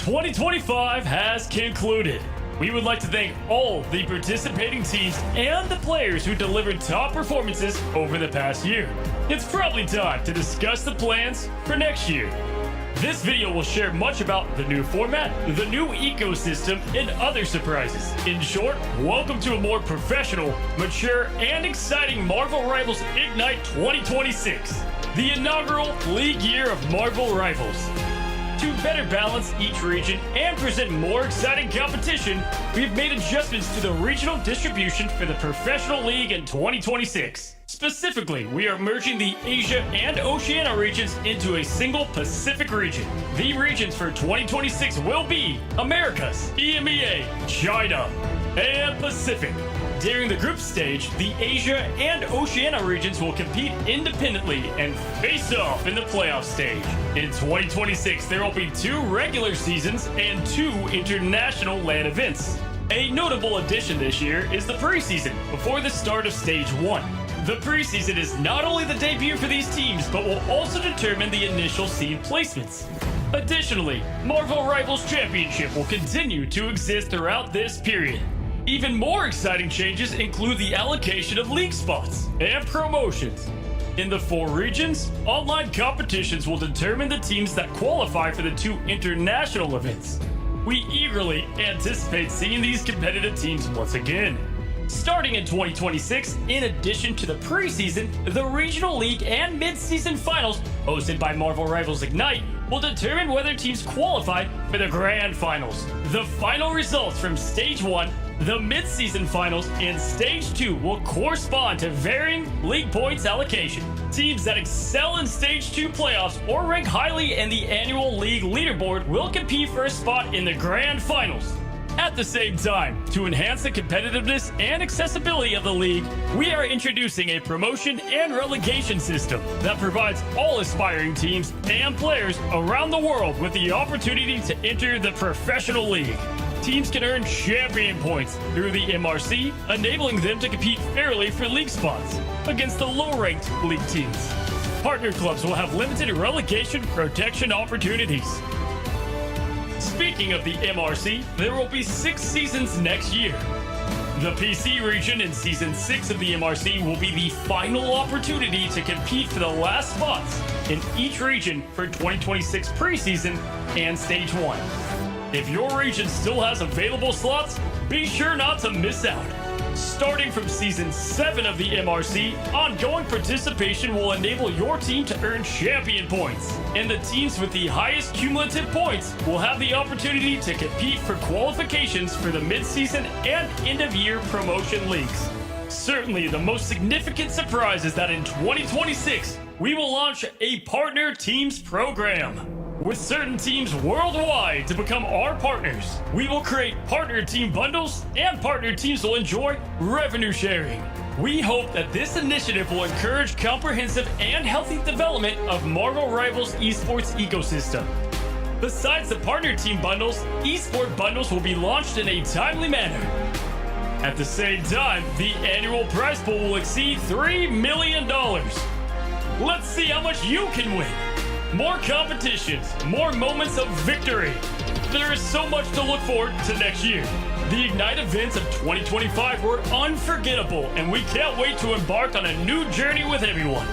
2025 has concluded. We would like to thank all the participating teams and the players who delivered top performances over the past year. It's probably time to discuss the plans for next year. This video will share much about the new format, the new ecosystem, and other surprises. In short, welcome to a more professional, mature, and exciting Marvel Rivals Ignite 2026, the inaugural league year of Marvel Rivals. To better balance each region and present more exciting competition, we've made adjustments to the regional distribution for the Professional League in 2026. Specifically, we are merging the Asia and Oceania regions into a single Pacific region. The regions for 2026 will be Americas, EMEA, China, and Pacific. During the group stage, the Asia and Oceania regions will compete independently and face off in the playoff stage. In 2026, there will be 2 regular seasons and 2 international LAN events. A notable addition this year is the preseason before the start of Stage 1. The preseason is not only the debut for these teams, but will also determine the initial seed placements. Additionally, Marvel Rivals Championship will continue to exist throughout this period. Even more exciting changes include the allocation of league spots and promotions. In the 4 regions, online competitions will determine the teams that qualify for the 2 international events. We eagerly anticipate seeing these competitive teams once again. Starting in 2026, in addition to the preseason, the regional league and mid-season finals hosted by Marvel Rivals Ignite will determine whether teams qualify for the grand finals. The final results from Stage 1, the mid-season finals, and Stage 2 will correspond to varying league points allocation. Teams that excel in Stage 2 playoffs or rank highly in the annual league leaderboard will compete for a spot in the grand finals. At the same time, to enhance the competitiveness and accessibility of the league, we are introducing a promotion and relegation system that provides all aspiring teams and players around the world with the opportunity to enter the professional league. Teams can earn champion points through the MRC, enabling them to compete fairly for league spots against the low-ranked league teams. Partner clubs will have limited relegation protection opportunities. Speaking of the MRC, there will be 6 seasons next year. The PC region in Season 6 of the MRC will be the final opportunity to compete for the last spots in each region for 2026 preseason and Stage 1. If your region still has available slots, be sure not to miss out. Starting from Season 7 of the MRC, ongoing participation will enable your team to earn champion points, and the teams with the highest cumulative points will have the opportunity to compete for qualifications for the mid-season and end-of-year promotion leagues. Certainly, the most significant surprise is that in 2026, we will launch a Partner Teams program. With certain teams worldwide to become our partners, we will create partner team bundles, and partner teams will enjoy revenue sharing. We hope that this initiative will encourage comprehensive and healthy development of Marvel Rivals esports ecosystem. Besides the partner team bundles, esport bundles will be launched in a timely manner. At the same time, the annual prize pool will exceed $3 million. Let's see how much you can win. More competitions, more moments of victory. There is so much to look forward to next year. The Ignite events of 2025 were unforgettable, and we can't wait to embark on a new journey with everyone.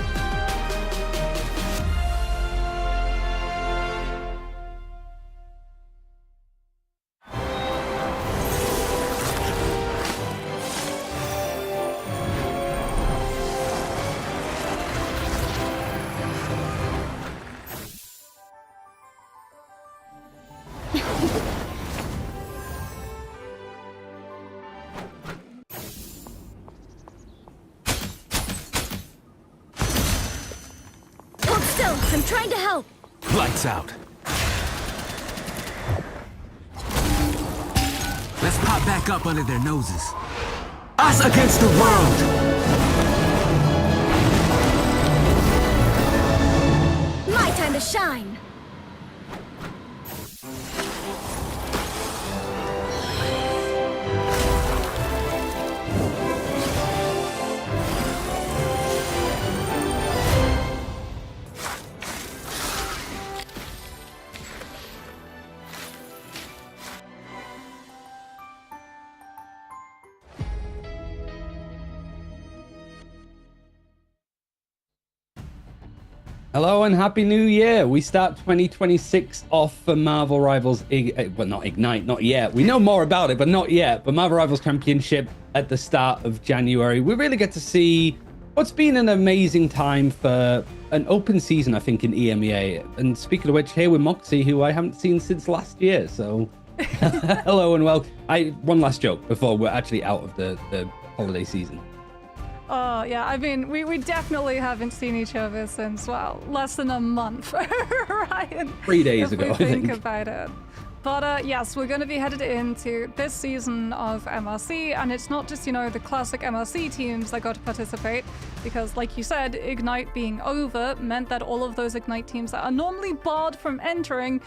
I'm trying to help. Lights out. Let's pop back up under their noses. Us against the world! My time to shine. Hello and Happy New Year. We start 2026 off for Marvel Rivals, well, not Ignite, not yet. We know more about it, but not yet. But Marvel Rivals Championship at the start of January. We really get to see what's been an amazing time for an open season, I think, in EMEA. And speaking of which, here with Moxie, who I haven't seen since last year. So hello and welcome. One last joke before we're actually out of the holiday season. Oh, yeah, I mean, we definitely haven't seen each other since, well, less than a month, Ryan. 3 days ago, I think. About it. But yes, we're going to be headed into this season of MRC, and it's not just, the classic MRC teams that got to participate, because like you said, Ignite being over meant that all of those Ignite teams that are normally barred from entering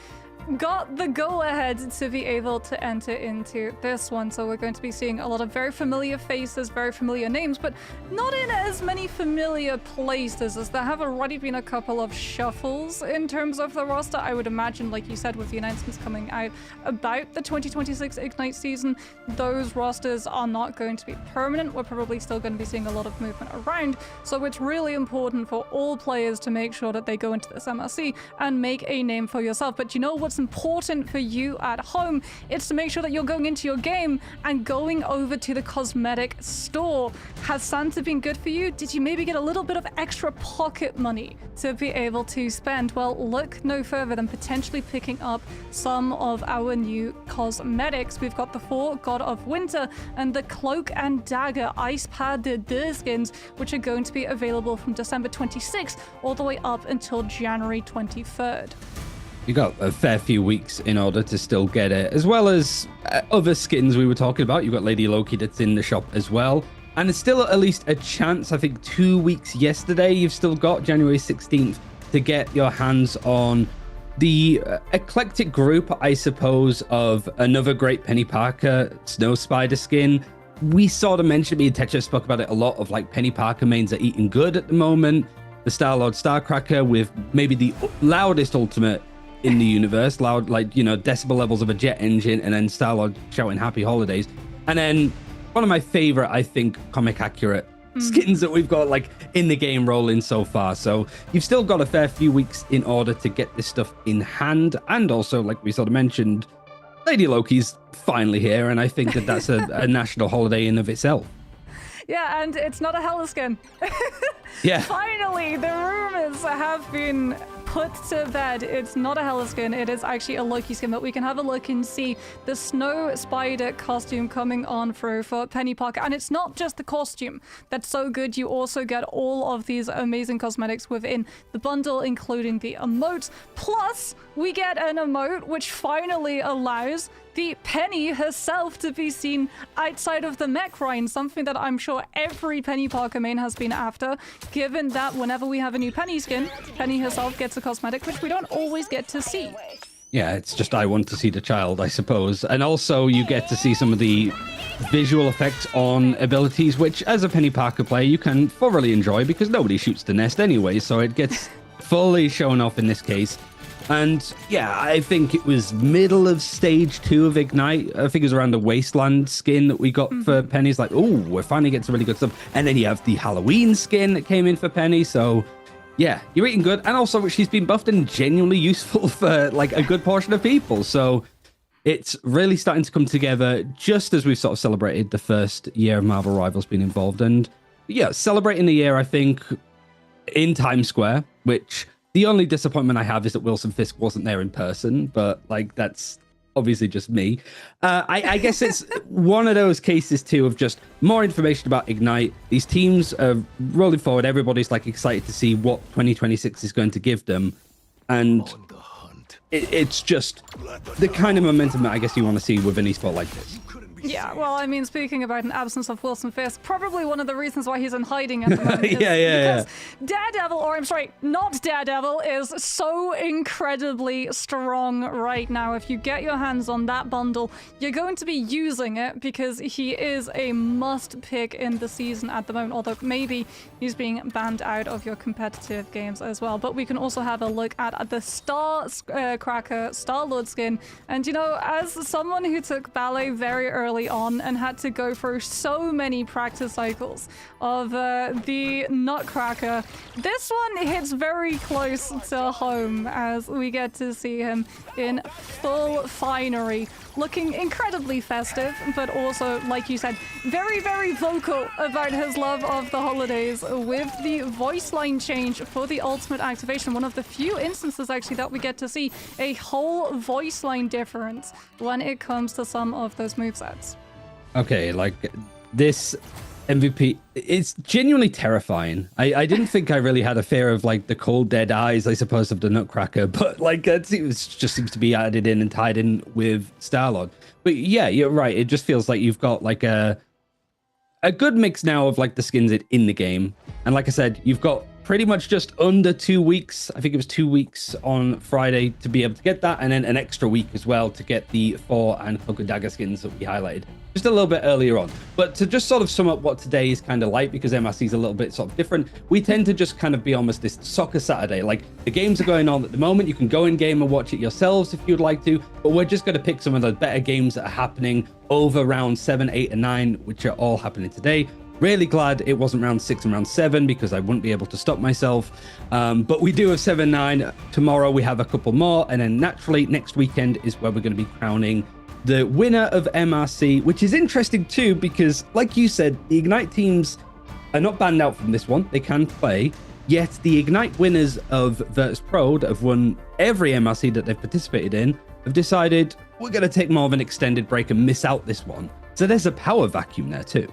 got the go-ahead to be able to enter into this one. So we're going to be seeing a lot of very familiar faces, very familiar names, but not in as many familiar places, as there have already been a couple of shuffles in terms of the roster. I would imagine, like you said, with the announcements coming out about the 2026 Ignite season, those rosters are not going to be permanent. We're probably still going to be seeing a lot of movement around. So it's really important for all players to make sure that they go into this MRC and make a name for yourself. But you know what's important for you at home? It's to make sure that you're going into your game and going over to the cosmetic store. Has Santa been good for you? Did you maybe get a little bit of extra pocket money to be able to spend? Well, look no further than potentially picking up some of our new cosmetics. We've got the 4 God of Winter and the Cloak and Dagger Ice Pad de skins, which are going to be available from December 26th all the way up until January 23rd. You got a fair few weeks in order to still get it, as well as other skins we were talking about. You've got Lady Loki that's in the shop as well. And it's still at least a chance, I think 2 weeks yesterday, you've still got January 16th to get your hands on the eclectic group, I suppose, of another great Penny Parker Snow Spider skin. We sort of mentioned, me and Tetra spoke about it a lot, of like Penny Parker mains are eating good at the moment. The Star-Lord Starcracker with maybe the loudest ultimate in the universe, loud, like, decibel levels of a jet engine, and then Star-Lord shouting happy holidays. And then one of my favorite, I think, comic accurate skins that we've got like in the game rolling so far. So you've still got a fair few weeks in order to get this stuff in hand. And also, like we sort of mentioned, Lady Loki's finally here, and I think that that's a national holiday in of itself. Yeah, and it's not a Hela skin. Yeah. Finally, the rumors have been put to bed. It's not a Hela skin. It is actually a Loki skin, but we can have a look and see the Snow Spider costume coming on through for Penny Parker. And it's not just the costume that's so good. You also get all of these amazing cosmetics within the bundle, including the emotes. Plus, we get an emote which finally allows the Penny herself to be seen outside of the mech Ryan, something that I'm sure every Penny Parker main has been after, given that whenever we have a new Penny skin, Penny herself gets a cosmetic, which we don't always get to see. Yeah, it's just I want to see the child, I suppose. And also you get to see some of the visual effects on abilities, which as a Penny Parker player, you can thoroughly enjoy because nobody shoots the nest anyway, so it gets fully shown off in this case. And yeah, I think it was middle of stage 2 of Ignite. I think it was around the Wasteland skin that we got for Penny. It's like, oh, we're finally getting some really good stuff. And then you have the Halloween skin that came in for Penny. So yeah, you're eating good. And also she's been buffed and genuinely useful for like a good portion of people. So it's really starting to come together just as we've sort of celebrated the first year of Marvel Rivals being involved. And yeah, celebrating the year, I think, in Times Square, which... The only disappointment I have is that Wilson Fisk wasn't there in person, but like that's obviously just me. I guess it's one of those cases too of just more information about Ignite. These teams are rolling forward. Everybody's like excited to see what 2026 is going to give them, and it's just the kind of momentum that I guess you want to see with an esport like this. Yeah, well, I mean, speaking about an absence of Wilson Fisk, probably one of the reasons why he's in hiding at the moment is because Daredevil, or I'm sorry, not Daredevil, is so incredibly strong right now. If you get your hands on that bundle, you're going to be using it because he is a must pick in the season at the moment, although maybe he's being banned out of your competitive games as well. But we can also have a look at the Star Cracker Star-Lord skin. And, as someone who took ballet very early early on and had to go through so many practice cycles of the Nutcracker. This one hits very close to home as we get to see him in full finery, looking incredibly festive, but also, like you said, very, very vocal about his love of the holidays with the voice line change for the ultimate activation. One of the few instances, actually, that we get to see a whole voice line difference when it comes to some of those movesets. Okay, like this MVP, it's genuinely terrifying. I didn't think I really had a fear of like the cold dead eyes, I suppose, of the Nutcracker, but like it just seems to be added in and tied in with Star-Lord. But yeah, you're right. It just feels like you've got like a good mix now of like the skins in the game. And like I said, you've got pretty much just under 2 weeks. I think it was 2 weeks on Friday to be able to get that, and then an extra week as well to get the Thor and Cloak and Dagger skins that we highlighted just a little bit earlier on. But to just sort of sum up what today is kind of like, because MRC is a little bit sort of different, we tend to just kind of be almost this soccer Saturday. Like the games are going on at the moment. You can go in game and watch it yourselves if you'd like to, but we're just going to pick some of the better games that are happening over round 7, 8, and 9, which are all happening today. Really glad it wasn't round 6 and round 7 because I wouldn't be able to stop myself. But we do have 7, 9. Tomorrow we have a couple more. And then naturally next weekend is where we're going to be crowning the winner of MRC, which is interesting too, because like you said, the Ignite teams are not banned out from this one. They can play. Yet the Ignite winners of Virtus Pro that have won every MRC that they've participated in have decided we're going to take more of an extended break and miss out this one. So there's a power vacuum there too.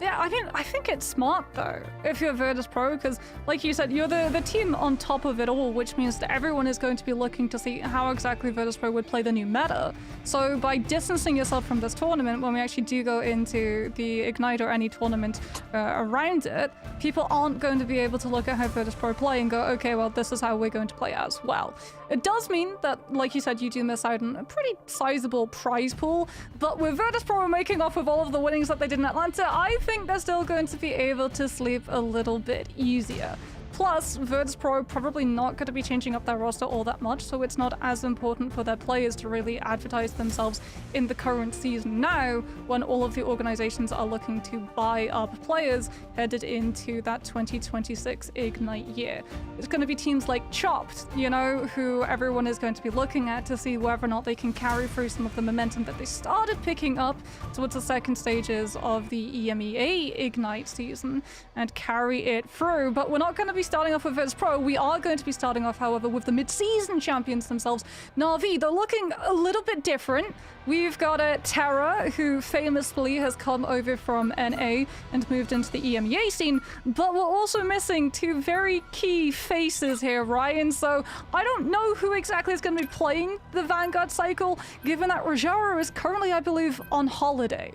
Yeah, I mean, I think it's smart, though, if you're Virtus Pro, because, like you said, you're the team on top of it all, which means that everyone is going to be looking to see how exactly Virtus Pro would play the new meta. So by distancing yourself from this tournament, when we actually do go into the Ignite or any tournament around it, people aren't going to be able to look at how Virtus Pro play and go, okay, well, this is how we're going to play as well. It does mean that, like you said, you do miss out on a pretty sizable prize pool, but with Virtus Pro making off with all of the winnings that they did in Atlanta, I think they're still going to be able to sleep a little bit easier. Plus, Virtus Pro probably not going to be changing up their roster all that much, so it's not as important for their players to really advertise themselves in the current season now, when all of the organizations are looking to buy up players headed into that 2026 Ignite year. It's going to be teams like Chopped, you know, who everyone is going to be looking at to see whether or not they can carry through some of the momentum that they started picking up towards the second stages of the EMEA Ignite season and carry it through. But we're not going to be starting off with Virtus Pro. We are going to be starting off, however, with the mid-season champions themselves, Na'Vi. They're looking a little bit different. We've got Terra, who famously has come over from NA and moved into the EMEA scene, but we're also missing two very key faces here, Ryan. So I don't know who exactly is going to be playing the Vanguard cycle, given that Rajaro is currently, I believe, on holiday.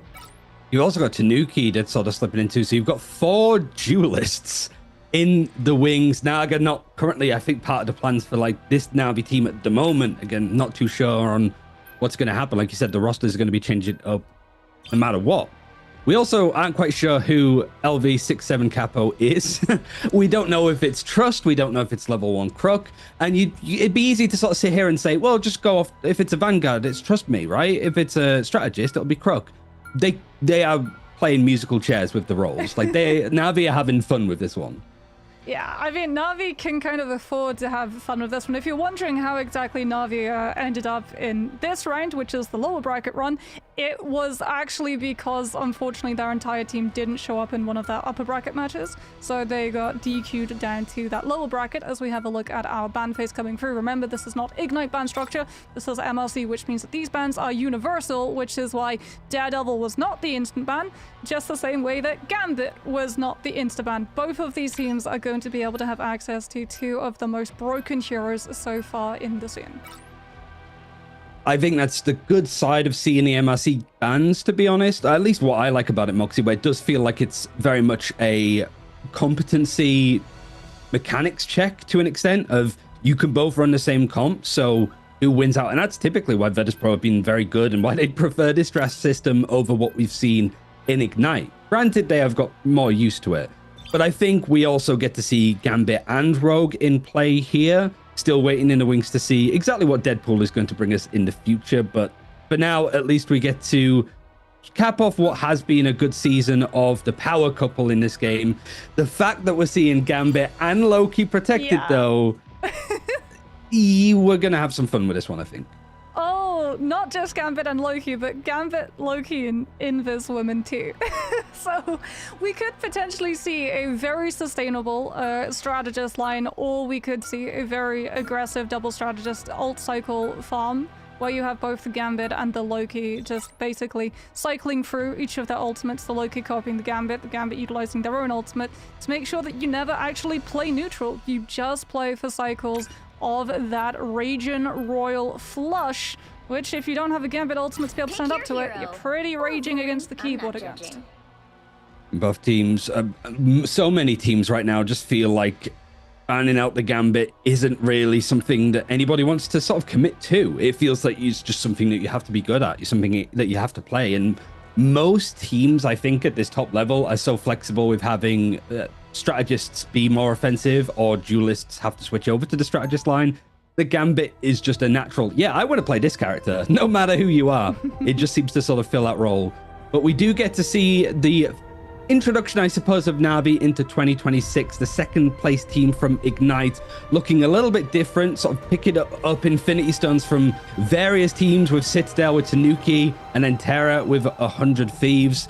You've also got Tanuki that's sort of slipping into, so you've got 4 duelists in the wings. Naga not currently, I think, part of the plans for like this Na'Vi team at the moment. Again, not too sure on what's going to happen. Like you said, the roster is going to be changing up no matter what. We also aren't quite sure who LV67 Capo is. We don't know if it's Trust. We don't know if it's level 1 Crook. And it'd be easy to sort of sit here and say, well, just go off. If it's a Vanguard, it's Trust Me, right? If it's a Strategist, it'll be Crook. They are playing musical chairs with the roles. Like Na'Vi are having fun with this one. Yeah, I mean, Na'Vi can kind of afford to have fun with this one. If you're wondering how exactly Na'Vi ended up in this round, which is the lower bracket run, it was actually because, unfortunately, their entire team didn't show up in one of their upper bracket matches. So they got DQ'd down to that lower bracket as we have a look at our ban phase coming through. Remember, this is not Ignite ban structure. This is MLC, which means that these bans are universal, which is why Daredevil was not the instant ban, just the same way that Gambit was not the insta ban. Both of these teams are going to be able to have access to 2 of the most broken heroes so far in the scene. I think that's the good side of seeing the MRC bans, to be honest. At least what I like about it, Moxie, where it does feel like it's very much a competency mechanics check to an extent of you can both run the same comp, so who wins out? And that's typically why Virtus Pro have been very good and why they prefer this draft system over what we've seen in Ignite. Granted, they have got more used to it. But I think we also get to see Gambit and Rogue in play here. Still waiting in the wings to see exactly what Deadpool is going to bring us in the future. But for now, at least we get to cap off what has been a good season of the power couple in this game. The fact that we're seeing Gambit and Loki protected, though, we're going to have some fun with this one, I think. Oh, not just Gambit and Loki, but Gambit, Loki, and Invis women too. So we could potentially see a very sustainable strategist line, or we could see a very aggressive double strategist ult cycle farm, where you have both the Gambit and the Loki just basically cycling through each of their ultimates, the Loki copying the Gambit utilizing their own ultimate, to make sure that you never actually play neutral. You just play for cycles of that Raging Royal Flush, which if you don't have a Gambit ultimate to be able to stand up to it, you're pretty raging against the keyboard against. Both teams, so many teams right now just feel like banning out the Gambit isn't really something that anybody wants to sort of commit to. It feels like it's just something that you have to be good at. It's something that you have to play. And most teams, I think, at this top level are so flexible with having strategists be more offensive, or duelists have to switch over to the strategist line. The Gambit is just a natural, I want to play this character, no matter who you are. It just seems to sort of fill that role. But we do get to see the introduction, I suppose, of Na'Vi into 2026, the second place team from Ignite, looking a little bit different, sort of picking up Infinity Stones from various teams, with Citadel with Tanuki, and then Terra with 100 Thieves.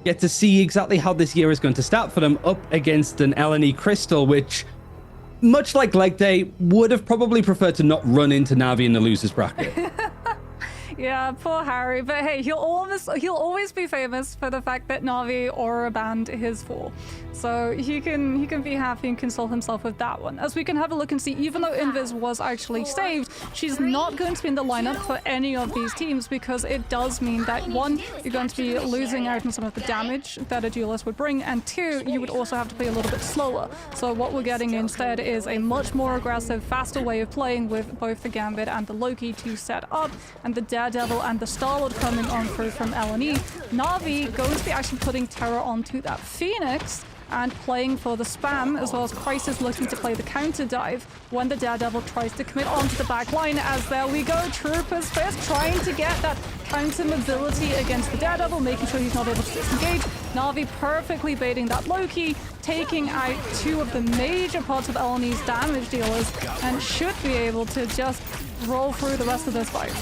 Get to see exactly how this year is going to start for them up against an LNE Crystal, which, much like Leg Day, would have probably preferred to not run into Na'Vi in the losers bracket. Yeah, poor Harry. But hey, he'll always be famous for the fact that Na'Vi aura banned his fall. So he can be happy and console himself with that one. As we can have a look and see, even though Invis was actually saved, she's not going to be in the lineup for any of these teams, because it does mean that, one, you're going to be losing out on some of the damage that a duelist would bring, and two, you would also have to play a little bit slower. So what we're getting instead is a much more aggressive, faster way of playing, with both the Gambit and the Loki to set up, and the Daredevil and the Starlord coming on through from LNE. Na'Vi going to be actually putting Terror onto that Phoenix and playing for the spam, as well as Crisis looking to play the counter dive when the Daredevil tries to commit onto the back line. As there we go, Troopers first trying to get that counter mobility against the Daredevil, making sure he's not able to disengage. Na'Vi perfectly baiting that Loki, taking out two of the major parts of LNE's damage dealers, and should be able to just roll through the rest of this fight.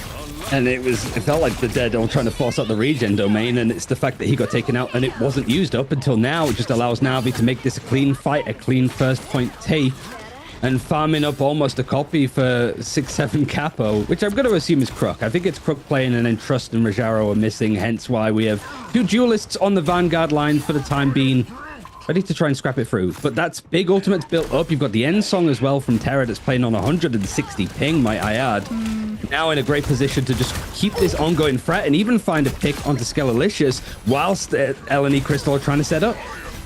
And it felt like the Daredevil trying to force out the regen domain, and it's the fact that he got taken out and it wasn't used up until now. It just allows Na'Vi to make this a clean fight, a clean first point take, and farming up almost a copy for 6-7 capo, which I'm going to assume is Crook. I think it's Crook playing, and then Trust and Rajaro are missing, hence why we have two duelists on the Vanguard line for the time being, ready to try and scrap it through. But that's big ultimates built up. You've got the end song as well from Terra that's playing on 160 ping, might I add. Now in a great position to just keep this ongoing threat and even find a pick onto Skelalicious whilst LNE Crystal are trying to set up.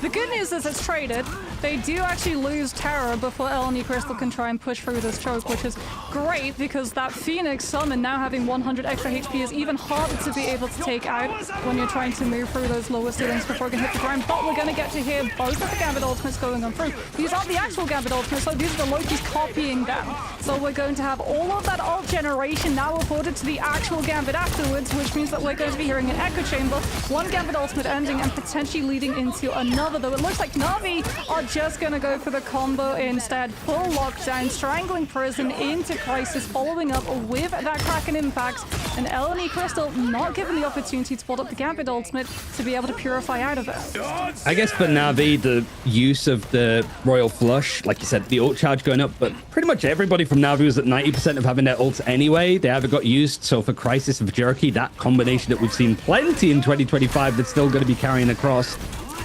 The good news is it's traded. They do actually lose Terror before LNE Crystal can try and push through this choke, which is great, because that Phoenix summon now having 100 extra HP is even harder to be able to take out when you're trying to move through those lower ceilings before it can hit the ground. But we're going to get to hear both of the Gambit ultimates going on through. These aren't the actual Gambit ultimates, so these are the Loki's copying them. So we're going to have all of that ult generation now reported to the actual Gambit afterwards, which means that we're going to be hearing an echo chamber, one Gambit ultimate ending and potentially leading into another. Though it looks like Na'Vi are just going to go for the combo instead. Full lockdown, strangling prison into Crisis, following up with that Kraken impact, and LNE Crystal not given the opportunity to build up the Gambit ultimate to be able to purify out of it. I guess for Na'Vi, the use of the Royal Flush, like you said, the ult charge going up, but pretty much everybody from Na'Vi was at 90% of having their ults anyway. They haven't got used. So for Crisis and Jerky, that combination that we've seen plenty in 2025 that's still going to be carrying across,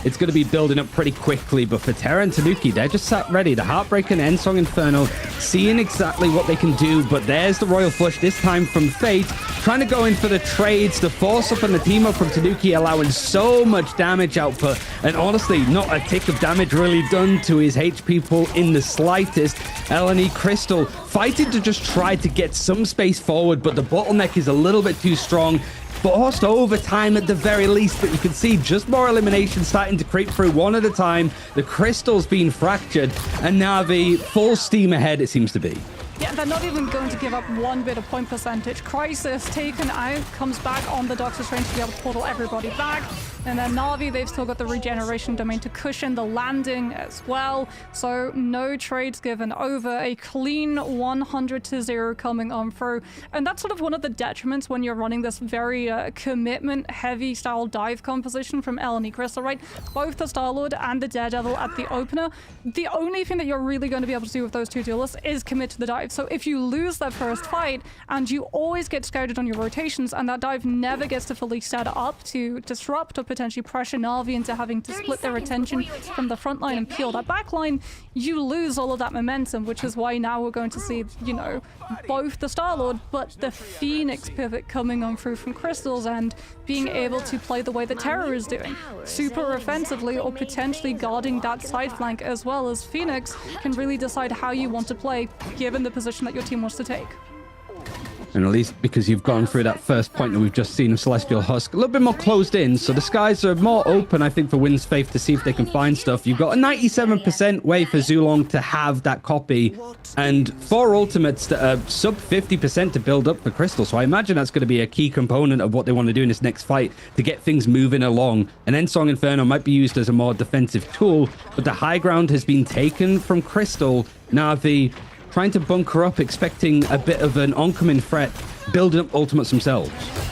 it's going to be building up pretty quickly. But for Terra and Tanuki, they're just sat ready. The Heartbreak and Endsong Inferno, seeing exactly what they can do. But there's the Royal Flush, this time from Fate, trying to go in for the trades, the force up and the team up from Tanuki, allowing so much damage output. And honestly, not a tick of damage really done to his HP pool in the slightest. LNE Crystal fighting to just try to get some space forward, but the bottleneck is a little bit too strong. Forced overtime at the very least, but you can see just more elimination starting to creep through one at a time. The crystal's being fractured, and Na'Vi full steam ahead, it seems to be. Yeah, they're not even going to give up one bit of point percentage. Crisis taken out, comes back on the Doctor Strange to be able to portal everybody back. And then Na'Vi, they've still got the regeneration domain to cushion the landing as well. So no trades given over. A clean 100-0 coming on through. And that's sort of one of the detriments when you're running this very commitment-heavy style dive composition from Eleni Crystal, right? Both the Star-Lord and the Daredevil at the opener. The only thing that you're really going to be able to do with those two duelists is commit to the dive. So if you lose that first fight, and you always get scouted on your rotations, and that dive never gets to fully set up to disrupt or potentially pressure Na'Vi into having to split their attention from the front line and peel that back line, you lose all of that momentum, which is why now we're going to see, you know, both the Star-Lord but the Phoenix pivot coming on through from Crystal's and being able to play the way that Terror is doing. Super offensively or potentially guarding that side flank, as well as Phoenix can really decide how you want to play given the position that your team wants to take. And at least because you've gone through that first point that we've just seen of Celestial Husk, a little bit more closed in, so the skies are more open, I think, for Wind's Faith to see if they can find stuff. You've got a 97% way for Zulong to have that copy, and 4 ultimates that are sub 50% to build up for Crystal, so I imagine that's going to be a key component of what they want to do in this next fight to get things moving along. And Ensong Inferno might be used as a more defensive tool, but the high ground has been taken from Crystal. Na'Vi trying to bunker up, expecting a bit of an oncoming threat, building up ultimates themselves.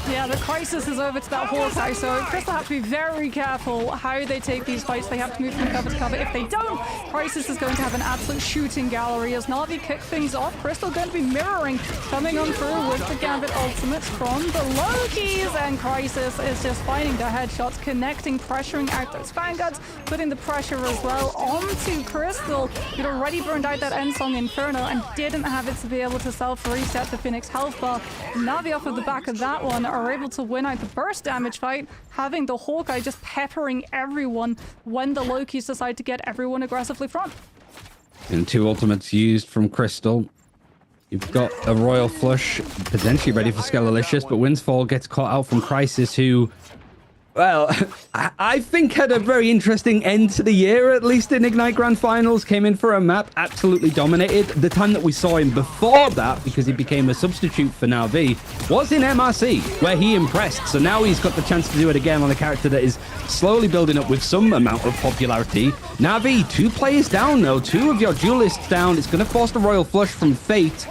Yeah, the crisis is over to that Hawkeye, so Crystal have to be very careful how they take these fights. They have to move from cover to cover. If they don't, Crisis is going to have an absolute shooting gallery as Na'Vi kick things off. Crystal going to be mirroring, coming on through with the Gambit ultimates from the Lokis, and Crisis is just finding the headshots, connecting, pressuring out those Vanguards, putting the pressure as well onto Crystal. He'd already burned out that Ensong Inferno and didn't have it to be able to self-reset the Phoenix health bar. Na'Vi off of the back of that one are able to win out the burst damage fight, having the Hawkeye just peppering everyone when the Lokis decide to get everyone aggressively front. And 2 ultimates used from Crystal. You've got a Royal Flush potentially ready for Skelalicious, but Windsfall gets caught out from Crisis, who, well, I think had a very interesting end to the year, at least in Ignite Grand Finals. Came in for a map, absolutely dominated. The time that we saw him before that, because he became a substitute for Na'Vi, was in MRC, where he impressed. So now he's got the chance to do it again on a character that is slowly building up with some amount of popularity. Na'Vi, 2 players down though, 2 of your duelists down. It's going to force the Royal Flush from Fate.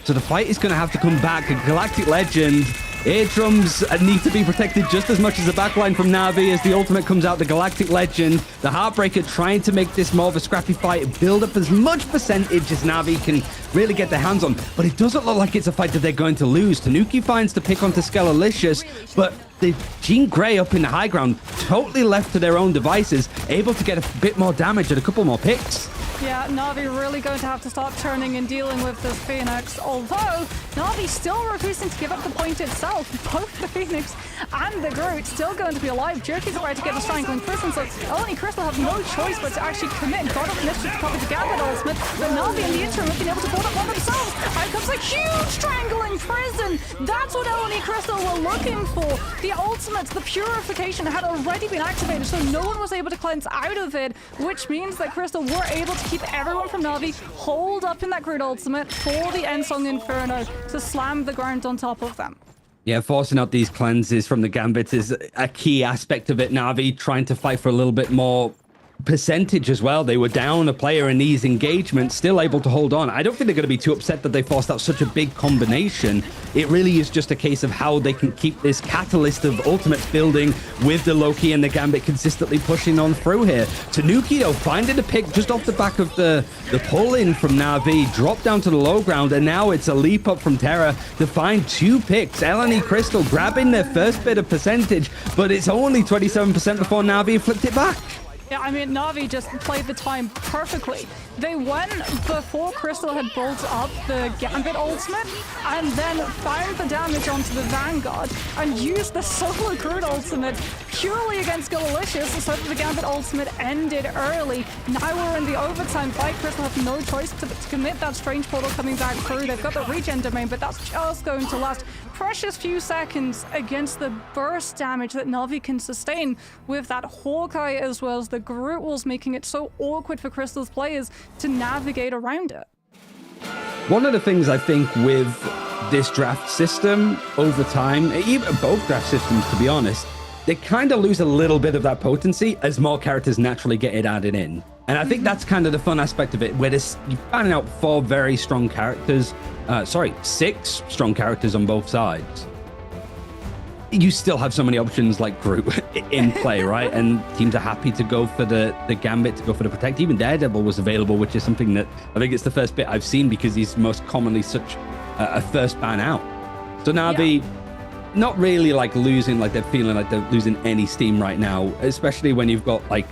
So the fight is going to have to come back. A Galactic Legend. Eardrums need to be protected just as much as the backline from Na'Vi as the ultimate comes out. The Galactic Legend, the Heartbreaker trying to make this more of a scrappy fight, build up as much percentage as Na'Vi can really get their hands on. But it doesn't look like it's a fight that they're going to lose. Tanuki finds the pick onto Skelalicious, but the Jean Grey up in the high ground, totally left to their own devices, able to get a bit more damage and a couple more picks. Yeah, Na'Vi really going to have to start turning and dealing with this Phoenix, although Na'Vi still refusing to give up the point itself. Both the Phoenix and the Groot still going to be alive. Jerky's about to get the Strangling Prison, so Eleni Crystal have no choice but to actually commit and guard up initiative to cover the Gambit ultimate, but Na'Vi in the interim have been able to build up one themselves. Out comes a huge Strangling Prison! That's what Eleni Crystal were looking for. The ultimates, the purification had already been activated, so no one was able to cleanse out of it, which means that Crystal were able to keep everyone from Na'Vi hold up in that Groot ultimate for the Ensong Inferno to slam the ground on top of them. Yeah, forcing out these cleanses from the Gambit is a key aspect of it. Na'Vi trying to fight for a little bit more percentage as well. They were down a player in these engagements, still able to hold on. I don't think they're going to be too upset that they forced out such a big combination. It really is just a case of how they can keep this catalyst of ultimates building with the Loki and the Gambit consistently pushing on through here. Tanuki, though, finding a pick just off the back of the pull-in from Na'Vi, drop down to the low ground, and now it's a leap up from Terra to find 2 picks. Eleni Crystal grabbing their first bit of percentage, but it's only 27% before Na'Vi flipped it back. Yeah, I mean, Na'Vi just played the time perfectly. They went before Crystal had built up the Gambit ultimate, and then fired the damage onto the Vanguard, and used the solo Groot ultimate purely against Skelalicious so that the Gambit ultimate ended early. Now we're in the overtime fight. Crystal have no choice to commit that Strange Portal coming back through. They've got the regen domain, but that's just going to last precious few seconds against the burst damage that Na'Vi can sustain with that Hawkeye as well as the Groot walls, making it so awkward for Crystal's players to navigate around it. One of the things I think with this draft system over time, even both draft systems, to be honest, they kind of lose a little bit of that potency as more characters naturally get it added in. And I think that's kind of the fun aspect of it, where you're finding out 4 very strong characters, 6 strong characters on both sides. You still have so many options like Groot in play, right? And teams are happy to go for the Gambit, to go for the Protect. Even Daredevil was available, which is something that I think it's the first bit I've seen, because he's most commonly such a first ban out. So Na'Vi, not really like losing, like they're feeling like they're losing any steam right now, especially when you've got like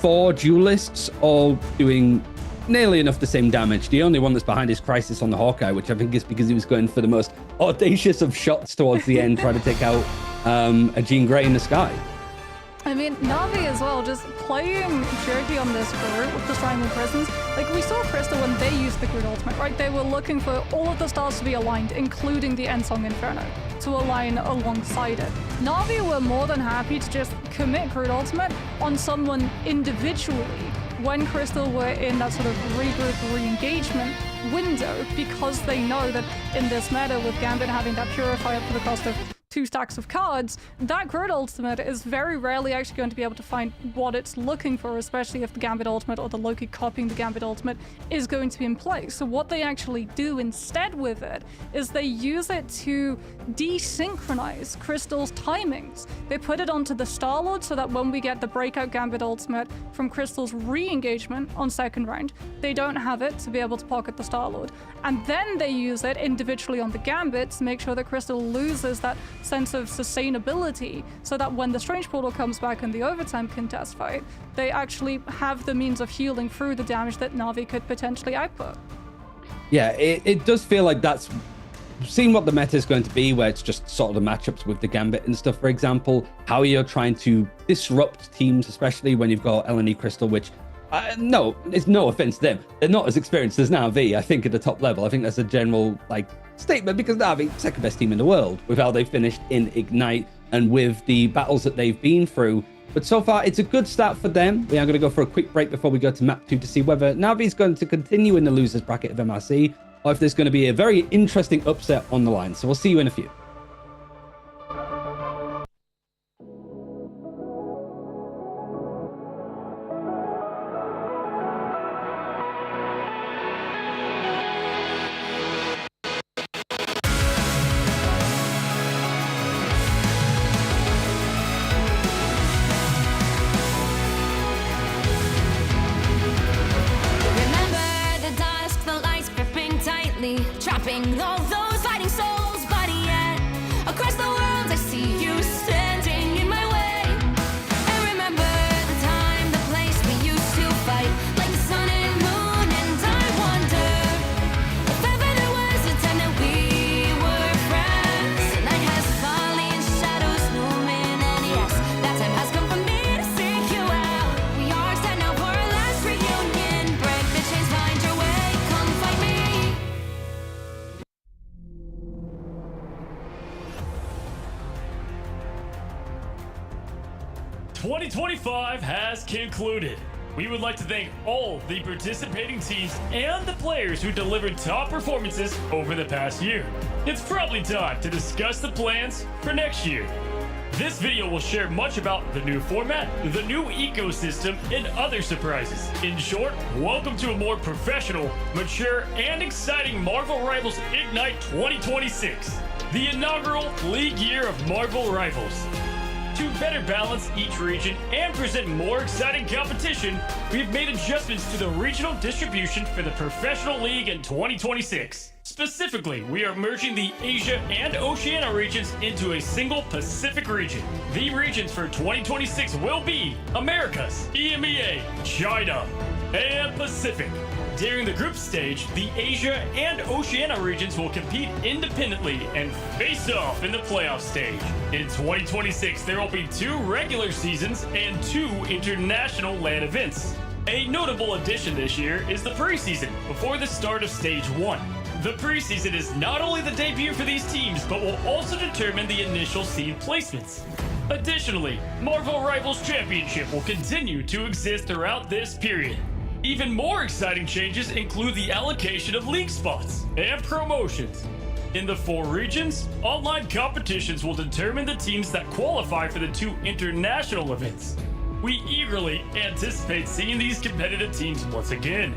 4 duelists all doing nearly enough the same damage. The only one that's behind is Crisis on the Hawkeye, which I think is because he was going for the most audacious of shots towards the end, trying to take out a Jean Grey in the sky. I mean, Na'Vi as well, just playing jerky on this Groot with the Strangling Prisons. Like, we saw Crystal when they used the Groot ultimate, right? They were looking for all of the stars to be aligned, including the Ensong Inferno, to align alongside it. Na'Vi were more than happy to just commit Groot ultimate on someone individually when Crystal were in that sort of regroup, re-engagement window, because they know that in this meta, with Gambit having that Purifier for the cost of 2 stacks of cards, that Groot ultimate is very rarely actually going to be able to find what it's looking for, especially if the Gambit ultimate or the Loki copying the Gambit ultimate is going to be in place. So what they actually do instead with it is they use it to desynchronize Crystal's timings. They put it onto the Star-Lord so that when we get the breakout Gambit ultimate from Crystal's re-engagement on second round, they don't have it to be able to pocket the Star-Lord. And then they use it individually on the Gambit to make sure that Crystal loses that sense of sustainability, so that when the Strange Portal comes back in the overtime contest fight, they actually have the means of healing through the damage that Na'Vi could potentially output. Yeah, it does feel like that's seeing what the meta is going to be, where it's just sort of the matchups with the Gambit and stuff, for example, how you're trying to disrupt teams, especially when you've got LNE Crystal, which no, it's no offense to them, they're not as experienced as Na'Vi, I think, at the top level. I think that's a general statement, because Na'Vi, second best team in the world with how they finished in Ignite and with the battles that they've been through. But so far, it's a good start for them. We are going to go for a quick break before we go to map 2 to see whether Na'Vi is going to continue in the losers bracket of MRC, or if there's going to be a very interesting upset on the line. So we'll see you in a few. Trapping all those fighting souls, but yet across the world I see you standing in my way. And remember the time, the place we used to fight, like the sun and moon. And I wonder if ever there was a time that we were friends. The night has fallen, shadows looming, and yes, that time has come for me to seek you out. We are set now for our last reunion. Break the chains, find your way, come fight me. 2025 has concluded. We would like to thank all the participating teams and the players who delivered top performances over the past year. It's probably time to discuss the plans for next year. This video will share much about the new format, the new ecosystem, and other surprises. In short, welcome to a more professional, mature, and exciting Marvel Rivals Ignite 2026, the inaugural league year of Marvel Rivals. To better balance each region and present more exciting competition, we've made adjustments to the regional distribution for the Professional League in 2026. Specifically, we are merging the Asia and Oceania regions into a single Pacific region. The regions for 2026 will be Americas, EMEA, China, and Pacific. During the group stage, the Asia and Oceania regions will compete independently and face off in the playoff stage. In 2026, there will be 2 regular seasons and 2 international LAN events. A notable addition this year is the preseason before the start of Stage 1. The preseason is not only the debut for these teams, but will also determine the initial seed placements. Additionally, Marvel Rivals Championship will continue to exist throughout this period. Even more exciting changes include the allocation of league spots and promotions. In the 4 regions, online competitions will determine the teams that qualify for the 2 international events. We eagerly anticipate seeing these competitive teams once again.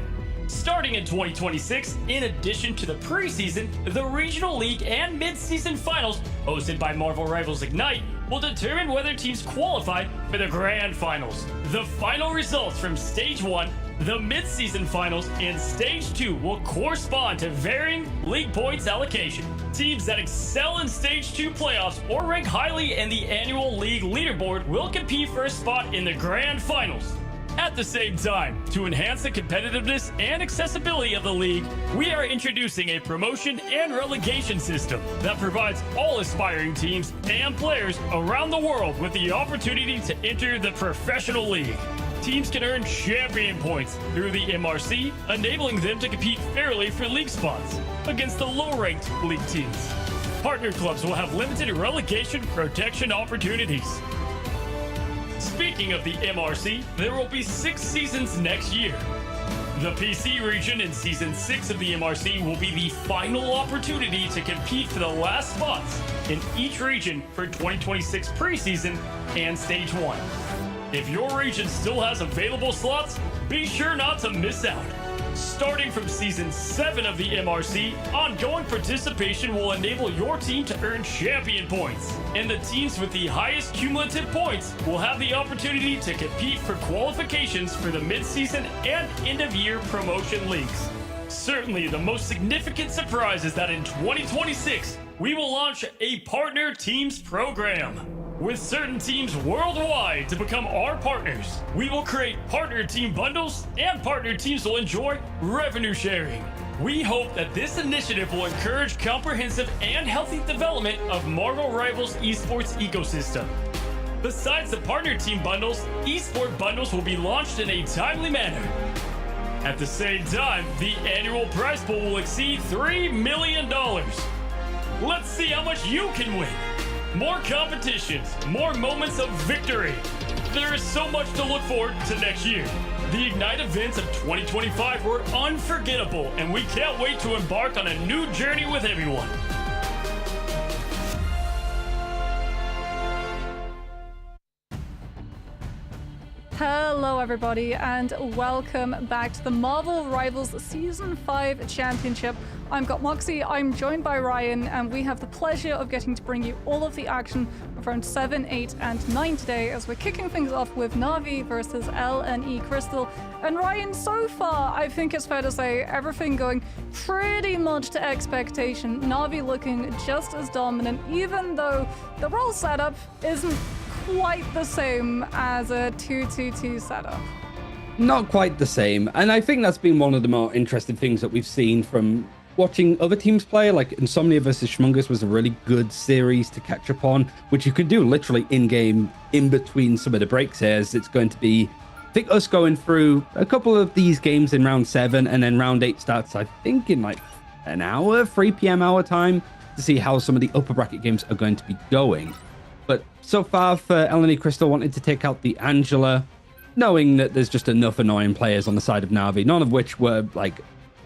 Starting in 2026, in addition to the preseason, the Regional League and Mid-Season Finals, hosted by Marvel Rivals Ignite, will determine whether teams qualify for the Grand Finals. The final results from Stage 1, the Mid-Season Finals, and Stage 2 will correspond to varying league points allocation. Teams that excel in Stage 2 playoffs or rank highly in the annual league leaderboard will compete for a spot in the Grand Finals. At the same time, to enhance the competitiveness and accessibility of the league, we are introducing a promotion and relegation system that provides all aspiring teams and players around the world with the opportunity to enter the professional league. Teams can earn champion points through the MRC, enabling them to compete fairly for league spots against the low-ranked league teams. Partner clubs will have limited relegation protection opportunities. Speaking of the MRC, there will be 6 seasons next year. The PC region in Season 6 of the MRC will be the final opportunity to compete for the last spots in each region for 2026 preseason and Stage 1. If your region still has available slots, be sure not to miss out. Starting from Season 7 of the MRC, ongoing participation will enable your team to earn champion points, and the teams with the highest cumulative points will have the opportunity to compete for qualifications for the mid-season and end-of-year promotion leagues. Certainly, the most significant surprise is that in 2026, we will launch a Partner Teams program. With certain teams worldwide to become our partners, we will create partner team bundles, and partner teams will enjoy revenue sharing. We hope that this initiative will encourage comprehensive and healthy development of Marvel Rivals esports ecosystem. Besides the partner team bundles, esport bundles will be launched in a timely manner. At the same time, the annual prize pool will exceed $3 million. Let's see how much you can win. More competitions, more moments of victory. There is so much to look forward to next year. The Ignite events of 2025 were unforgettable, and we can't wait to embark on a new journey with everyone. Hello everybody and welcome back to the Marvel Rivals Season 5 Championship. I'm Got Moxie, I'm joined by Ryan, and we have the pleasure of getting to bring you all of the action of round 7, 8 and 9 today, as we're kicking things off with Na'Vi versus LNE Crystal. And Ryan, so far I think it's fair to say everything going pretty much to expectation. Na'Vi looking just as dominant, even though the role setup isn't quite the same as a 2-2-2 setup. Not quite the same, and I think that's been one of the more interesting things that we've seen from watching other teams play. Like Insomnia versus Schmungus was a really good series to catch up on, which you can do literally in-game, in between some of the breaks here. As it's going to be, I think, us going through a couple of these games in round 7, and then round 8 starts, I think, in like an hour, 3 p.m. our time, to see how some of the upper bracket games are going to be going. But so far for LNE Crystal wanting to take out the Angela, knowing that there's just enough annoying players on the side of Na'Vi, none of which were like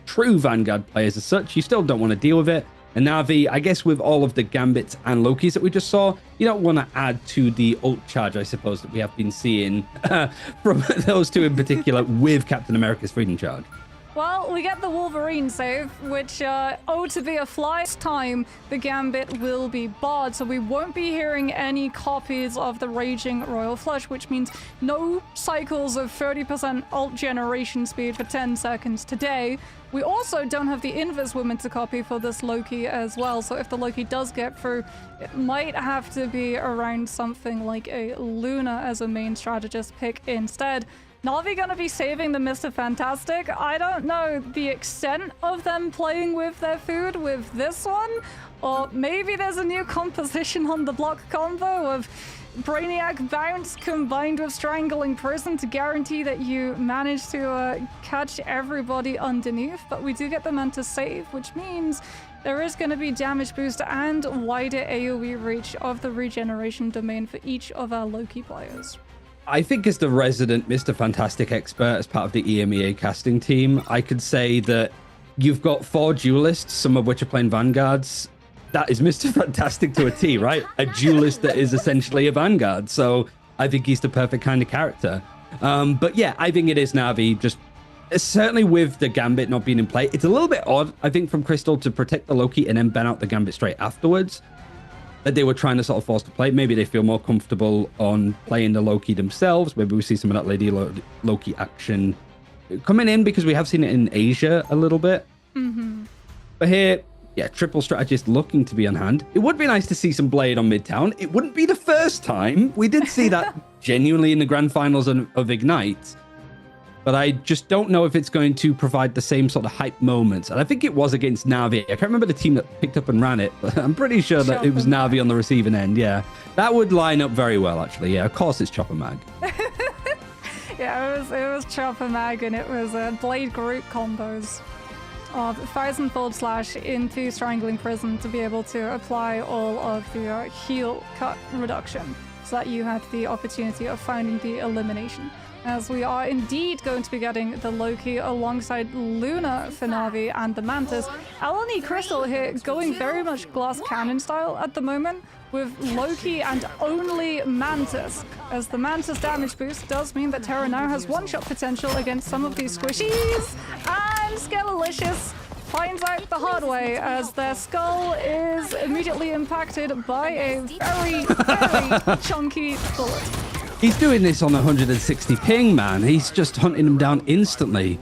true Vanguard players as such. You still don't want to deal with it. And Na'Vi, I guess with all of the Gambits and Lokis that we just saw, you don't want to add to the ult charge, I suppose, that we have been seeing from those two in particular with Captain America's Freedom Charge. Well, we get the Wolverine save, which, to be a fly. This time, the Gambit will be barred, so we won't be hearing any copies of the Raging Royal Flush, which means no cycles of 30% ult generation speed for 10 seconds today. We also don't have the Invis Woman to copy for this Loki as well, so if the Loki does get through, it might have to be around something like a Luna as a main strategist pick instead. Na'Vi gonna be saving the Mr. Fantastic? I don't know the extent of them playing with their food with this one, or maybe there's a new composition on the block combo of Brainiac Bounce combined with Strangling Prison to guarantee that you manage to catch everybody underneath, but we do get the man to save, which means there is going to be damage boost and wider AoE reach of the regeneration domain for each of our Loki players. I think as the resident Mr. Fantastic expert as part of the EMEA casting team, I could say that you've got 4 duelists, some of which are playing Vanguards. That is Mr. Fantastic to a T, right? A duelist that is essentially a Vanguard. So I think he's the perfect kind of character. But yeah, I think it is Na'Vi. Just certainly with the Gambit not being in play, it's a little bit odd, I think, from Crystal to protect the Loki and then ban out the Gambit straight afterwards. That they were trying to sort of force to play. Maybe they feel more comfortable on playing the Loki themselves. Maybe we see some of that Lady Loki action coming in because we have seen it in Asia a little bit. But here, yeah, triple strategist looking to be on hand. It would be nice to see some Blade on Midtown. It wouldn't be the first time. We did see that genuinely in the grand finals of Ignite. But I just don't know if it's going to provide the same sort of hype moments. And I think it was against Na'Vi. I can't remember the team that picked up and ran it, but I'm pretty sure that it was Na'Vi on the receiving end. Yeah, that would line up very well, actually. Yeah, of course it's Chopper Mag. Yeah, it was Chopper Mag, and it was Blade group combos of 1000-fold slash into Strangling Prison to be able to apply all of the heal cut reduction so that you had the opportunity of finding the elimination. As we are indeed going to be getting the Loki alongside Luna for Na'Vi and the Mantis. LNE Crystal here going very much glass cannon style at the moment with Loki and only Mantis. As the Mantis damage boost does mean that Terra now has one-shot potential against some of these squishies. And Skelelicious finds out the hard way as their skull is immediately impacted by a very, very chunky bullet. He's doing this on 160 ping, man. He's just hunting them down instantly.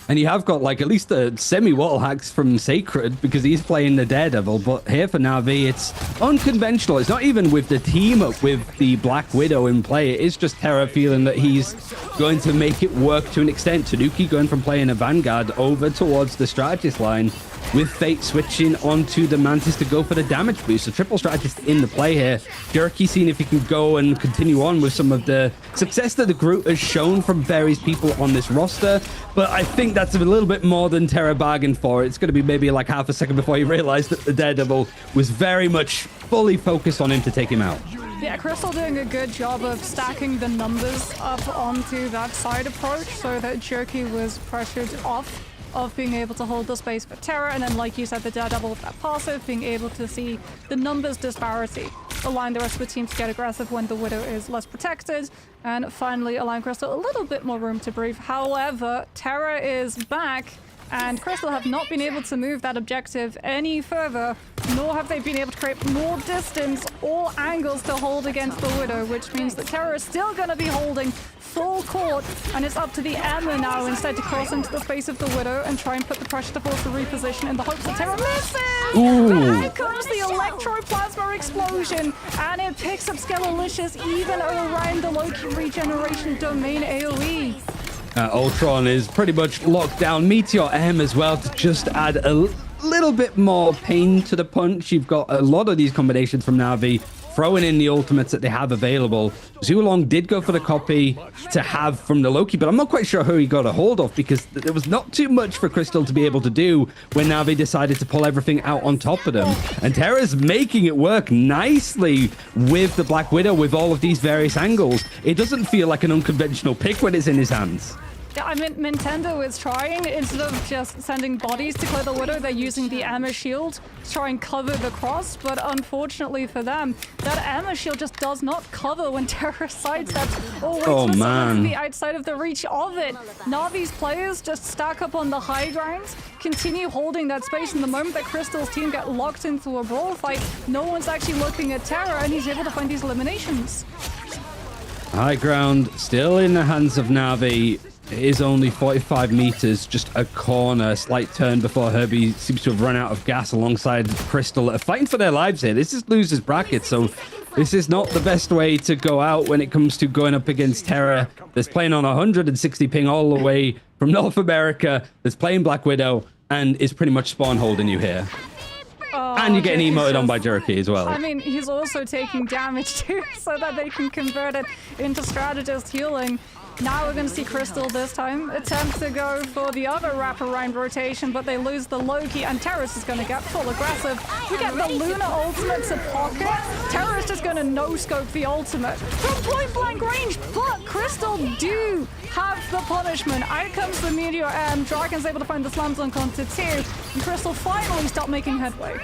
And you have got like at least a semi-wall hacks from Sacred because he's playing the Daredevil. But here for Na'Vi, it's unconventional. It's not even with the team up with the Black Widow in play. It is just Terra feeling that he's going to make it work to an extent. Tanuki going from playing a Vanguard over towards the strategist line with Fate switching onto the Mantis to go for the damage boost. So triple strategist in the play here. Jerky seeing if he can go and continue on with some of the success that the group has shown from various people on this roster. But I think that's a little bit more than Terra bargained for. It's going to be maybe like half a second before he realized that the Daredevil was very much fully focused on him to take him out. Yeah, Crystal doing a good job of stacking the numbers up onto that side approach so that Jerky was pressured off of being able to hold the space for Terra, and then like you said, the Daredevil with that passive, being able to see the numbers disparity, allowing the rest of the team to get aggressive when the Widow is less protected, and finally allowing Crystal a little bit more room to breathe. However, Terra is back, and Crystal have not been able to move that objective any further, nor have they been able to create more distance or angles to hold against the Widow, which means that Terra is still going to be holding full court, and it's up to the Emma now instead to cross into the space of the Widow and try and put the pressure to force the reposition in the hopes that Terra misses! Ooh. Here comes the Electroplasma explosion, and it picks up Skelelicious even around the Loki regeneration domain AoE. Ultron is pretty much locked down. Meteor M as well to just add a little bit more pain to the punch. You've got a lot of these combinations from Na'Vi throwing in the ultimates that they have available. Zulong did go for the copy to have from the Loki, but I'm not quite sure who he got a hold of because there was not too much for Crystal to be able to do when Na'Vi decided to pull everything out on top of them. And Terra's making it work nicely with the Black Widow with all of these various angles. It doesn't feel like an unconventional pick when it's in his hands. Yeah, I mean, Nintendo is trying, instead of just sending bodies to clear the Widow, they're using the Emma shield to try and cover the cross, but unfortunately for them, that Emma shield just does not cover when Terra sidesteps or waits for someone to be outside of the reach of it. Na'Vi's players just stack up on the high ground, continue holding that space, and the moment that Crystal's team get locked into a brawl fight, no one's actually looking at Terra, and he's able to find these eliminations. High ground still in the hands of Na'Vi. It is only 45 meters, just a corner, slight turn before Herbie seems to have run out of gas alongside Crystal. Are fighting for their lives here. This is losers bracket, so this is not the best way to go out when it comes to going up against Terra. That's playing on 160 ping all the way from North America. That's playing Black Widow and is pretty much spawn holding you here. And you're getting emoted on by Jerky as well. I mean, he's also taking damage too, so that they can convert it into strategist healing. Now we're going to see Crystal this time attempt to go for the other wraparound rotation, but they lose the Loki, and Terrace is going to get full aggressive. We get the Luna ultimate to pocket. Terrace is going to no-scope the ultimate from point-blank range, but Crystal do have the punishment. Out comes the Meteor M. Dragon's able to find the slam dunk onto 2, and Crystal finally start making headway.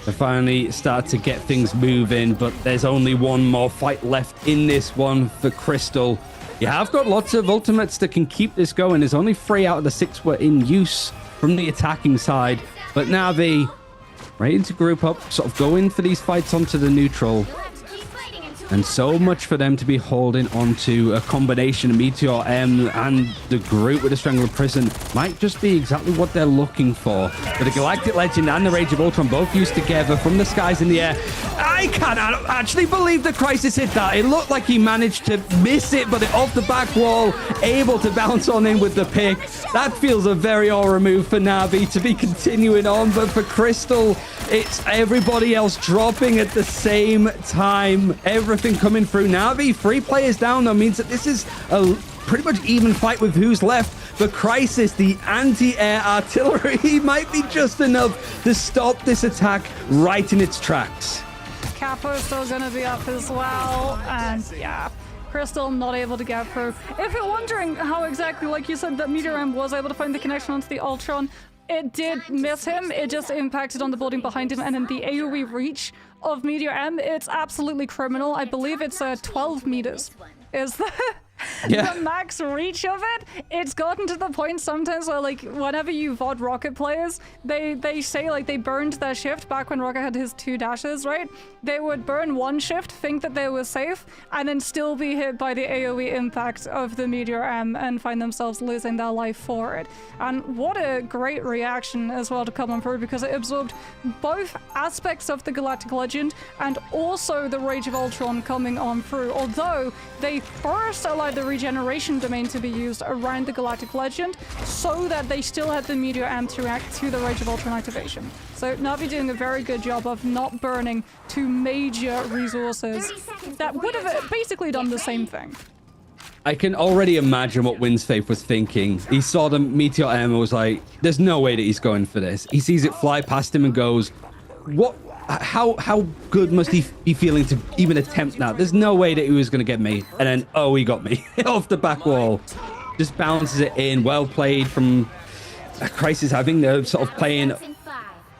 They finally start to get things moving, but there's only one more fight left in this one for Crystal. You have got lots of ultimates that can keep this going. There's only 3 out of the 6 were in use from the attacking side. But Na'Vi ready to group up, sort of go in for these fights onto the neutral. And so much for them to be holding onto a combination of Meteor M and the group with the Strangler Prison might just be exactly what they're looking for. But the Galactic Legend and the Rage of Ultron both used together from the skies in the air. I cannot actually believe the Crisis hit that. It looked like he managed to miss it, but off the back wall, able to bounce on in with the pick. That feels a very aura move for Na'Vi to be continuing on, but for Crystal, it's everybody else dropping at the same time. Everything coming through. Na'Vi, 3 players down, though, means that this is a pretty much even fight with who's left. But Crisis, the anti-air artillery, might be just enough to stop this attack right in its tracks. Capo's still going to be up as well, and yeah, Crystal not able to get through. If you're wondering how exactly, like you said, that Meteor M was able to find the connection onto the Ultron, it did miss him. It just impacted on the building behind him, and then the AoE reach of Meteor M, it's absolutely criminal. I believe it's 12 meters is the max reach of it. It's gotten to the point sometimes where, like, whenever you VOD Rocket players, they say, like, they burned their shift back when Rocket had his 2 dashes, right? They would burn 1 shift, think that they were safe, and then still be hit by the AoE impact of the Meteor M and find themselves losing their life for it. And what a great reaction as well to come on through, because it absorbed both aspects of the Galactic Legend and also the Rage of Ultron coming on through, although they first allowed the regeneration domain to be used around the Galactic Legend so that they still had the Meteor M to react to the Rage of Ultron activation. So Na'Vi doing a very good job of not burning 2 major resources that would have basically done the same thing. I can already imagine what Winsfaith was thinking. He saw the Meteor M and was like, there's no way that he's going for this. He sees it fly past him and goes, what? How good must he be feeling to even attempt that? There's no way that he was going to get me. And then, oh, he got me off the back wall. Just bounces it in. Well played from Crisis, having the sort of playing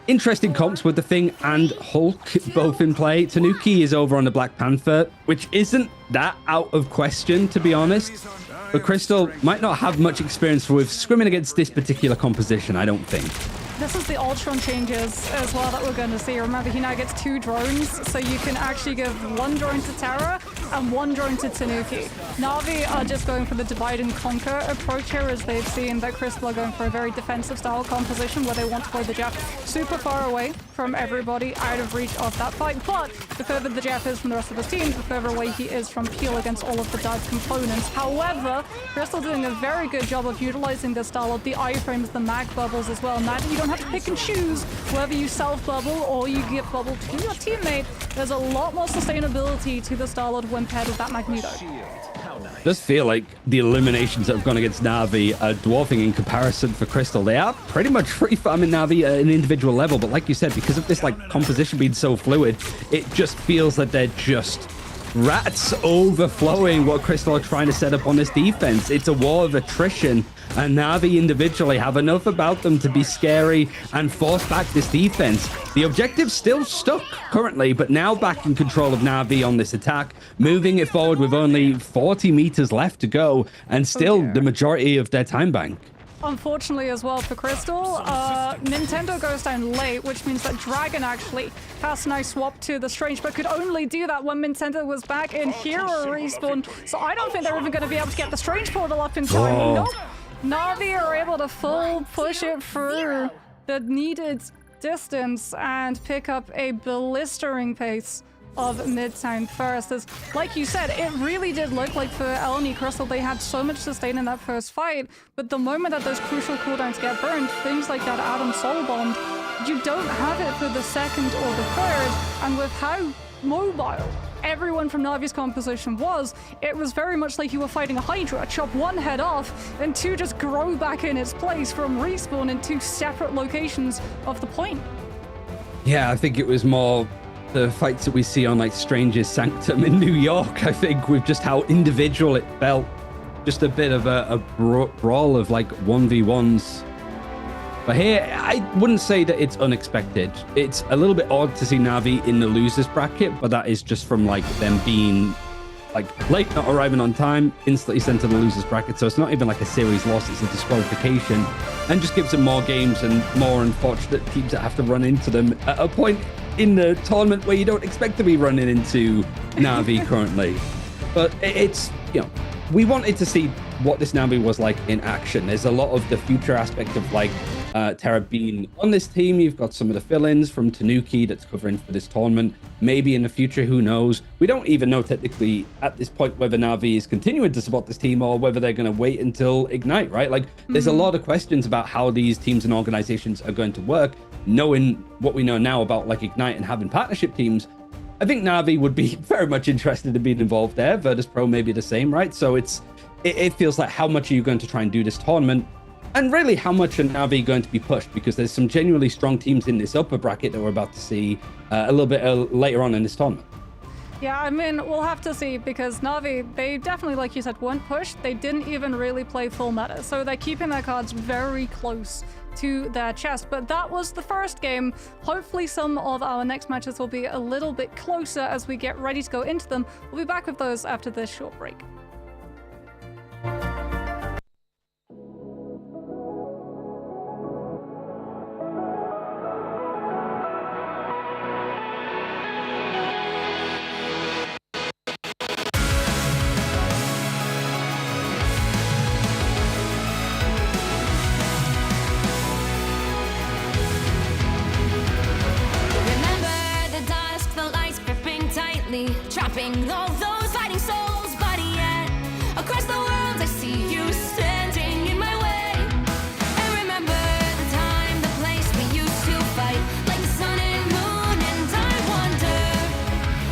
interesting comps with the Thing and Hulk both in play. Tanuki is over on the Black Panther, which isn't that out of question, to be honest. But Crystal might not have much experience with scrimming against this particular composition, I don't think. This is the Ultron changes as well that we're going to see. Remember, he now gets 2 drones, so you can actually give 1 drone to Terra and 1 drone to Tanuki. Na'Vi are just going for the divide and conquer approach here, as they've seen that Crystal are going for a very defensive style composition where they want to play the Jeff super far away from everybody, out of reach of that fight. But the further the Jeff is from the rest of his team, the further away he is from Peel against all of the dive components. However, Crystal doing a very good job of utilizing this style of the iframes, the mag bubbles as well. Now that you don't have to pick and choose whether you self-bubble or you give bubble to your teammate, there's a lot more sustainability to the Star-Lord when paired with that Magneto. It does feel like the eliminations that have gone against Na'Vi are dwarfing in comparison for Crystal. They are pretty much free farming Na'Vi at an individual level, but like you said, because of this like composition being so fluid, it just feels that they're just rats overflowing what Crystal are trying to set up on this defense. It's a war of attrition, and Na'Vi individually have enough about them to be scary and force back this defense. The objective's still stuck currently, but now back in control of Na'Vi on this attack, moving it forward with only 40 meters left to go, and still the majority of their time bank. Unfortunately as well for Crystal, Nintendo goes down late, which means that Dragon actually has to now swap to the Strange, but could only do that when Nintendo was back in Hero Respawn. So I don't think they're even going to be able to get the Strange portal up in time. Nope. Na'Vi are able to full push it through the needed distance and pick up a blistering pace of Midtown first. As, like you said, it really did look like for Eleni Crystal, they had so much sustain in that first fight, but the moment that those crucial cooldowns get burned, things like that Atom Soul Bond, you don't have it for the second or the third, and with how mobile everyone from Navi's composition was. It was very much like you were fighting a Hydra. Chop one head off, and two just grow back in its place from respawn in two separate locations of the point. Yeah, I think it was more the fights that we see on like Stranger's Sanctum in New York, I think, with just how individual it felt. Just a bit of a brawl of like 1v1s. But here, I wouldn't say that it's unexpected. It's a little bit odd to see Na'Vi in the losers bracket, but that is just from like them being like late, not arriving on time, instantly sent to the losers bracket. So it's not even like a series loss, it's a disqualification, and just gives them more games and more unfortunate teams that have to run into them at a point in the tournament where you don't expect to be running into Na'Vi currently. But it's, you know, we wanted to see what this Na'Vi was like in action. There's a lot of the future aspect of like Terra being on this team. You've got some of the fill-ins from Tanuki that's covering for this tournament. Maybe in the future, who knows? We don't even know technically at this point whether Na'Vi is continuing to support this team or whether they're going to wait until Ignite, right? Like, there's a lot of questions about how these teams and organizations are going to work. Knowing what we know now about like Ignite and having partnership teams, I think Na'Vi would be very much interested in being involved there. Virtus Pro may be the same, right? So it feels like how much are you going to try and do this tournament? And really, how much are Na'Vi going to be pushed? Because there's some genuinely strong teams in this upper bracket that we're about to see a little bit later on in this tournament. Yeah, I mean, we'll have to see, because Na'Vi, they definitely, like you said, weren't pushed. They didn't even really play full meta, so they're keeping their cards very close to their chest. But that was the first game. Hopefully some of our next matches will be a little bit closer as we get ready to go into them. We'll be back with those after this short break. Trapping all those fighting souls, but yet across the world I see you standing in my way. And remember the time, the place we used to fight like the sun and moon, and I wonder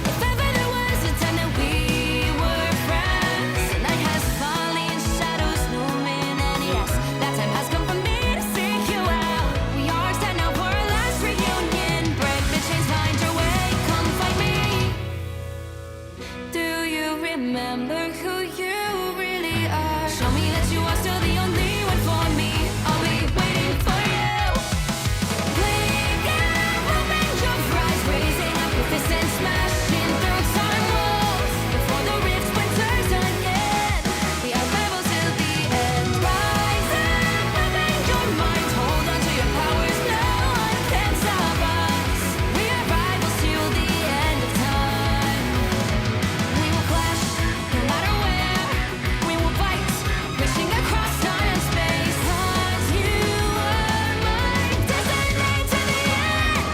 if ever there was a time that we were friends. The night has fallen, shadows looming, and yes, that time has come for me to seek you out. We are set now for our last reunion. Break the chains, find your way, come fight me. Do you remember who you really are? Show me that you are still the only one for me. I'll be waiting for you. Wake up, open your eyes, raising up your fists and smashing through time walls. Before the rift splinters again, we are rebels till the end. Rise up, open your mind, hold on to your powers. No one can stop us. We are rivals till the end of time. We will clash, no matter where. We will fight, reaching across time and space. 'Cause you are my destiny to the end.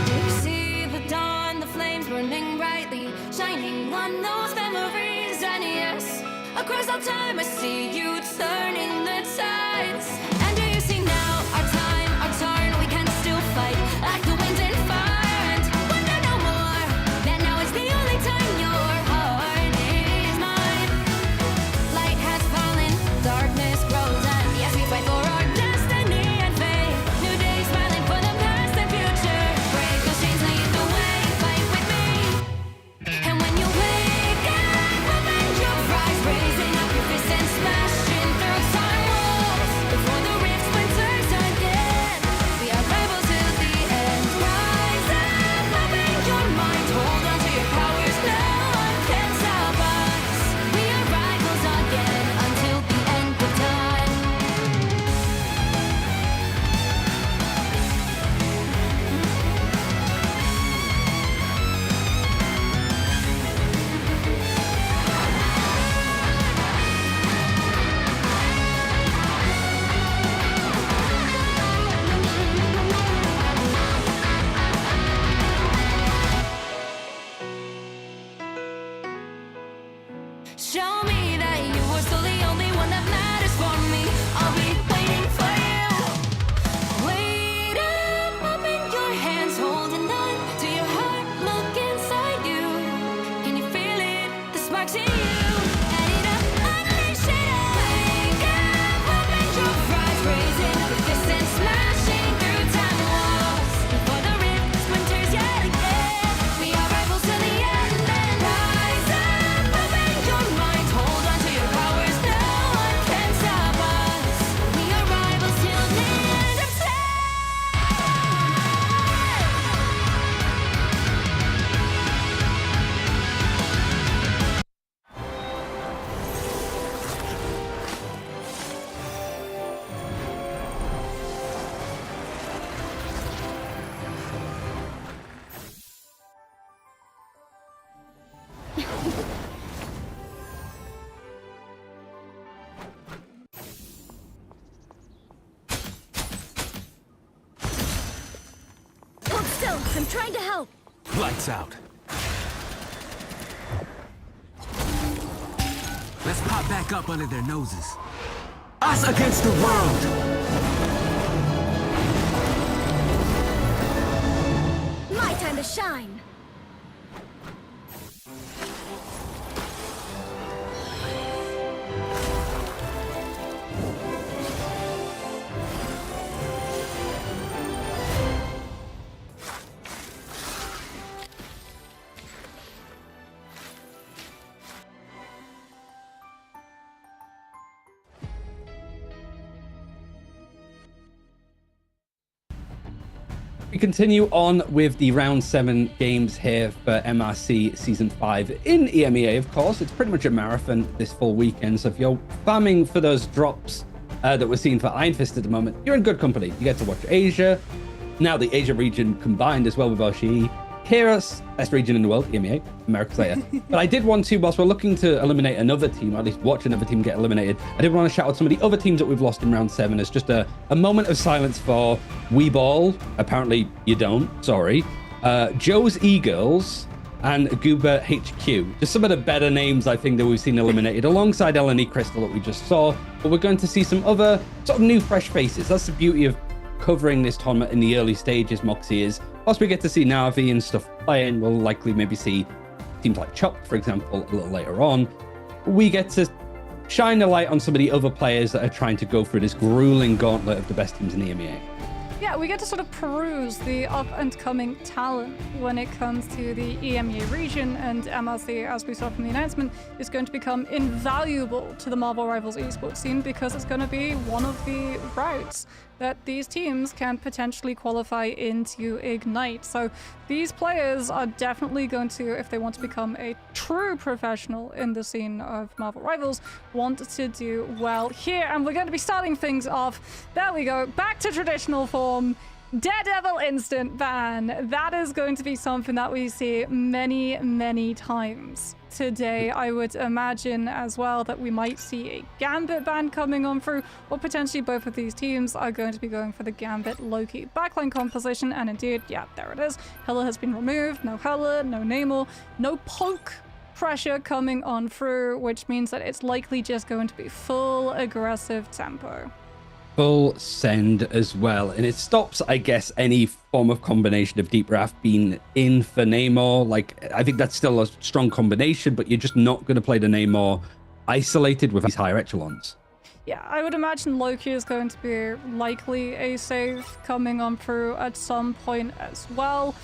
Do you see the dawn, the flames burning brightly, shining on those memories? And yes, across all time I see you turning the tides. And do you see now our time, our turn? We can still fight like the wind and fire, and wonder no more that now is the only time your heart is mine. Light has fallen, darkness grows, and yes, we fight for our destiny and fate. New days smiling for the past and future. Break those chains, lead the way, fight with me. And when you wake up, open your eyes, raising up your fists and smashing through time walls. Before the I'm trying to help. Lights out. Let's pop back up under their noses. Us against the world. My time to shine. We continue on with the round 7 games here for MRC Season 5 in EMEA, of course. It's pretty much a marathon this full weekend, so if you're farming for those drops that we're seeing for Iron Fist at the moment, you're in good company. You get to watch Asia, now the Asia region combined as well with Oshii. Here's best region in the world, EMEA, America's later. But I did want to, whilst we're looking to eliminate another team, or at least watch another team get eliminated, I did want to shout out some of the other teams that we've lost in round 7 as just a moment of silence for Weeball. Apparently you don't, sorry. Joe's E-Girls and Goober HQ. Just some of the better names I think that we've seen eliminated alongside LNE Crystal that we just saw. But we're going to see some other sort of new fresh faces. That's the beauty of covering this tournament in the early stages, Moxie, is whilst we get to see Na'Vi and stuff playing, we'll likely maybe see teams like Chop, for example, a little later on. We get to shine a light on some of the other players that are trying to go through this grueling gauntlet of the best teams in the EMEA. Yeah, we get to sort of peruse the up-and-coming talent when it comes to the EMEA region, and MRC, as we saw from the announcement, is going to become invaluable to the Marvel Rivals esports scene because it's going to be one of the routes that these teams can potentially qualify into Ignite. So these players are definitely going to, if they want to become a true professional in the scene of Marvel Rivals, want to do well here. And we're going to be starting things off. There we go. Back to traditional form. Daredevil instant ban. That is going to be something that we see many, many times today. I would imagine as well that we might see a Gambit ban coming on through, or potentially both of these teams are going to be going for the Gambit Loki backline composition. And indeed, yeah, there it is. Hela has been removed. No Hela, no Namor, no poke pressure coming on through, which means that it's likely just going to be full aggressive tempo. Full send as well, and it stops, I guess, any form of combination of Deep Wrath being in for Namor. Like, I think that's still a strong combination, but you're just not going to play the Namor isolated with these higher echelons. Yeah, I would imagine Loki is going to be likely a save coming on through at some point as well.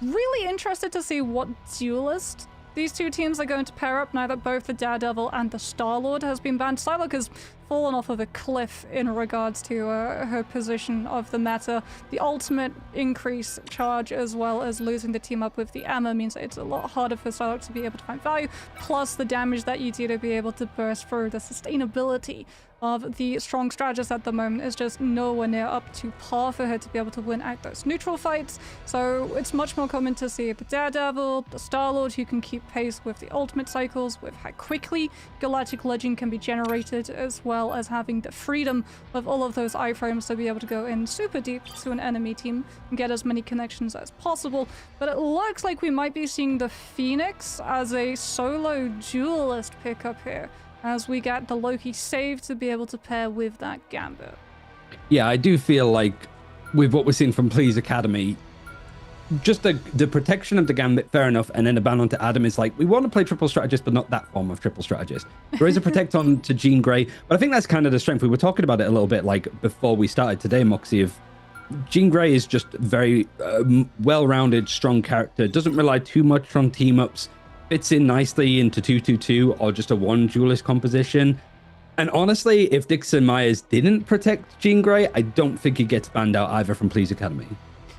Really interested to see what duelist these two teams are going to pair up now that both the Daredevil and the Star-Lord has been banned. Psylocke has fallen off of a cliff in regards to her position of the meta. The ultimate increase charge, as well as losing the team up with the Emma, means that it's a lot harder for Psylocke to be able to find value, plus the damage that you do to be able to burst through. The sustainability of the strong strategist at the moment is just nowhere near up to par for her to be able to win out those neutral fights. So it's much more common to see the Daredevil, the Star-Lord, who can keep pace with the ultimate cycles, with how quickly Galactic Legend can be generated, as well as having the freedom of all of those iframes to be able to go in super deep to an enemy team and get as many connections as possible. But it looks like we might be seeing the Phoenix as a solo duelist pickup here, as we get the Loki save to be able to pair with that Gambit. Yeah, I do feel like with what we're seeing from Please Academy, just the protection of the Gambit, fair enough, and then the ban onto Adam is like, we want to play triple strategist, but not that form of triple strategist. There is a protect on to Jean Grey, but I think that's kind of the strength. We were talking about it a little bit like before we started today, Moxie, of Jean Grey is just very well-rounded, strong character, doesn't rely too much on team-ups, fits in nicely into 2-2-2 or just a one duelist composition. And honestly, if Dixon Myers didn't protect Jean Grey, I don't think he gets banned out either from Please Academy.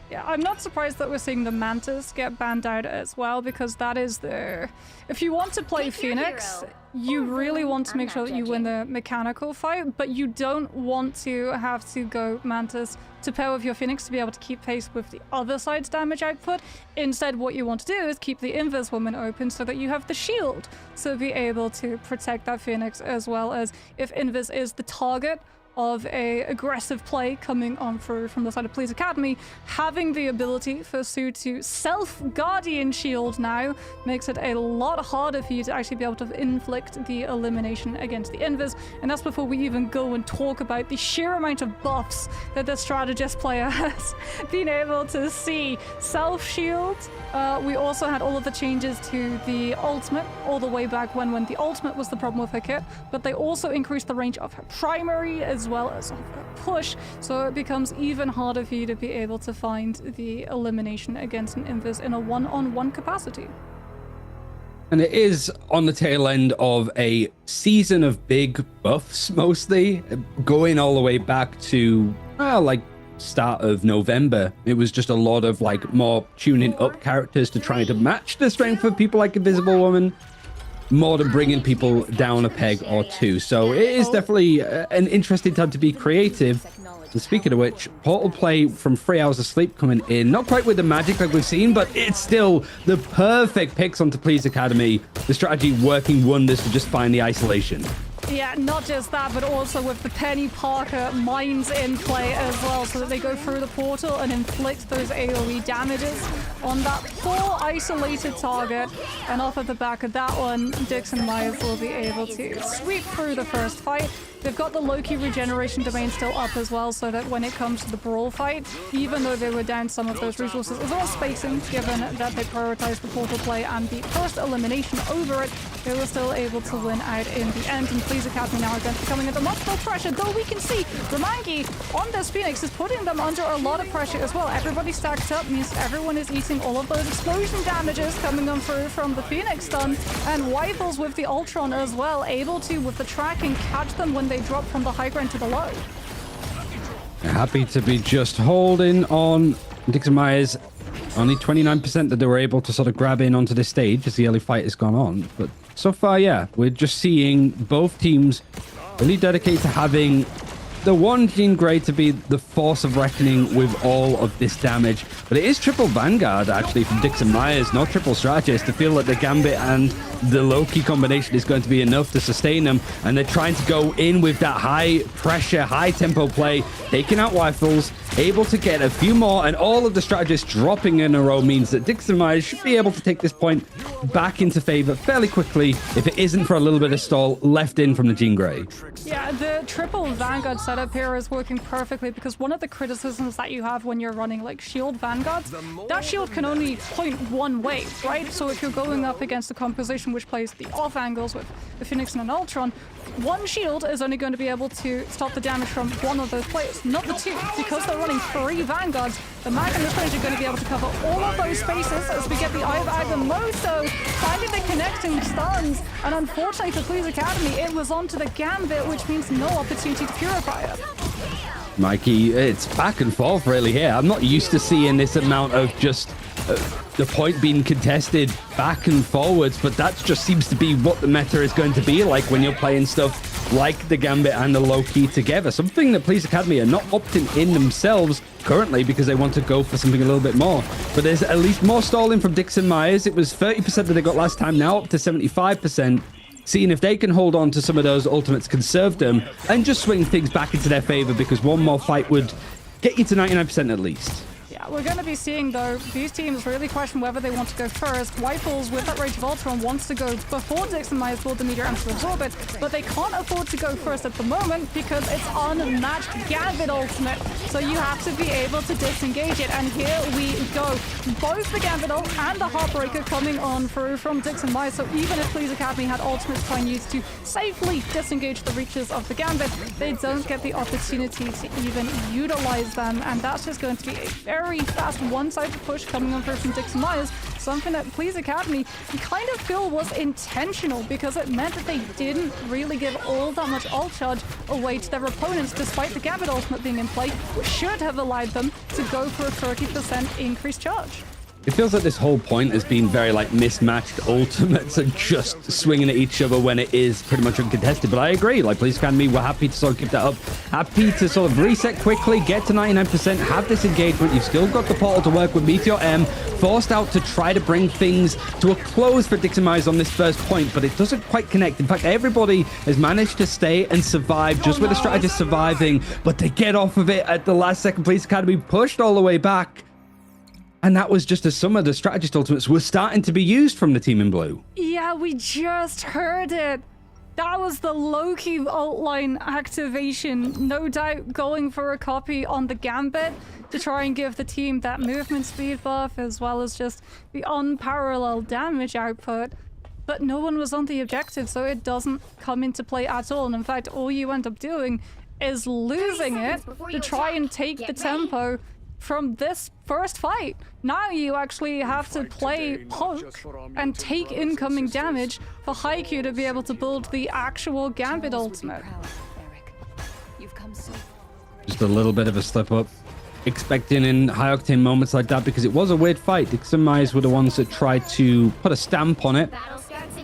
Yeah, I'm not surprised that we're seeing the Mantis get banned out as well, because that is the... If you want to play Phoenix, you really want to make sure that you win the mechanical fight, but you don't want to have to go Mantis to pair with your Phoenix to be able to keep pace with the other side's damage output. Instead, what you want to do is keep the Invis Woman open so that you have the shield to be able to protect that Phoenix, as well as if Invis is the target of a aggressive play coming on through from the side of Police Academy. Having the ability for Sue to self-Guardian Shield now makes it a lot harder for you to actually be able to inflict the elimination against the Invis, and that's before we even go and talk about the sheer amount of buffs that the strategist player has been able to see. Self-shield, we also had all of the changes to the ultimate all the way back when the ultimate was the problem with her kit, but they also increased the range of her primary as well as of her push, so it becomes even harder for you to be able to find the elimination against an Invis in a one-on-one capacity. And it is on the tail end of a season of big buffs, mostly going all the way back to like start of November. It was just a lot of like more tuning up characters to try to match the strength of people like Invisible Woman, more than bringing people down a peg or two. So it is definitely an interesting time to be creative. And speaking of which, Portal play from 3 hours of sleep coming in. Not quite with the magic like we've seen, but it's still the perfect picks onto Police Academy. The strategy working wonders to just find the isolation. Yeah, not just that, but also with the Penny Parker mines in play as well, so that they go through the portal and inflict those AoE damages on that poor isolated target. And off of the back of that one, Dixon Myers will be able to sweep through the first fight. They've got the Loki regeneration domain still up as well, so that when it comes to the brawl fight, even though they were down some of those resources, as well as spacing, given that they prioritized the portal play and the first elimination over it, they were still able to win out in the end. And Police Academy now again coming under multiple pressure, though we can see Ramangi on this Phoenix is putting them under a lot of pressure as well. Everybody stacked up means everyone is eating all of those explosion damages coming on through from the Phoenix stun, and Weifels with the Ultron as well, able to, with the tracking, catch them when they drop from the high ground to the low. Happy to be just holding on. Dixon Myers, only 29% that they were able to sort of grab in onto this stage as the early fight has gone on. But so far, yeah, we're just seeing both teams really dedicate to having the one Jean Grey to be the force of reckoning with all of this damage. But it is triple Vanguard, actually, from Dixon Myers, not triple Strategist, to feel that the Gambit and the Loki combination is going to be enough to sustain them. And they're trying to go in with that high pressure, high tempo play, taking out Weifels, able to get a few more, and all of the strategists dropping in a row means that Dixon Myers should be able to take this point back into favor fairly quickly if it isn't for a little bit of stall left in from the Jean Grey. Yeah, the triple Vanguard setup here is working perfectly, because one of the criticisms that you have when you're running like shield Vanguards, that shield can only point one way, right? So if you're going up against a composition which plays the off angles with the Phoenix and an Ultron, one shield is only going to be able to stop the damage from one of those players, not the two. Because they're running 3 Vanguards, the Mag and the Strange are going to be able to cover all of those spaces as we get the Eye of Agamotto finding the connecting stuns. And unfortunately for Police Academy, it was onto the Gambit, which means no opportunity to purify it. Mikey, it's back and forth really here. I'm not used to seeing this amount of just the point being contested back and forwards, but that just seems to be what the meta is going to be like when you're playing stuff like the Gambit and the Loki together. Something that Police Academy are not opting in themselves currently because they want to go for something a little bit more. But there's at least more stalling from Dixon Myers. It was 30% that they got last time, now up to 75%. Seeing if they can hold on to some of those ultimates, conserve them, and just swing things back into their favor, because one more fight would get you to 99% at least. Yeah, we're going to be seeing, though, these teams really question whether they want to go first. Weifels, with that Rage of Ultron, wants to go before Dixon Myers build the meteor and to absorb it, but they can't afford to go first at the moment because it's unmatched Gambit ultimate, so you have to be able to disengage it. And here we go. Both the Gambit ult and the Heartbreaker coming on through from Dixon Myers, so even if Police Academy had ultimates trying to use to safely disengage the reaches of the Gambit, they don't get the opportunity to even utilize them, and that's just going to be a very fast one-sided push coming on from Dixon Myers, something that Police Academy kind of feel was intentional, because it meant that they didn't really give all that much ult charge away to their opponents, despite the Gambit ultimate being in play, which should have allowed them to go for a 30% increased charge. It feels like this whole point has been very like mismatched ultimates and just swinging at each other when it is pretty much uncontested. But I agree, like Police Academy, we're happy to sort of keep that up. Happy to sort of reset quickly, get to 99%, have this engagement. You've still got the portal to work with. Meteor M forced out to try to bring things to a close for Dixon Myers on this first point, but it doesn't quite connect. In fact, everybody has managed to stay and survive just with the strategist surviving, but they get off of it at the last second. Police Academy pushed all the way back. And that was just as some of the strategist ultimates were starting to be used from the team in blue. Yeah, we just heard it. That was the Loki ult line activation. No doubt going for a copy on the Gambit to try and give the team that movement speed buff as well as just the unparalleled damage output. But no one was on the objective, so it doesn't come into play at all. And in fact, all you end up doing is losing it to try and take the tempo from this first fight. Now you actually have to play poke and take incoming damage for Haikyuu to be able to build the actual Gambit ultimate. Just a little bit of a slip up. Expecting in high octane moments like that because it was a weird fight. Dixon Myers were the ones that tried to put a stamp on it.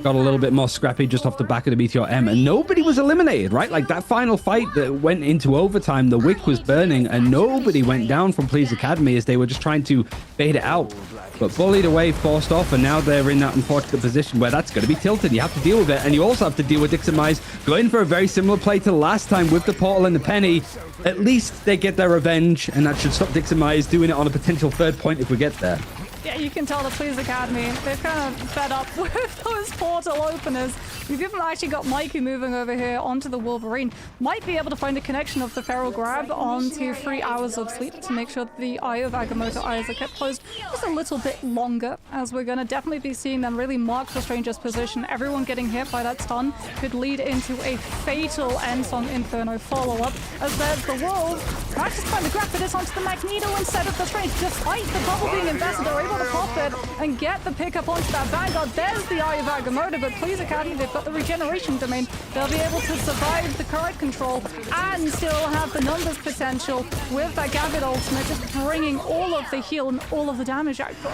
Got a little bit more scrappy just off the back of the Meteor M, and nobody was eliminated, right? Like that final fight that went into overtime, the wick was burning and nobody went down from Police Academy as they were just trying to bait it out. But bullied away, forced off, and now they're in that unfortunate position where that's going to be tilted. You have to deal with it, and you also have to deal with Dixon Myers going for a very similar play to last time with the portal and the penny. At least they get their revenge, and that should stop Dixon Myers doing it on a potential third point if we get there. Yeah, you can tell the Police Academy, they've kind of fed up with those portal openers. We've even actually got Mikey moving over here onto the Wolverine. Might be able to find a connection of the Feral Grab onto 3 hours of sleep to make sure that the Eye of Agamotto eyes are kept closed just a little bit longer, as we're going to definitely be seeing them really mark the Stranger's position. Everyone getting hit by that stun could lead into a fatal Endsong Inferno follow-up, as there's the Wolves. Max is trying to grab this onto the Magneto instead of the Strange, despite the bubble being invested. They're able to pop it and get the pickup onto that Vanguard. There's the Eye of Agamotto, but Police Academy, they've got the regeneration domain. They'll be able to survive the current control and still have the numbers potential with that Gambit ultimate, just bringing all of the heal and all of the damage output.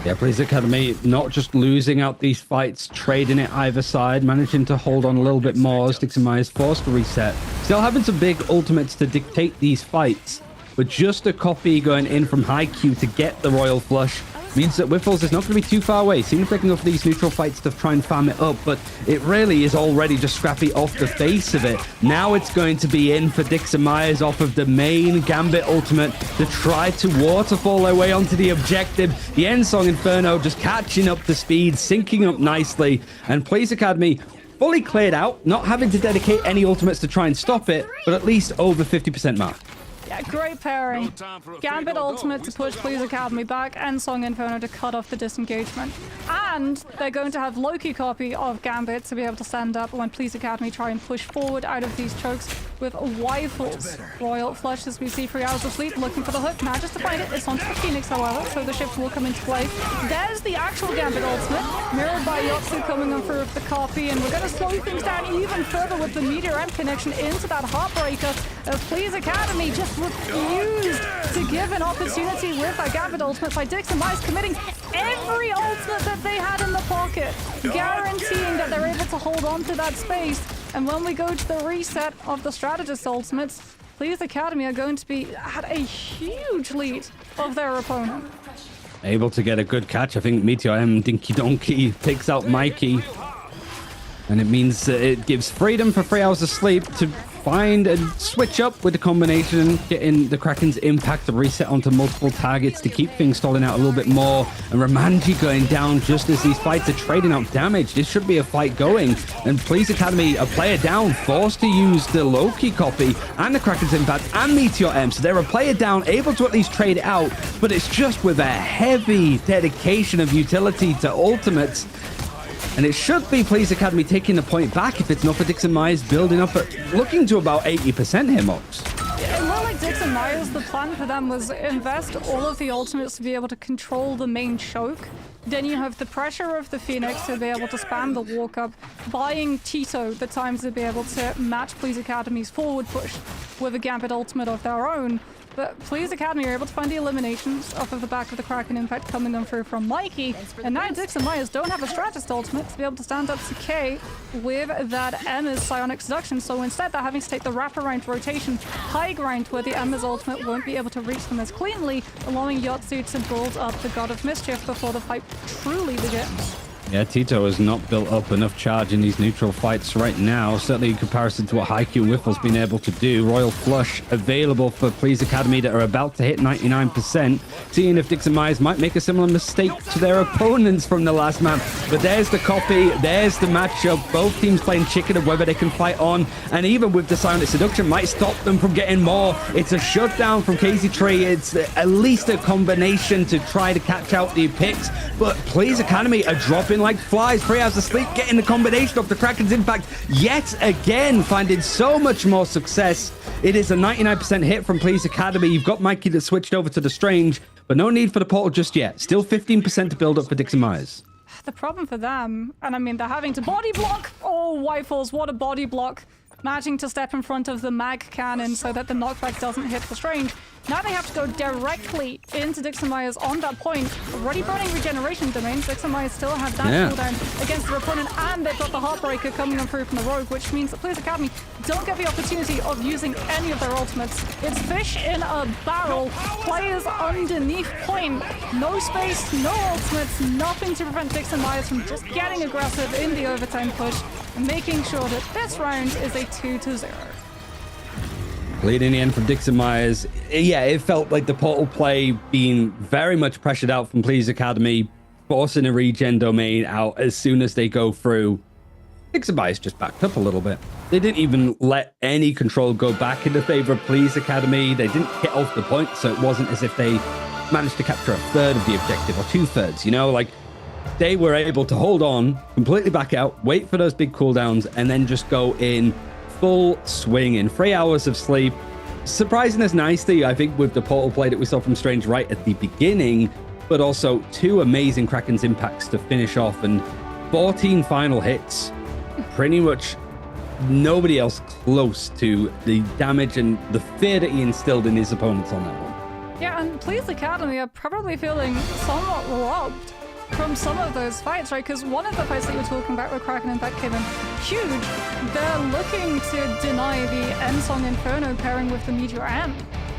Yeah, Police Academy not just losing out these fights, trading it either side, managing to hold on a little bit more as Dixon Myers forced to reset. Still having some big ultimates to dictate these fights, but just a copy going in from Haikyuu to get the Royal Flush means that Whiffles is not going to be too far away. Seems picking up these neutral fights to try and farm it up, but it really is already just scrappy off the face of it. Now it's going to be in for Dixon Myers off of the main Gambit ultimate to try to waterfall their way onto the objective. The Endsong Inferno just catching up to speed, syncing up nicely, and Police Academy fully cleared out, not having to dedicate any ultimates to try and stop it, but at least over 50% mark. Yeah, great pairing. Gambit ultimate to push Police Academy back, and Song Inferno to cut off the disengagement. And they're going to have Loki copy of Gambit to be able to stand up when Police Academy try and push forward out of these chokes with Rifles. Royal Flush, as we see 3 hours of sleep, looking for the hook. Manages to find it. It's onto the Phoenix, however, so the shift will come into play. There's the actual Gambit ultimate, mirrored by Yotsu coming on through with the copy, and we're going to slow things down even further with the Meteor M connection into that Heartbreaker. Police Academy just refused to give an opportunity with that Gambit ultimate by Dixon Myers, committing every ultimate that they had in the pocket, guaranteeing that they're able to hold on to that space. And when we go to the reset of the Strategist ultimates, Police Academy are going to be at a huge lead of their opponent. Able to get a good catch. I think Meteor M Dinky Donkey picks out Mikey. And it means that it gives freedom for 3 hours of sleep to find and switch up with the combination, getting the Kraken's impact to reset onto multiple targets to keep things stalling out a little bit more. And Romanji going down just as these fights are trading out damage. This should be a fight going. And Police Academy, a player down, forced to use the Loki copy and the Kraken's impact and Meteor M. So they're a player down, able to at least trade it out. But it's just with a heavy dedication of utility to ultimates. And it should be Police Academy taking the point back if it's not for Dixon Myers building up at looking to about 80% here, Mox. Yeah, more like Dixon Myers, the plan for them was invest all of the ultimates to be able to control the main choke. Then you have the pressure of the Phoenix to be able to spam the walk up, buying Tito the time to be able to match Police Academy's forward push with a Gambit ultimate of their own. But Please Academy are able to find the eliminations off of the back of the Kraken Impact coming on through from Mikey. And now Dixon Myers don't have a Strategist ultimate to be able to stand up to K with that Emma's Psionic Seduction. So instead they're having to take the wraparound rotation high ground where the Emma's ultimate won't be able to reach them as cleanly, allowing Yotsu to build up the God of Mischief before the fight truly begins. Yeah, Tito has not built up enough charge in these neutral fights right now, certainly in comparison to what Haikyuu and Wiffle's been able to do. Royal Flush available for Please Academy that are about to hit 99%, seeing if Dixon Myers might make a similar mistake to their opponents from the last map. But there's the copy, there's the matchup. Both teams playing chicken of whether they can fight on, and even with the Psionic Seduction might stop them from getting more. It's a shutdown from Casey Tree. It's at least a combination to try to catch out the picks, but Please Academy are dropping like flies. 3 hours of sleep, getting the combination of the Kraken's Impact yet again, finding so much more success. It is a 99% hit from Please Academy. You've got Mikey that switched over to the Strange, but no need for the portal just yet. Still 15% to build up for Dixon Myers. The problem for them, and I mean, they're having to body block. Oh, Wifles, what a body block. Managing to step in front of the mag cannon so that the knockback doesn't hit the Strange. Now they have to go directly into Dixon Myers on that point. Already burning regeneration domains. Dixon Myers still have that cooldown against their opponent, and they've got the Heartbreaker coming on through from the Rogue, which means that Please Academy don't get the opportunity of using any of their ultimates. It's fish in a barrel. Players underneath point. No space, no ultimates, nothing to prevent Dixon Myers from just getting aggressive in the overtime push and making sure that this round is a 2-0. Lead in the end from Dixon Myers. Yeah, it felt like the portal play being very much pressured out from Please Academy, forcing a regen domain out as soon as they go through. Dixon Myers just backed up a little bit. They didn't even let any control go back in the favor of Please Academy. They didn't hit off the point, so it wasn't as if they managed to capture a third of the objective or 2/3, you know? Like, they were able to hold on, completely back out, wait for those big cooldowns, and then just go in full swing in 3 hours of sleep. Surprising us nicely, I think, with the portal play that we saw from Strange right at the beginning, but also 2 amazing Kraken's Impacts to finish off, and 14 final hits. Pretty much nobody else close to the damage and the fear that he instilled in his opponents on that one. Yeah, and Please Academy are probably feeling somewhat robbed from some of those fights, right? Because one of the fights that you're talking about where Kraken Impact came in huge, they're looking to deny the Ensong Inferno pairing with the Meteor Amp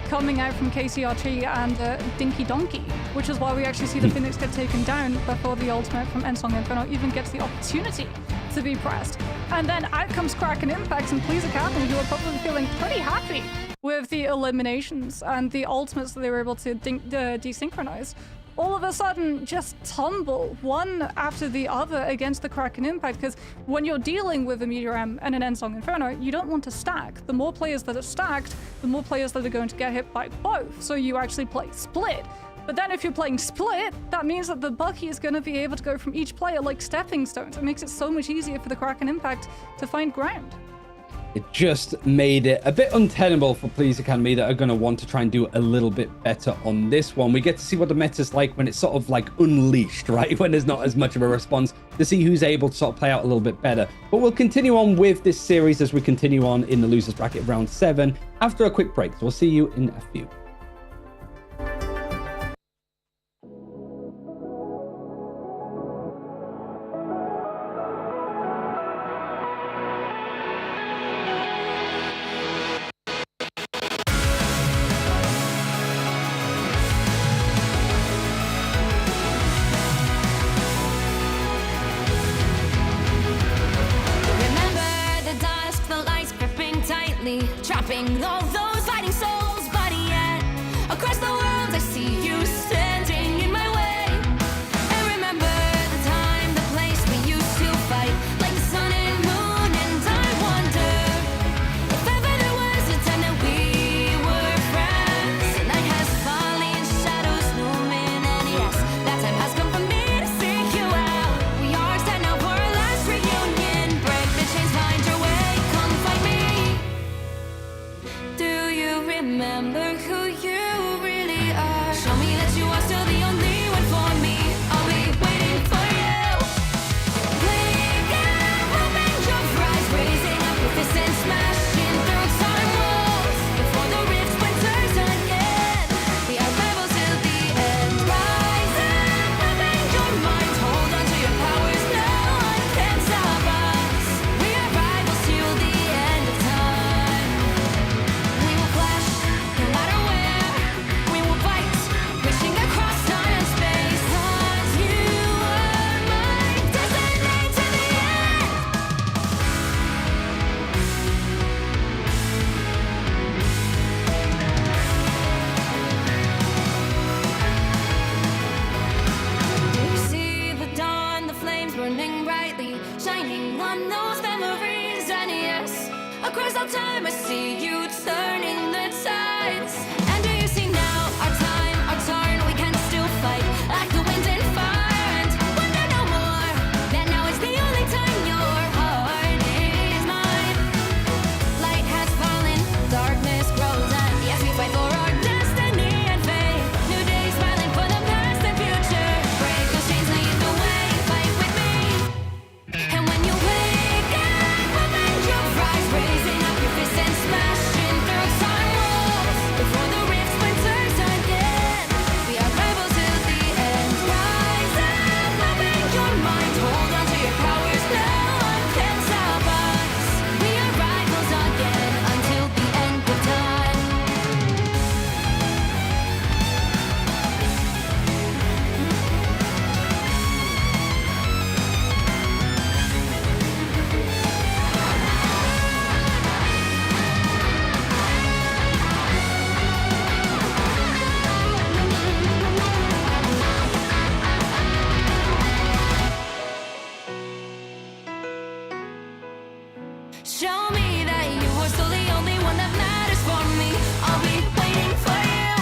coming out from KCRT and Dinky Donkey, which is why we actually see the Phoenix get taken down before the ultimate from Ensong Inferno even gets the opportunity to be pressed. And then out comes Kraken Impact and Please Academy, who are probably feeling pretty happy with the eliminations and the ultimates that they were able to desynchronize. All of a sudden just tumble one after the other against the Kraken Impact, because when you're dealing with a Meteor M and an Ensong Inferno, you don't want to stack. The more players that are stacked, the more players that are going to get hit by both, so you actually play split. But then if you're playing split, that means that the Bucky is going to be able to go from each player like stepping stones. It makes it so much easier for the Kraken Impact to find ground. It just made it a bit untenable for Please Academy that are going to want to try and do a little bit better on this one. We get to see what the meta's like when it's sort of like unleashed, right? When there's not as much of a response, to see who's able to sort of play out a little bit better. But we'll continue on with this series as we continue on in the losers bracket round 7 after a quick break. So we'll see you in a few. Trapping all those fighting souls, but yet across the world I see you standing in my way. And remember the time, the place we used to fight like the sun and moon. And I wonder if ever there was a time that we were friends. The night has fallen, shadows looming, and yes, that time has come for me to seek you out. We are set now for our last reunion. Break the chains, find your way, come find me. Do real time, I see you turning the tides. And do you see now, our time, our turn, we can still fight like the wind and fire. And wonder no more, that now is the only time your heart is mine. Light has fallen, darkness grows, and yes, we fight for our destiny and fate. New days smiling for the past and future. Break those chains, lead the way, fight with me. And when you wake up, open your eyes, raising up your fists and smashing through time walls. Before the rift splinters again, we are rivals till the end. Rise up, open your mind, hold on to your powers, no one can stop us. We are rivals again until the end of time. Show me that you are still the only one that matters for me. I'll be waiting for you.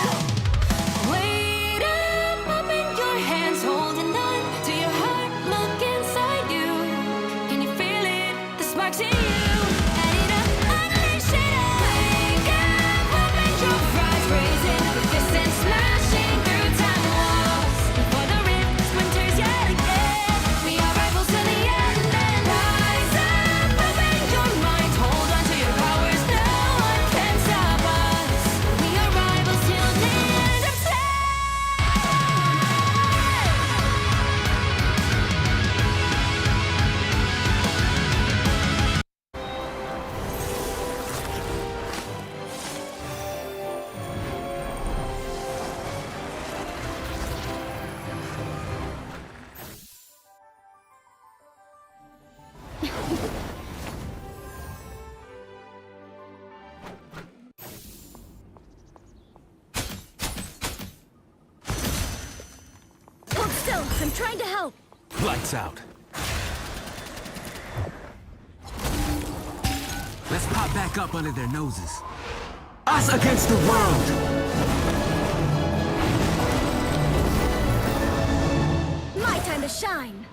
Wait up, open your hands, holding on to your heart. Look inside you. Can you feel it? The sparks in you. Add it up, unleash it up. Wake up, open your eyes, raising up your fists and smashing through time walls. Before the rift splinters yet again, we are rivals till the end. And rise up, open your mind, hold on to your powers, no one can stop us. We are rivals till the end of time. Hold still. I'm trying to help. Lights out. Let's pop back up under their noses. Us against the world! My time to shine.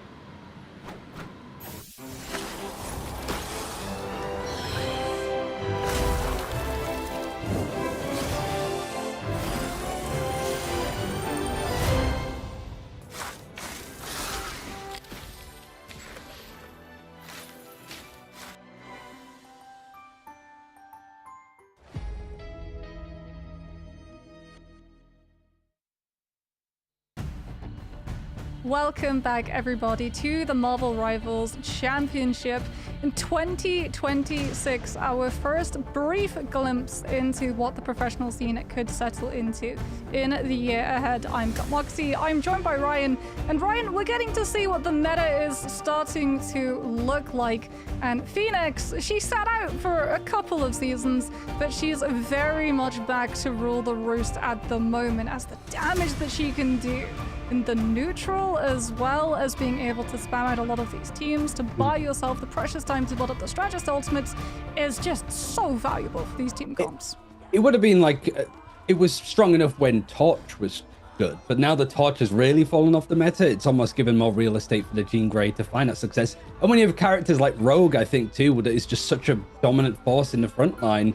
Welcome back, everybody, to the Marvel Rivals Championship in 2026. Our first brief glimpse into what the professional scene could settle into in the year ahead. I'm Moxie, I'm joined by Ryan. And Ryan, we're getting to see what the meta is starting to look like. And Phoenix, she sat out for a couple of seasons, but she's very much back to rule the roost at the moment, as the damage that she can do in the neutral, as well as being able to spam out a lot of these teams to buy yourself the precious time to build up the strategist ultimates, is just so valuable for these team comps. It would have been like, it was strong enough when Torch was good, but now the Torch has really fallen off the meta. It's almost given more real estate for the Jean Grey to find that success. And when you have characters like Rogue, I think too, that is just such a dominant force in the front line,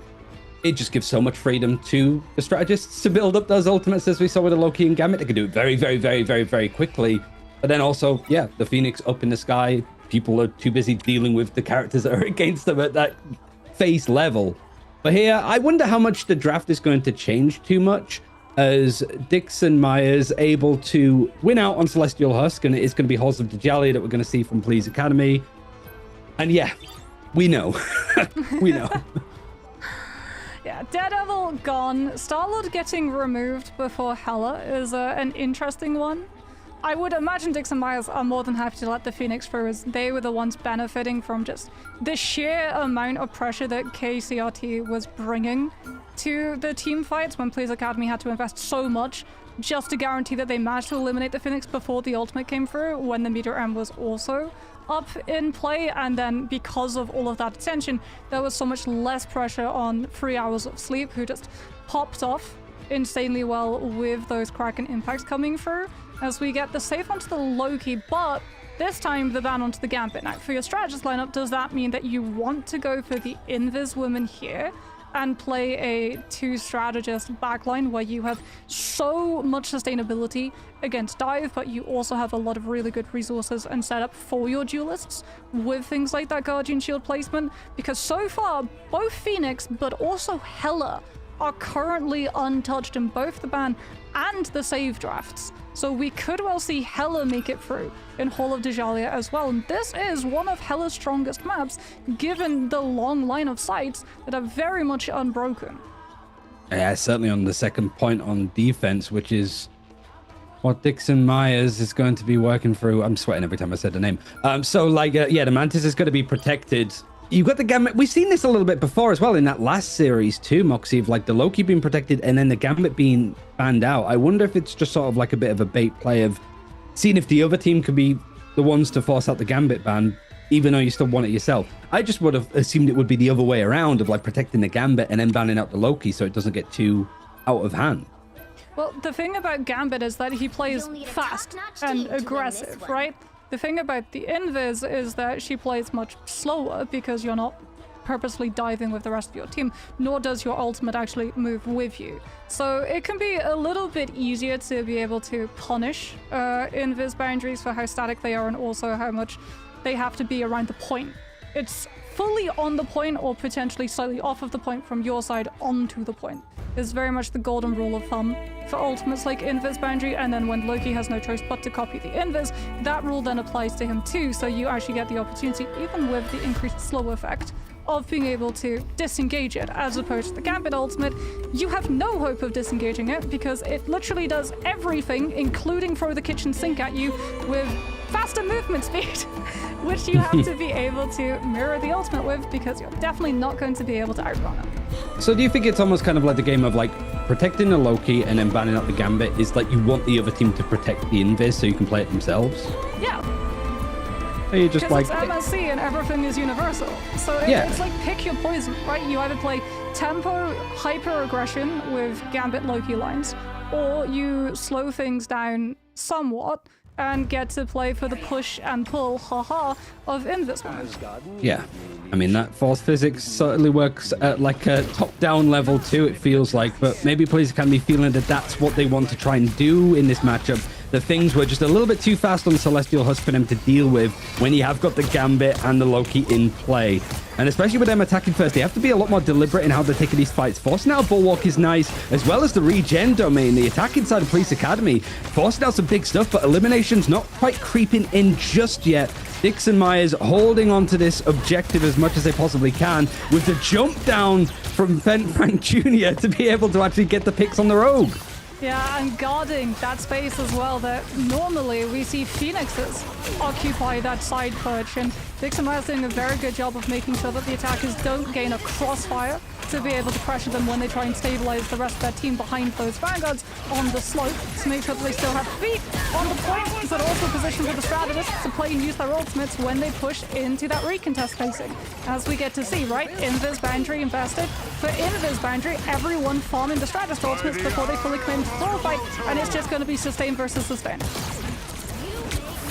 it just gives so much freedom to the strategists to build up those ultimates, as we saw with the Loki and Gambit. They can do it very, very, very, very, very quickly. But then also, yeah, the Phoenix up in the sky, people are too busy dealing with the characters that are against them at that face level. But here, I wonder how much the draft is going to change too much, as Dixon Myers able to win out on Celestial Husk, and it is going to be Halls of Djali that we're going to see from Please Academy. And yeah, we know. We know. Yeah, Daredevil gone. Star-Lord getting removed before Hela is an interesting one. I would imagine Dixon Myers are more than happy to let the Phoenix through, as they were the ones benefiting from just the sheer amount of pressure that KCRT was bringing to the team fights when Please Academy had to invest so much just to guarantee that they managed to eliminate the Phoenix before the ultimate came through, when the meter M was also up in play. And then because of all of that attention, there was so much less pressure on 3 hours of sleep, who just popped off insanely well with those Kraken impacts coming through, as we get the save onto the Loki, but this time the ban onto the Gambit. Now, for your strategist lineup, does that mean that you want to go for the Invis woman here and play a 2-strategist backline where you have so much sustainability against dive, but you also have a lot of really good resources and setup for your duelists with things like that Guardian Shield placement? Because so far, both Phoenix but also Hela are currently untouched in both the ban and the save drafts. So we could well see Hela make it through in Hall of Dejalia as well. And this is one of Hela's strongest maps, given the long line of sights that are very much unbroken. Yeah, certainly on the second point on defense, which is what Dixon Myers is going to be working through. I'm sweating every time I said the name. The Mantis is going to be protected. You've got the Gambit. We've seen this a little bit before as well in that last series too, Moxie, of like the Loki being protected and then the Gambit being banned out. I wonder if it's just sort of like a bit of a bait play of seeing if the other team could be the ones to force out the Gambit ban, even though you still want it yourself. I just would have assumed it would be the other way around, of like protecting the Gambit and then banning out the Loki so it doesn't get too out of hand. Well, the thing about Gambit is that he plays fast and aggressive, right? The thing about the Invis is that she plays much slower because you're not purposely diving with the rest of your team, nor does your ultimate actually move with you. So it can be a little bit easier to be able to punish Invis boundaries for how static they are and also how much they have to be around the point. It's fully on the point or potentially slightly off of the point from your side onto the point is very much the golden rule of thumb for ultimates like Invis boundary. And then when Loki has no choice but to copy the Invis, that rule then applies to him too, so you actually get the opportunity, even with the increased slow effect, of being able to disengage it. As opposed to the Gambit ultimate, you have no hope of disengaging it because it literally does everything, including throw the kitchen sink at you with faster movement speed, which you have to be able to mirror the ultimate with, because you're definitely not going to be able to outrun it. So do you think it's almost kind of like the game of like protecting the Loki and then banning out the Gambit is like you want the other team to protect the Invis so you can play it themselves? Yeah. You just like it's MSC and everything is universal. So it's like pick your poison, right? You either play tempo, hyper aggression with Gambit Loki lines, or you slow things down somewhat and get to play for the push and pull, haha, of Invis. Yeah, I mean, that force physics certainly works at like a top-down level too, it feels like, but maybe Police Academy feeling that that's what they want to try and do in this matchup. The things were just a little bit too fast on Celestial Husk for them to deal with when you have got the Gambit and the Loki in play. And especially with them attacking first, they have to be a lot more deliberate in how they're taking these fights. Forcing out a Bulwark is nice, as well as the regen domain, the attack inside of Police Academy. Forcing out some big stuff, but Elimination's not quite creeping in just yet. Dixon Myers holding on to this objective as much as they possibly can, with the jump down from Ben Frank Jr. to be able to actually get the picks on the Rogue. Yeah, and guarding that space as well, that normally we see Phoenixes occupy that side perch, and Dixon Myers doing a very good job of making sure that the attackers don't gain a crossfire to be able to pressure them when they try and stabilize the rest of their team behind those vanguards on the slope to make sure that they still have feet on the point, but also positioned with the strategists to play and use their ultimates when they push into that recontest spacing. As we get to see, right? Invis boundary invested. For Invis boundary, everyone farming the strategist ultimates before they fully claim full fight, and it's just going to be sustain versus sustain.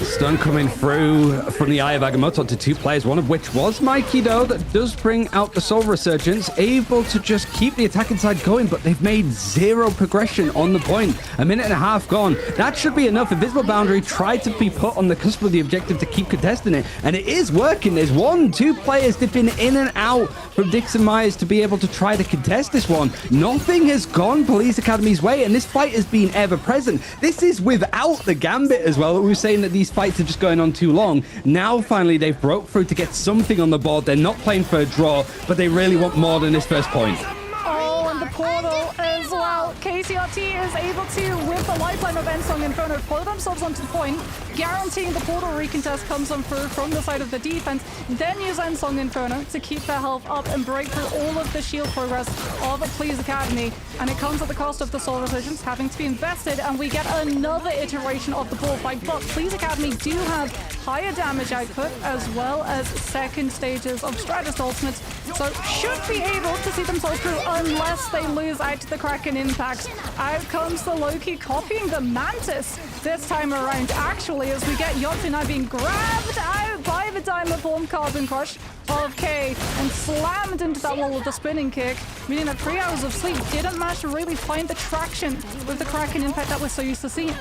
Stun coming through from the Eye of Agamotto to two players, one of which was Mikey, though. That does bring out the Soul Resurgence, able to just keep the attack inside going, but they've made zero progression on the point. A minute and a half gone. That should be enough. Invisible Boundary tried to be put on the cusp of the objective to keep contesting it, and it is working. There's two players dipping in and out from Dixon Myers to be able to try to contest this one. Nothing has gone Police Academy's way, and this fight has been ever present. This is without the Gambit as well. We were saying that these fights are just going on too long. Now finally they've broke through to get something on the board. They're not playing for a draw, but they really want more than this first point. Oh, and the portal as well. KCRT is able to, with the lifeline of Ensong Inferno, throw themselves onto the point, guaranteeing the portal recontest comes on through from the side of the defense, then use Ensong Inferno to keep their health up and break through all of the shield progress of Please Academy. And it comes at the cost of the Soul Resistance having to be invested, and we get another iteration of the bullfight. But Please Academy do have higher damage output as well as second stages of Strategist ultimates, so should be able to see themselves through unless they lose out to the Kraken Impact. Out comes the Loki copying the Mantis this time around, actually, as we get Yotzi now being grabbed out by the Diamond Form Carbon Crush of K and slammed into that wall with the spinning kick, meaning that 3 hours of sleep didn't manage to really find the traction with the Kraken Impact that we're so used to seeing.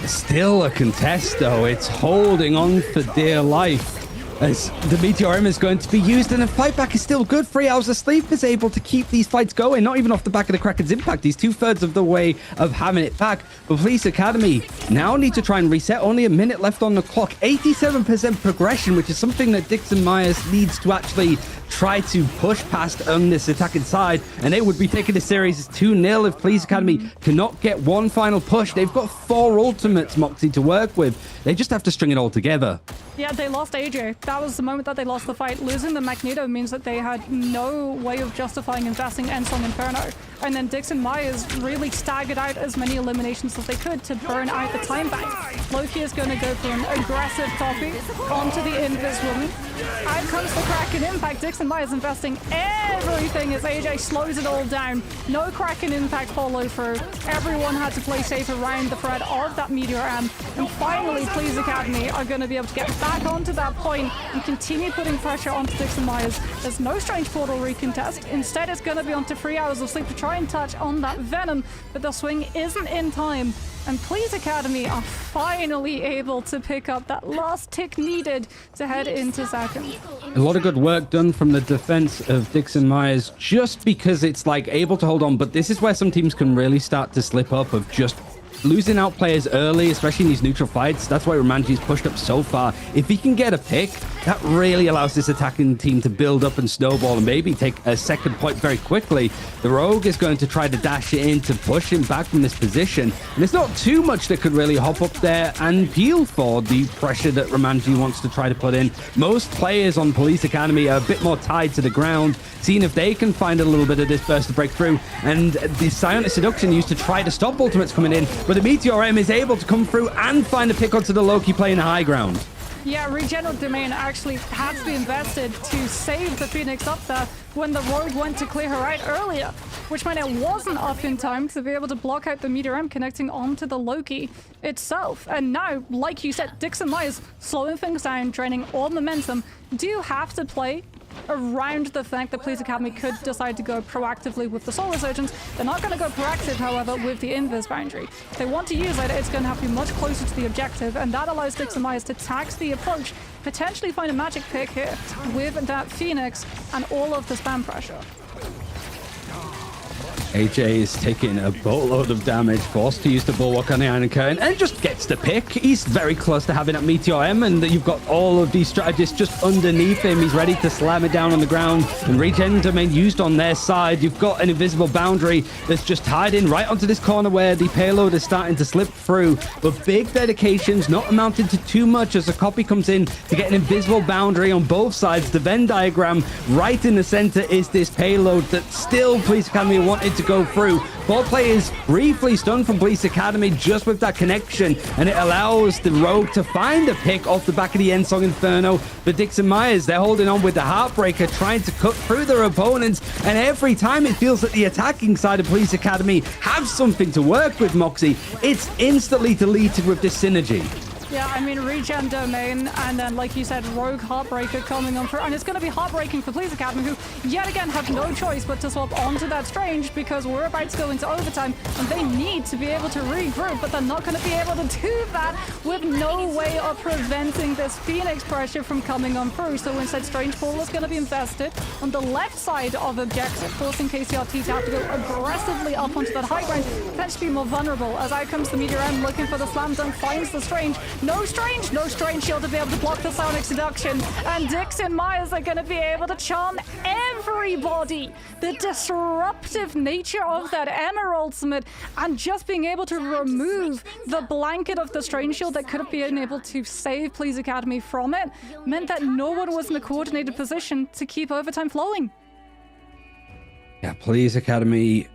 Still a contest, though. It's holding on for dear life as the Meteorium is going to be used, and the fight back is still good. 3 hours of sleep is able to keep these fights going, not even off the back of the Kraken's impact. He's 2/3 of the way of having it back. But Police Academy now need to try and reset. Only a minute left on the clock. 87% progression, which is something that Dixon Myers needs to actually try to push past on this attacking side, and they would be taking the series 2-0 if Police Academy cannot get one final push. They've got 4 ultimates, Moxie, to work with. They just have to string it all together. Yeah, they lost AJ. That was the moment that they lost the fight. Losing the Magneto means that they had no way of justifying investing Ensong Inferno. And then Dixon Myers really staggered out as many eliminations as they could to burn out the time bank. Loki is going to go for an aggressive copy onto the Invis woman. Out comes the Kraken Impact. Dixon Myers investing everything as AJ slows it all down. No Kraken Impact follow through. Everyone had to play safe around the threat of that Meteor Am. And finally, Please Academy are going to be able to get back onto that point and continue putting pressure onto Dixon Myers. There's no Strange Portal recontest. Instead, it's going to be onto 3 hours of sleep to try and touch on that Venom, but the swing isn't in time. And Please Academy are finally able to pick up that last tick needed to head into second. A lot of good work done from the defense of Dixon Myers, just because it's like able to hold on. But this is where some teams can really start to slip up, of just losing out players early, especially in these neutral fights. That's why Romanji's pushed up so far. If he can get a pick, that really allows this attacking team to build up and snowball and maybe take a second point very quickly. The Rogue is going to try to dash it in to push him back from this position. And there's not too much that could really hop up there and peel for the pressure that Romanji wants to try to put in. Most players on Police Academy are a bit more tied to the ground, seeing if they can find a little bit of this burst to break through. And the Psionic Seduction used to try to stop ultimates coming in, but the Meteor M is able to come through and find a pick onto the Loki playing the high ground. Yeah, Regeneral Domain actually had to be invested to save the Phoenix up there when the Rogue went to clear her out earlier, which meant it wasn't up in time to be able to block out the Meteor M connecting onto the Loki itself. And now, like you said, Dixon Myers slowing things down, draining all momentum, do have to play around the fact that Police Academy could decide to go proactively with the Soul Resurgence. They're not going to go proactive, however, with the Invis Boundary. If they want to use it, it's going to have to be much closer to the objective, and that allows Dixon Myers to tax the approach, potentially find a magic pick here with that Phoenix and all of the spam pressure. AJ is taking a boatload of damage, forced to use the Bulwark on the Iron Curtain, and just gets the pick. He's very close to having that Meteor M, and you've got all of these strategists just underneath him. He's ready to slam it down on the ground, and Regen Domain used on their side. You've got an invisible boundary that's just tied in right onto this corner where the payload is starting to slip through. But big dedications, not amounting to too much as a copy comes in to get an invisible boundary on both sides. The Venn diagram right in the center is this payload that still Police Academy wanted to go through. 4 players briefly stunned from Police Academy just with that connection, and it allows the Rogue to find a pick off the back of the Ensong Inferno. But Dixon Myers, they're holding on with the Heartbreaker, trying to cut through their opponents, and every time it feels that the attacking side of Police Academy have something to work with, Moxie, it's instantly deleted with this synergy. Yeah, I mean, Regen Domain, and then, like you said, Rogue Heartbreaker coming on through. And it's going to be heartbreaking for Police Academy, who, yet again, have no choice but to swap onto that Strange, because we're about to go into overtime, and they need to be able to regroup, but they're not going to be able to do that with no way of preventing this Phoenix pressure from coming on through. So instead, Strange Portal is going to be invested on the left side of objective, forcing KCRT to have to go aggressively up onto that high ground, potentially be more vulnerable, as out comes the Meteor M looking for the slam dunk, finds the Strange, No strange shield to be able to block the Sonic Seduction. And Dix and Myers are going to be able to charm everybody. The disruptive nature of that Emma ultimate and just being able to remove the blanket of the strange shield that could have been able to save Please Academy from it meant that no one was in a coordinated position to keep overtime flowing. Yeah, Please Academy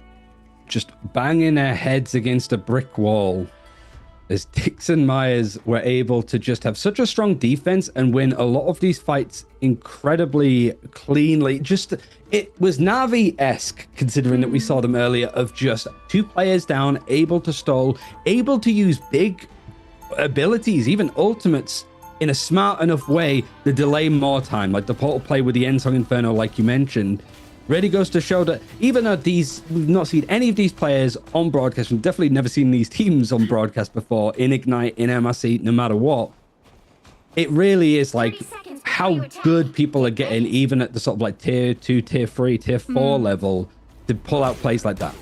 just banging their heads against a brick wall as Dix and Myers were able to just have such a strong defense and win a lot of these fights incredibly cleanly. Just, it was Navi-esque, considering that we saw them earlier, of just 2 players down, able to stall, able to use big abilities, even ultimates, in a smart enough way to delay more time, like the portal play with the Ensong Inferno, like you mentioned. Really goes to show that even though we've not seen any of these players on broadcast, we've definitely never seen these teams on broadcast before, in Ignite, in MRC, no matter what, it really is like how good people are getting, even at the sort of like tier 2, tier 3, tier 4 level, to pull out plays like that.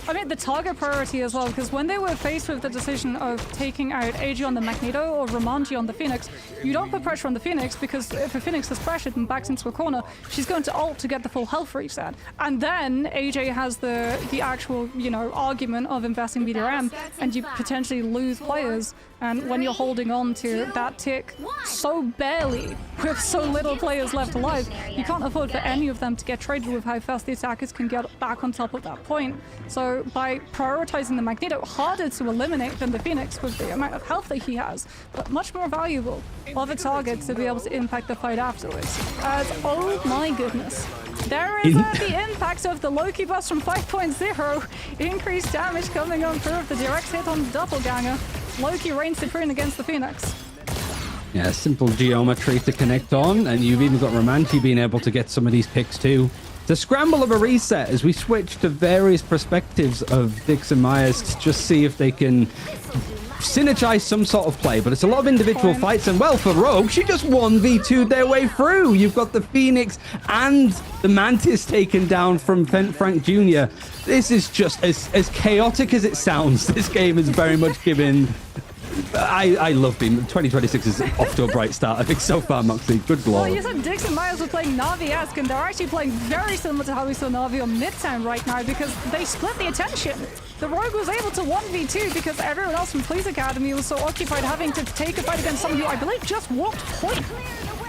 I mean, the target priority as well, because when they were faced with the decision of taking out AJ on the Magneto or Romanji on the Phoenix, you don't put pressure on the Phoenix, because if a Phoenix is pressured and backs into a corner, she's going to ult to get the full health reset. And then AJ has the actual, you know, argument of investing Meteor M, and you potentially lose players. And when you're holding on to that tick so barely, with so little players left alive, you can't afford for any of them to get traded with how fast the attackers can get back on top of that point. So by prioritizing the Magneto, harder to eliminate than the Phoenix with the amount of health that he has, but much more valuable of a target to be able to impact the fight afterwards. As, oh my goodness, there is the impact of the Loki bust from 5.0, increased damage coming on through of the direct hit on the Doppelganger. Loki reigns supreme against the Phoenix. Yeah, simple geometry to connect on, and you've even got Romanti being able to get some of these picks too. The scramble of a reset as we switch to various perspectives of Dix and Myers to just see if they can synergize some sort of play, but it's a lot of individual fights, and well, for Rogue, she just 1v2'd their way through. You've got the Phoenix and the Mantis taken down from Frank Jr. This is just as chaotic as it sounds. This game is very much given... I love being 2026 is off to a bright start, I think, so far, Moxie. Good lord. Well, you said Dix and Myers were playing Navi-esque, and they're actually playing very similar to how we saw Navi on Midtown right now, because they split the attention. The Rogue was able to 1v2 because everyone else from Police Academy was so occupied having to take a fight against someone who I believe just walked point.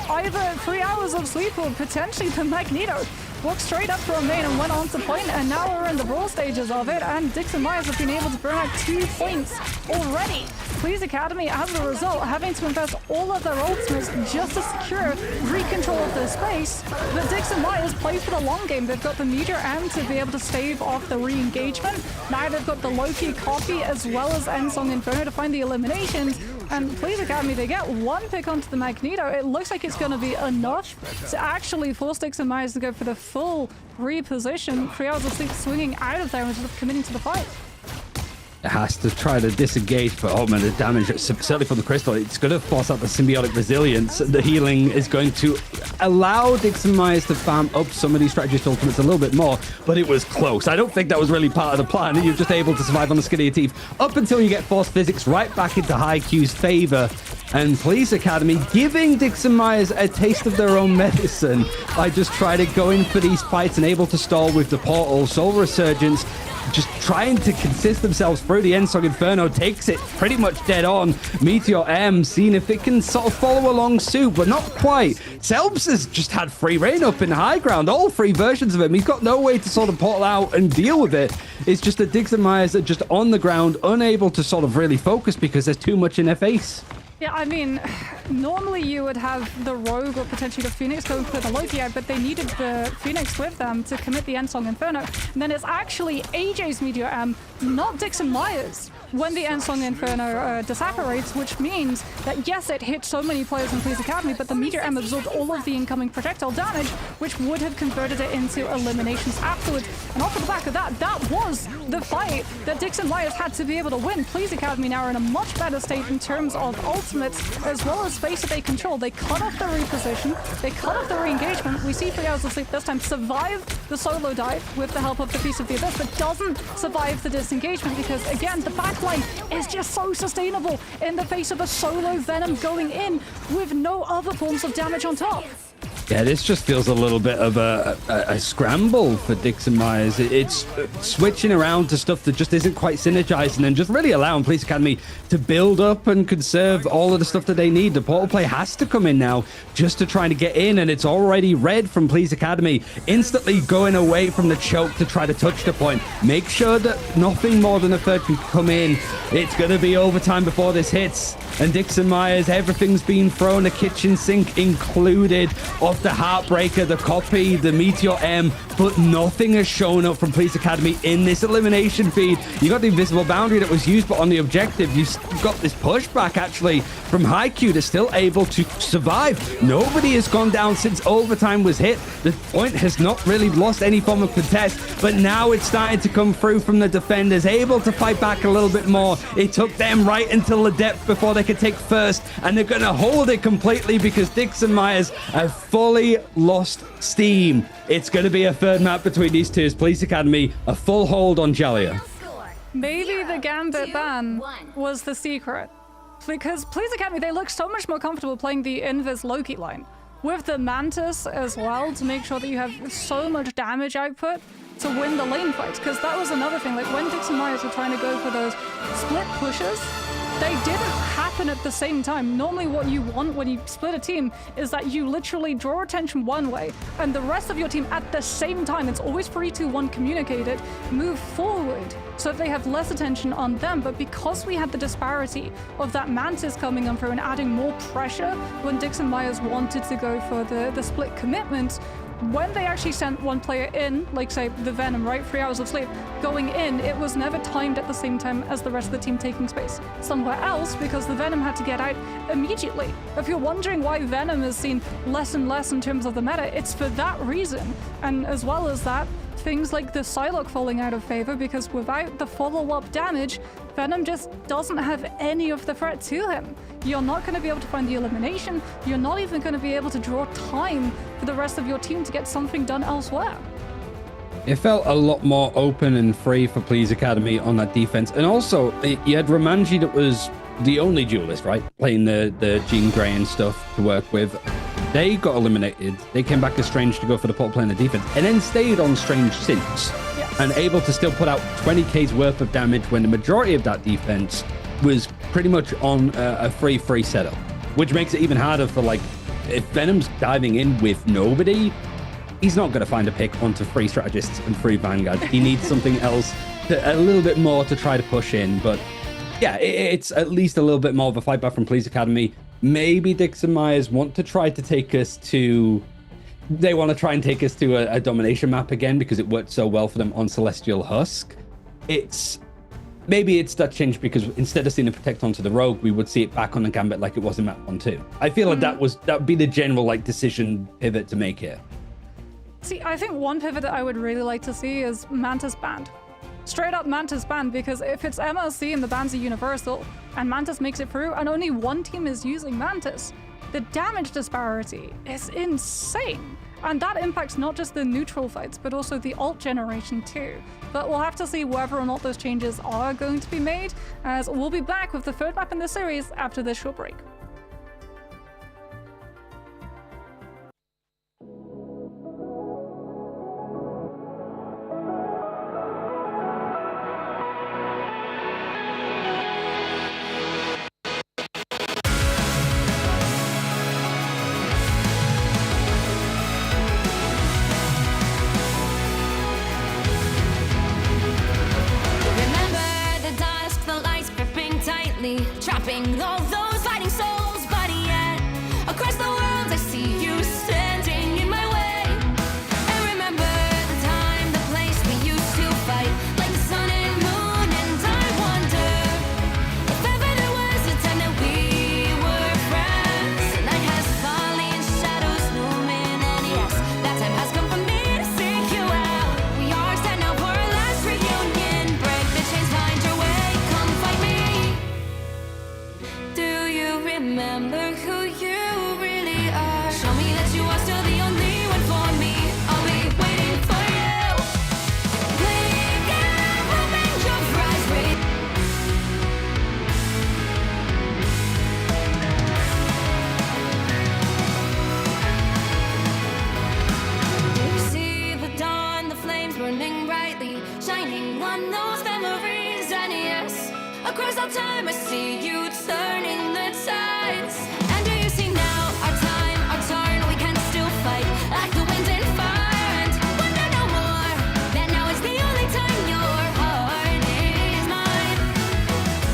Either 3 hours of sleep or potentially the Magneto. Walked straight up from main and went on to point, and now we're in the brawl stages of it, and Dix and Myers have been able to burn out 2 points already. Police Academy, as a result, having to invest all of their ultimates just to secure re-control of their space. But Dix and Myers play for the long game. They've got the Meteor M to be able to stave off the re-engagement. Now they've got the Loki copy as well as Ensong Inferno to find the eliminations. And Police Academy, they get 1 pick onto the Magneto. It looks like it's going to be enough to actually force Dix and Myers to go for the full reposition. 3 hours of sleep swinging out of there instead of committing to the fight. It has to try to disengage, but oh man, the damage, certainly from the crystal, it's going to force out the symbiotic resilience. The healing is going to allow Dix and Myers to farm up some of these strategist ultimates a little bit more, but it was close. I don't think that was really part of the plan. You're just able to survive on the skin of your teeth up until you get Force Physics right back into Haikyuu's favor. And Police Academy giving Dix and Myers a taste of their own medicine by just trying to go in for these fights and able to stall with the portal. Soul Resurgence just trying to consist themselves through. The Ensong Inferno takes it pretty much dead on. Meteor M seeing if it can sort of follow along suit, but not quite. Selbs has just had free reign up in the high ground, all 3 versions of him. He's got no way to sort of portal out and deal with it. It's just that Dix and Myers are just on the ground, unable to sort of really focus because there's too much in their face. Yeah, I mean, normally you would have the Rogue or potentially the Phoenix going for the Loki out, but they needed the Phoenix with them to commit the Ensong Inferno. And then it's actually AJ's Meteor M, not Dix and Myers, when the Ensong Inferno disapparates, which means that, yes, it hit so many players in Police Academy, but the Meteor M absorbed all of the incoming projectile damage, which would have converted it into eliminations afterwards. And off the back of that, that was the fight that Dix and Myers had to be able to win. Police Academy now are in a much better state in terms of ultimates, as well as space that they control. They cut off the reposition, they cut off the re-engagement. We see 3 hours of sleep this time survive the solo dive with the help of the Piece of the Abyss, but doesn't survive the disengagement because, again, the back lifeline is just so sustainable in the face of a solo Venom going in with no other forms of damage on top. Yeah, this just feels a little bit of a scramble for Dixon Myers. It's switching around to stuff that just isn't quite synergizing and just really allowing Police Academy to build up and conserve all of the stuff that they need. The portal play has to come in now just to try to get in, and it's already red from Police Academy, instantly going away from the choke to try to touch the point. Make sure that nothing more than a third can come in. It's going to be overtime before this hits, and Dixon Myers, everything's been thrown, the kitchen sink included, off the Heartbreaker, the copy, the Meteor M, but nothing has shown up from Police Academy in this elimination feed. You got the invisible boundary that was used, but on the objective, you've got this pushback actually from Haikyuu that's still able to survive. Nobody has gone down since overtime was hit. The point has not really lost any form of contest, but now it's starting to come through from the defenders, able to fight back a little bit more. It took them right until the depth before they could take first, and they're going to hold it completely because Dixon Myers have fully lost steam. It's going to be a third map between these two as Police Academy a full hold on Jalia. Maybe the Gambit ban was the secret. Because Police Academy, they look so much more comfortable playing the Invis Loki line. With the Mantis as well, to make sure that you have so much damage output to win the lane fights. Because that was another thing, like when Dixon Myers were trying to go for those split pushes, they didn't happen at the same time. Normally what you want when you split a team is that you literally draw attention one way and the rest of your team at the same time, it's always 3, 2, 1 communicated, move forward so that they have less attention on them. But because we had the disparity of that Mantis coming on through and adding more pressure when Dixon Myers wanted to go for the split commitment, when they actually sent one player in, like say the Venom, right, 3 hours of sleep, going in, it was never timed at the same time as the rest of the team taking space somewhere else because the Venom had to get out immediately. If you're wondering why Venom is seen less and less in terms of the meta, it's for that reason. And as well as that, things like the Psylocke falling out of favor because without the follow-up damage, Venom just doesn't have any of the threat to him. You're not going to be able to find the elimination. You're not even going to be able to draw time for the rest of your team to get something done elsewhere. It felt a lot more open and free for Police Academy on that defense. And also, you had Romanji that was the only duelist, right? Playing the Jean Grey and stuff to work with. They got eliminated. They came back as Strange to go for the portal play and the defense, and then stayed on Strange since. Yes. And able to still put out 20k's worth of damage when the majority of that defense was pretty much on a free setup, which makes it even harder for, like, if Venom's diving in with nobody, he's not going to find a pick onto free strategists and free vanguards. He needs something else, a little bit more to try to push in. But yeah, it's at least a little bit more of a fight back from Police Academy. Maybe Dixon Myers want to try to take us to... They want to try and take us to a domination map again because it worked so well for them on Celestial Husk. Maybe it's that change because instead of seeing it protect onto the Rogue, we would see it back on the Gambit like it was in map 1 too. I feel like that would be the general like decision pivot to make here. See, I think one pivot that I would really like to see is Mantis banned. Straight up Mantis banned, because if it's MLC and the bans are universal and Mantis makes it through and only one team is using Mantis, the damage disparity is insane. And that impacts not just the neutral fights, but also the ult generation too. But we'll have to see whether or not those changes are going to be made, as we'll be back with the third map in the series after this short break. Trapping all those fighting souls, but yet across the world I see you standing in my way. And remember the time, the place we used to fight like the sun and moon. And I wonder if ever there was a time that we were friends. The night has fallen, shadows looming, and yes, that time has come for me to seek you out. We are standing now for our last reunion. Break the chains, find your way, come fight me. burning brightly, shining on those memories. And yes, across all time I see you turning the tides. And do you see now our time, our turn? We can still fight like the wind and fire. And wonder no more that now is the only time your heart is mine.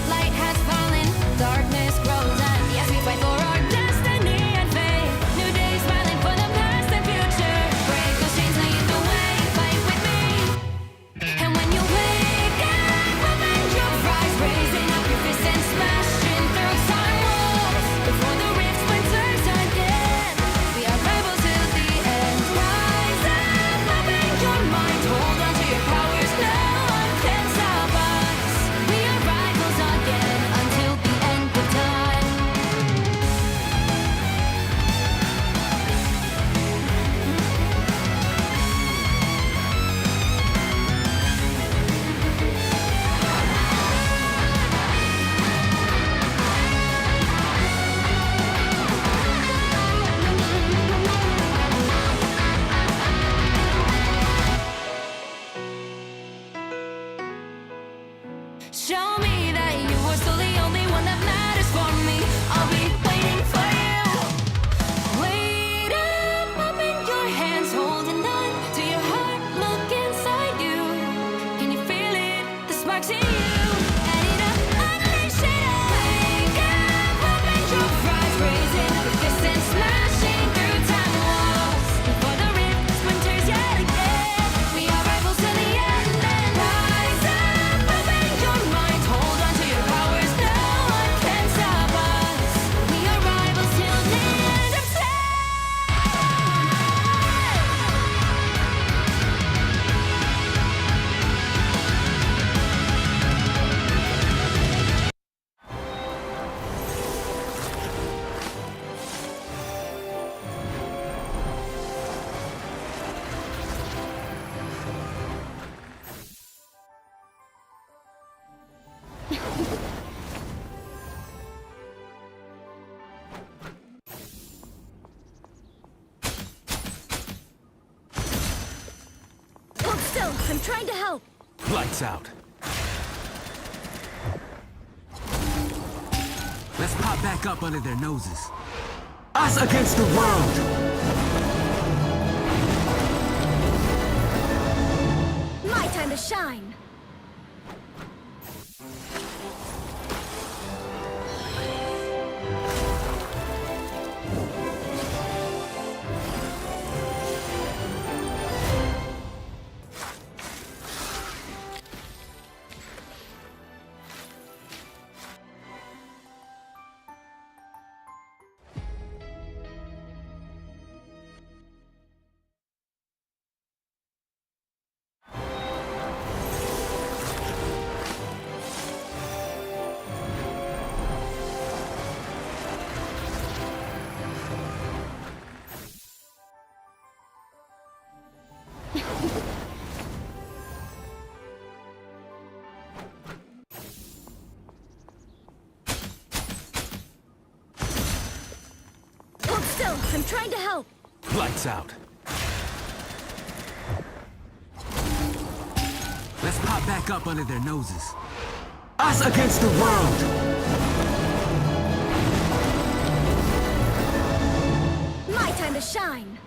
Light has fallen, darkness grows, and yes, we fight for our destiny and fate. New days smiling for the past and future. Break those chains, lead the way, fight with me. And when you wake up, open your eyes, raising up your fists and smashing through time walls. Before the rift splinters again, we are rebels till the end. Rise up, open your mind, hold on to your powers, no one can stop us. We are rivals again until the end of time. Show me that you are still the only one that matters for me. I'll be waiting for you. Wait up, open your hands, holding on to your heart. Look inside you. Can you feel it? The sparks in you. And it up, unleash it all. Wake up, open your eyes, raising up your fists and smashing through time walls. Before the rift splinters yet again, we are rivals till the end. And rise up, open your mind, hold on to your powers, no one can stop us. We are rivals till the end of time. Hold still. I'm trying to help. Lights out. Let's pop back up under their noses. Us against the world! My time to shine. Hold still. I'm trying to help. Lights out. Let's pop back up under their noses. Us against the world! My time to shine.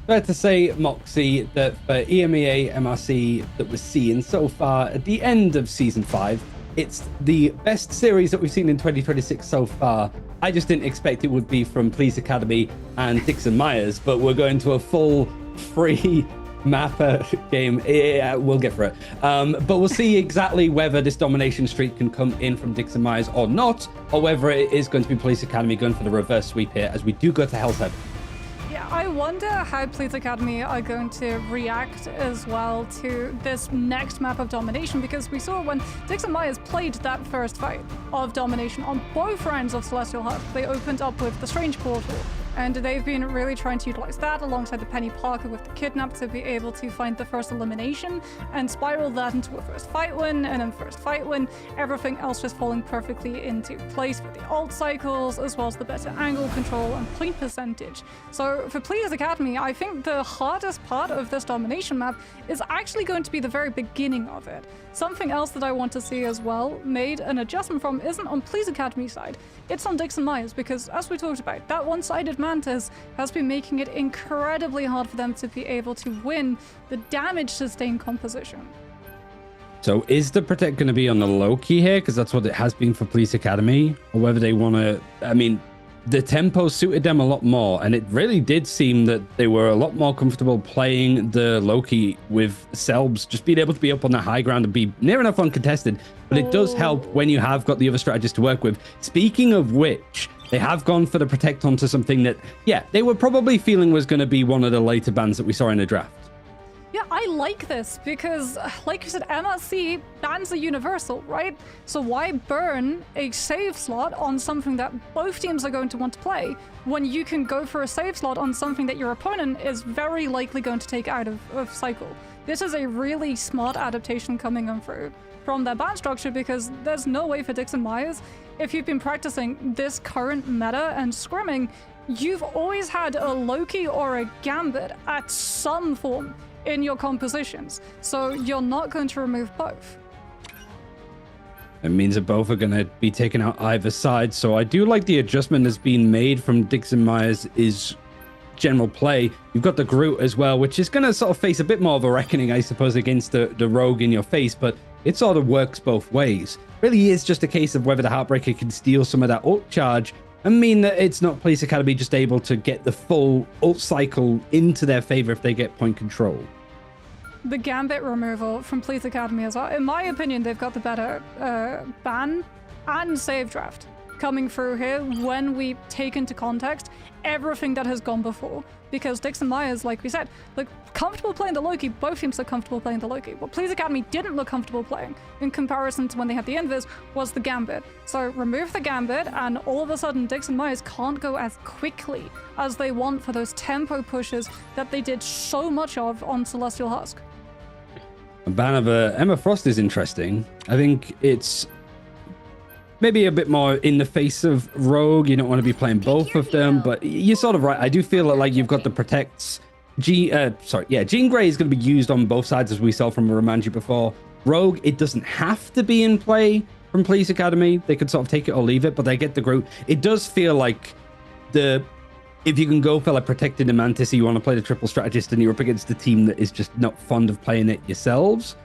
Fair to say, Moxie, that for EMEA MRC that we're seeing so far at the end of Season 5, it's the best series that we've seen in 2026 so far. I just didn't expect it would be from Police Academy and Dixon Myers, but we're going to a full free mapper game. Yeah, we'll get for it. But we'll see exactly whether this domination streak can come in from Dixon Myers or not, or whether it is going to be Police Academy going for the reverse sweep here as we do go to Hell's Heaven. Yeah, I wonder how Police Academy are going to react as well to this next map of domination, because we saw when Dixon Myers played that first fight of domination on both rounds of Celestial Husk, they opened up with the Strange Portal. And they've been really trying to utilize that alongside the Penny Parker with the Kidnap to be able to find the first elimination and spiral that into a first fight win, and then first fight win, everything else just falling perfectly into place for the ult cycles, as well as the better angle control and point percentage. So for Police Academy, I think the hardest part of this domination map is actually going to be the very beginning of it. Something else that I want to see as well made an adjustment from isn't on Police Academy side, it's on Dixon Myers, because as we talked about, that one-sided Mantis has been making it incredibly hard for them to be able to win the damage sustained composition. So is the Protect going to be on the low key here? Because that's what it has been for Police Academy. Or whether they want to... I mean, the tempo suited them a lot more. And it really did seem that they were a lot more comfortable playing the low key with Selbs, just being able to be up on the high ground and be near enough uncontested. But it does help when you have got the other strategists to work with. Speaking of which... they have gone for the Protect onto something that, yeah, they were probably feeling was going to be one of the later bans that we saw in the draft. Yeah, I like this because, like you said, MLC bans are universal, right? So why burn a save slot on something that both teams are going to want to play when you can go for a save slot on something that your opponent is very likely going to take out of cycle? This is a really smart adaptation coming on through from their ban structure, because there's no way for Dixon Myers, if you've been practicing this current meta and scrimming, you've always had a Loki or a Gambit at some form in your compositions. So you're not going to remove both. It means that both are going to be taken out either side. So I do like the adjustment that's been made from Dixon Myers is general play. You've got the Groot as well, which is going to sort of face a bit more of a reckoning, I suppose, against the Rogue in your face, but it sort of works both ways. Really is just a case of whether the Heartbreaker can steal some of that ult charge and mean that it's not Police Academy just able to get the full ult cycle into their favor if they get point control. The Gambit removal from Police Academy as well. In my opinion, they've got the better ban and save draft coming through here when we take into context everything that has gone before. Because Dixon Myers, like we said, look comfortable playing the Loki. Both teams look comfortable playing the Loki. What Police Academy didn't look comfortable playing in comparison to when they had the Invis was the Gambit. So remove the Gambit and all of a sudden Dixon Myers can't go as quickly as they want for those tempo pushes that they did so much of on Celestial Husk. A ban of Emma Frost is interesting. I think it's maybe a bit more in the face of Rogue. You don't want to be playing both of them, but you're sort of right. I do feel like you've got the Protects. Jean Grey is going to be used on both sides, as we saw from Romanji before. Rogue, it doesn't have to be in play from Police Academy. They could sort of take it or leave it, but they get the Groot. It does feel like if you can go for like Protected and Mantis, you want to play the triple strategist and you're up against a team that is just not fond of playing it yourselves,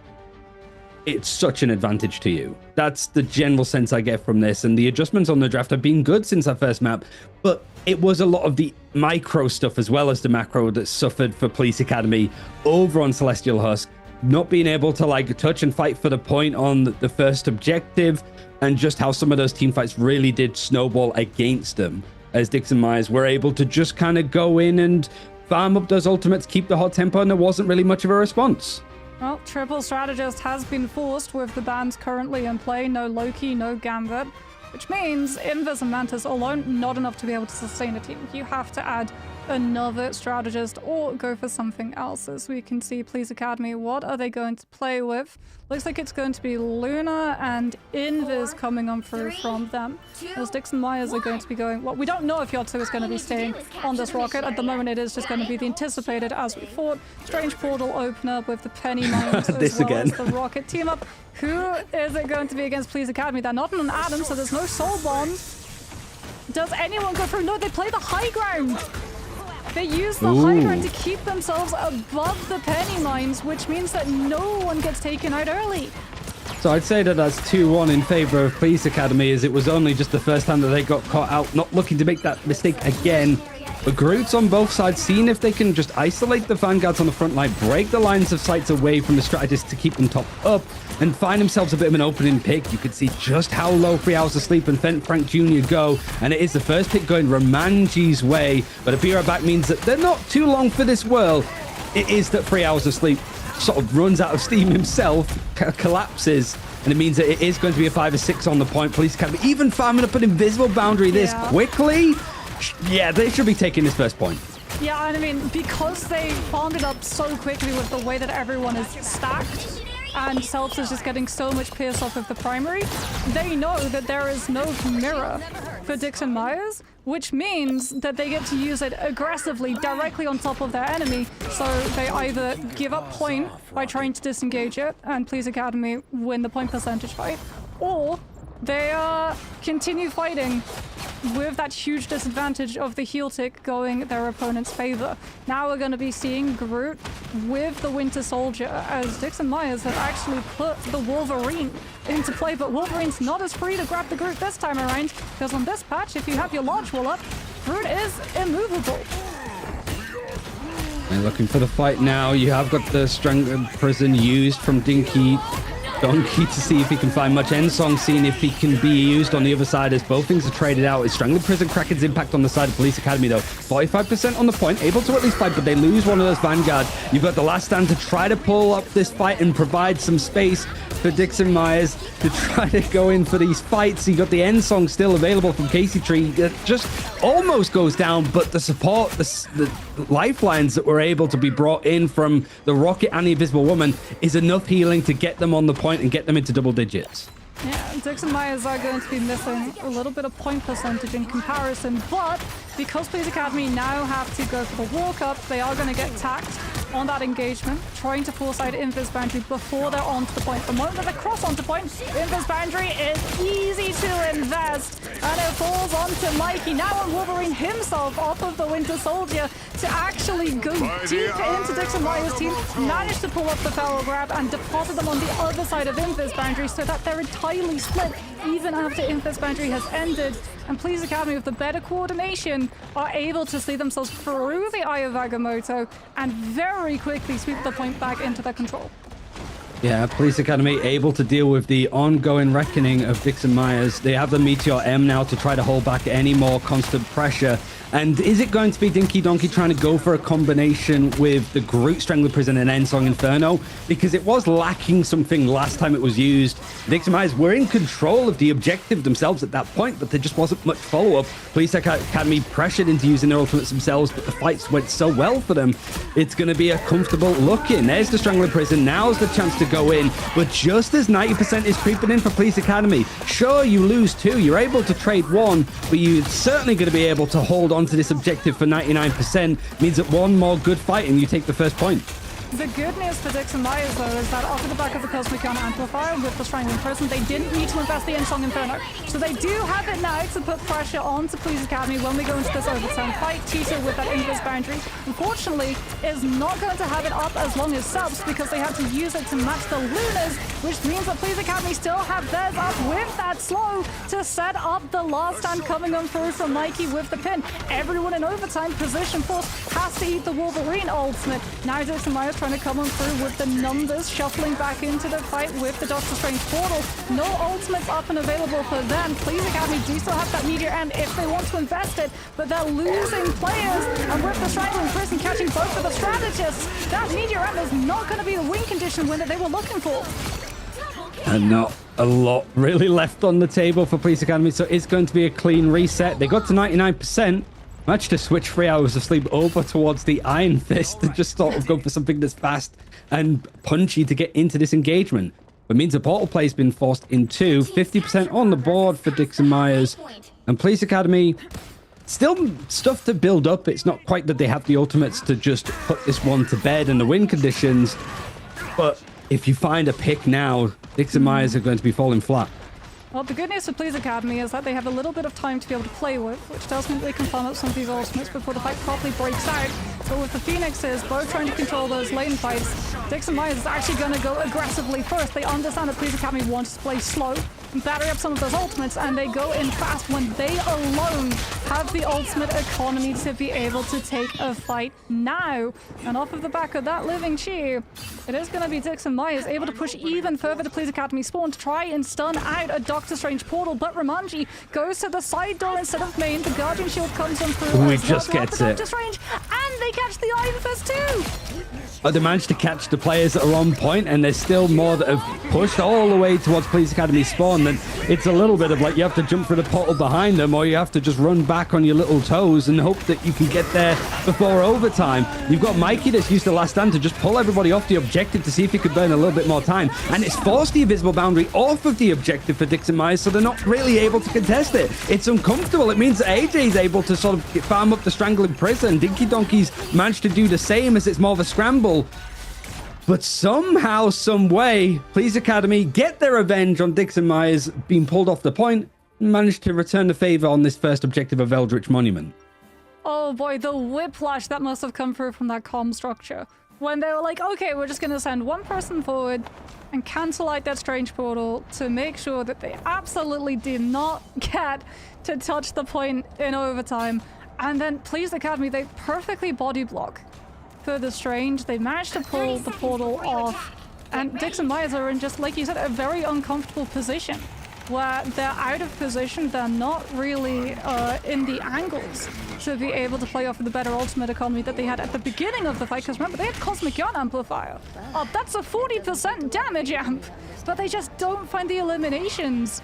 it's such an advantage to you. That's the general sense I get from this. And the adjustments on the draft have been good since that first map, but it was a lot of the micro stuff as well as the macro that suffered for Police Academy over on Celestial Husk. Not being able to like touch and fight for the point on the first objective, and just how some of those team fights really did snowball against them, as Dixon Myers were able to just kind of go in and farm up those ultimates, keep the hot tempo, and there wasn't really much of a response. Well, Triple Strategist has been forced with the bans currently in play. No Loki, no Gambit, which means Invis and Mantis alone not enough to be able to sustain a team. You have to add another strategist or go for something else. As we can see, Police Academy, what are they going to play with? Looks like it's going to be Luna and Invis coming on through from them. As Dixon Myers are going to be going, well, we don't know if Yotsu is going to be staying on this rocket. At the moment, it is just going to be the anticipated, as we thought, Strange Portal opener with the Penny Mines as well as the rocket team up. Who is it going to be against Police Academy? They're not in an Adam, so there's no soul bomb. Does anyone go through? No, they play the high ground. They use the high ground to keep themselves above the Penny Mines, which means that no one gets taken out early. So I'd say that that's 2-1 in favor of Police Academy, as it was only just the first time that they got caught out, not looking to make that mistake again. But Groot's on both sides, seeing if they can just isolate the Vanguards on the front line, break the lines of sights away from the strategists to keep them topped up, and find themselves a bit of an opening pick. You can see just how low 3 Hours of Sleep and Frank Jr. go, and it is the first pick going Romanji's way. But a be right back means that they're not too long for this world. It is that 3 Hours of Sleep sort of runs out of steam himself, collapses, and it means that it is going to be a 5 or 6 on the point. Police Academy even farming up an invisible boundary this quickly. Yeah, they should be taking this first point. Yeah, and I mean, because they farmed it up so quickly with the way that everyone is stacked, and Selps is just getting so much pierce off of the primary, they know that there is no mirror for Dixon Myers, which means that they get to use it aggressively directly on top of their enemy. So they either give up point by trying to disengage it and Police Academy win the point percentage fight, or they continue fighting with that huge disadvantage of the heel tick going their opponent's favor. Now we're going to be seeing Groot with the Winter Soldier, as Dixon Myers have actually put the Wolverine into play, but Wolverine's not as free to grab the Groot this time around, because on this patch, if you have your launch wall up, Groot is immovable. They're looking for the fight now. You have got the Strangler Prison used from Dinky Donkey to see if he can find much. Ensong seeing if he can be used on the other side as both things are traded out. Is Strangler Prison Kraken's impact on the side of Police Academy though? 45% on the point, able to at least fight, but they lose one of those Vanguards. You've got the Last Stand to try to pull up this fight and provide some space for Dixon Myers to try to go in for these fights. You got the Ensong still available from Casey Tree. It just almost goes down, but the support, the lifelines that were able to be brought in from the Rocket and the Invisible Woman is enough healing to get them on the point and get them into double digits. Yeah, Dixon Myers are going to be missing a little bit of point percentage in comparison, but because Police Academy now have to go for the walk-up, they are going to get tacked on that engagement, trying to force out Invis Boundary before they're onto the point. The moment that they cross onto point, Invis Boundary is easy to invest, and it falls onto Mikey, now on Wolverine himself off of the Winter Soldier to actually go deep into Dixon Myers' team, manage to pull up the foul grab and deposit them on the other side of Invis Boundary so that they're entirely split even after Invis Boundary has ended. And Police Academy, with the better coordination, are able to see themselves through the Eye of Agamotto and very quickly sweep the point back into their control. Yeah, Police Academy able to deal with the ongoing reckoning of Dixon Myers. They have the Meteor M now to try to hold back any more constant pressure. And is it going to be Dinky Donkey trying to go for a combination with the Groot Strangler Prison and Ensong Inferno? Because it was lacking something last time it was used. Dixon Myers were in control of the objective themselves at that point, but there just wasn't much follow-up. Police Academy pressured into using their ultimates themselves, but the fights went so well for them. It's going to be a comfortable look in. There's the Strangler Prison. Now's the chance to go in. But just as 90% is creeping in for Police Academy, sure, you lose 2. You're able to trade 1, but you're certainly going to be able to hold on to this objective for 99%. Means that one more good fight and you take the first point. The good news for Dixon Myers, though, is that off of the back of the Cosmic Gun Amplifier with the Strangling Prison, they didn't need to invest the Ensong Inferno. So they do have it now to put pressure onto Police Academy when we go into this overtime fight. Tito with that Invis Boundary, unfortunately, is not going to have it up as long as subs because they had to use it to match the Lunas, which means that Police Academy still have theirs up with that slow to set up the Last Stand coming on through from Mikey with the pin. Everyone in overtime position force has to eat the Wolverine ultimate. Now Dixon Myers trying to come on through with the numbers, shuffling back into the fight with the Doctor Strange portal. No ultimates up and available for them. Police Academy do still have that Meteor End if they want to invest it, but they're losing players, and with the Strangling Prison catching both of the strategists, that Meteor End is not going to be the win condition win that they were looking for. And not a lot really left on the table for Police Academy, so it's going to be a clean reset. They got to 99%. Managed to switch 3 Hours of Sleep over towards the Iron Fist to just sort of go for something that's fast and punchy to get into this engagement. But means the portal play's been forced in 2. 50% on the board for Dixon Myers. And Police Academy, still stuff to build up. It's not quite that they have the ultimates to just put this one to bed and the win conditions. But if you find a pick now, Dixon Myers are going to be falling flat. Well, the good news for Please Academy is that they have a little bit of time to be able to play with, which does mean they can farm up some of these ultimates before the fight properly breaks out. But with the Phoenixes both trying to control those lane fights, Dixon Myers is actually going to go aggressively first. They understand that Please Academy wants to play slow, battery up some of those ultimates, and they go in fast when they alone have the ultimate economy to be able to take a fight now. And off of the back of that living cheer, it is going to be Dixon Myers able to push even further to Please Academy spawn to try and stun out a Doctor Strange portal, but Ramanji goes to the side door instead of main. The Guardian Shield comes on through. Ooh, he as just well gets for it. Doctor Strange, and they catch the Iron Fist too. Oh, they managed to catch the players that are on point, and there's still more that have pushed all the way towards Police Academy spawn. Then it's a little bit of like you have to jump through the portal behind them, or you have to just run back on your little toes and hope that you can get there before overtime. You've got Mikey that's used the last stand to just pull everybody off the objective to see if he could burn a little bit more time, and it's forced the invisible boundary off of the objective for Dixon Myers, so they're not really able to contest it. It's uncomfortable. It means that AJ's able to sort of farm up the strangling prison. Dinky Donkey's managed to do the same as it's more of a scramble. But somehow, some way, Please Academy get their revenge on Dixon Myers being pulled off the point and managed to return the favor on this first objective of Eldritch Monument. Oh boy, the whiplash that must have come through from that comm structure. When they were like, okay, we're just going to send one person forward and cancel out that strange portal to make sure that they absolutely did not get to touch the point in overtime. And then Please Academy, they perfectly body block for the strange. They managed to pull the portal off. And Dixon Myers are in just, like you said, a very uncomfortable position where they're out of position. They're not really in the angles to be able to play off of the better ultimate economy that they had at the beginning of the fight. Because remember, they had Cosmic Yawn Amplifier. Oh, that's a 40% damage amp. But they just don't find the eliminations.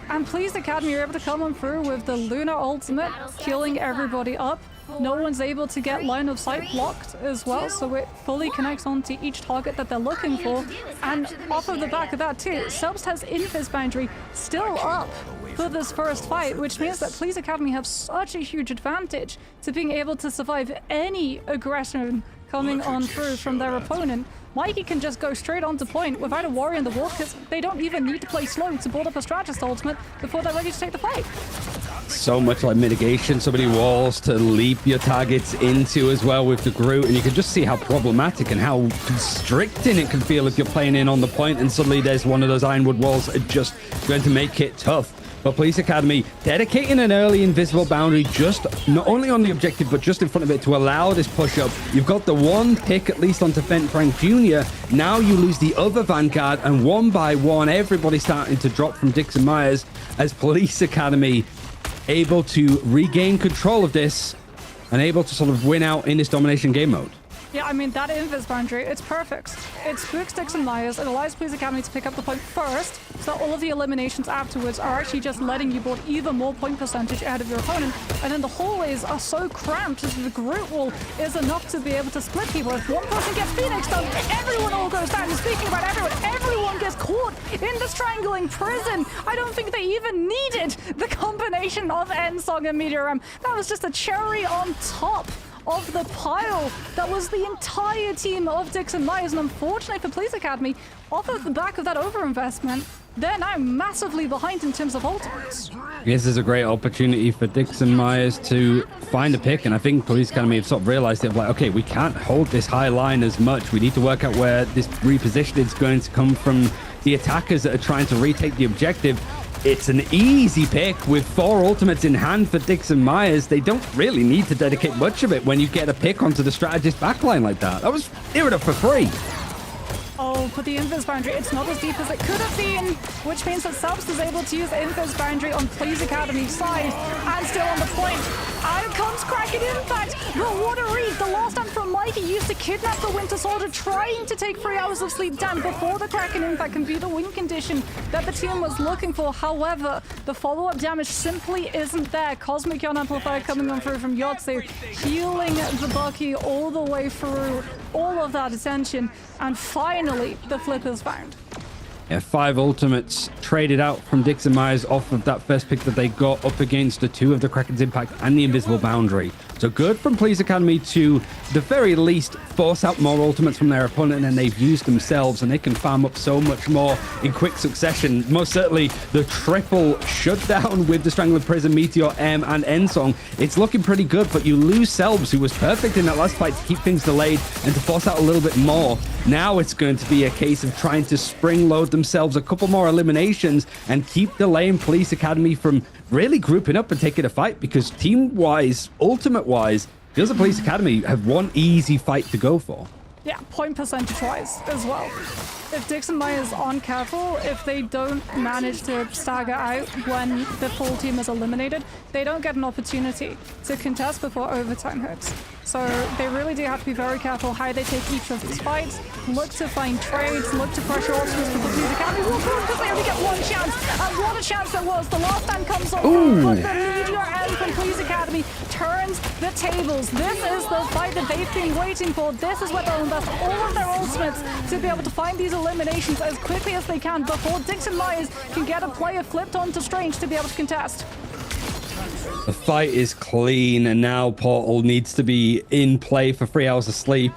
And Please Academy are able to come on through with the Lunar ultimate, killing everybody up. No one's able to get line of sight blocked as well, so it fully connects onto each target that they're looking for. And off of the back of that too, Selbst has Invis Boundary still up for this first fight, which means that Please Academy have such a huge advantage to being able to survive any aggression coming on through from their opponent. Mikey can just go straight on to point without a warrior in the wall, because they don't even need to play slow to build up a strategist ultimate before they're ready to take the fight. So much like mitigation, so many walls to leap your targets into as well with the Groot, and you can just see how problematic and how constricting it can feel if you're playing in on the point and suddenly there's one of those ironwood walls that are just going to make it tough. But Police Academy dedicating an early invisible boundary just not only on the objective but just in front of it to allow this push up. You've got the one pick at least onto Fent Frank Jr. Now you lose the other Vanguard, and one by one everybody's starting to drop from Dixon Myers as Police Academy able to regain control of this and able to sort of win out in this domination game mode. Yeah, I mean, that Invis Boundary, it's perfect. It spooks Dixon Myers. It allows Please Academy to pick up the point first, so that all of the eliminations afterwards are actually just letting you build even more point percentage out of your opponent. And then the hallways are so cramped that the Groot wall is enough to be able to split people. If one person gets Phoenix done, everyone all goes down. And speaking about everyone gets caught in the strangling prison. I don't think they even needed the combination of N-Song and Meteor Ram. That was just a cherry on top of the pile. That was the entire team of Dixon Myers, and unfortunately for Police Academy, off of the back of that overinvestment, they're now massively behind in terms of ultimates. This is a great opportunity for Dixon Myers to find a pick, and I think Police Academy have sort of realized it, like, okay, we can't hold this high line as much. We need to work out where this repositioning is going to come from the attackers that are trying to retake the objective. It's an easy pick with 4 ultimates in hand for Dixon Myers. They don't really need to dedicate much of it when you get a pick onto the strategist backline like that. That was near enough for free. Oh, but the Invis Boundary, it's not as deep as it could have been, which means that Selbst is able to use Invis Boundary on Please Academy's side, and still on the point. Out comes Kraken Impact, but what a read. The last time from Mikey used to kidnap the Winter Soldier, trying to take 3 hours of sleep down before the Kraken Impact can be the win condition that the team was looking for. However, the follow-up damage simply isn't there. Cosmic Yawn Amplifier coming on through from Yotsu, healing the Bucky all the way through all of that attention, and finally the flip is found. Yeah, 5 ultimates traded out from Dixon Myers off of that first pick that they got up against the 2 of the Kraken's Impact and the Invisible Boundary. So good from Police Academy to the very least force out more ultimates from their opponent than they've used themselves, and they can farm up so much more in quick succession. Most certainly the triple shutdown with the Strangler Prison, Meteor, M, and Ensong. It's looking pretty good, but you lose Selbs, who was perfect in that last fight to keep things delayed and to force out a little bit more. Now it's going to be a case of trying to spring load themselves a couple more eliminations and keep delaying Police Academy from really grouping up and taking a fight, because team-wise, ultimate-wise, feels like Police Academy have one easy fight to go for. Yeah, point percentage-wise as well. If Dixon Myers aren't careful, if they don't manage to stagger out when the full team is eliminated, they don't get an opportunity to contest before overtime hits. So they really do have to be very careful how they take each of these fights, look to find trades, look to pressure ultimates with the Police Academy, because they only get one chance. And what a chance there was. The last man comes on, but the Meteor end from Police Academy turns the tables. This is the fight that they've been waiting for. This is where they'll invest all of their ultimates to be able to find these eliminations as quickly as they can before Dixon Myers can get a player flipped onto Strange to be able to contest. The fight is clean, and now Portal needs to be in play for 3 hours of sleep.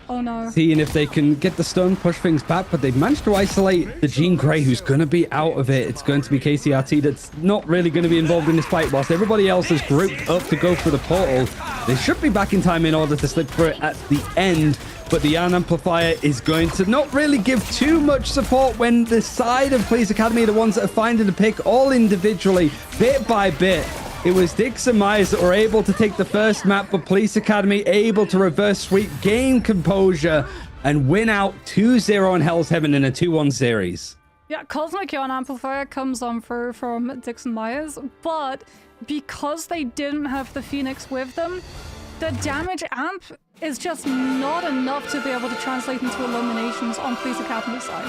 Oh no. Seeing if they can get the stun, push things back, but they've managed to isolate the Jean Grey, who's going to be out of it. It's going to be KCRT that's not really going to be involved in this fight, whilst everybody else has grouped up to go for the portal. They should be back in time in order to slip through it at the end, but the Yarn Amplifier is going to not really give too much support when the side of Police Academy are the ones that are finding the pick all individually, bit by bit. It was Dixon Myers that were able to take the first map, but Police Academy able to reverse sweep, gain composure, and win out 2-0 on Hell's Heaven in a 2-1 series. Yeah, Cosmic Yarn Amplifier comes on through from Dixon Myers, but because they didn't have the Phoenix with them, the damage amp is just not enough to be able to translate into eliminations on Police Academy side.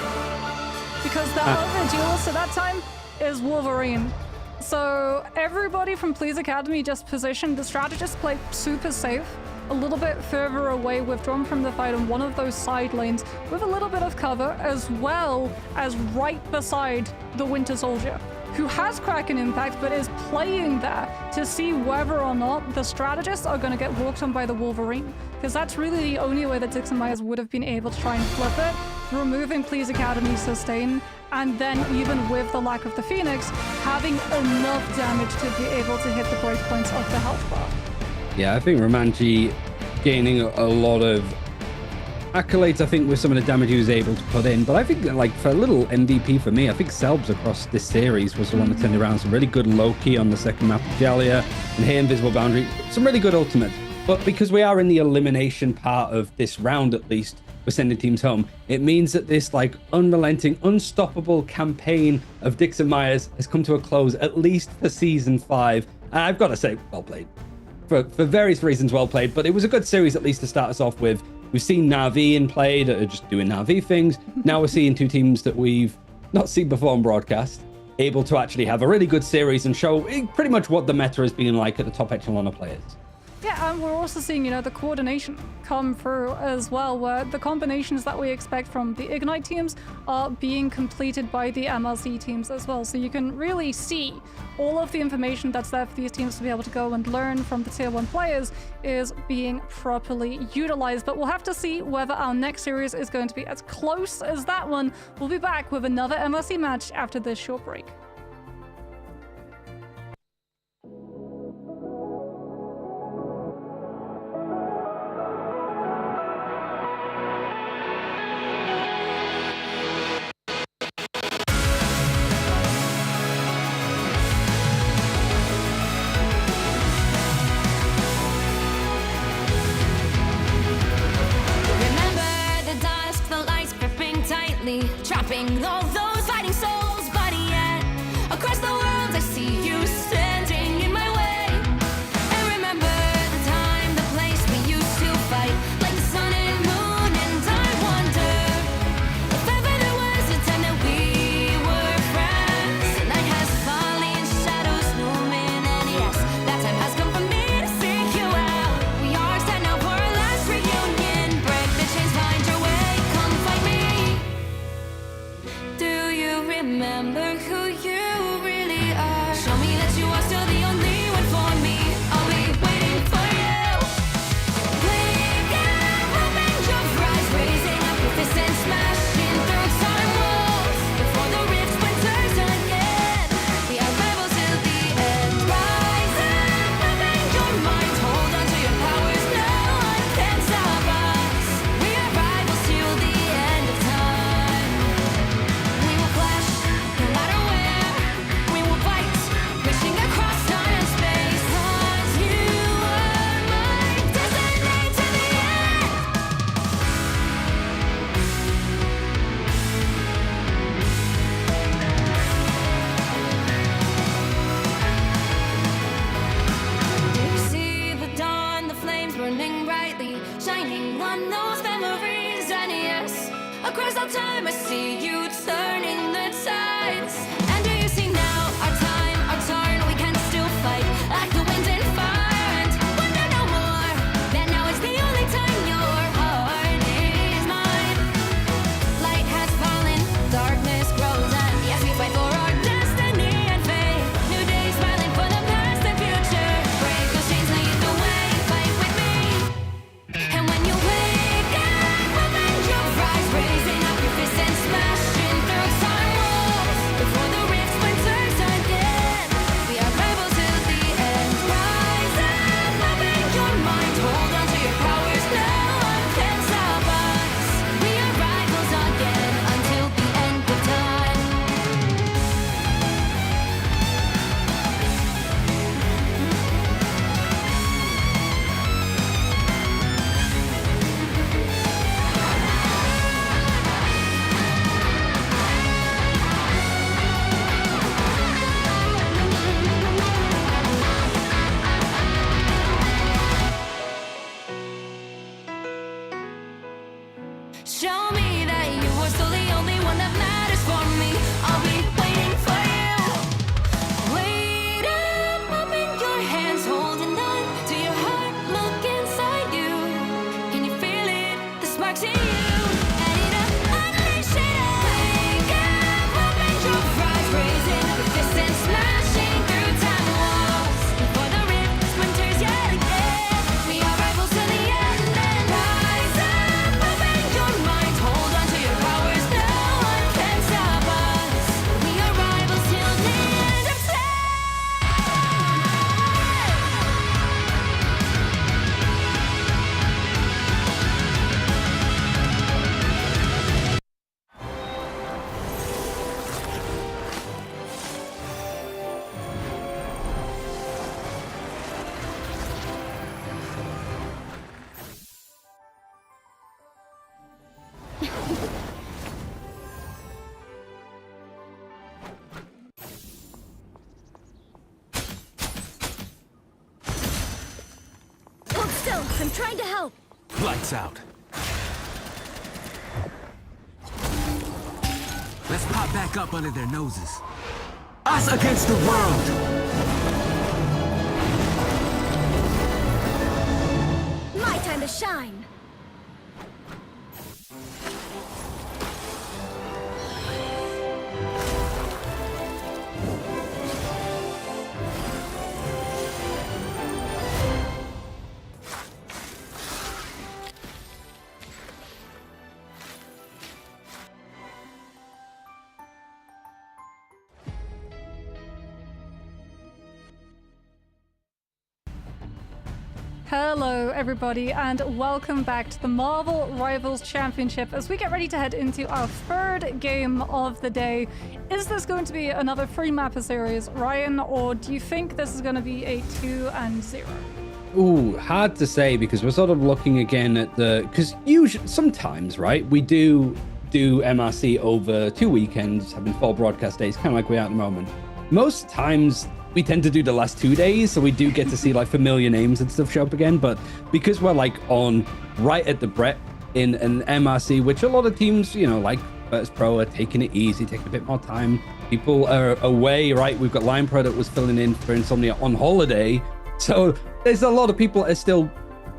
Because the other duelist at that time is Wolverine. So everybody from Police Academy just positioned the strategist played super safe, a little bit further away, withdrawn from the fight on one of those side lanes with a little bit of cover, as well as right beside the Winter Soldier, who has Kraken Impact but is playing there to see whether or not the strategists are going to get walked on by the Wolverine. Because that's really the only way that Dixon Myers would have been able to try and flip it, removing Police Academy sustain, and then even with the lack of the Phoenix, having enough damage to be able to hit the breakpoints of the health bar. Yeah, I think Romanji gaining a lot of accolades, I think, with some of the damage he was able to put in. But I think, like, for a little MVP for me, I think Selbs across this series was the one that turned around. Some really good Loki on the second map of Jalia, and Hey Invisible Boundary. Some really good ultimates. But because we are in the elimination part of this round, at least, we're sending teams home, it means that this, like, unrelenting, unstoppable campaign of Dixon Myers has come to a close, at least for Season 5. And I've got to say, well played. For various reasons, well played. But it was a good series, at least, to start us off with. We've seen Na'Vi in play that are just doing Na'Vi things. Now we're seeing two teams that we've not seen before on broadcast, able to actually have a really good series and show pretty much what the meta has been like at the top echelon of players. Yeah, and we're also seeing, the coordination come through as well, where the combinations that we expect from the Ignite teams are being completed by the MLC teams as well. So you can really see all of the information that's there for these teams to be able to go and learn from the Tier 1 players is being properly utilized. But we'll have to see whether our next series is going to be as close as that one. We'll be back with another MLC match after this short break. Trapping all those fighting souls, but yet across the world I see you standing in my way. And remember the time, the place we used to fight, like the sun and moon, and I wonder if ever there was a time that we were friends. The night has fallen, shadows looming, and yes, that time has come for me to seek you out. We are set now for our last reunion. Break the chains, find your way, come fight me. across all time, I see you turning the tides. And do you see now our time, our turn? We can still fight like the wind and fire. And wonder no more that now is the only time your heart is mine. Light has fallen, darkness grows, and yes, we fight for our destiny and fate. New days smiling for the past and future. Break those chains, lead the way, fight with me. And when you wake up, avenge your rise, raising up your fists and smashing through time walls. Before the rift splinters again, we are rivals till the end. Rise up, avenge your mind, hold on to your powers, no one can stop us. We are rivals again until the end of time. Show me that you are still the only one that matters for me. I'll be waiting for you. Wait up, open your hands, holding on to your heart. Look inside you. Can you feel it? The sparks in you. Ready to unleash it. Wake up, open your eyes, raising up your fists and smashing through time walls. Before the rift splinters yet again, we are rivals to the end. And rise up, open your mind, hold on to your powers, no one can stop us. We are rivals till the end of time. Hold still, I'm trying to help. Lights out. Let's pop back up under their noses. Us against the world! My time to shine. Hello, everybody, and welcome back to the Marvel Rivals Championship as we get ready to head into our third game of the day. Is this going to be another free mapper series, Ryan, or do you think this is going to be a 2-0? Ooh, hard to say because we're sort of looking again at the because usually sometimes, right, we do MRC over 2 weekends, having 4 broadcast days, kind of like we are at the moment. Most times we tend to do the last 2 days, so we do get to see like familiar names and stuff show up again. But because we're like on right at the Brett in an MRC, which a lot of teams, you know, like Virtus Pro are taking it easy, taking a bit more time. People are away, right? We've got Lion Pro that was filling in for Insomnia on holiday. So there's a lot of people that are still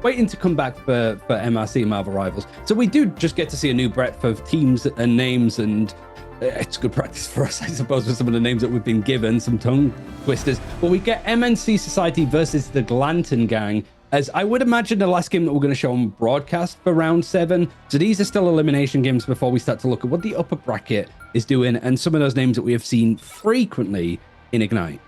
waiting to come back for MRC Marvel Rivals. So we do just get to see a new breadth of teams and names, and it's good practice for us, I suppose, with some of the names that we've been given, some tongue twisters. But we get MNC Society versus the Glanton Gang, as I would imagine the last game that we're going to show on broadcast for round 7. So these are still elimination games before we start to look at what the upper bracket is doing and some of those names that we have seen frequently in Ignite.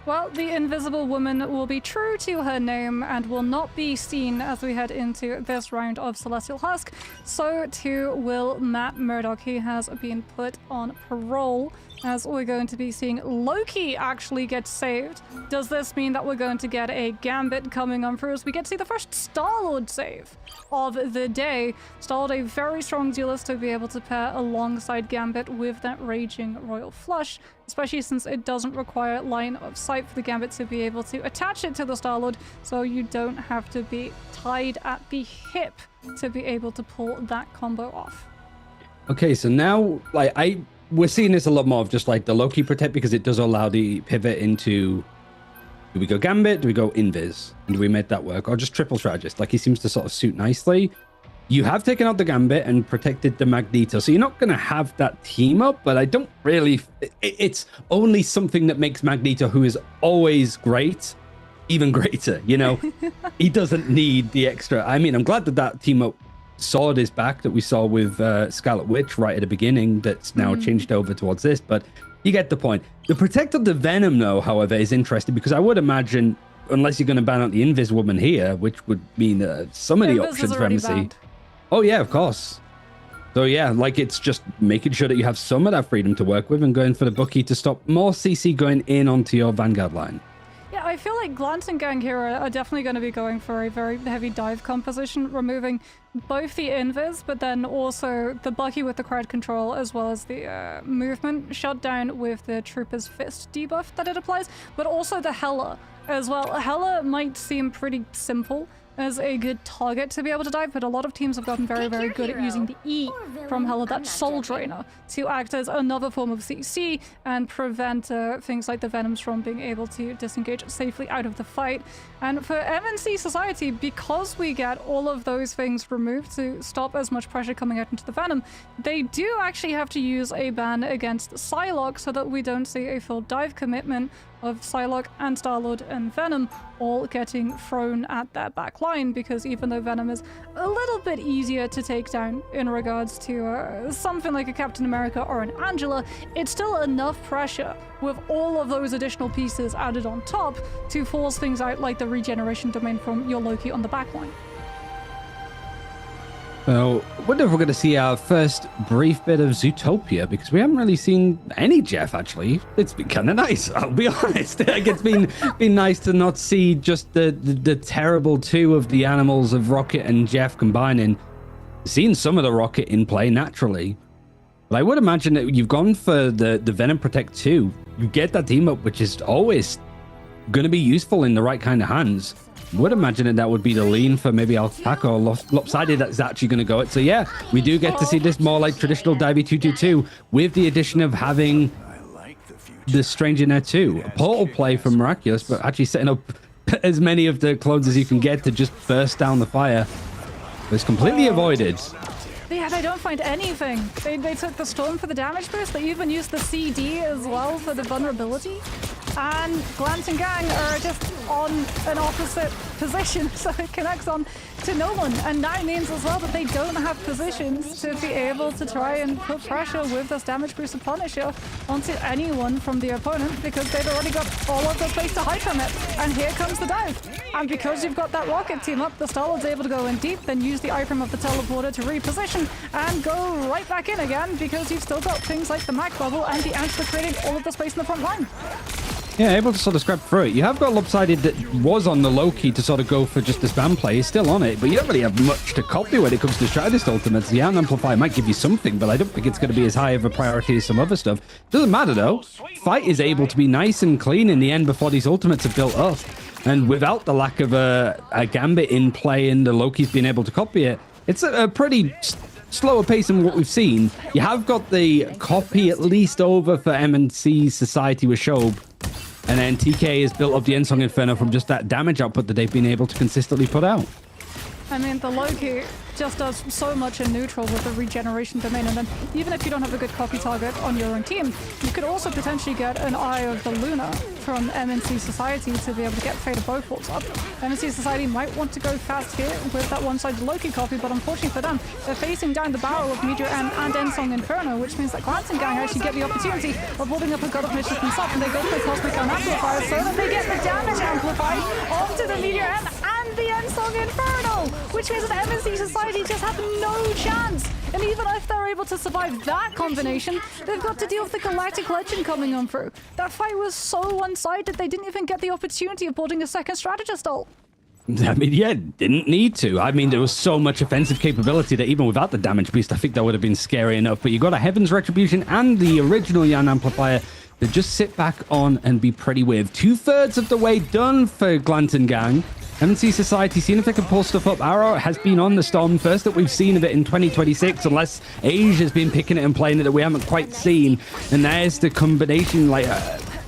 Well, the Invisible Woman will be true to her name and will not be seen as we head into this round of Celestial Husk. So too will Matt Murdock. He has been put on parole, as we're going to be seeing Loki actually get saved. Does this mean that we're going to get a Gambit coming on through as we get to see the first Star-Lord save of the day? Star-Lord, a very strong duelist to be able to pair alongside Gambit with that Raging Royal Flush, especially since it doesn't require line of sight for the Gambit to be able to attach it to the Star-Lord, so you don't have to be tied at the hip to be able to pull that combo off. Okay, so now, like, we're seeing this a lot more of just like the Loki protect because it does allow the pivot into, do we go Gambit, do we go Invis, and do we make that work, or just triple strategist? Like, he seems to sort of suit nicely. You have taken out the Gambit and protected the Magneto, so you're not going to have that team up, but I don't really... It's only something that makes Magneto, who is always great, even greater, you know? He doesn't need the extra... I mean, I'm glad that that team up sword is back that we saw with Scarlet Witch right at the beginning that's now changed over towards this, but you get the point. The Protect of the Venom, though, however, is interesting because I would imagine, unless you're going to ban out the Invis woman here, which would mean some of the options for MC... Oh, yeah, of course. So, yeah, like, it's just making sure that you have some of that freedom to work with and going for the bookie to stop more CC going in onto your Vanguard line. Yeah, I feel like Glance and Gang here are definitely going to be going for a very heavy dive composition, removing both the Invis, but then also the Bucky with the crowd control, as well as the movement shutdown with the Trooper's Fist debuff that it applies, but also the Hela as well. Hela might seem pretty simple as a good target to be able to dive, but a lot of teams have gotten very good at using the E from Hela, that Soul Drainer, to act as another form of CC and prevent things like the Venoms from being able to disengage safely out of the fight. And for MNC Society, because we get all of those things removed to stop as much pressure coming out into the Venom, they do actually have to use a ban against Psylocke so that we don't see a full dive commitment of Psylocke and Star-Lord and Venom all getting thrown at their back line, because even though Venom is a little bit easier to take down in regards to something like a Captain America or an Angela, it's still enough pressure with all of those additional pieces added on top to force things out like the regeneration domain from your Loki on the back line. So, I wonder if we're going to see our first brief bit of Zootopia, because we haven't really seen any Jeff, actually. It's been kind of nice, I'll be honest. Like, it's been nice to not see just the terrible two of the animals of Rocket and Jeff combining. Seen some of the Rocket in play naturally. But I would imagine that you've gone for the Venom Protect 2. You get that team up, which is always going to be useful in the right kind of hands. Would imagine that would be the lean for maybe Alpaca or Lopsided that's actually going to go it. So yeah, we do get to see this more like traditional Divey 222 with the addition of having the Strange in there too. A portal play from Miraculous, but actually setting up as many of the clones as you can get to just burst down the fire. But it's completely avoided. Yeah, they don't find anything. They took the Storm for the damage boost. They even used the CD as well for the vulnerability. And Glance and Gang are just on an opposite position, so it connects on to no one. And that means as well that they don't have positions to be able to try and put pressure with this damage boosted Punisher onto anyone from the opponent, because they've already got all of the space to hide from it. And here comes the dive. And because you've got that Rocket team up, the Star-Lord's able to go in deep, then use the item of the teleporter to reposition and go right back in again, because you've still got things like the Mac Bubble and the Ants for creating all of the space in the front line. Yeah, able to sort of scrap through it. You have got Lopsided that was on the Loki to sort of go for just the spam play. He's still on it, but you don't really have much to copy when it comes to Strategist ultimates. The Ion Amplifier might give you something, but I don't think it's going to be as high of a priority as some other stuff. Doesn't matter, though. Fight is able to be nice and clean in the end before these ultimates are built up. And without the lack of a Gambit in play and the Loki's being able to copy it, it's a pretty slower pace than what we've seen. You have got the copy at least over for MNC Society with Shob. And then TK has built up the Ensong Inferno from just that damage output that they've been able to consistently put out. I mean, the Loki just does so much in neutral with the regeneration domain, and then even if you don't have a good copy target on your own team, you could also potentially get an Eye of the Luna from MNC Society to be able to get Fate of Beaufort's up. MNC Society might want to go fast here with that one-sided Loki copy, but unfortunately for them, they're facing down the barrel of Meteor and Ensong Inferno, which means that Glance and Gang actually get the opportunity of holding up a God of Mischief himself, and they go for the Cosmic Amplifier so that they get the damage amplified onto the Meteor and the Ensong Inferno, which means that MNC Society just have no chance. And even if they're able to survive that combination, they've got to deal with the Galactic Legend coming on through. That fight was so one-sided, they didn't even get the opportunity of boarding a second Strategist ult. I mean, yeah, didn't need to. I mean, there was so much offensive capability that even without the damage boost, I think that would have been scary enough. But you got a Heaven's Retribution and the original Yan Amplifier to just sit back on and be pretty with. 2/3 of the way done for Glance and Gang. MNC Society, seeing if they can pull stuff up. Arrow has been on the Storm, first that we've seen of it in 2026, unless Asia's been picking it and playing it that we haven't quite seen. And there's the combination, like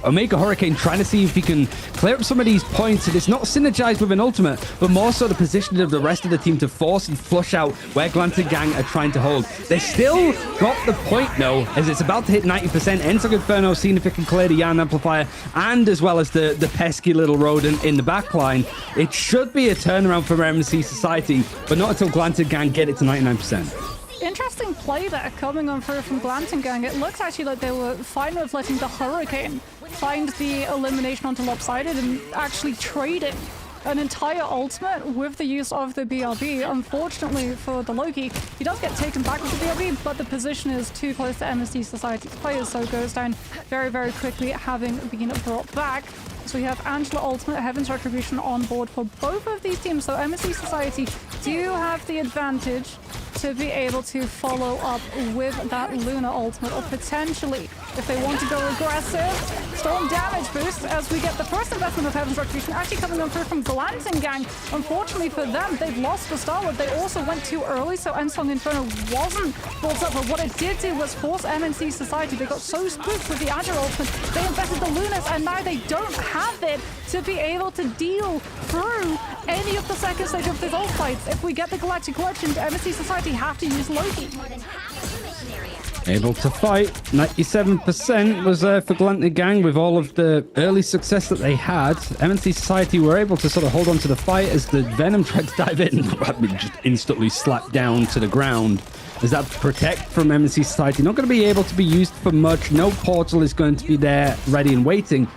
Omega Hurricane trying to see if he can clear up some of these points, and it's not synergized with an ultimate, but more so the position of the rest of the team to force and flush out where Glanton Gang are trying to hold. They still got the point though, as it's about to hit 90%. Ensog Inferno seeing if it can clear the Yarn Amplifier, and as well as the pesky little rodent in the backline. It should be a turnaround for MNC Society, but not until Glanton Gang get it to 99%. Interesting play there coming on through from Glanton Gang. It looks actually like they were fine with letting the Hurricane find the elimination onto Lopsided and actually trade it an entire ultimate with the use of the BRB. Unfortunately for the Loki, he does get taken back with the BRB, but the position is too close to MSD Society's players, so goes down very, very quickly, having been brought back. So we have Angela Ultimate, Heaven's Retribution on board for both of these teams. So MSD Society do have the advantage to be able to follow up with that Luna Ultimate, or potentially, if they want to go aggressive, Storm damage boost, as we get the first investment of Heaven's Retribution actually coming on through from Glanton Gang. Unfortunately for them, they've lost the Starwood. They also went too early, so Ensong Inferno wasn't built up, but what it did do was force MNC Society. They got so spooked with the Agile Ultimate, they invested the Lunas, and now they don't have it to be able to deal through any of the second stage of these ult fights. If we get the Galactic Legend, MSC Society have to use Loki. Able to fight. 97% was for Glanton Gang with all of the early success that they had. MNC Society were able to sort of hold on to the fight as the Venom tried to dive in. Just instantly slapped down to the ground. Is that protect from MNC Society? Not going to be able to be used for much. No portal is going to be there ready and waiting.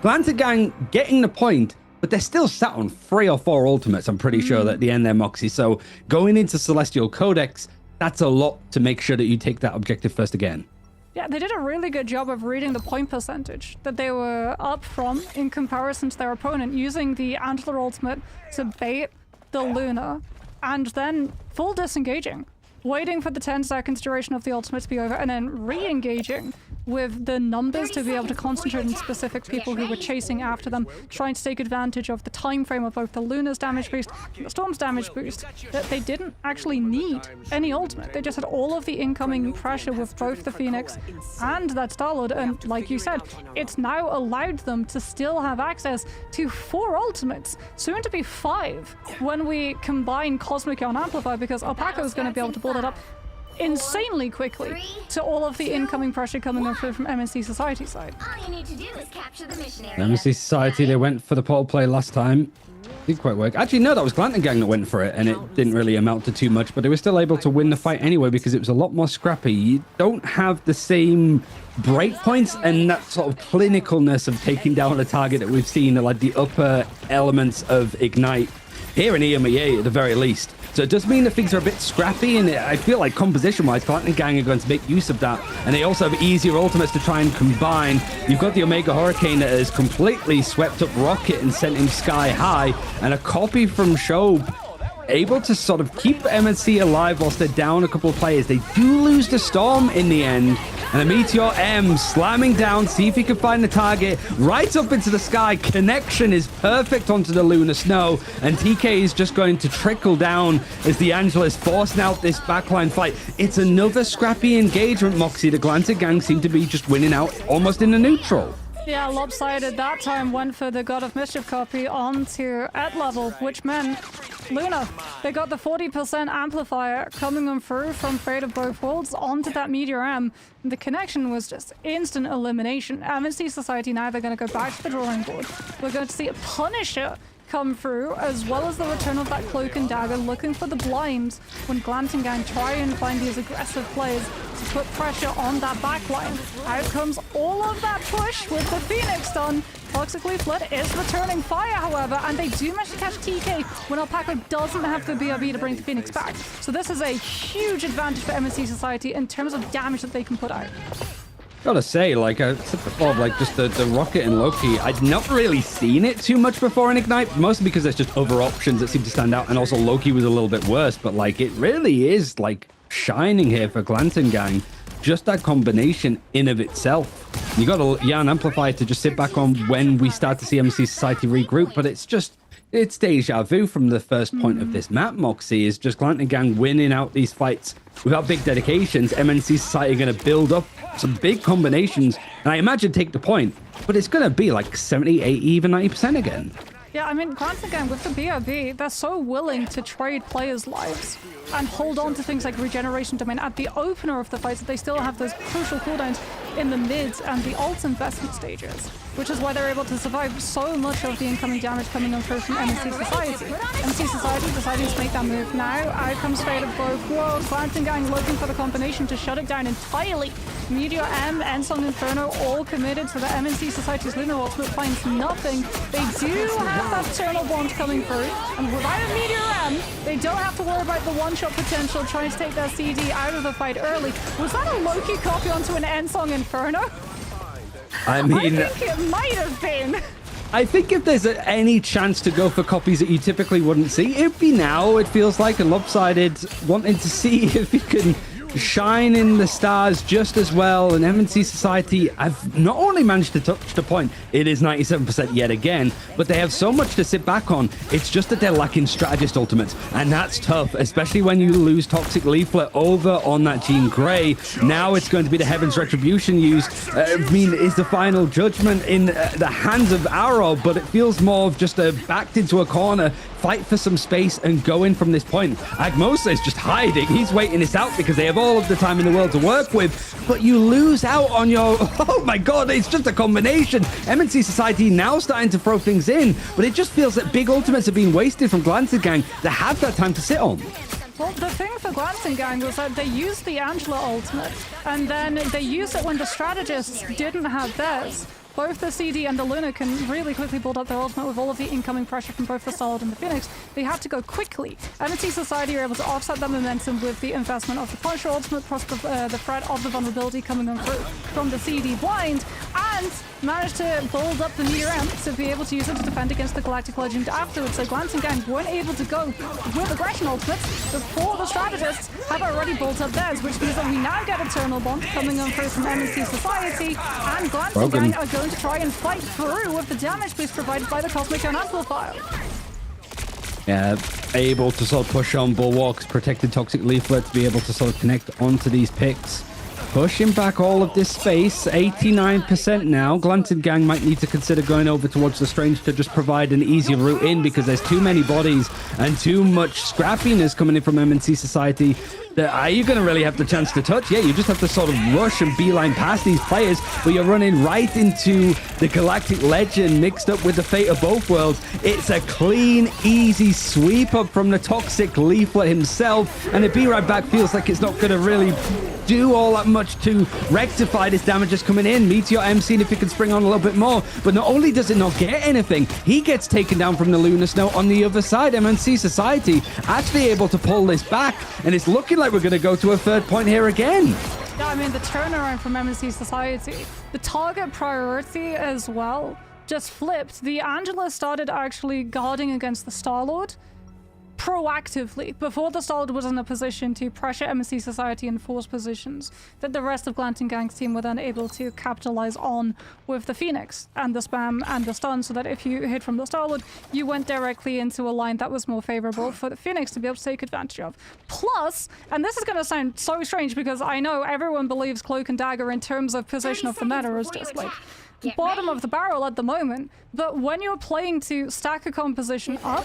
Glanton Gang getting the point, but they're still sat on 3 or 4 ultimates, I'm pretty sure, at the end there, Moxie. So going into Celestial Codex, that's a lot to make sure that you take that objective first again. Yeah, they did a really good job of reading the point percentage that they were up from in comparison to their opponent, using the Antler Ultimate to bait the Luna, and then full disengaging, waiting for the 10 seconds duration of the ultimate to be over, and then re-engaging with the numbers to be able to concentrate on specific people who were chasing after them, trying to take advantage of the time frame of both the Luna's damage boost and the Storm's damage boost. That they didn't actually need any ultimate. They just had all of the incoming pressure with both the Phoenix and that Starlord, and like you said, it's now allowed them to still have access to 4 ultimates, soon to be 5, when we combine Cosmic Yarn Amplifier, because Alpaca is going to be able to build it up insanely quickly to all of the incoming pressure coming through from MNC Society side. All you need to do is capture the mission area. MNC Society, they went for the portal play last time. Didn't quite work. Actually, no, that was Glanton Gang that went for it, and it didn't really amount to too much, but they were still able to win the fight anyway because it was a lot more scrappy. You don't have the same breakpoints and that sort of clinicalness of taking down a target that we've seen, like the upper elements of Ignite here in EMEA at the very least. So it does mean that things are a bit scrappy, and I feel like composition-wise, Glanton Gang are going to make use of that. And they also have easier ultimates to try and combine. You've got the Omega Hurricane that has completely swept up Rocket and sent him sky high, and a copy from Shobe able to sort of keep MNC alive whilst they're down a couple of players. They do lose the Storm in the end, and the Meteor M slamming down, see if he can find the target right up into the sky. Connection is perfect onto the Lunar Snow, and TK is just going to trickle down as the Angela is forcing out this backline fight. It's another scrappy engagement, Moxie. The Glanton Gang seem to be just winning out almost in the neutral. Yeah, Lopsided that time went for the God of Mischief copy onto at level, which meant Luna, they got the 40% amplifier coming on through from Fate of Both Worlds onto that Meteor M. The connection was just instant elimination. MNC Society now, they're going to go back to the drawing board. We're going to see a Punisher come through, as well as the return of that Cloak and Dagger, looking for the blinds when Glanton Gang try and find these aggressive players to put pressure on that backline. Out comes all of that push with the Phoenix done. Toxically Flood is returning fire, however, and they do manage to catch TK when Alpaca doesn't have the BRB to bring the Phoenix back. So this is a huge advantage for MNC Society in terms of damage that they can put out. Gotta say, like I said before, like just the Rocket and Loki, I'd not really seen it too much before in Ignite, mostly because there's just other options that seem to stand out, and also Loki was a little bit worse, but like it really is like shining here for Glanton Gang. Just that combination in of itself. You got a Yarn Amplifier to just sit back on when we start to see MNC Society regroup, but it's deja vu from the first point of this map, Moxie, is just Glanton Gang winning out these fights without big dedications. MNC Society are going to build up some big combinations, and I imagine take the point, but it's going to be like 70, 80, even 90% again. Yeah, I mean, Glanton Gang with the BRB, they're so willing to trade players' lives and hold on to things like regeneration domain at the opener of the fights, that they still have those crucial cooldowns in the mids and the ult investment stages, which is why they're able to survive so much of the incoming damage coming on through from MNC Society. MNC Society deciding to make that move now. Out comes Fate of both worlds. Glanton Gang looking for the combination to shut it down entirely. Meteor M, Ensong Inferno, all committed to the MNC Society's Lunar Ultimate finds nothing. They do have that Eternal Bond coming through, and without a Meteor M, they don't have to worry about the one-shot potential trying to take their CD out of the fight early. Was that a Loki copy onto an Ensong Inferno? I mean, I think it might have been. I think if there's any chance to go for copies that you typically wouldn't see, it'd be now. It feels like a lopsided wanting to see if you can shine in the stars just as well. And MNC Society have not only managed to touch the point, it is 97% yet again, but they have so much to sit back on. It's just that they're lacking strategist ultimates, and that's tough, especially when you lose Toxic Leaflet over on that Jean Grey. Now it's going to be the Heaven's Retribution used. I mean, is the final judgment in the hands of Arrow, but it feels more of just a backed into a corner, fight for some space and go in from this point. Agmosa is just hiding. He's waiting this out because they have all of the time in the world to work with, but you lose out on your... Oh my god, it's just a combination. MNC Society now starting to throw things in, but it just feels that big ultimates are being wasted from Glanton Gang to have that time to sit on. Well, the thing for Glanton Gang was that they used the Angela ultimate, and then they used it when the strategists didn't have theirs. Both the CD and the Luna can really quickly build up their ultimate with all of the incoming pressure from both the Starlord and the Phoenix. They had to go quickly. MNC Society are able to offset that momentum with the investment of the Punisher ultimate, plus the threat of the vulnerability coming on through from the CD blind, and managed to build up the Meteor M to be able to use it to defend against the Galactic Legend afterwards. So Glanton Gang weren't able to go with aggression ultimates before the strategists have already built up theirs, which means that we now get Eternal Bond coming on through from MNC Society, and Glanton Gang are going to try and fight through with the damage boost provided by the Cosmic Ion Amplifier. Yeah, able to sort of push on bulwarks, protected Toxic Leaflet to be able to sort of connect onto these picks. Pushing back all of this space, 89% now. Glanton Gang might need to consider going over towards the Strange to just provide an easier route in, because there's too many bodies and too much scrappiness coming in from MNC Society. Are you going to really have the chance to touch? Yeah, you just have to sort of rush and beeline past these players, but you're running right into the Galactic Legend mixed up with the fate of both worlds. It's a clean, easy sweep up from the Toxic Leaflet himself, and the Be Right Back feels like it's not going to really do all that much to rectify this damage that's coming in. Meteor M seeing if he can spring on a little bit more, but not only does it not get anything, he gets taken down from the Lunar Snow on the other side. MNC Society actually able to pull this back, and it's looking like we're going to go to a third point here again. Yeah, I mean, the turnaround from MNC Society, the target priority as well, just flipped. The Angela started actually guarding against the Starlord proactively before the Starlord was in a position to pressure MNC Society in force positions that the rest of Glanton Gang's team were then able to capitalize on with the Phoenix and the spam and the stun, so that if you hit from the Starlord, you went directly into a line that was more favorable for the Phoenix to be able to take advantage of. Plus, and this is going to sound so strange because I know everyone believes Cloak and Dagger in terms of position of the meta is just like bottom of the barrel at the moment, but when you're playing to stack a composition up,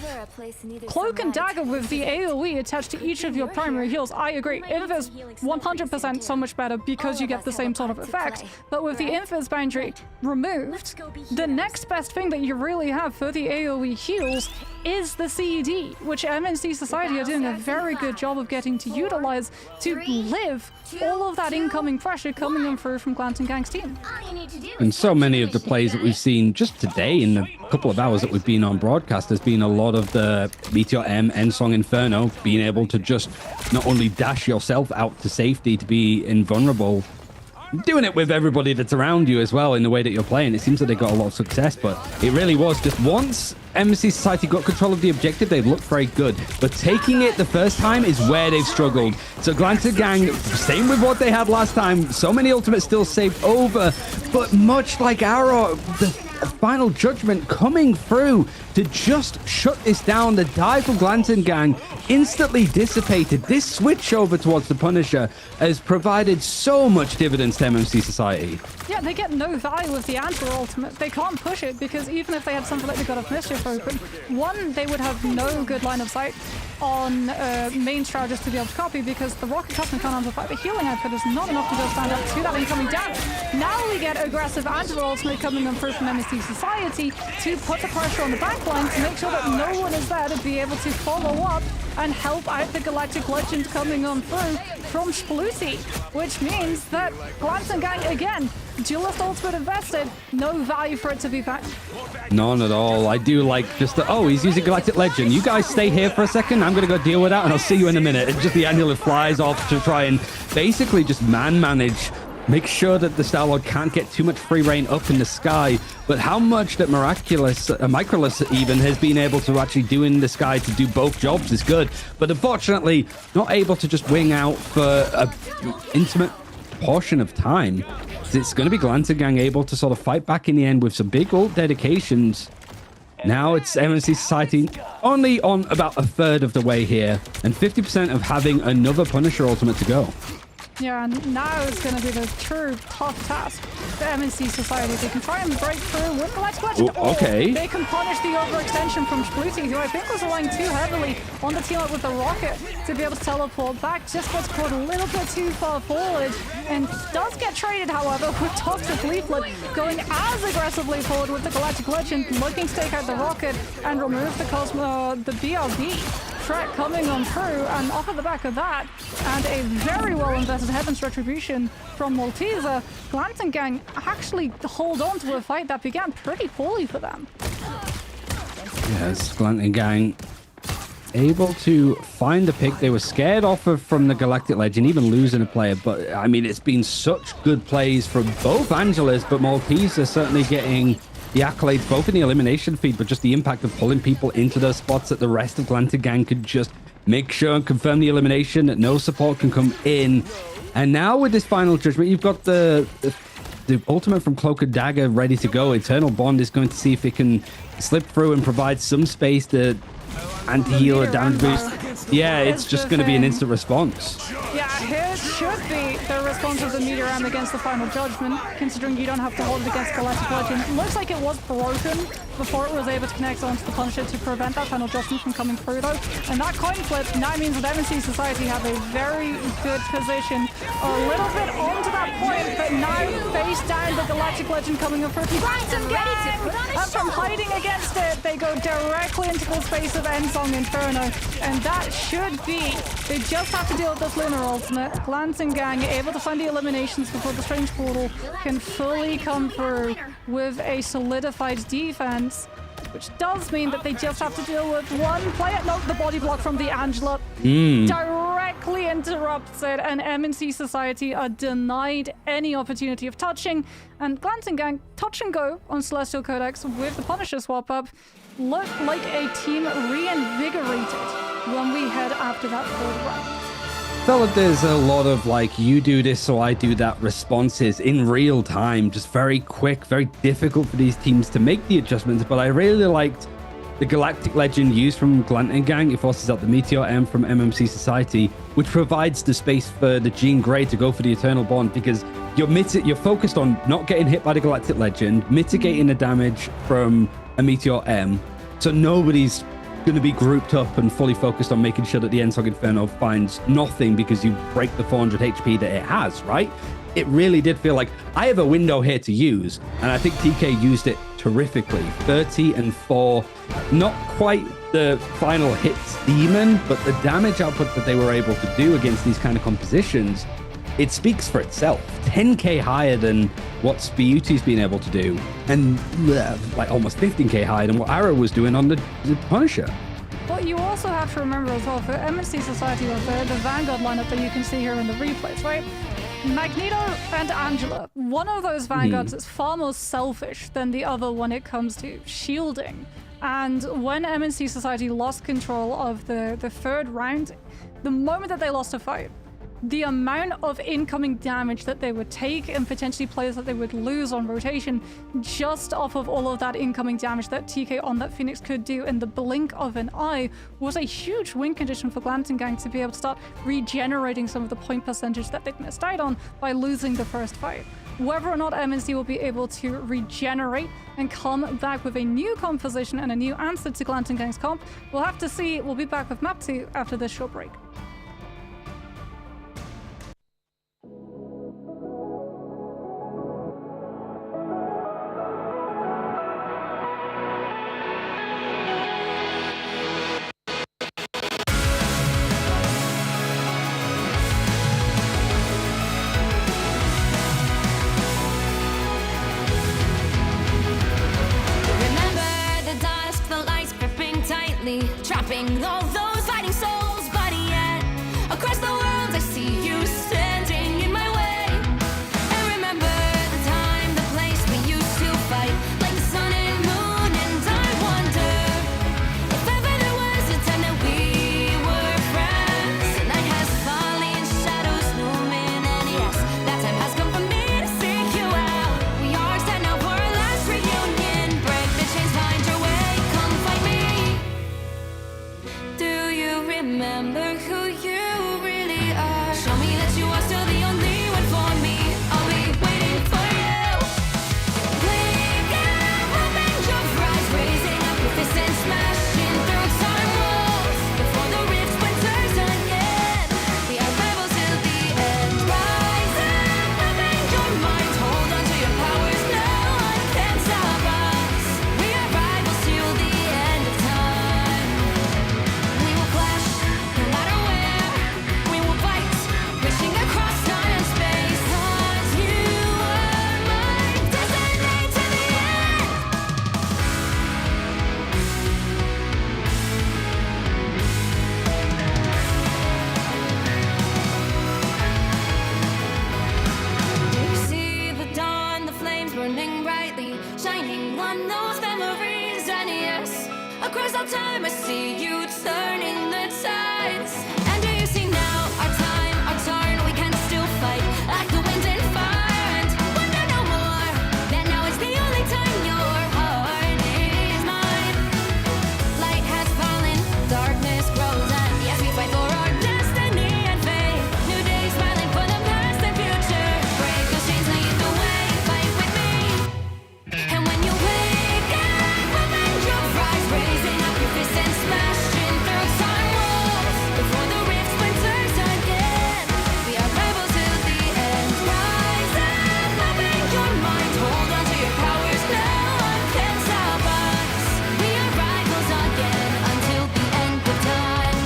Cloak and Dagger with the AoE attached to each of your primary heals, I agree, Inv is 100% so much better because you get the same sort of effect, but with the Invis boundary removed, the next best thing that you really have for the AoE heals is the CED, which MNC Society are doing a very good job of getting to utilize to live all of that incoming pressure coming in through from Glanton Gang's team. And so many of the plays that we've seen just today in the couple of hours that we've been on broadcast, there's been a lot of the Meteor M, Ensong Inferno being able to just not only dash yourself out to safety to be invulnerable, doing it with everybody that's around you as well in the way that you're playing. It seems that they got a lot of success, but it really was just once MMC Society got control of the objective, they've looked very good. But taking it the first time is where they've struggled. So Glanted Gang, same with what they had last time. So many ultimates still saved over. But much like Arrow, the final judgment coming through to just shut this down. The dive from Glanton Gang instantly dissipated. This switch over towards the Punisher has provided so much dividends to MMC Society. Yeah, they get no value with the Antler ultimate. They can't push it because even if they had something like the God of Mischief open, one, they would have no good line of sight on main strategists to be able to copy because the Rocket Customer can't amplify. The healing output is not enough to go stand up to that incoming damage. Now we get aggressive Antler ultimate coming in through from MST Society to put the pressure on the backline to make sure that no one is there to be able to follow up and help out the Galactic Legend coming on through from Spluty, which means that Glanton Gang, again, duelist ultimate invested, no value for it to be back. None at all. I do like just the, oh, he's using Galactic Legend. You guys stay here for a second. I'm going to go deal with that, and I'll see you in a minute. And just the Annular flies off to try and basically just manage. Make sure that the Star-Lord can't get too much free reign up in the sky. But how much that Microlus even has been able to actually do in the sky to do both jobs is good. But unfortunately, not able to just wing out for an intimate portion of time. It's going to be Glanton Gang able to sort of fight back in the end with some big ult dedications. Now it's MNC Society only on about a third of the way here, and 50% of having another Punisher ultimate to go. Yeah, and now it's going to be the true tough task for MNC Society. They can try and break through with Galactic Legend, okay. Or they can punish the overextension from Spluty, who I think was relying too heavily on the team up with the Rocket to be able to teleport back. Just gets caught a little bit too far forward and does get traded, however, with Toxic Leaflet going as aggressively forward with the Galactic Legend, looking to take out the Rocket and remove the BRB threat coming on through. And off of the back of that, and a very well invested Heaven's Retribution from Malteser, Glanton Gang actually hold on to a fight that began pretty poorly for them. Yes, Glanton Gang able to find the pick. They were scared off of from the Galactic Legend, even losing a player. But I mean, it's been such good plays from both Angelas, but Malteser certainly getting the accolades both in the elimination feed, but just the impact of pulling people into those spots that the rest of Glanton Gang could just make sure and confirm the elimination, that no support can come in. And now with this final judgment, you've got the ultimate from Cloak and Dagger ready to go. Eternal Bond is going to see if it can slip through and provide some space to anti-heal a damage boost. Yeah, it's just going to be an instant response. Yeah, here should be the response of the Meteor Ram against the final judgment, considering you don't have to hold it against Galactic Legend. Looks like it was broken before it was able to connect onto the Punisher to prevent that final judgment from coming through, though. And that coin flip now means that MNC Society have a very good position. A little bit onto that point, but now face down the Galactic Legend coming up for Glanton Gang! And from hiding against it, they go directly into the space of Endsong Inferno. And that should be, they just have to deal with this Lunar ultimate. Glanton Gang able to find the eliminations before the Strange Portal can fully come through with a solidified defense, which does mean that they just have to deal with one player. No, the body block from the Angela directly interrupts it, and MNC Society are denied any opportunity of touching. And Glanton Gang touch and go on Celestial Codex with the Punisher swap up. Look like a team reinvigorated when we head after that third round. Felt like there's a lot of like, you do this so I do that responses in real time, just very quick, very difficult for these teams to make the adjustments. But I really liked the Galactic Legend used from Glanton Gang. It forces out the Meteor M from MMC Society, which provides the space for the Jean Grey to go for the Eternal Bond, because you're focused on not getting hit by the Galactic Legend, mitigating the damage from a Meteor M, so nobody's going to be grouped up and fully focused on making sure that the Endsong Inferno finds nothing because you break the 400 HP that it has, right? It really did feel like I have a window here to use, and I think TK used it terrifically. 30 and 4, not quite the final hits demon, but the damage output that they were able to do against these kind of compositions, it speaks for itself. 10k higher than what Spiyuti's been able to do, and like almost 15k higher than what Arrow was doing on the Punisher. But you also have to remember as well, for MNC Society, the Vanguard lineup that you can see here in the replays, right? Magneto and Angela, one of those Vanguards is far more selfish than the other when it comes to shielding And when MNC Society lost control of the third round, the moment that they lost a fight, the amount of incoming damage that they would take and potentially players that they would lose on rotation just off of all of that incoming damage that TK on that Phoenix could do in the blink of an eye was a huge win condition for Gang to be able to start regenerating some of the point percentage that they'd missed out on by losing the first fight. Whether or not MNC will be able to regenerate and come back with a new composition and a new answer to Gang's comp, we'll have to see. We'll be back with map 2 after this short break. Trapping all those fighting souls, but yet across the world I see you standing in my way. And remember the time, the place we used to fight like the sun and moon. And I wonder if ever there was a time that we were friends. The night has fallen, shadows looming, and yes, that time has come for me to seek you out. We are set now for our last reunion. Break the chains, find your way, come fight me. Do you remember who you really are? Show me that you are still the only one for me. I'll be waiting for you. Wake up, open your eyes, raising up your fists and smashing through time walls. Before the rift splinters again, we are rebels till the end. Rise up, open your mind, hold on to your powers. No one can stop us. We are rivals till the end of time. We will clash, no matter where. We will fight, reaching across time and space. 'Cause you are my destiny to the end. You see the dawn, the flames burning brightly, shining on those memories. And yes, across all time I see you turning the tides. And do you see now our time, our turn? We can still fight like the wind and fire. And wonder no more that now is the only time your heart is mine. Light has fallen, darkness grows, and yes, we fight for our destiny and fate. New days smiling for the past and future. Break those chains, lead the way, fight with me. And when you wake up, open your eyes, raising up your fists and smashing through time walls. Before the rift splinters again, we are rebels till the end. Rise up, open your mind, hold on to your powers. No one can stop us. We are rivals again until the end of time.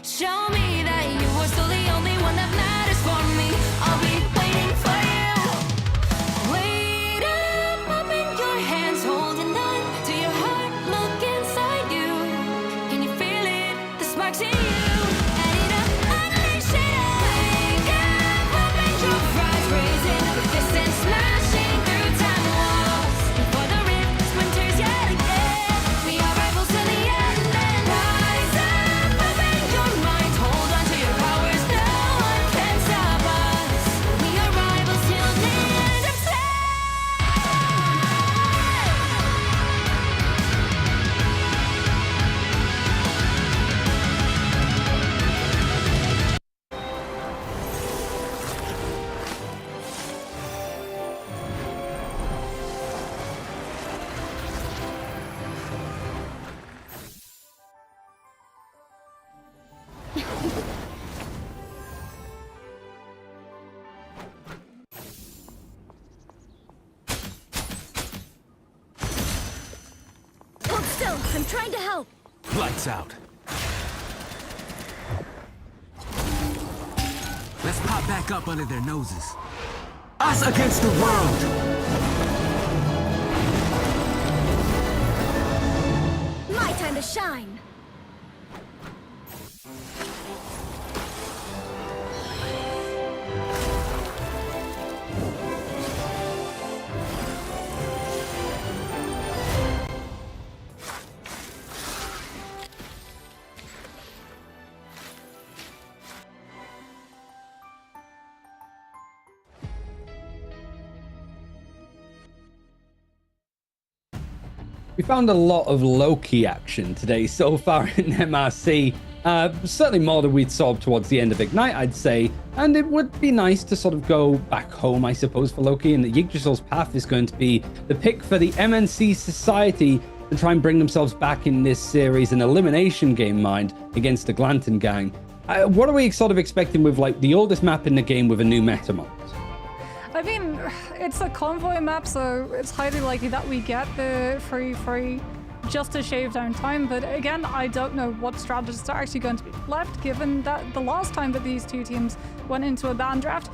Show me that you are still the only one that matters for me. I'll be waiting for you. Wait up, open your hands, holding on to your heart. Look inside you. Can you feel it? The sparks in you. Add it up, unleash it. Wake up, open your eyes, raising up your fists and smashing through time walls. Before the rift splinters yet again, we are rivals till the end. And rise up, open your mind, hold on to your powers. No one can stop us. We are rivals till the end of time. Hold still. I'm trying to help. Lights out. Let's pop back up under their noses. Us against the world. My time to shine. We found a lot of Loki action today so far in MRC. Certainly more than we'd saw towards the end of Ignite, I'd say. And it would be nice to sort of go back home, I suppose, for Loki. And the Yggdrasil's path is going to be the pick for the MNC Society to try and bring themselves back in this series, an elimination game mind against the Glanton gang. What are we sort of expecting with like the oldest map in the game with a new meta mod? I mean, it's a convoy map, so it's highly likely that we get the free just to shave down time. But again, I don't know what strategists are actually going to be left, given that the last time that these two teams went into a ban draft,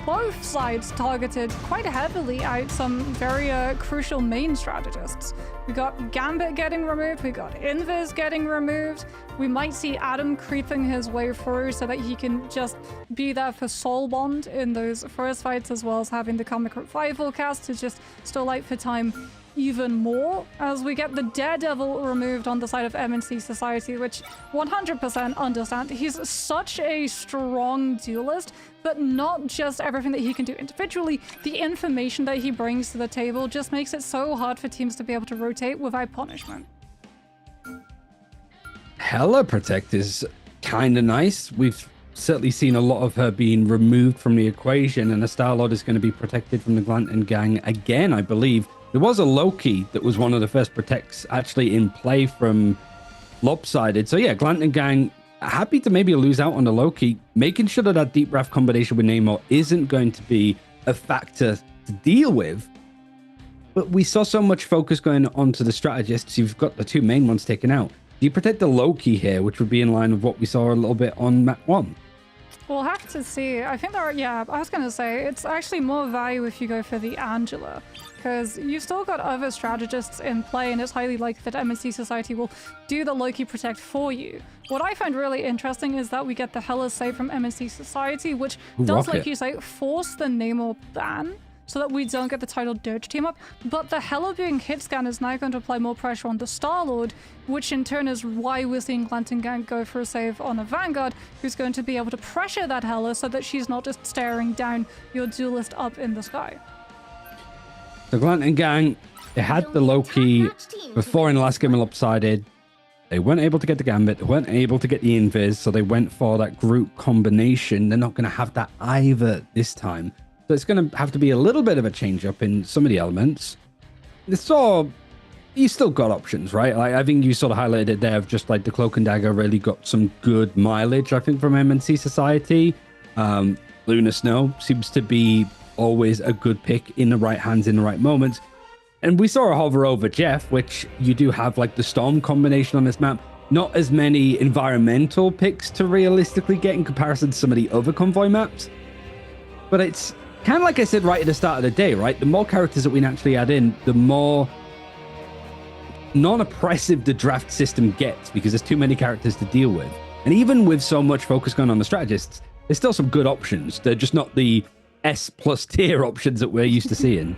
both sides targeted quite heavily out some very crucial main strategists. We got Gambit getting removed, we got Invis getting removed. We might see Adam creeping his way through so that he can just be there for Soul Bond in those first fights, as well as having the Comic Revival cast to just stall out for time even more, as we get the Daredevil removed on the side of MNC Society, which 100% understand. He's such a strong duelist, but not just everything that he can do individually. The information that he brings to the table just makes it so hard for teams to be able to rotate without punishment. Hella Protect is kind of nice. We've certainly seen a lot of her being removed from the equation, and the Star-Lord is going to be protected from the Glanton gang again, I believe. There was a Loki that was one of the first protects actually in play from Lopsided. So yeah, Glanton gang happy to maybe lose out on the Loki, making sure that that Deep Wrath combination with Namor isn't going to be a factor to deal with. But we saw so much focus going on to the strategists. You've got the two main ones taken out. Do you protect the Loki here, which would be in line with what we saw a little bit on map 1? We'll have to see. I think there are, yeah, I was going to say, it's actually more value if you go for the Angela, because you've still got other strategists in play, and it's highly likely that MNC Society will do the Loki Protect for you. What I find really interesting is that we get the Hella save from MNC Society, which does, like you say, force the Namor ban, so that we don't get the title Dirge team up, but the Hella being hit scan is now going to apply more pressure on the Star-Lord, which in turn is why we're seeing Glanton gang go for a save on a Vanguard, who's going to be able to pressure that Hella so that she's not just staring down your duelist up in the sky. The Glanton gang, they had the Loki before in the last game of Lopsided. They weren't able to get the Gambit, they weren't able to get the Invis, so they went for that group combination. They're not going to have that either this time. So it's going to have to be a little bit of a change up in some of the elements. You still got options, right? Like, I think you sort of highlighted it there of just like the Cloak and Dagger really got some good mileage, I think, from MNC Society. Luna Snow seems to be always a good pick in the right hands in the right moments. And we saw a hover over Jeff, which you do have like the Storm combination on this map. Not as many environmental picks to realistically get in comparison to some of the other convoy maps. But it's kind of like I said right at the start of the day, right? The more characters that we naturally add in, the more non-oppressive the draft system gets, because there's too many characters to deal with. And even with so much focus going on the strategists, there's still some good options. They're just not the S+ tier options that we're used to seeing.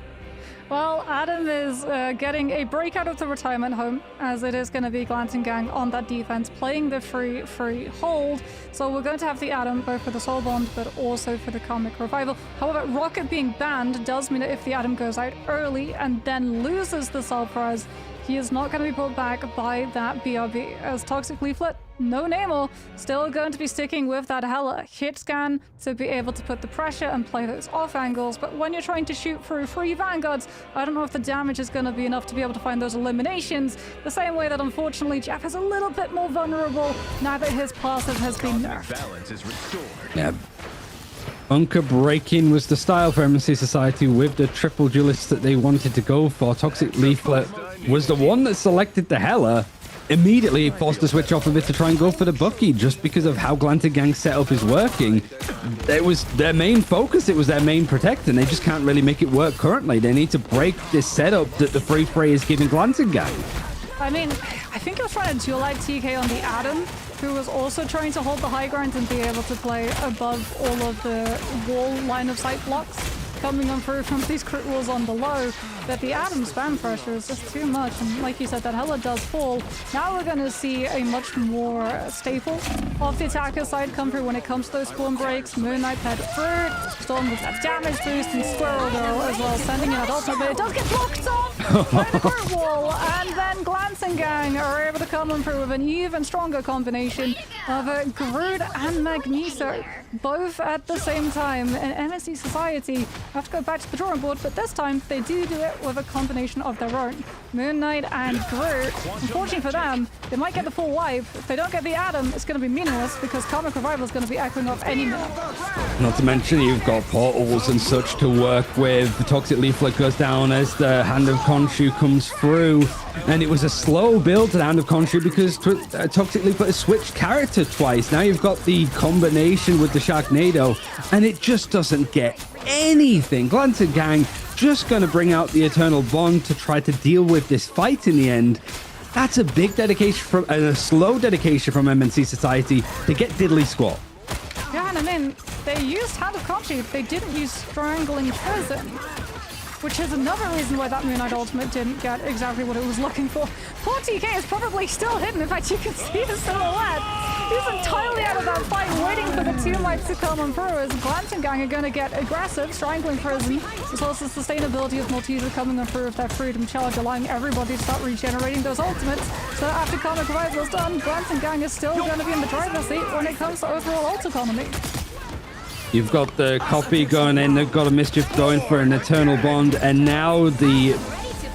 Well, Adam is getting a break out of the retirement home, as it is going to be Glanton gang on that defense, playing the free hold. So we're going to have the Adam both for the Soul Bond, but also for the Comic Revival. However, Rocket being banned does mean that if the Adam goes out early and then loses the Soul Prize, he is not going to be brought back by that BRB. As Toxic Leaflet, no Namor, still going to be sticking with that Hella hit scan to be able to put the pressure and play those off angles. But when you're trying to shoot through free Vanguards, I don't know if the damage is going to be enough to be able to find those eliminations, the same way that unfortunately Jeff is a little bit more vulnerable now that his passive has been nerfed. Balance is restored. Yeah. Bunker breaking was the style for MNC Society with the triple duelists that they wanted to go for. Toxic Leaflet was the one that selected the Hella, immediately forced to switch off of it to try and go for the Bucky just because of how Glanted Gang's setup is working. It was their main focus. It was their main protect, and they just can't really make it work currently. They need to break this setup that the free fray is giving Glanted Gang. I mean, I think he was trying to dual-light TK on the Adam, who was also trying to hold the high ground and be able to play above all of the wall line of sight blocks coming on through from these crit walls on below. But the Adam spam pressure is just too much, and like you said, that Hela does fall. Now we're going to see a much more staple of the attacker side come through when it comes to those spawn breaks. Moon Knight paired through, Storm with that damage boost, and Squirrel Girl as well, sending in that ultimate, but it does get blocked off by the crit wall, and then Glancing Gang are able to come on through with an even stronger combination of Groot and Magneto, both at the same time. And MSC Society have to go back to the drawing board, but this time they do it with a combination of their own. Moon Knight and Groot, unfortunately for them, they might get the full wipe. If they don't get the Atom, it's going to be meaningless because Karmic Revival is going to be echoing off any minute. Not to mention you've got portals and such to work with. The Toxic Leaflet goes down as the Hand of Khonshu comes through. And it was a slow build to the Hand of Khonshu because Toxic Leaflet has switched character twice. Now you've got the combination with the Sharknado, and it just doesn't get anything. Glanted Gang just going to bring out the Eternal Bond to try to deal with this fight in the end. That's a big dedication from a slow dedication from MNC Society to get diddly squat. Yeah, and I mean, they used Hand of Khonshu, they didn't use Strangling Prison, which is another reason why that Moon Knight ultimate didn't get exactly what it was looking for. Poor TK is probably still hidden. In fact, you can see the silhouette. He's entirely out of that fight, waiting for the two mites to come on through as Glancing Gang are going to get aggressive, Strangling Prison, as well as the sustainability of Malteser coming on through with that Freedom Charge, allowing everybody to start regenerating those ultimates. So after Karmic Revival is done, Glancing Gang is still going to be in the driver's seat when it comes to overall ult economy. You've got the copy going in, they've got a Mischief going for an Eternal Bond, and now the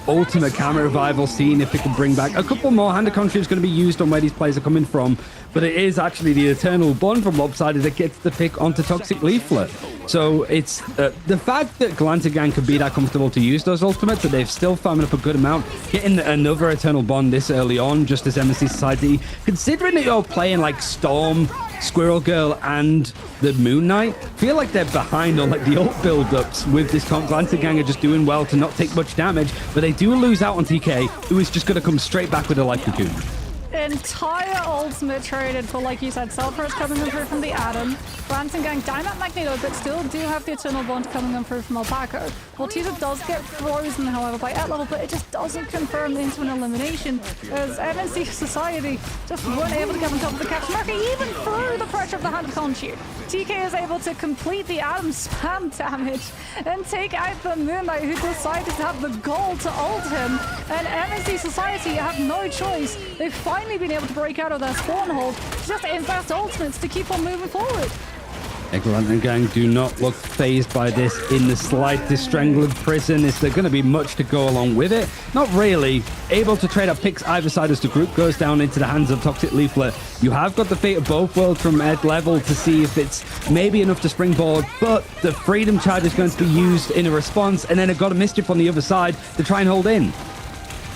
ultimate Camera Revival, seeing if it can bring back a couple more. Hand of Khonshu is going to be used on where these players are coming from, but it is actually the Eternal Bond from Lopsided that gets the pick onto Toxic Leaflet. So it's the fact that Glanted Gang could be that comfortable to use those ultimates, that they've still farmed up a good amount, getting another Eternal Bond this early on, just as MSC Society, considering that you're playing like Storm, Squirrel Girl, and the Moon Knight, feel like they're behind on like the ult build-ups with this comp. Glanted Gang are just doing well to not take much damage, but they do lose out on TK, who is just going to come straight back with a Life Cocoon. Entire ultimate traded for, like you said, Selfridge coming in through from the Atom, Glancing Gang down at Magneto, but still do have the Eternal Bond coming in through from Alpaca. Malteser does get frozen, however, by at level, but it just doesn't confirm into an elimination, as MNC Society just weren't able to get on top of the capture marker, even through the pressure of the Hand of Khonshu. TK is able to complete the Atom spam damage and take out the Moon Knight, who decided to have the goal to ult him, and MNC Society have no choice. They've finally been able to break out of their spawn hold, just invest ultimates to keep on moving forward. Glanted Gang do not look phased by this in the slightest. Strangling Prison, is there going to be much to go along with it? Not really. Able to trade up picks either side as the group goes down into the hands of Toxic Leaflet. You have got the fate of both worlds from Ed level to see if it's maybe enough to springboard, but the Freedom Charge is going to be used in a response, and then it got a Mischief on the other side to try and hold in.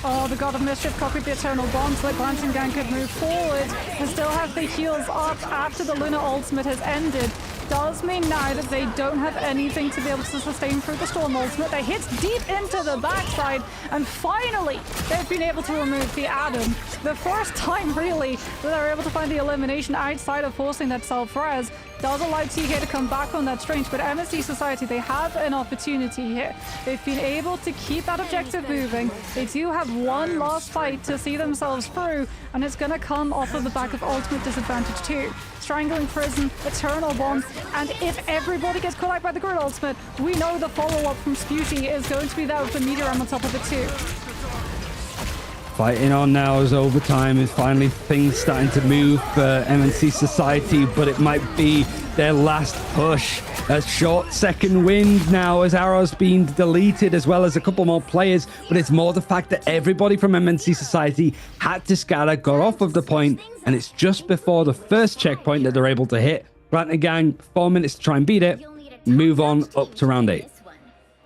Oh, the God of Mischief copied the Eternal Bond so that Glancing Gang could move forward and still have the heals up after the Luna ultimate has ended. Does mean now that they don't have anything to be able to sustain through the Storm ultimate. They hit deep into the backside, and finally they've been able to remove the Atom. The first time, really, that they're able to find the elimination outside of forcing that self-res. Does allow TK to come back on that strange, but MSC Society, they have an opportunity here. They've been able to keep that objective moving. They do have one last fight to see themselves through, and it's going to come off of the back of ultimate disadvantage too. Strangling Prison, Eternal Bond, and if everybody gets caught out by the Grid ultimate, we know the follow-up from Sputy is going to be there with the Meteor on top of it too. Fighting on now as overtime is finally things starting to move for MNC Society, but it might be their last push. A short second wind now as arrows being deleted, as well as a couple more players, but it's more the fact that everybody from MNC Society had to scatter, got off of the point, and it's just before the first checkpoint that they're able to hit. Glanted Gang, 4 minutes to try and beat it, move on up to round 8.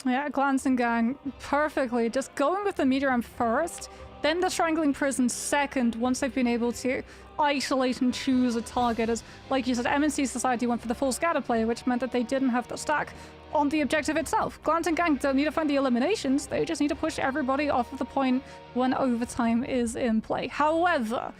Yeah, Glancing Gang, perfectly. Just going with the Meteor first then the Strangling Prison second, once they've been able to isolate and choose a target. As, like you said, MNC Society went for the full scatter play, which meant that they didn't have the stack on the objective itself. Glance and Gang don't need to find the eliminations, they just need to push everybody off of the point when overtime is in play. However,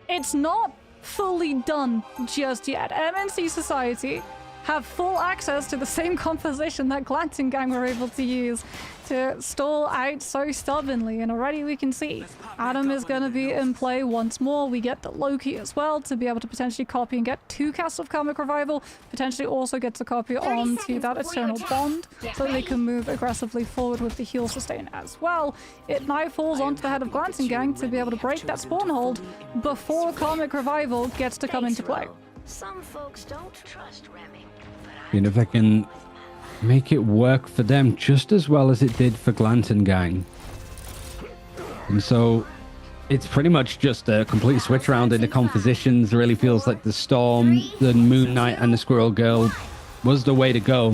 it's not fully done just yet. MNC Society have full access to the same composition that Glance and Gang were able to use to stall out so stubbornly, and already we can see Adam is going to be in play once more. We get the Loki as well to be able to potentially copy and get 2 casts of Karmic Revival, potentially also gets a copy onto that Eternal Bond so they can move aggressively forward with the heal sustain as well. It now falls onto the head of Glance and Gang to be able to break that spawn hold before Karmic Revival gets to come into play. Some folks don't trust Remy. And if I can make it work for them just as well as it did for Glance and Gang. And so it's pretty much just a complete switch around in the compositions. It really feels like the Storm, the Moon Knight, and the Squirrel Girl was the way to go.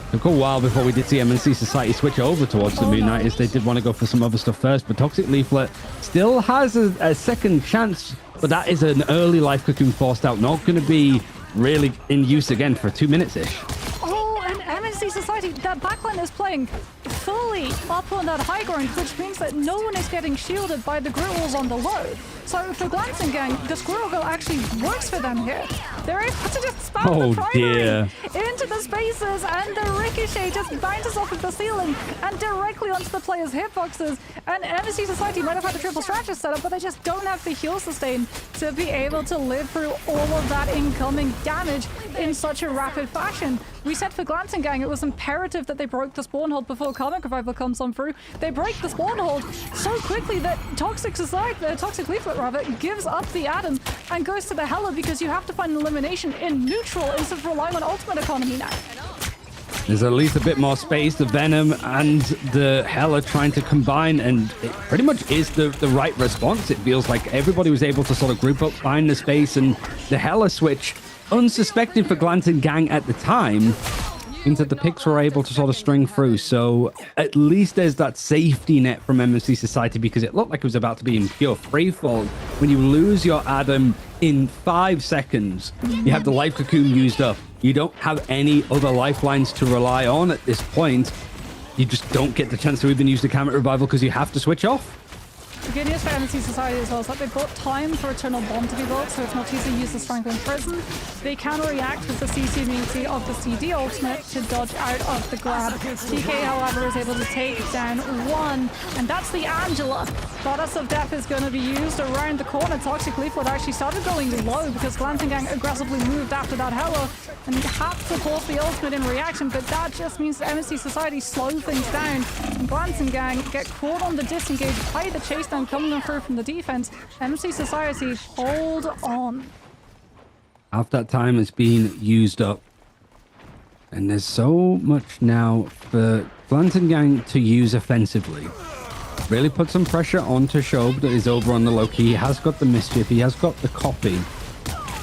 It took a while before we did see MNC Society switch over towards the Moon Knight, as they did want to go for some other stuff first. But Toxic Leaflet still has a second chance, but that is an early Life Cocoon forced out, not going to be really in use again for 2 minutes-ish. Oh, and MNC Society, that backline is playing fully up on that high ground, which means that no one is getting shielded by the Grills on the low. So for Glance and Gang, the Squirrel Girl actually works for them here. They're able to just spam the primary into the spaces, and the Ricochet just bounces off of the ceiling and directly onto the player's hitboxes. And MNC Society might have had a triple strategist set up, but they just don't have the heal sustain to be able to live through all of that incoming damage in such a rapid fashion. We said for Glance and Gang, it was imperative that they broke the spawn hold before Karmic Revival comes on through. They break the spawn hold so quickly that Toxic Leaflet rather, gives up the Atom and goes to the Hela, because you have to find an elimination in neutral instead of relying on ultimate economy now. There's at least a bit more space. The Venom and the Hela trying to combine, and it pretty much is the right response. It feels like everybody was able to sort of group up, find the space, and the Hela switch, unsuspected for Glance and Gang at the time, means that the picks were able to sort of string through. So at least there's that safety net from MNC Society, because it looked like it was about to be in pure freefall. When you lose your Adam in 5 seconds, you have the Life Cocoon used up. You don't have any other lifelines to rely on at this point. You just don't get the chance to even use the Karmic Revival because you have to switch off. The good news for MNC Society as well is that they've got time for Eternal Bond to be built, so it's not easy to use the Strangling Prison. They can react with the CC immunity of the CD ultimate to dodge out of the grab. TK, however, is able to take down one, and that's the Angela. Goddess of Death is going to be used around the corner. Toxic Leaflet actually started going low because Glance and Gang aggressively moved after that Hela and had to pause the ultimate in reaction, but that just means that MNC Society slow things down, and Glance and Gang get caught on the disengage by the chase down coming through from the defense. MNC Society hold on. Half that time has been used up, and there's so much now for Glance and Gang to use offensively. Really put some pressure onto Shob that is over on the Loki. He has got the Mischief, he has got the copy.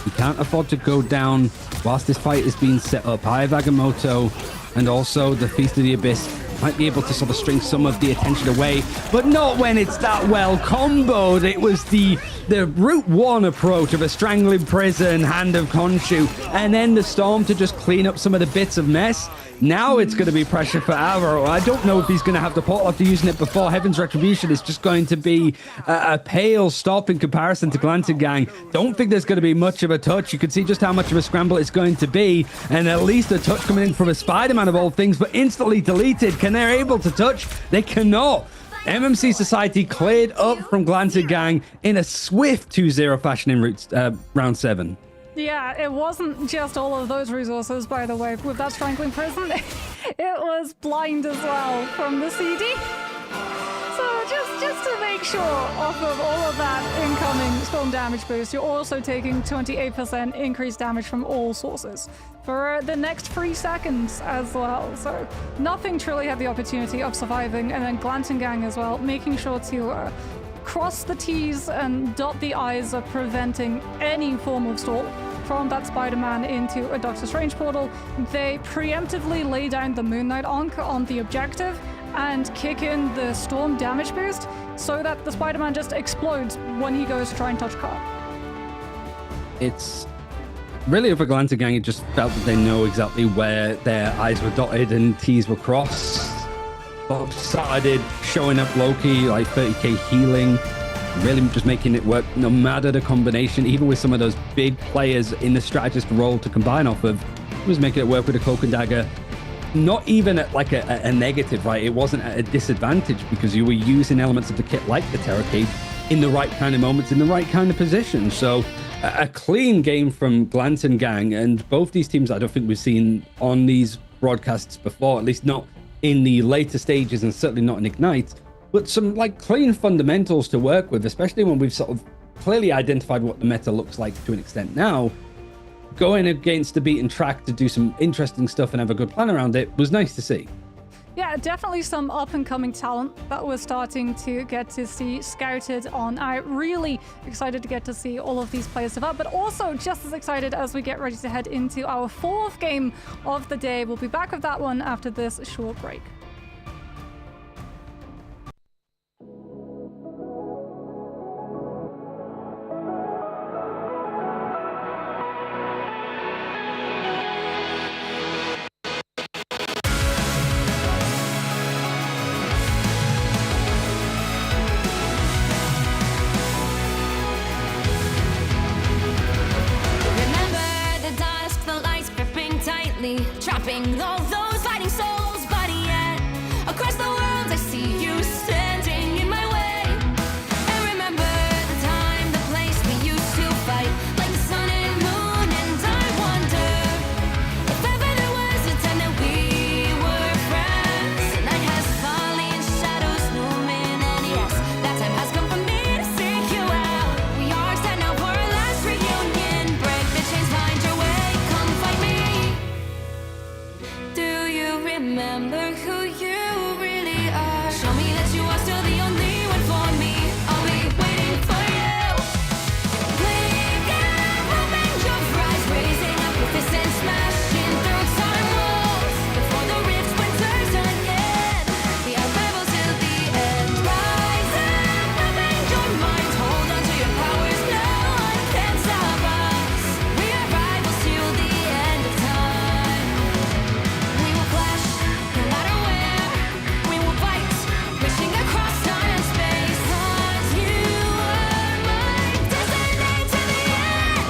He can't afford to go down whilst this fight is being set up. High Agamotto and also the Feast of the Abyss might be able to sort of string some of the attention away, but not when it's that well comboed. It was the Route 1 approach of a Strangling Prison, Hand of Khonshu, and then the Storm to just clean up some of the bits of mess. Now it's going to be pressure for Avro. I don't know if he's going to have the portal after using it before. Heaven's Retribution is just going to be a pale stop in comparison to Glance and Gang. Don't think there's going to be much of a touch. You can see just how much of a scramble it's going to be, and at least a touch coming in from a Spider-Man of all things, but instantly deleted. Can they able to touch? They cannot. MMC Society cleared up from Glance and Gang in a swift 2-0 fashion in round 7. Yeah, it wasn't just all of those resources, by the way. With that Strangling Prison, it was blind as well from the CD. So just to make sure, off of all of that incoming storm damage boost, you're also taking 28% increased damage from all sources for the next 3 seconds as well. So nothing truly had the opportunity of surviving. And then Glance and Gang as well, making sure to cross the T's and dot the I's of preventing any form of stall from that Spider-Man into a Doctor Strange portal. They preemptively lay down the Moon Knight Ankh on the objective and kick in the Storm damage boost so that the Spider-Man just explodes when he goes to try and touch Carl. It's really, for Glanton Gang, it just felt that they know exactly where their I's were dotted and T's were crossed. Bob started showing up Loki, like 30k healing, really just making it work no matter the combination, even with some of those big players in the strategist role to combine off of, was making it work with a cloak and dagger. Not even at like a negative, right? It wasn't at a disadvantage because you were using elements of the kit like the Terror Cape in the right kind of moments, in the right kind of position. So a clean game from Glanton Gang, and both these teams I don't think we've seen on these broadcasts before, at least not in the later stages and certainly not in Ignite, but some like clean fundamentals to work with, especially when we've sort of clearly identified what the meta looks like to an extent now. Going against the beaten track to do some interesting stuff and have a good plan around it was nice to see. Yeah, definitely some up-and-coming talent that we're starting to get to see scouted on. I'm really excited to get to see all of these players develop, but also just as excited as we get ready to head into our 4th game of the day. We'll be back with that one after this short break. Trapping all those fighting souls, but yet across the world I see you standing in my way. And remember the time, the place we used to fight, like the sun and moon. And I wonder if ever there was a time that we were friends. The night has fallen, shadows looming, and yes, that time has come for me to seek you out. We are set now for our last reunion. Break the chains, find your way, come fight me. Do you remember who you really are? Show me that you are still the only one for me. I'll be waiting for you. Wake up, open your eyes, raising up your fists and smashing through time walls. Before the rift splinters again, we are rebels till the end. Rise up, open your mind, hold on to your powers. No one can stop us. We are rivals till the end of time. We will clash, no matter where. We will fight, reaching across time and space. 'Cause you are my destiny to the end.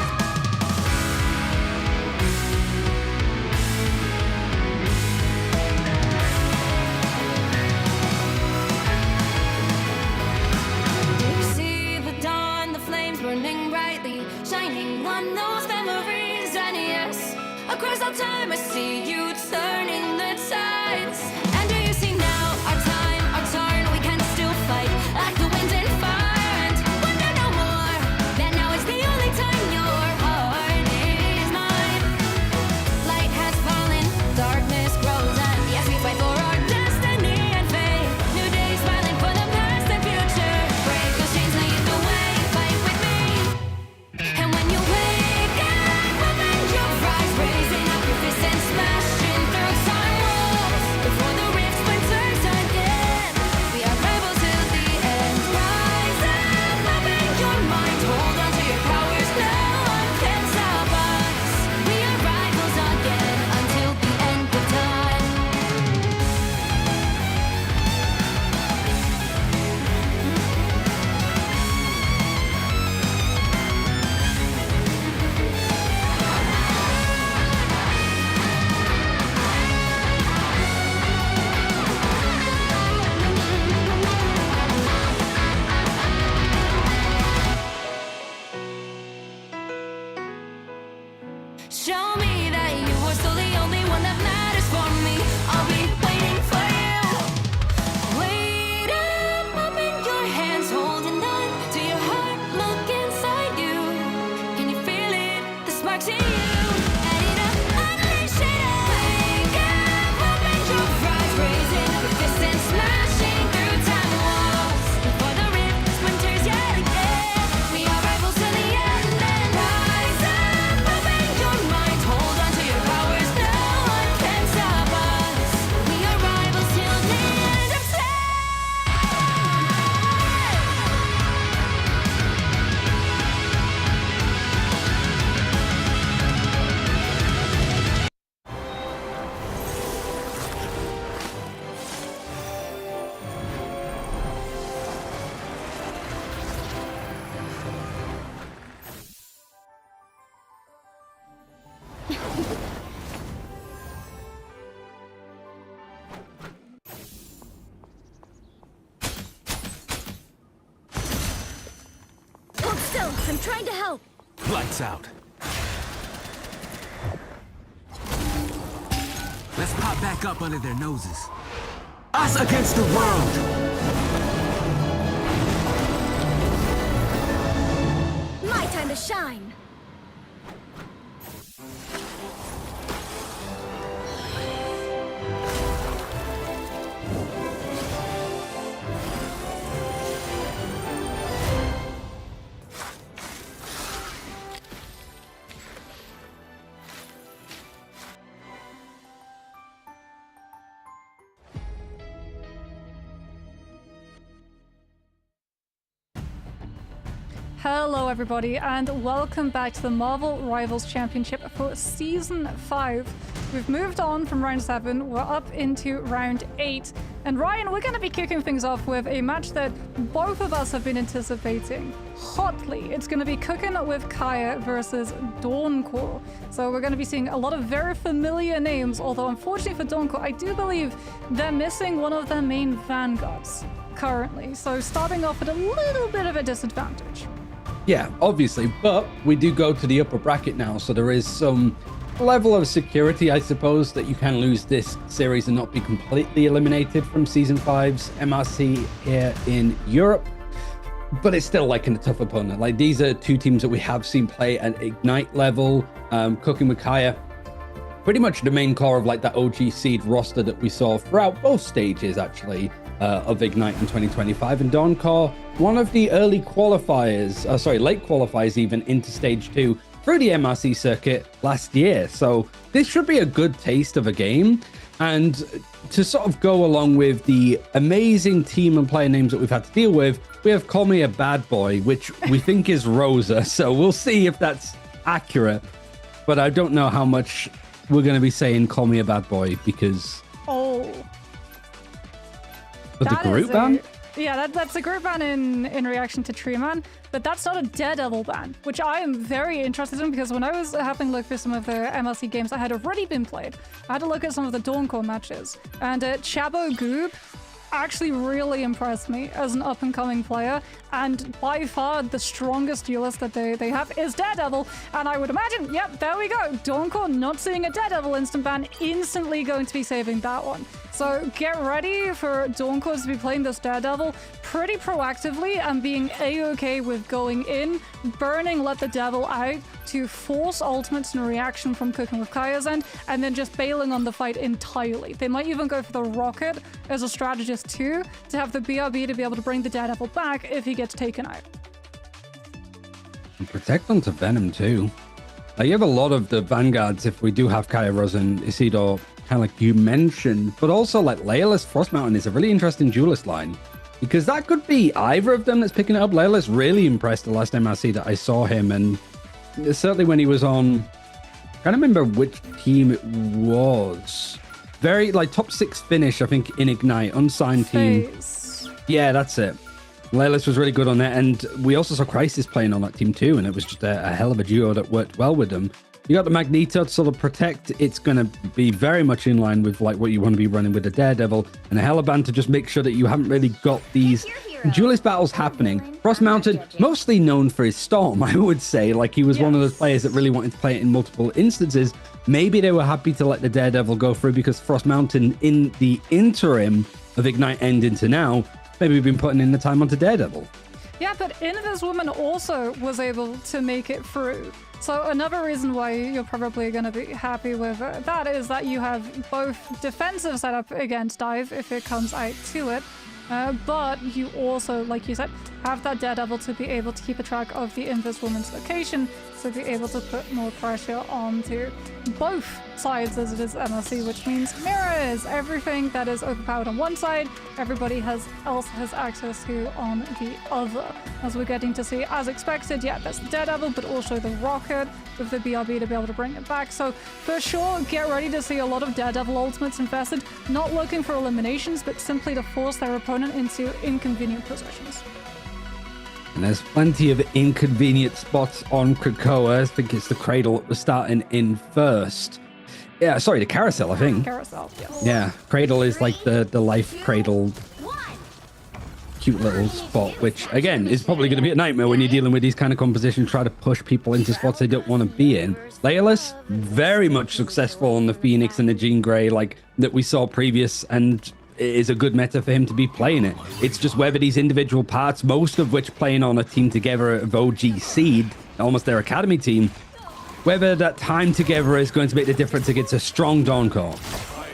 You see the dawn, the flames burning brightly, shining on those memories. And yes, across all time I see you turning the tides. And do you see now our time, our turn? We can still fight like the wind and fire, and wonder no more that now is the only time your heart is mine. Light has fallen, darkness grows, and yes, we fight for our destiny and fate. New days smiling for the past and future. Break those chains, lead the way, fight with me. And when you wake up, open your eyes, raising up your fists and smashing through time walls. Before the Hold still. I'm trying to help. Lights out. Let's pop back up under their noses. Us against the world! My time to shine. Hello everybody and welcome back to the Marvel Rivals Championship for Season 5. We've moved on from round 7, we're up into round 8. And Ryan, we're going to be kicking things off with a match that both of us have been anticipating hotly. It's going to be Cooking with Kaya versus Dawncore. So we're going to be seeing a lot of very familiar names, although unfortunately for Dawncore, I do believe they're missing one of their main vanguards currently. So starting off at a little bit of a disadvantage. Yeah, obviously, but we do go to the upper bracket now, so there is some level of security, I suppose, that you can lose this series and not be completely eliminated from Season 5's MRC here in Europe. But it's still like a tough opponent. Like, these are two teams that we have seen play at Ignite level. Cooking with Kaya, pretty much the main core of like that OG seed roster that we saw throughout both stages, actually, of Ignite in 2025. And Dawncore, one of the early qualifiers, late qualifiers even, into Stage 2 through the MRC circuit last year. So this should be a good taste of a game. And to sort of go along with the amazing team and player names that we've had to deal with, we have Call Me a Bad Boy, which we think is Rosa. So we'll see if that's accurate. But I don't know how much we're going to be saying Call Me a Bad Boy because... Oh. But the group ban? Yeah, that's a group ban in reaction to Tree Man, but that's not a Daredevil ban, which I am very interested in because when I was having a look through some of the MLC games that had already been played, I had to look at some of the Dawncore matches, and Chabo Goob actually really impressed me as an up-and-coming player, and by far the strongest duelist that they have is Daredevil, and I would imagine, yep, there we go, Dawncore not seeing a Daredevil instant ban, instantly going to be saving that one. So get ready for Dawncore to be playing this Daredevil pretty proactively and being a-okay with going in, burning Let the Devil out to force ultimates and reaction from Cooking with Kaya's end, and then just bailing on the fight entirely. They might even go for the Rocket as a strategist too, to have the BRB to be able to bring the Daredevil back if he gets taken out. And protect onto Venom too. You have a lot of the vanguards if we do have Kaya, Rosa, and Isidore, kind of like you mentioned, but also like Layla's Frost Mountain is a really interesting duelist line because that could be either of them that's picking it up. Layla's really impressed the last MRC that I saw him, and certainly when he was on, I can't remember which team it was. Very like top 6 finish, I think, in Ignite, unsigned team. Yeah, that's it. Layla's was really good on that, and we also saw Crisis playing on that team too, and it was just a hell of a duo that worked well with them. You got the Magneto to sort of protect. It's going to be very much in line with like what you want to be running with the Daredevil, and a Hellaband to just make sure that you haven't really got these duelist battles happening. Frost Mountain, mostly known for his Storm, I would say. Like, he was one of those players that really wanted to play it in multiple instances. Maybe they were happy to let the Daredevil go through because Frost Mountain, in the interim of Ignite end into now, maybe we've been putting in the time onto Daredevil. Yeah, but Invis Woman also was able to make it through. So another reason why you're probably going to be happy with that is that you have both defensive setup against dive if it comes out to it, but you also, like you said, have that Daredevil to be able to keep a track of the Invis Woman's location, to be able to put more pressure onto both sides as it is MLC, which means mirrors. Everything that is overpowered on one side, everybody else has access to on the other. As we're getting to see, as expected, yeah, that's the Daredevil, but also the Rocket with the BRB to be able to bring it back. So for sure, get ready to see a lot of Daredevil ultimates invested, not looking for eliminations, but simply to force their opponent into inconvenient positions. And there's plenty of inconvenient spots on Krakoa. I think it's the Cradle that was starting in first. Yeah, sorry, the Carousel, I think. Carousel, yes. Yeah, Cradle is like the life cradle cute little spot, which again is probably going to be a nightmare when you're dealing with these kind of compositions, try to push people into spots they don't want to be in. Layerless, very much successful on the Phoenix and the Jean Grey like that we saw previous, and it is a good meta for him to be playing it. It's just whether these individual parts, most of which playing on a team together of OG Seed, almost their academy team, whether that time together is going to make the difference against a strong Dawncore.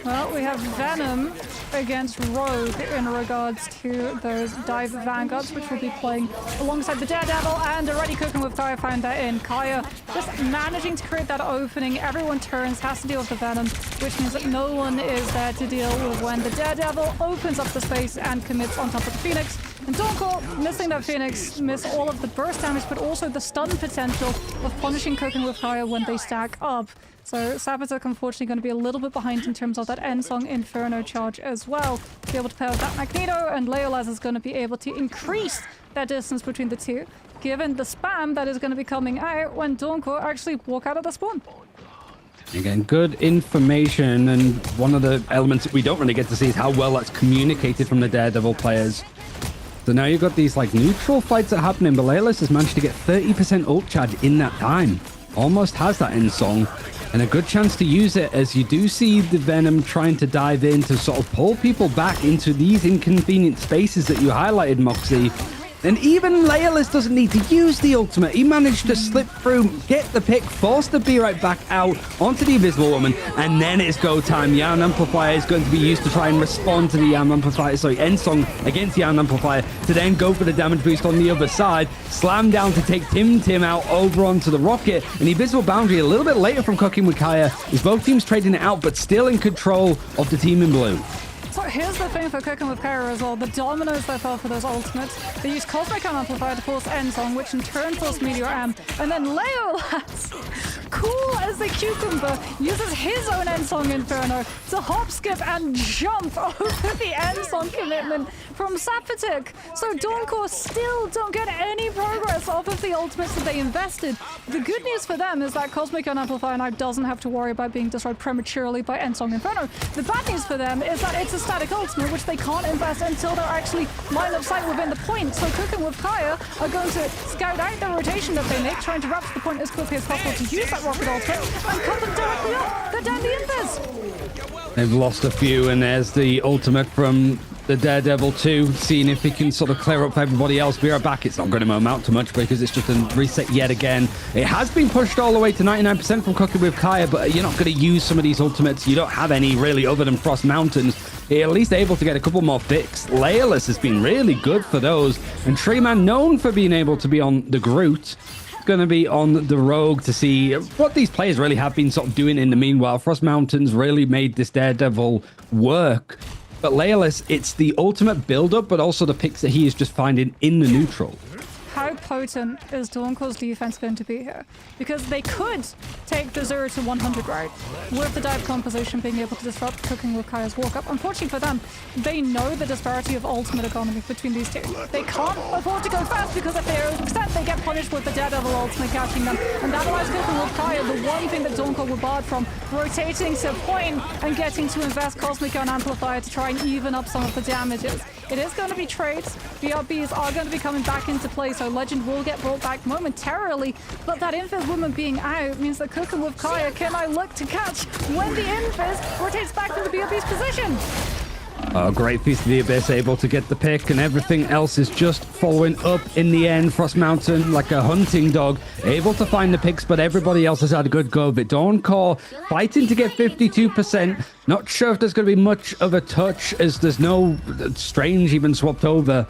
Well, we have Venom against Rogue in regards to those Dive Vanguards, which will be playing alongside the Daredevil, and already cooking with Kaya Finder in. Kaya just managing to create that opening. Everyone turns, has to deal with the Venom, which means that no one is there to deal with when the Daredevil opens up the space and commits on top of the Phoenix. And Dawncore missing that Phoenix, miss all of the burst damage, but also the stun potential of punishing Cooking with Kaya when they stack up. So Sabatok unfortunately going to be a little bit behind in terms of that End-Song Inferno charge as well. To be able to pair with that Magneto, and Leolaz is going to be able to increase that distance between the two, given the spam that is going to be coming out when Dawncore actually walk out of the spawn. Again, good information, and one of the elements that we don't really get to see is how well that's communicated from the Daredevil players. So now you've got these like neutral fights that are happening, but Leolaz has managed to get 30% ult charge in that time. Almost has that end song, and a good chance to use it, as you do see the Venom trying to dive in to sort of pull people back into these inconvenient spaces that you highlighted, Moxie. And even Leolaz doesn't need to use the ultimate. He managed to slip through, get the pick, force the B right back out onto the Invisible Woman, and then it's go time. Yarn Amplifier is going to be used to try and respond to the Yarn Amplifier, sorry, End Song against Yarn Amplifier, to then go for the damage boost on the other side. Slam down to take Tim out over onto the Rocket, and the Invisible Boundary a little bit later from Cooking with Kaya, is both teams trading it out, but still in control of the team in blue. So here's the thing for Cooking with Kara as well. The dominoes that fell for those ultimates. They use Cosmic Amplifier to force End Song, which in turn forced Meteor Am. And then Leolaz, cool as the cucumber, uses his own End Song Inferno to hop, skip, and jump over the End Song commitment from Sapatik. So Dawncore still don't get any progress off of the ultimates that they invested. The good news for them is that Cosmic Amplifier now doesn't have to worry about being destroyed prematurely by End Song Inferno. The bad news for them is that it's a static ultimate, which they can't invest until they're actually line of sight within the point. So Cooking with Kaya are going to scout out the rotation that they make, trying to wrap to the point as quickly as possible to use that rocket ultimate and cut them directly up. They're down the invis. They've lost a few, and there's the ultimate from the Daredevil too, seeing if he can sort of clear up for everybody else. Be right back. It's not going to amount to much because it's just a reset yet again. It has been pushed all the way to 99% from Cooking with Kaya, but you're not going to use some of these ultimates. You don't have any really other than Frost Mountains. You're at least able to get a couple more picks. Leolaz has been really good for those, and Treeman, known for being able to be on the Groot, going to be on the Rogue to see what these players really have been sort of doing in the meanwhile. Frost Mountains really made this Daredevil work. But Leolaz, it's the ultimate build-up, but also the picks that he is just finding in the neutral. How potent is Dawncore's defense going to be here? Because they could take the 0 to 100 right, with the dive composition being able to disrupt Cooking with Kaya's walk-up. Unfortunately for them, they know the disparity of ultimate economy between these two. They can't afford to go fast, because if they overextend, they get punished with the Daredevil ultimate catching them. And that allows Cooking with Kaya, the one thing that Dawncore were barred from, rotating to point and getting to invest Cosmic Gun Amplifier to try and even up some of the damages. It is going to be trades. BRBs are going to be coming back into play, so Legend will get brought back momentarily, but that Invis woman being out means that Cooking with Kaya can I look to catch when the Invis rotates back to the BRB's position. Oh, great piece of the Abyss, able to get the pick, and everything else is just following up in the end. Frost Mountain, like a hunting dog, able to find the picks, but everybody else has had a good go of it. Dawncore fighting to get 52%. Not sure if there's going to be much of a touch, as there's no Strange even swapped over.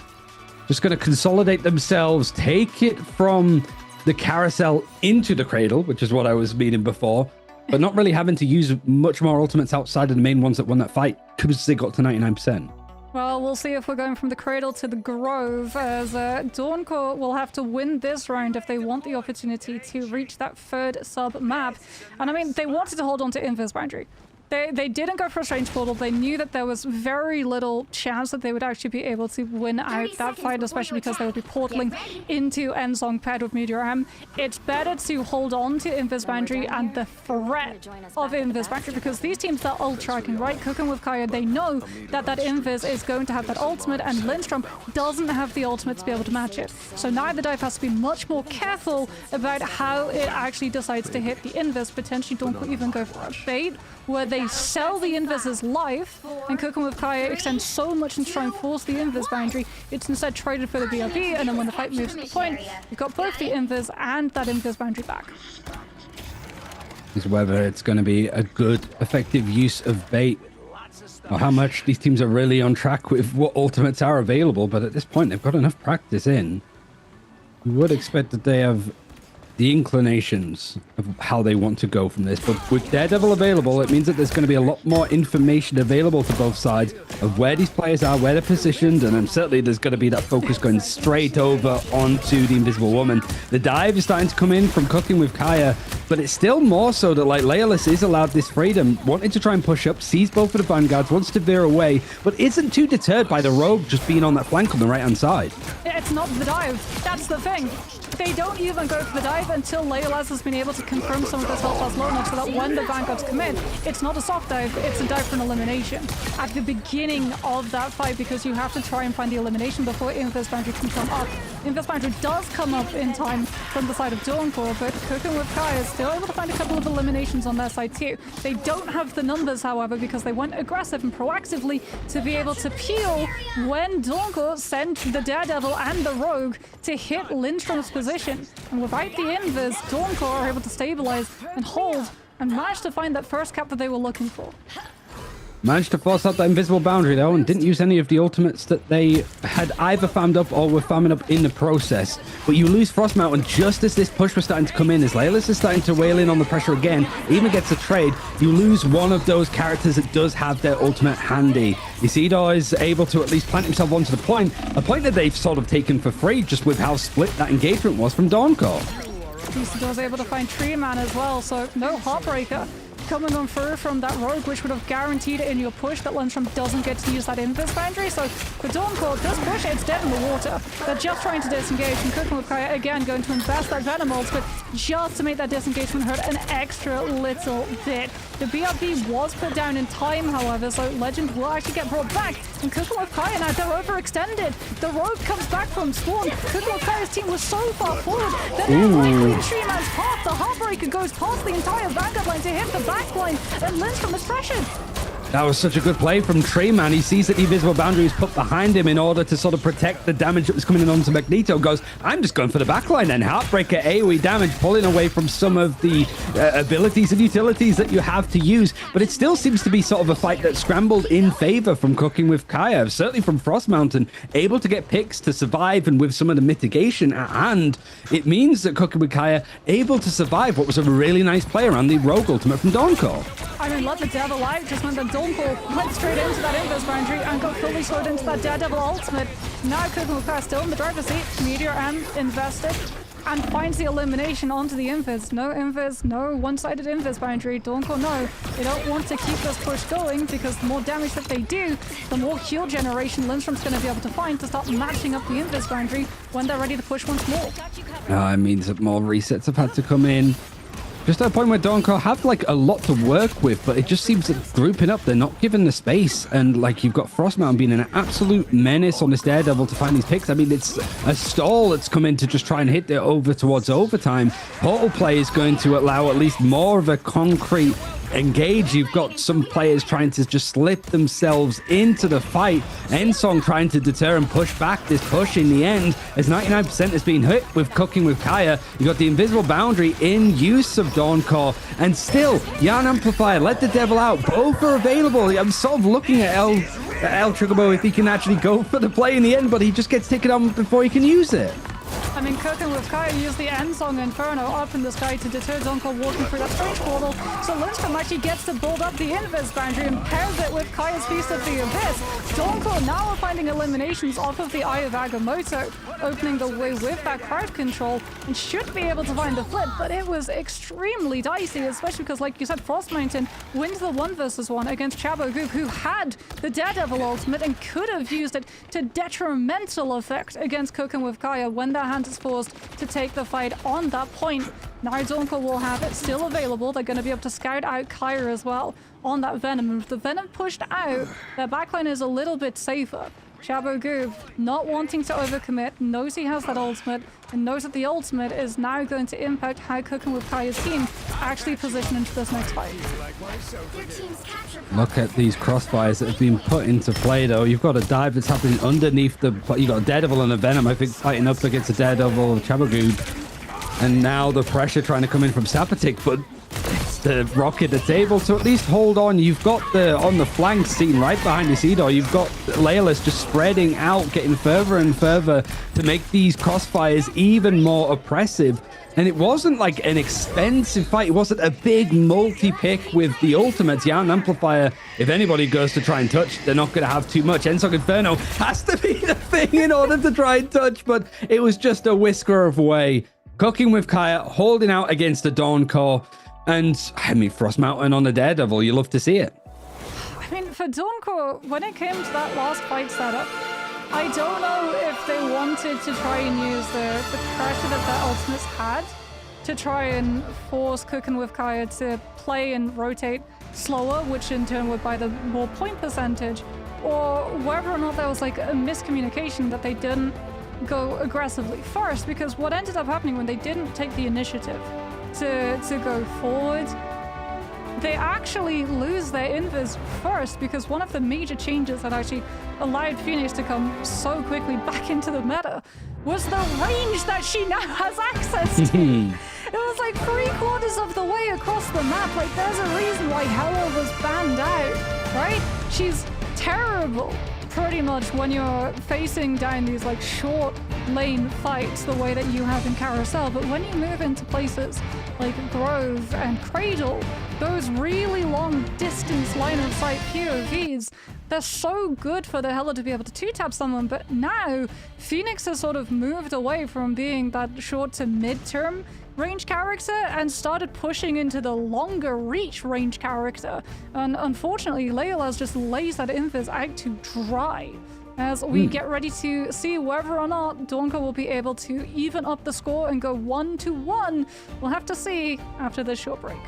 Just going to consolidate themselves, take it from the Carousel into the Cradle, which is what I was meaning before, but not really having to use much more ultimates outside of the main ones that won that fight, because they got to 99%. Well, we'll see if we're going from the Cradle to the Grove, as Dawncore will have to win this round if they want the opportunity to reach that third sub-map. And I mean, they wanted to hold on to Invis Boundary. They didn't go for a strange portal. They knew that there was very little chance that they would actually be able to win out that fight, especially because they would be portaling into Ensong paired with Meteor M. It's better to hold on to Invis Boundary and the threat of Invis Boundary, because these teams that are ult tracking, right? Cooking with Kaya, they know that Invis is going to have that ultimate, and Lindstrom doesn't have the ultimate to be able to match it. So now the dive has to be much more careful about how it actually decides to hit the Invis. Potentially Donko even go for a bait where they sell the Invis's life, and Cooking with Kaya extends so much and try and force the Invis boundary. It's instead traded for the BRB, and then when the fight moves to the point, you've got both the Invis and that Invis boundary back. Is whether it's going to be a good, effective use of bait, or how much these teams are really on track with what ultimates are available. But at this point, they've got enough practice in. You would expect that they have the inclinations of how they want to go from this, but with Daredevil available, it means that there's going to be a lot more information available to both sides of where these players are, where they're positioned, and then certainly there's going to be that focus going straight over onto the Invisible Woman. The dive is starting to come in from Cooking with Kaya, but it's still more so that like Leolis is allowed this freedom, wanting to try and push up, sees both of the vanguards, wants to veer away, but isn't too deterred by the rogue just being on that flank on the right hand side. It's not the dive, that's the thing. They don't even go for the dive until Leolas has been able to confirm some of this health loss low enough so that when the vanguards come in, it's not a soft dive, it's a dive for an elimination at the beginning of that fight, because you have to try and find the elimination before Invis Boundary can come up. Invis Boundary does come up in time from the side of Dawncore, but Cooking with Kaya is still able to find a couple of eliminations on their side too. They don't have the numbers, however, because they went aggressive and proactively to be able to peel when Dawncore sent the Daredevil and the Rogue to hit Lindstrom's position. And without the Invis, Dawncore are able to stabilize and hold and manage to find that first cap that they were looking for. Managed to force out that invisible boundary though, and didn't use any of the ultimates that they had either farmed up or were farming up in the process. But you lose Frost Mountain just as this push was starting to come in, as Leolis is starting to wail in on the pressure again, even gets a trade. You lose one of those characters that does have their ultimate handy. Isidore is able to at least plant himself onto the point, a point that they've sort of taken for free just with how split that engagement was from Dawncore. Isidore's able to find Tree Man as well, so no Heartbreaker coming on through from that Rogue, which would have guaranteed in your push that Lundstrom doesn't get to use that Invis boundary. So for Dawncore, this push, it's dead in the water. They're just trying to disengage, and Cooking with Kaya again going to invest that Venom ult, but just to make that disengagement hurt an extra little bit. The BRB was put down in time, however, so Legend will actually get brought back. And Cooking with Kaya now, they're overextended. The Rogue comes back from spawn. Cooking with Kaya's team was so far forward that they're likely in Tree Man's path. The Heartbreaker goes past the entire Vanguard line to hit the back line, and Lindstrom is pressured. That was such a good play from Tree Man. He sees that the invisible boundary is put behind him in order to sort of protect the damage that was coming in onto Magneto. Goes, I'm just going for the backline then. Heartbreaker AoE damage, pulling away from some of the abilities and utilities that you have to use. But it still seems to be sort of a fight that scrambled in favor from Cooking with Kaya. Certainly from Frost Mountain, able to get picks to survive, and with some of the mitigation at hand, it means that Cooking with Kaya able to survive what was a really nice play around the Rogue ultimate from Dawncore. I mean, let the Devil out just meant that Dawncore went straight into that Invis boundary and got fully slowed into that Daredevil ultimate. Now Cooking with Kaya still in the driver's seat. Meteor M invested and finds the elimination onto the Invis. No Invis, no one-sided Invis boundary. Dawncore, no. They don't want to keep this push going, because the more damage that they do, the more heal generation Lindstrom's going to be able to find to start matching up the Invis boundary when they're ready to push once more. It means that more resets have had to come in. Just at a point where Dawncore have like a lot to work with, but it just seems that grouping up, they're not given the space. And like, you've got Frost Mountain being an absolute menace on this Daredevil to find these picks. I mean, it's a stall that's come in to just try and hit it over towards overtime. Portal play is going to allow at least more of a concrete engage. You've got some players trying to just slip themselves into the fight. Ensong trying to deter and push back this push in the end, as 99% has been hit with Cooking with Kaya. You've got the invisible boundary in use of Dawncore, and still Yarn Amplifier, let the Devil out, both are available. I'm sort of looking at El Chocobo if he can actually go for the play in the end, but he just gets taken on before he can use it. I I mean, cooking with Kaya used the end song Inferno up in the sky to deter Donko walking through that strange portal. So Lindstrom actually gets to build up the invis boundary and pairs it with Kaya's Feast of the Abyss. Donko now finding eliminations off of the Eye of Agamotto, opening the way with that crowd control, and should be able to find the flip, but it was extremely dicey, especially because, like you said, Frost Mountain wins the 1v1 against Chabo Goop, who had the Daredevil ultimate and could have used it to detrimental effect against Cooking with Kaya when their hand is forced to take the fight on that point. Now Donko will have it still available. They're going to be able to scout out Kaya as well on that Venom. And with the Venom pushed out, their backline is a little bit safer. Chabo Goop, not wanting to overcommit, knows he has that ultimate, and knows that the ultimate is now going to impact how Cooking with Kaya's team actually position into this next fight. Look at these crossfires that have been put into play, though. You've got a dive that's happening underneath the... You've got a Daredevil and a Venom, I think, fighting up against a Daredevil of Chabo Goop. And now the pressure trying to come in from Sapatic, but it's the rock at the table, so at least hold on. You've got the on the flanks seen right behind Isidore. You've got Leolus just spreading out, getting further and further to make these crossfires even more oppressive. And it wasn't like an expensive fight. It wasn't a big multi-pick with the ultimates. The Amplifier, if anybody goes to try and touch, they're not going to have too much. Ensog Inferno has to be the thing in order to try and touch, but it was just a whisker of way. Cooking with Kaya, holding out against the Dawn Core. And, I mean, Frost Mountain on the Daredevil, you love to see it. I mean, for Dawncore, when it came to that last fight setup, I don't know if they wanted to try and use the pressure that their ultimates had to try and force Cooking with Kaya to play and rotate slower, which in turn would buy the more point percentage, or whether or not there was like a miscommunication that they didn't go aggressively first, because what ended up happening when they didn't take the initiative to go forward, they actually lose their invis first, because one of the major changes that actually allowed Phoenix to come so quickly back into the meta was the range that she now has access to. It was like 3/4 of the way across the map. Like, there's a reason why Hela was banned out, right? She's terrible pretty much when you're facing down these like short lane fights the way that you have in Carousel, but when you move into places like Grove and Cradle, those really long distance line of sight POVs, they're so good for the Hela to be able to two-tap someone. But now Phoenix has sort of moved away from being that short to mid-term range character and started pushing into the longer reach range character. And unfortunately, Leola's just lays that invis out to dry as we get ready to see whether or not Donko will be able to even up the score and go 1-1. We'll have to see after this short break.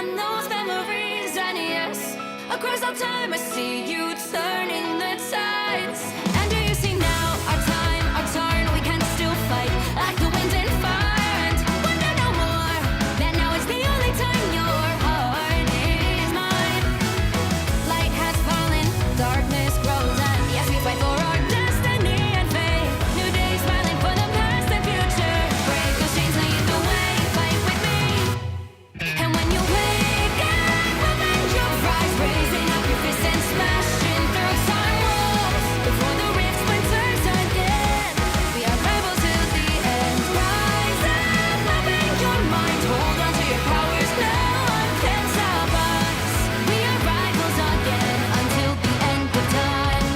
on those memories. And yes, across all time I see you turning the tides. And do you see now our time, our turn? We can still fight like the wind and fire. And wonder no more that now is the only time your heart is mine. Light has fallen, darkness grows, and yes, we fight for our destiny and fate. New day smiling for the past and future. Break those chains, lead the way, fight with me. And when you wake up, open your eyes, raising up your fists and smashing through time walls. Before the rift splinters again, we are rebels till the end. Rise up, open your mind, hold on to your powers, no one can stop us. We are rivals again until the end of time.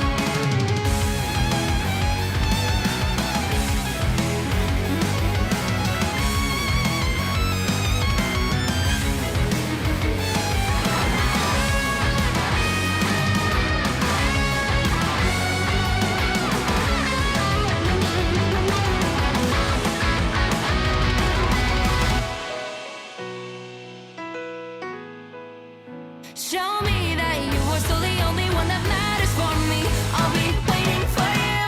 Show me that you are still the only one that matters for me. I'll be waiting for you.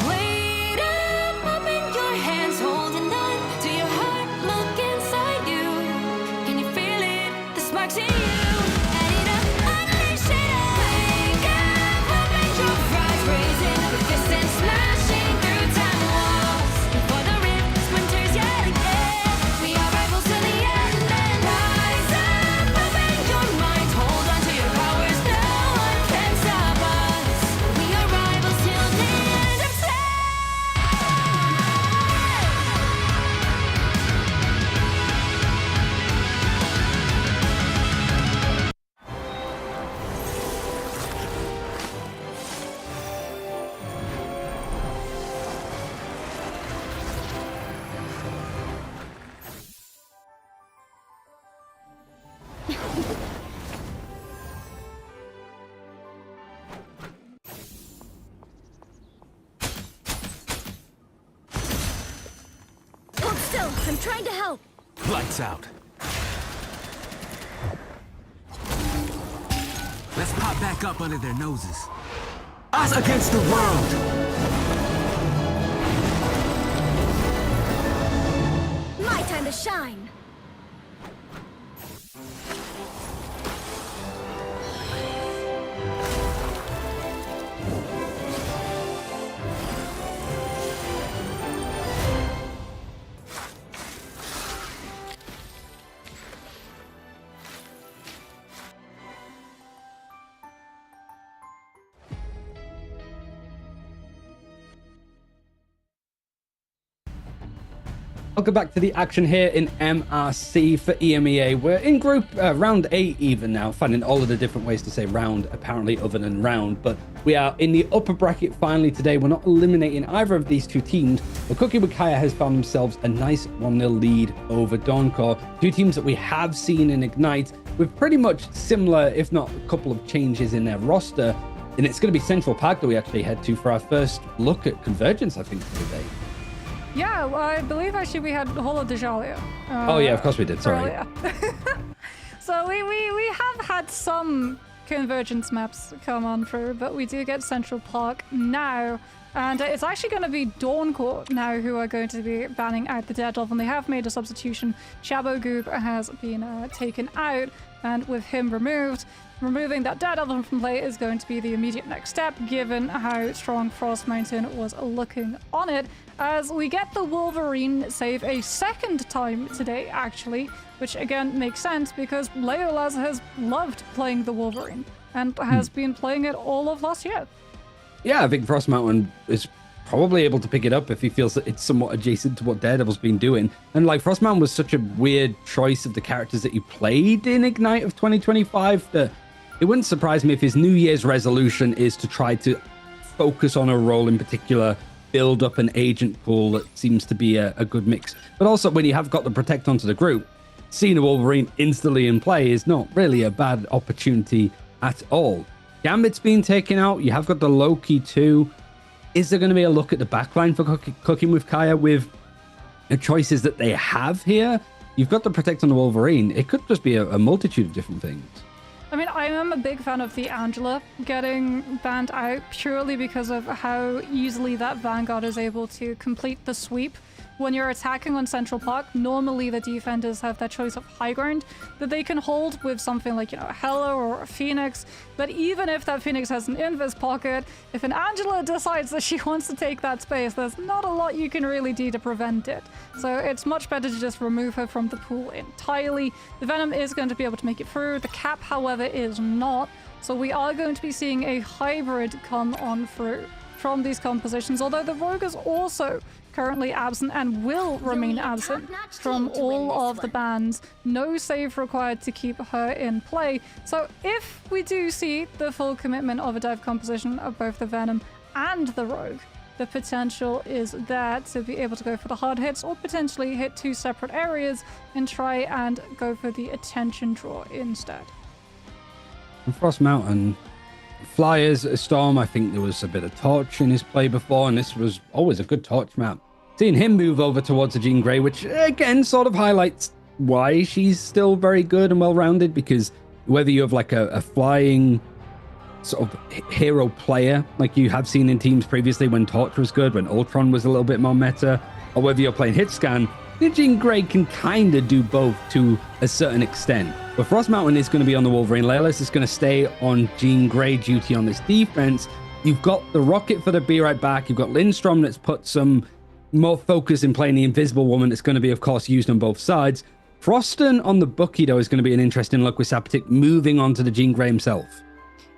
Wait up, open your hands, holding on to your heart. Look inside you. Can you feel it? The sparks in you. Add it up, unleash it up. Wake up, open your eyes, raising up your fists and smashing through time walls. Before the rift splinters yet again, we are rivals till the end. And rise up, open your mind, hold on to your powers, no one can stop us. We are rivals till the end of time. Hold still. I'm trying to help. Lights out. Let's pop back up under their noses. Us against the world! My time to shine. Welcome back to the action here in MRC for EMEA. We're in group round 8 even now, finding all of the different ways to say round, apparently, other than round. But we are in the upper bracket finally today. We're not eliminating either of these two teams, but Cookie with Kaya has found themselves a nice 1-0 lead over Dawncore. Two teams that we have seen in Ignite with pretty much similar, if not a couple of changes in their roster. And it's going to be Central Park that we actually head to for our first look at Convergence, I think, today. Yeah, well, I believe actually we had Holo de Jalia. Oh yeah, of course we did. Sorry. Earlier. So we have had some Convergence maps come on through, but we do get Central Park now. And it's actually going to be Dawncore now who are going to be banning out the Daredevil, and they have made a substitution. Chabo Goob has been taken out, and with him removed, removing that Daredevil from play is going to be the immediate next step, given how strong Frost Mountain was looking on it, as we get the Wolverine save a second time today, actually, which again makes sense because Leolas has loved playing the Wolverine and has been playing it all of last year. Yeah, I think Frost Mountain is probably able to pick it up if he feels that it's somewhat adjacent to what Daredevil's been doing. And like Frost Mountain was such a weird choice of the characters that he played in Ignite of 2025 that it wouldn't surprise me if his New Year's resolution is to try to focus on a role in particular, build up an agent pool that seems to be a good mix. But also when you have got the Protect onto the group, seeing a Wolverine instantly in play is not really a bad opportunity at all. Gambit's been taken out. You have got the Loki too. Is there going to be a look at the backline for Cooking with Kaya with the choices that they have here? you've got the Protect on the Wolverine. It could just be a multitude of different things. I mean, I am a big fan of the Angela getting banned out purely because of how easily that Vanguard is able to complete the sweep. When you're attacking on Central Park, normally the defenders have that choice of high ground that they can hold with something like, you know, a Hela or a Phoenix. But even if that Phoenix has an invis pocket, if an Angela decides that she wants to take that space, there's not a lot you can really do to prevent it. So it's much better to just remove her from the pool entirely. The Venom is going to be able to make it through. The Cap, however, is not. So we are going to be seeing a hybrid come on through from these compositions, although the Rogue is also currently absent and will remain absent from all of the bans. No save required to keep her in play. So if we do see the full commitment of a dive composition of both the Venom and the Rogue, the potential is there to be able to go for the hard hits or potentially hit two separate areas and try and go for the attention draw instead. And Frost Mountain Flyers, Storm, I think there was a bit of Torch in his play before, and this was always a good Torch map. Seeing him move over towards the Jean Grey, which again sort of highlights why she's still very good and well-rounded, because whether you have like a flying sort of hero player like you have seen in teams previously when Torch was good, when Ultron was a little bit more meta, or whether you're playing hit scan, the Jean Grey can kind of do both to a certain extent. But Frost Mountain is going to be on the Wolverine. Layla's is going to stay on Jean Grey duty on this defense. You've got the Rocket for the Be Right Back. You've got Lindstrom that's put some more focus in playing the Invisible Woman. It's going to be, of course, used on both sides. Froston on the Bucky, though, is going to be an interesting look with Sapatik moving on to the Jean Grey himself.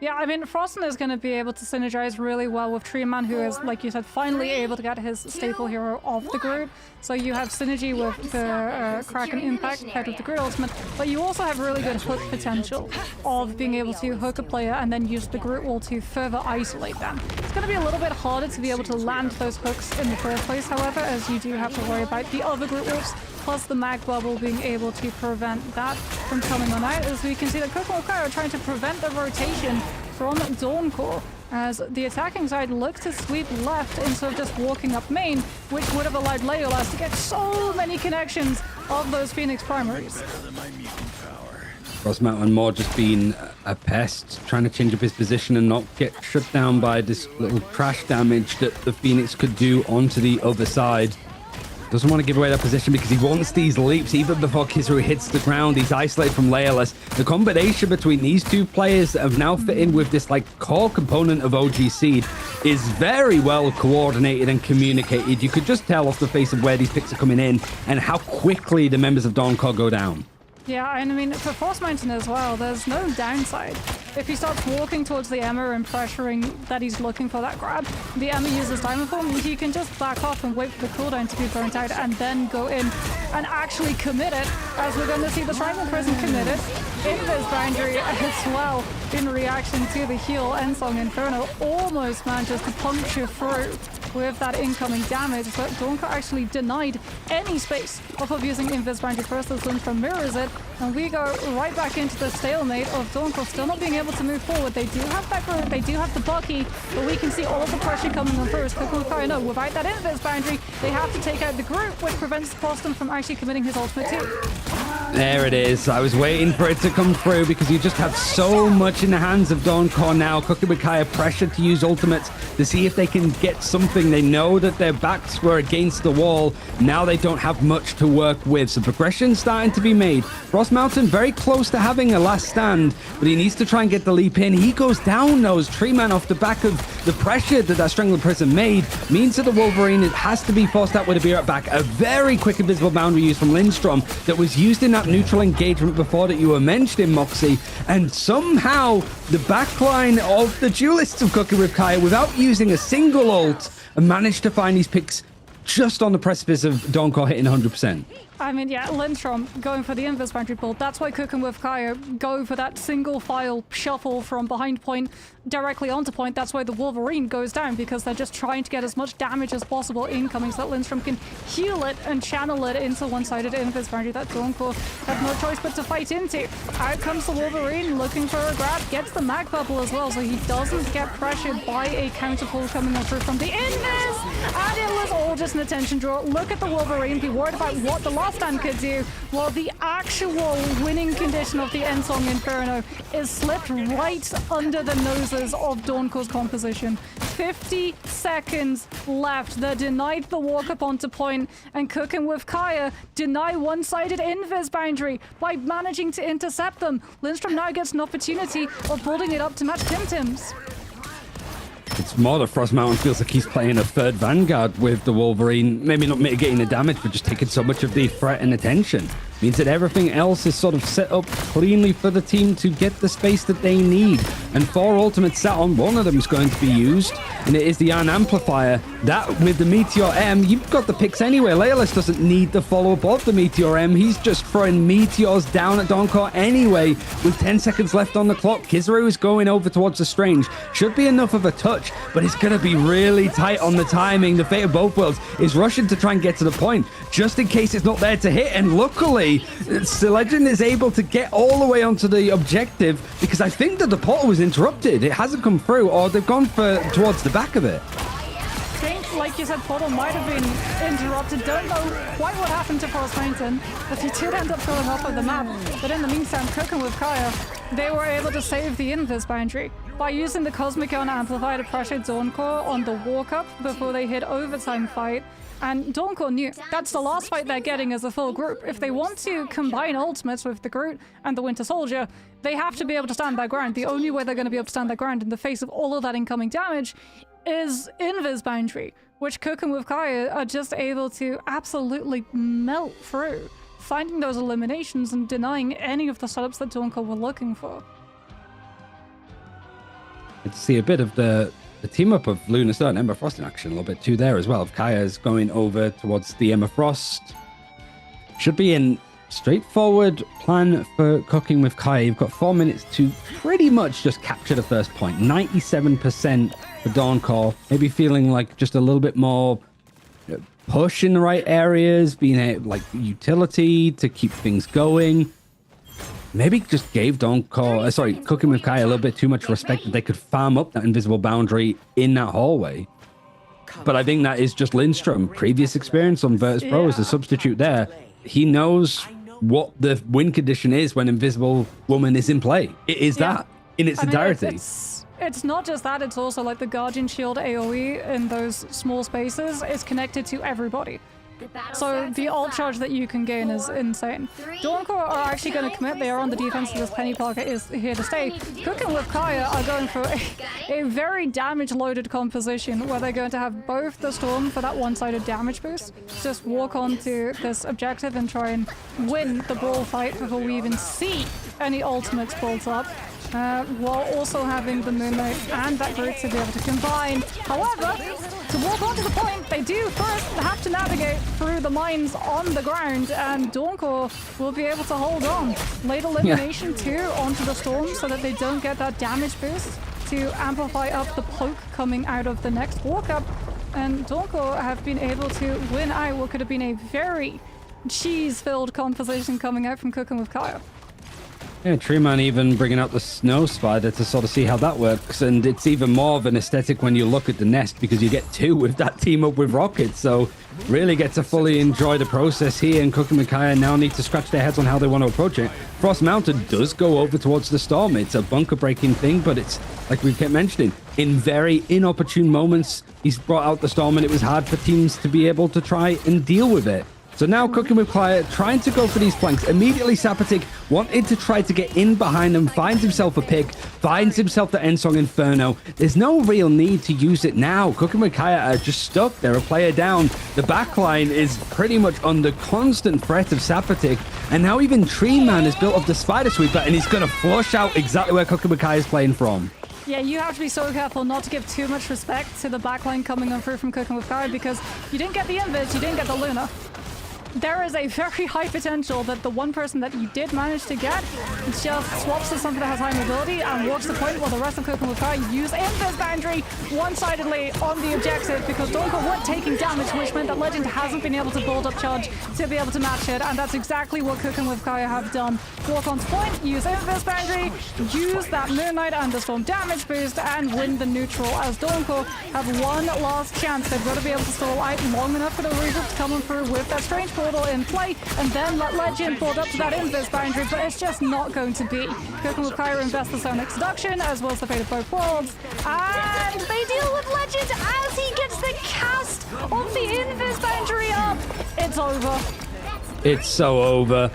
Yeah, I mean, Froston is going to be able to synergize really well with Tree Man, who is, like you said, finally able to get his staple hero of the group. So you have synergy with the Kraken Impact, head of the Grid Ultimate, but you also have really good hook potential of being able to hook a player and then use the Groot Wall to further isolate them. It's going to be a little bit harder to be able to land those hooks in the first place, however, as you do have to worry about the other Groot Wolves, plus the mag bubble being able to prevent that from coming on out, as we can see that Coco and Kai are trying to prevent the rotation from Dawncore, as the attacking side looks to sweep left instead of just walking up main, which would have allowed Legolas to get so many connections of those Phoenix primaries. Frost Mountain more just being a pest, trying to change up his position and not get shut down by this little crash damage that the Phoenix could do onto the other side. Doesn't want to give away that position because he wants these leaps even before Kizaru hits the ground. He's isolated from Legolas. The combination between these two players that have now fit in with this like core component of OG Seed is very well coordinated and communicated. You could just tell off the face of where these picks are coming in and how quickly the members of Dawncore go down. Yeah, and I mean, for Frost Mountain as well, there's no downside. If he starts walking towards the Emma and pressuring that he's looking for that grab, the Emma uses Diamond Form, he can just back off and wait for the cooldown to be burnt out and then go in and actually commit it, as we're going to see the Triangle Prison committed in this boundary as well in reaction to the heal. Ensong Inferno almost manages to puncture through with that incoming damage, but Dawncore actually denied any space off of using Invis Boundary first as Lindstrom mirrors it, and we go right back into the stalemate of Dawncore still not being able to move forward. They do have that group, they do have the Bucky, but we can see all of the pressure coming on first. No, without that Invis Boundary, they have to take out the group, which prevents Boston from actually committing his ultimate too. There it is. I was waiting for it to come through because you just have so much in the hands of Dawncore now. Cookie with Kaya pressure to use ultimates to see if they can get something. They know that their backs were against the wall. Now they don't have much to work with. So progression's starting to be made. Frost Mountain very close to having a last stand, but he needs to try and get the leap in. He goes down, though, as Tree Man off the back of the pressure that Strangling Prison made means that the Wolverine has to be forced out with a Be Right Back. A very quick invisible boundary use from Lindstrom that was used in that neutral engagement before that you were mentioning, Moxie, and somehow the backline of the duelists of Cookie with Kaya without using a single ult managed to find these picks just on the precipice of Dawncore hitting 100%. I mean, yeah, Lindstrom going for the Invis Boundary build. That's why Cooking with Kaya go for that single file shuffle from behind point directly onto point. That's why the Wolverine goes down, because they're just trying to get as much damage as possible incoming so that Lindstrom can heal it and channel it into one-sided Invis Boundary that Dawncore have no choice but to fight into. Out comes the Wolverine looking for a grab, gets the mag bubble as well, so he doesn't get pressured by a counter pull coming through from the Invis, and it was all just just an attention draw. Look at the Wolverine, be worried about what the last stand could do, while the actual winning condition of the Ensong Inferno is slipped right under the noses of Dawncore's composition. 50 seconds left. They're denied the walk up onto point, and Cooking with Kaya deny one-sided invis boundary by managing to intercept them. Lindstrom now gets an opportunity of building it up to match Tim Tim's. It's more that Frost Mountain feels like he's playing a third Vanguard with the Wolverine, maybe not mitigating the damage, but just taking so much of the threat and attention. Means that everything else is sort of set up cleanly for the team to get the space that they need. And 4 ultimates sat on, one of them is going to be used, and it is the Iron Amplifier. That, with the Meteor M, you've got the picks anyway. Leolus doesn't need the follow-up of the Meteor M. He's just throwing meteors down at Dawncore anyway. With 10 seconds left on the clock, Kizaru is going over towards the Strange. Should be enough of a touch, but it's going to be really tight on the timing. The Fate of Both Worlds is rushing to try and get to the point, just in case it's not there to hit. And luckily, Legend is able to get all the way onto the objective, because I think that the portal was interrupted. It hasn't come through, or they've gone towards the back of it. I think, like you said, portal might have been interrupted. Don't know quite what happened to Frost Mountain, but he did end up going off of the map. But in the meantime, Cooking with Kaya, they were able to save the invis boundary by using the Cosmic Ion Amplifier to pressure Dawncore on the walk-up before they hit overtime fight. And Dawncore knew that's the last fight they're getting as a full group. If they want to combine ultimates with the Groot and the Winter Soldier, they have to be able to stand their ground. The only way they're going to be able to stand their ground in the face of all of that incoming damage is invis boundary, which Cooking with Kaya are just able to absolutely melt through, finding those eliminations and denying any of the setups that Dawncore were looking for. Let's see a bit of the team up of Lunar Star and Emma Frost in action a little bit too there as well. Kaya's going over towards the Emma Frost. Should be in straightforward plan for Cooking with Kaya. You've got 4 minutes to pretty much just capture the first point. 97% for Dawncore. Maybe feeling like just a little bit more push in the right areas, being a like utility to keep things going. Maybe just gave Cooking with Kaya a little bit too much respect that they could farm up that invisible boundary in that hallway. But I think that is just Lindstrom. Previous experience on Virtus Pro as a substitute there. He knows what the win condition is when Invisible Woman is in play. It is that in its entirety. It's not just that, it's also like the Guardian Shield AoE in those small spaces is connected to everybody. So the ult charge that you can gain is insane. Dawncore are actually going to commit. They are on the defense as Penny Parker is here to stay. Cooking with Kaya are going for a very damage-loaded composition where they're going to have both the Storm for that one-sided damage boost, just walk onto this objective and try and win the brawl fight before we even see any ultimates built up. While also having the Moon Knight and that Groot to be able to combine. However, to walk onto the point, they do first have to navigate through the mines on the ground, and Dawncore will be able to hold on. Late elimination too onto the Storm so that they don't get that damage boost to amplify up the poke coming out of the next walk-up. And Dawncore have been able to win out what could have been a very cheese-filled composition coming out from Cooking with Kaya. Yeah, Treeman even bringing out the Snow Spider to sort of see how that works, and it's even more of an aesthetic when you look at the nest because you get 2 with that team up with Rocket, so really get to fully enjoy the process here, and Cooking with Kaya now need to scratch their heads on how they want to approach it. Frost Mountain does go over towards the Storm. It's a bunker breaking thing, but it's like we kept mentioning, in very inopportune moments he's brought out the Storm, and it was hard for teams to be able to try and deal with it. So now Cooking with Kaya trying to go for these flanks. Immediately Sapatic wanted to try to get in behind them, finds himself a pick, finds himself the Ensong Inferno. There's no real need to use it now. Cooking with Kaya are just stuck. They're a player down. The backline is pretty much under constant threat of Sapatic. And now even Treeman has built up the Spider Sweeper, and he's going to flush out exactly where Cooking with Kaya is playing from. Yeah, you have to be so careful not to give too much respect to the backline coming on through from Cooking with Kaya, because you didn't get the Invis, you didn't get the Luna. there is a very high potential that the one person that you did manage to get just swaps to something that has high mobility and walks the point while the rest of Cooking with Fire use Invis Boundary one-sidedly on the objective because Donko weren't taking damage, which meant that Legend hasn't been able to build up charge to be able to match it, and that's exactly what Cooking with Fire have done. Walk onto point, use Invis Boundary, use that Moon Knight and the Storm damage boost, and win the neutral as Donko have one last chance. They've got to be able to stall out long enough for the Reaper to come through with that Strange Portal in play, and then let Legend build up to that Invis Boundary, but it's just not going to be. Cooking with Kyra invest the Sonic Seduction, as well as the Fate of Both Worlds, and they deal with Legend as he gets the cast of the Invis Boundary up. It's over. It's so over.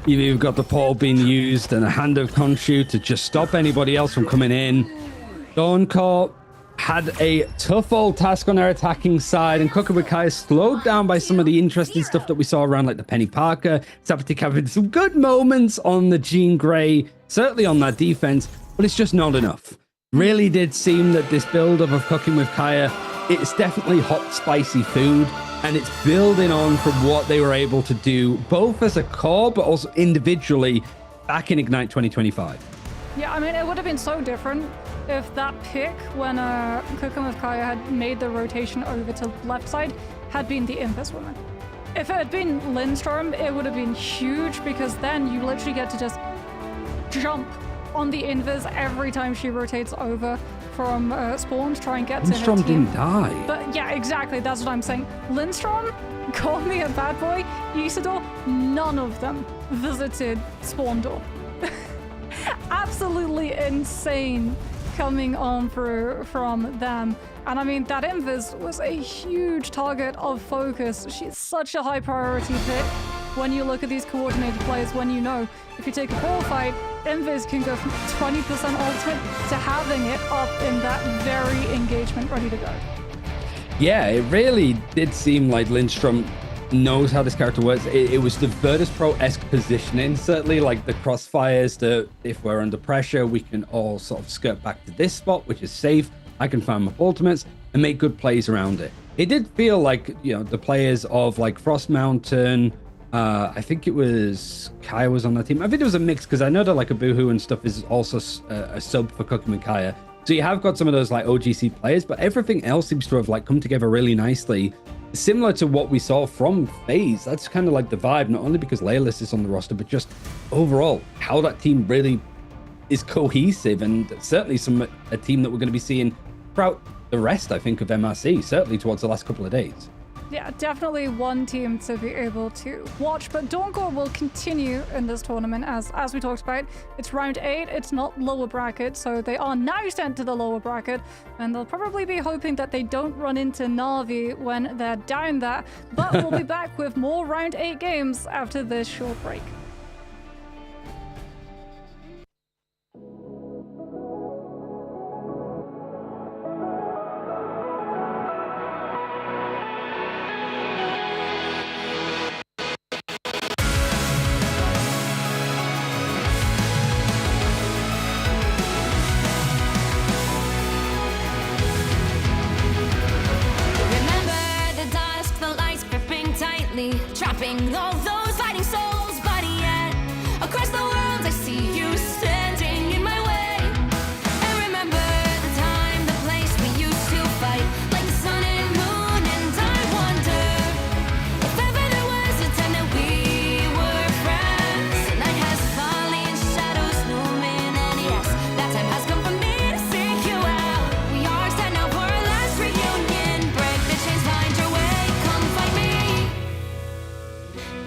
You've got the portal being used and a Hand of Khonshu to just stop anybody else from coming in. Dawncore had a tough old task on their attacking side, and Kukubakai is slowed down by some of the interesting stuff that we saw around, like the Penny Parker. Sabatik having some good moments on the Jean Grey, certainly on that defense, but it's just not enough. Really did seem that this build-up of Cooking with Kaya, it's definitely hot, spicy food, and it's building on from what they were able to do, both as a core, but also individually back in Ignite 2025. Yeah, I mean, it would have been so different if that pick, when Cooking with Kaya had made the rotation over to the left side, had been the Invis woman. If it had been Lindstrom, it would have been huge, because then you literally get to just jump on the Invis every time she rotates over from spawn to try and get Lindstrom to her team. didn't die. But yeah, exactly, that's what I'm saying. Lindstrom, call me a bad boy, Isidore, none of them visited spawn door. Absolutely insane coming on through from them. And I mean, that Invis was a huge target of focus. She's such a high priority pick when you look at these coordinated plays, when you know if you take a ball fight, Invis can go from 20% ultimate to having it up in that very engagement ready to go. Yeah, it really did seem like Lindstrom knows how this character works. It was the Virtus Pro-esque positioning, certainly, like the crossfires, that if we're under pressure, we can all sort of skirt back to this spot, which is safe. I can find my ultimates and make good plays around it. It did feel like, you know, the players of like Frost Mountain, I think it was Kaya was on that team. I think it was a mix, because I know that like a Boohoo and stuff is also a sub for Cooking with Kaya. So you have got some of those like OGC players, but everything else seems to have like come together really nicely. Similar to what we saw from FaZe. That's kind of like the vibe, not only because Laylis is on the roster, but just overall how that team really is cohesive, and certainly a team that we're going to be seeing throughout the rest, I think, of MRC, certainly towards the last couple of days. Yeah, definitely one team to be able to watch, but Dawncore will continue in this tournament as we talked about. It's round 8, it's not lower bracket, so they are now sent to the lower bracket, and they'll probably be hoping that they don't run into Na'Vi when they're down there, but we'll be back with more round 8 games after this short break. Trapping all those fighting souls, but yet across the world I see you standing in my way. And remember the time, the place we used to fight like the sun and moon, and I wonder if ever there was a time that we were friends. The night has fallen, shadows looming, and yes, that time has come for me to seek you out. We are set now for our last reunion. Break the chains, find your way, come find me.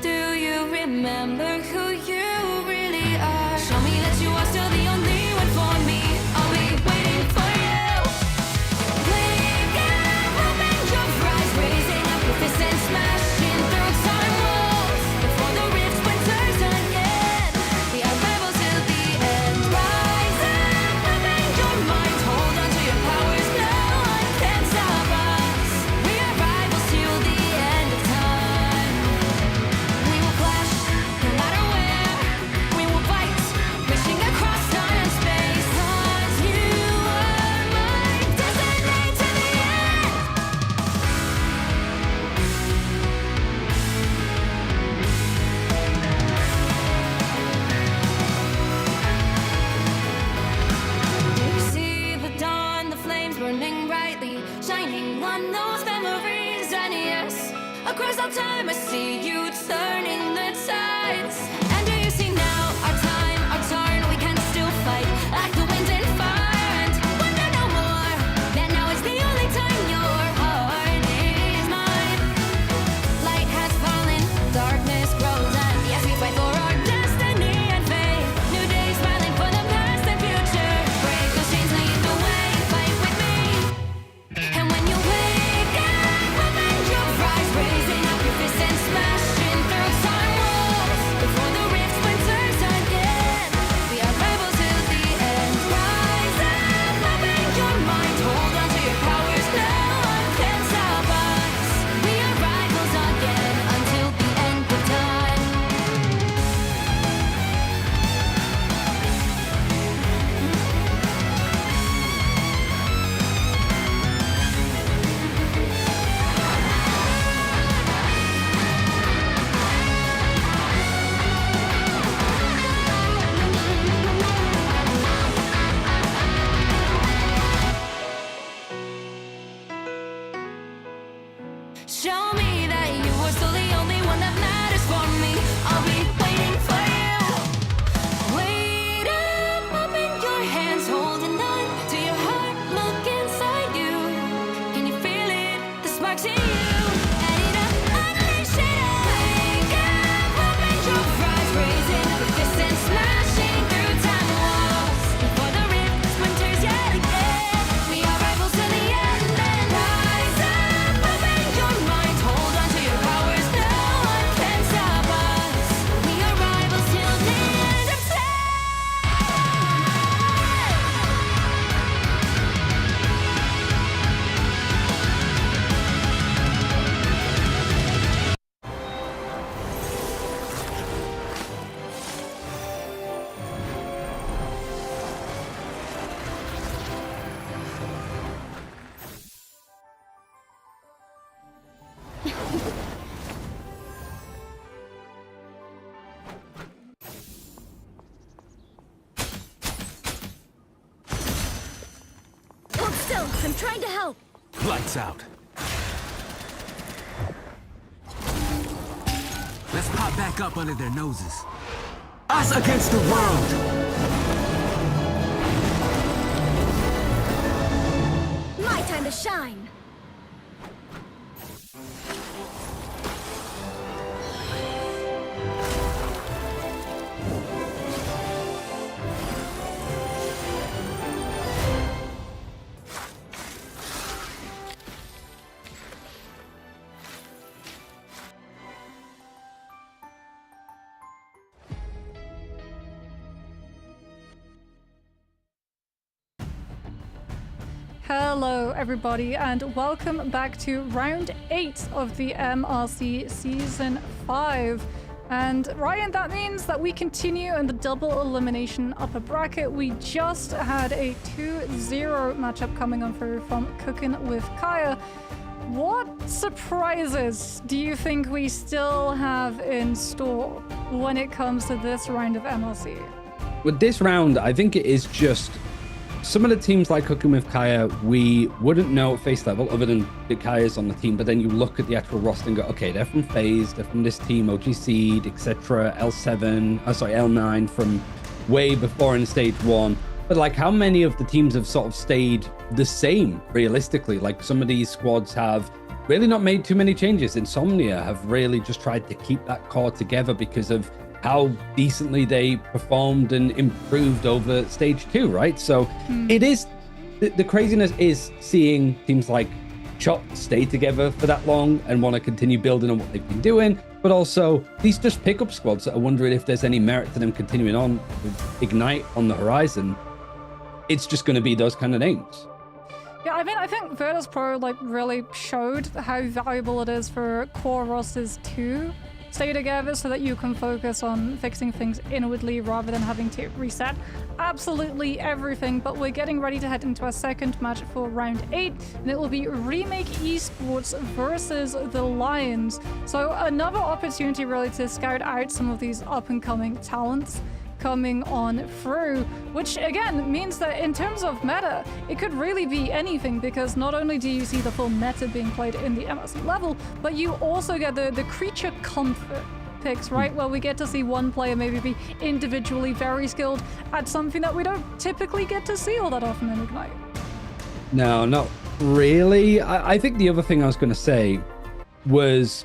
Do you remember who you really are? Show me that you are still the only one for me. I'll be waiting for you. Playing out, hoping your rise, raising up your fists and smashing through time walls before the rift splinters again. The arrival till the end. Rise up, hoping your mind. Hold on to your powers, no one can stop us. We are rivals till the end of time. We will clash, no matter where, Across all time, I see you turning the tides. And do you see now our time, our turn? We can still fight like the wind and fire. And wonder no more that now is the only time your heart is mine. Light has fallen, darkness grows, and yes, we fight for our destiny and fate. New days smiling for the past and future. Break those chains, lead the way, fight with me. And when you wake up, open your eyes, raising up your fists and smashing through time walls. Before the rift splinters again, we are rebels till the end. Rise up, open your mind, hold on to your powers, no one can stop us. We are rivals again until the end of time. Show me that you are still the only one that matters for me. I'll be waiting for you. Wait up, open your hands, holding on to your heart. Look inside you. Can you feel it? The sparks in you. Add it up, unleash it up. Wake up, open your eyes, raising up your fists and smashing through time walls. Before the rift splinters yet again, we are rivals till the end. And rise up, open your mind, hold on to your powers, no one can stop us. We are rivals till the end of time. Hold still. I'm trying to help. Lights out. Let's pop back up under their noses. Us against the world! My time to shine. Hello, everybody, and welcome back to round 8 of the MRC Season 5. And Ryan, that means that we continue in the double elimination upper bracket. We just had a 2-0 matchup coming on through from Cooking with Kaya. What surprises do you think we still have in store when it comes to this round of MRC? With this round, I think it is just some of the teams like Cooking with Kaya, we wouldn't know at face level other than the Kaya's on the team, but then you look at the actual roster and go, okay, they're from FaZe, they're from this team, OG Seed, etc., L9 from way before in stage 1. But like, how many of the teams have sort of stayed the same realistically? Like, some of these squads have really not made too many changes. Insomnia have really just tried to keep that core together because of how decently they performed and improved over stage 2, right? So it is, the craziness is seeing teams like Chop stay together for that long and want to continue building on what they've been doing, but also these just pickup squads that are wondering if there's any merit to them continuing on with Ignite on the horizon. It's just going to be those kind of names. Yeah, I mean, I think Virtus Pro like really showed how valuable it is for core rosters to stay together so that you can focus on fixing things inwardly rather than having to reset absolutely everything. But we're getting ready to head into our second match for round 8, and it will be Remake Esports versus the Lions. So another opportunity really to scout out some of these up and coming talents, coming on through, which again means that in terms of meta, it could really be anything, because not only do you see the full meta being played in the MSC level, but you also get the creature comfort picks, right? Where we get to see one player maybe be individually very skilled at something that we don't typically get to see all that often in Ignite. No, not really. I think the other thing I was going to say was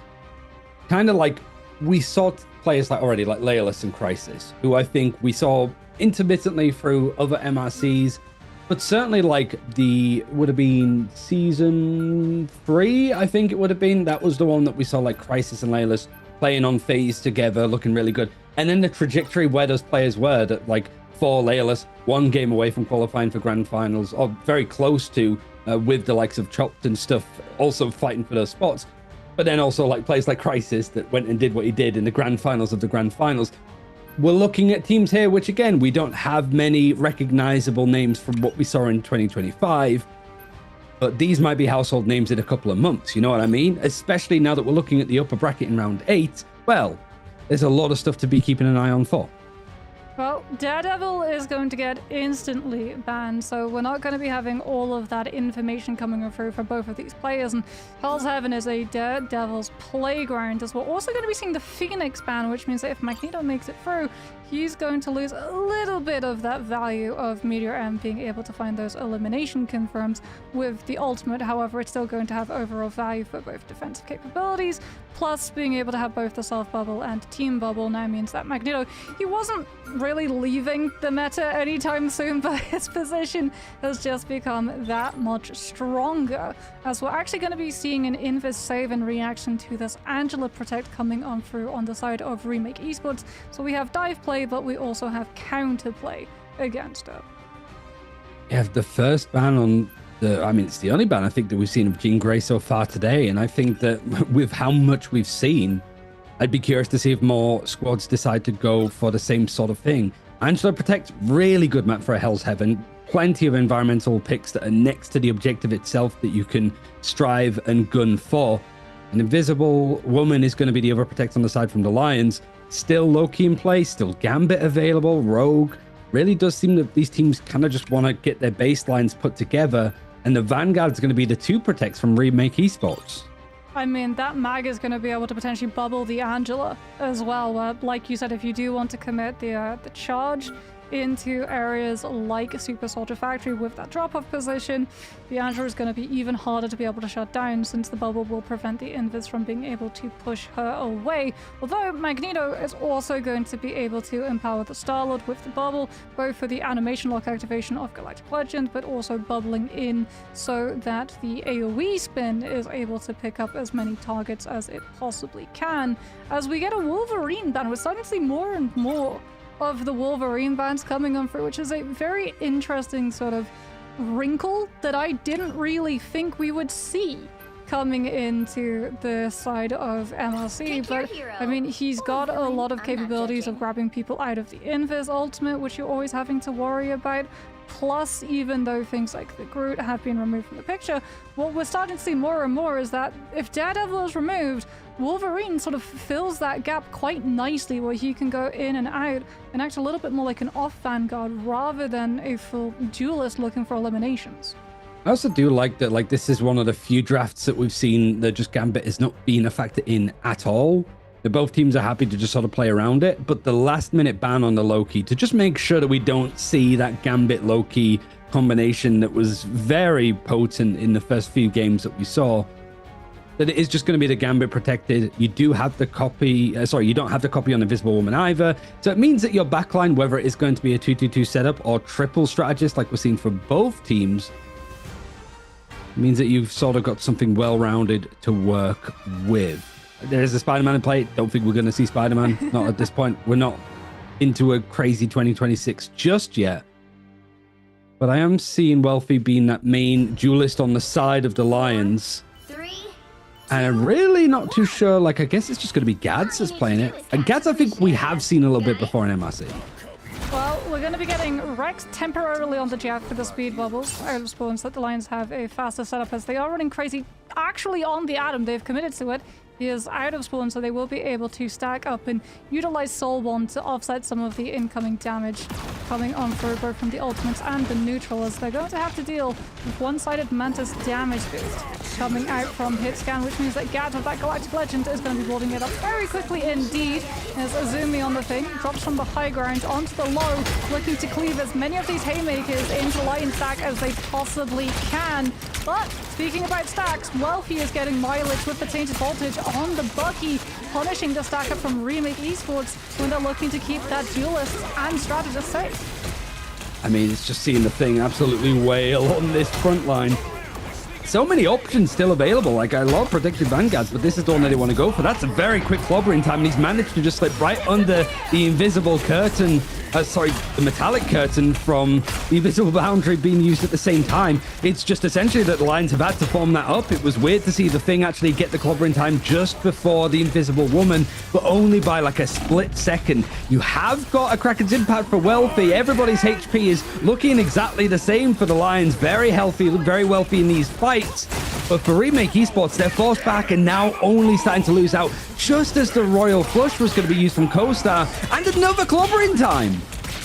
kind of like we saw players like already like Leolus and Crisis, who I think we saw intermittently through other MRCs, but certainly like would have been season 3, I think it would have been. That was the one that we saw like Crisis and Leolus playing on phase together, looking really good. And then the trajectory where those players were, that like for Leolus, 1 game away from qualifying for grand finals, or very close to, with the likes of Chopped and stuff also fighting for those spots. But then also like players like Crisis that went and did what he did in the grand finals of the grand finals. We're looking at teams here, which again, we don't have many recognizable names from what we saw in 2025, but these might be household names in a couple of months, you know what I mean? Especially now that we're looking at the upper bracket in round 8, well, there's a lot of stuff to be keeping an eye on for. Well, Daredevil is going to get instantly banned, so we're not going to be having all of that information coming through for both of these players. And Hell's Heaven is a Daredevil's playground, as we're also going to be seeing the Phoenix ban, which means that if Magneto makes it through, he's going to lose a little bit of that value of Meteor M being able to find those elimination confirms with the ultimate. However, it's still going to have overall value for both defensive capabilities, plus being able to have both the self bubble and team bubble now means that Magneto, he wasn't really leaving the meta anytime soon, but his position has just become that much stronger, as we're actually going to be seeing an invis save in reaction to this Angela Protect coming on through on the side of Remake Esports. So we have dive play, but we also have counterplay against it. You have the first ban on it's the only ban I think that we've seen of Jean Grey so far today, and I think that with how much we've seen, I'd be curious to see if more squads decide to go for the same sort of thing. Angela Protect, really good map for a Hell's Heaven. Plenty of environmental picks that are next to the objective itself that you can strive and gun for. An Invisible Woman is going to be the other Protect on the side from the Lions. Still Loki in play, still Gambit available, Rogue. Really does seem that these teams kind of just want to get their baselines put together, and the Vanguard's going to be the 2 Protects from Remake Esports. I mean, that mag is going to be able to potentially bubble the Angela as well. Like you said, if you do want to commit the charge into areas like Super Soldier Factory with that drop-off position, the Angela is going to be even harder to be able to shut down, since the bubble will prevent the invis from being able to push her away. Although Magneto is also going to be able to empower the Star-Lord with the bubble, both for the animation lock activation of Galactic Legend, but also bubbling in so that the AoE spin is able to pick up as many targets as it possibly can. As we get a Wolverine ban, we're starting to see more and more of the Wolverine bans coming on through, which is a very interesting sort of wrinkle that I didn't really think we would see coming into the side of MLC. But I mean, he's got a lot of capabilities of grabbing people out of the invis ultimate, which you're always having to worry about. Plus, even though things like the Groot have been removed from the picture, what we're starting to see more and more is that if Daredevil is removed, Wolverine sort of fills that gap quite nicely, where he can go in and out and act a little bit more like an off Vanguard rather than a full duelist looking for eliminations. I also do like that, like, this is one of the few drafts that we've seen that just Gambit is not being a factor in at all. That both teams are happy to just sort of play around it, but the last minute ban on the Loki to just make sure that we don't see that Gambit Loki combination that was very potent in the first few games that we saw, that it is just going to be the Gambit protected. You do have the copy, you don't have the copy on Invisible Woman either. So it means that your backline, whether it is going to be a 2-2-2 setup or triple strategist like we're seeing for both teams, means that you've sort of got something well-rounded to work with. There is a Spider-Man in play. Don't think we're going to see Spider-Man. Not at this point. We're not into a crazy 2026 just yet. But I am seeing Wealthy being that main duelist on the side of the Lions. And I'm really not too sure. Like, I guess it's just going to be Gads that's playing it. And Gads, I think we have seen a little bit before in MRC. Well, we're going to be getting Rex temporarily on the jet for the speed bubbles out of spawns, that the Lions have a faster setup as they are running crazy. Actually on the Atom, they've committed to it. He is out of spawn, so they will be able to stack up and utilize Soul Bond to offset some of the incoming damage coming on through both from the ultimates and the neutral, as they're going to have to deal with one-sided Mantis damage boost coming out from hit scan, which means that Gad with that Galactic Legend is going to be building it up very quickly indeed, as Azumi on the thing drops from the high ground onto the low, looking to cleave as many of these haymakers into Lion stack as they possibly can. But speaking about stacks, Wealthy is getting mileage with the Tainted Voltage on the Bucky, punishing the stack up from Remake Esports when they're looking to keep that duelist and strategist safe. I mean, it's just seeing the thing absolutely wail on this front line. So many options still available. Like, I love Protected Vanguards, but this is the one that they want to go for. That's a very quick clobbering time, and he's managed to just slip right under the invisible curtain. The metallic curtain from the invisible boundary being used at the same time. It's just essentially that the Lions have had to form that up. It was weird to see the thing actually get the clobbering time just before the invisible woman, but only by like a split second. You have got a Kraken's Impact for Wealthy. Everybody's HP is looking exactly the same for the Lions. Very healthy, very wealthy in these fights. But for Remake Esports, they're forced back and now only starting to lose out just as the Royal Flush was going to be used from Co-Star, and another clobbering time.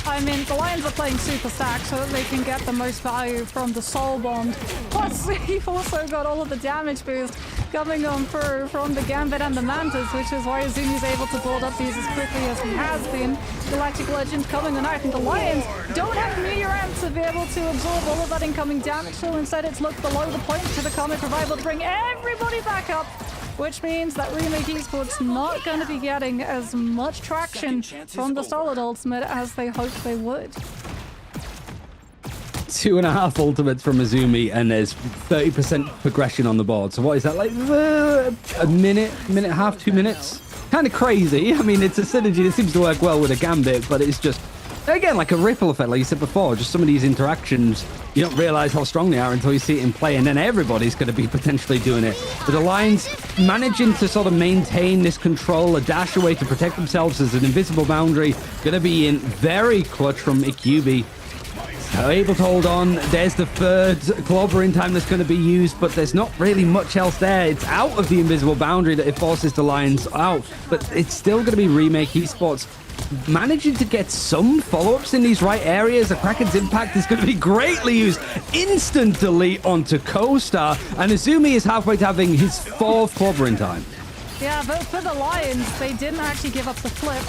I mean, the Lions are playing super stack so that they can get the most value from the Soul Bond. Plus, you've also got all of the damage boost coming on through from the Gambit and the Mantis, which is why Azumi's able to build up these as quickly as he has been. Galactic Legend coming on out, and the Lions don't have Meteor Amp to be able to absorb all of that incoming damage, so instead it's looked below the point to the Comet Revival to bring everybody back up, which means that Remake Esports not going to be getting as much traction from the Solid Ultimate as they hoped they would. 2.5 ultimates from Azumi, and there's 30% progression on the board. So what is that, like a minute and a half, 2 minutes? Kind of crazy. I mean, it's a synergy that seems to work well with a Gambit, but it's just, again, like a ripple effect, like you said before. Just some of these interactions, you don't realize how strong they are until you see it in play, and then everybody's going to be potentially doing it. But the Lions managing to sort of maintain this control, a dash away to protect themselves as an invisible boundary, going to be in very clutch from Ikubi. Able to hold on. There's the third clobbering time that's going to be used, but there's not really much else there. It's out of the invisible boundary that it forces the Lions out, but it's still going to be Remake Esports managing to get some follow-ups in these right areas. The Kraken's Impact is going to be greatly used. Instant delete onto Co-Star, and Azumi is halfway to having his 4th clobbering time. Yeah, but for the Lions, they didn't actually give up the flip.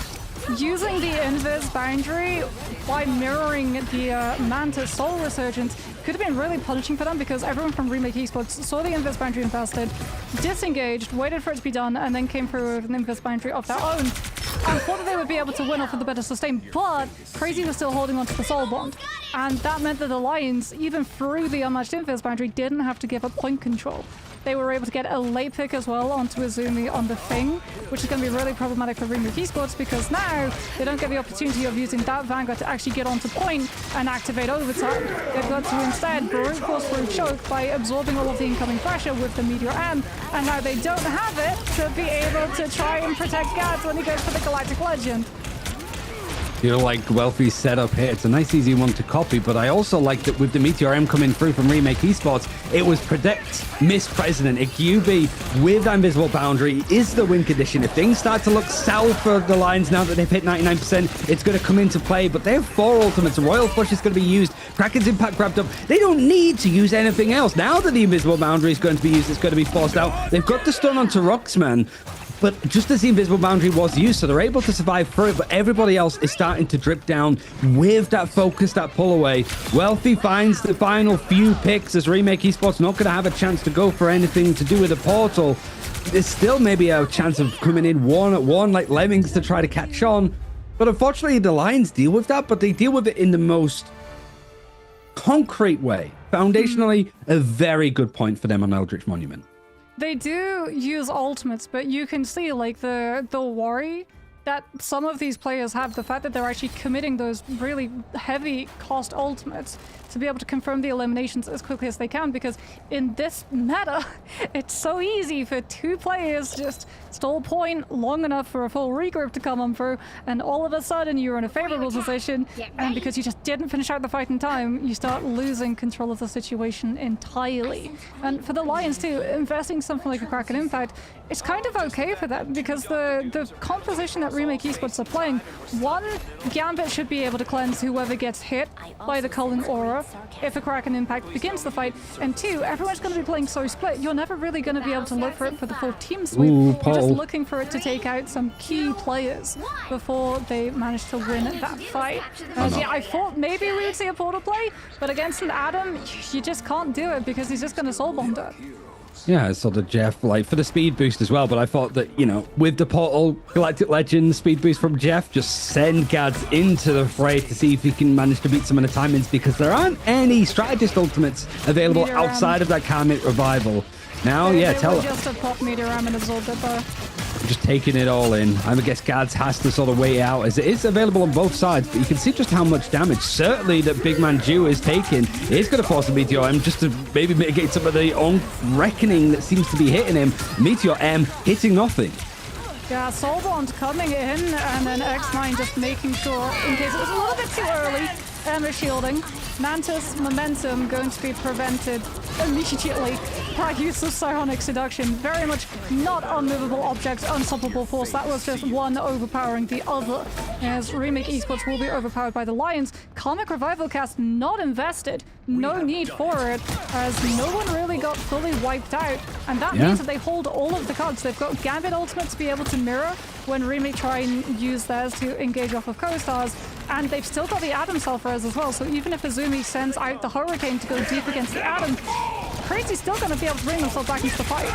Using the Invis boundary by mirroring the Mantis Soul Resurgence could have been really punishing for them, because everyone from Remake Esports saw the Invis boundary invested, disengaged, waited for it to be done, and then came through with an Invis boundary of their own. I thought that they would be able to win off of the better sustain, but Crazy was still holding on to the Soul Bond. And that meant that the Lions, even through the unmatched Invis boundary, didn't have to give up point control. They were able to get a late pick as well onto Azumi on the Thing, which is going to be really problematic for Remake Esports, because now they don't get the opportunity of using that Vanguard to actually get onto point and activate overtime. They've got to instead brute force through choke by absorbing all of the incoming pressure with the Meteor Amp, and now they don't have it to be able to try and protect Gads when he goes for the Galactic Legend. You know, like Wealthy's setup here, it's a nice easy one to copy, but I also like that with the Meteor M coming through from Remake Esports, it was predict Miss President. Ikubi with that invisible boundary is the win condition. If things start to look south for the Lions now that they've hit 99%, it's going to come into play, but they have 4 ultimates. A Royal Flush is going to be used. Kraken's Impact grabbed up. They don't need to use anything else. Now that the invisible boundary is going to be used, it's going to be forced out. They've got the stun onto Roxman, but just as the invisible boundary was used, so they're able to survive through it, but everybody else is starting to drip down with that focus, that pull away. Wealthy finds the final few picks as Remake Esports not going to have a chance to go for anything to do with the portal. There's still maybe a chance of coming in 1-1 like Lemmings to try to catch on, but unfortunately the Lions deal with that, but they deal with it in the most concrete way. Foundationally, a very good point for them on Eldritch Monument. They do use ultimates, but you can see like the worry that some of these players have, the fact that they're actually committing those really heavy cost ultimates to be able to confirm the eliminations as quickly as they can, because in this meta, it's so easy for 2 players to just stall point long enough for a full regroup to come on through, and all of a sudden you're in a favorable position, and because you just didn't finish out the fight in time, you start losing control of the situation entirely. And for the Lions too, investing something like a Kraken Impact, it's kind of okay for them, because the composition that Remake Esports are playing, one, Gambit should be able to cleanse whoever gets hit by the culling aura if a Kraken Impact begins the fight, and 2, everyone's going to be playing so split, you're never really going to be able to look for it for the full team sweep. Ooh, You're just looking for it to take out some key players before they manage to win that fight. Yeah, I thought maybe we would see a portal play, but against an Adam, you just can't do it because he's just going to soul bomb it. Yeah, sort of Jeff, like for the speed boost as well, but I thought that, you know, with the portal Galactic Legend speed boost from Jeff, just send Gads into the fray to see if he can manage to beat some of the timings, because there aren't any strategist ultimates available outside of that Karmic Revival. Now, They tell were just a pop meteor and absorbed it though. just taking it all in. I guess Gads has to sort of wait out, as it is available on both sides, but you can see just how much damage certainly that Big Man Jew is taking. It's going to force a Meteor M just to maybe mitigate some of the own reckoning that seems to be hitting him. Meteor M hitting nothing. Yeah, Soulbond coming in, and then X9 just making sure, in case it was a little bit too early, Emma shielding. Mantis momentum going to be prevented immediately by use of Psionic Seduction. Very much not unmovable objects, unstoppable force. That was just one overpowering the other, as Remake Esports will be overpowered by the Lions. Karmic Revival cast not invested. No need for it, as no one really got fully wiped out, and that means that they hold all of the cards. They've got Gambit ultimate to be able to mirror when Remake try and use theirs to engage off of co-stars, and they've still got the Adam self-res as well, so even if Azumi sends out the Hurricane to go deep against the Adam, Crazy's still going to be able to bring themselves back into the fight.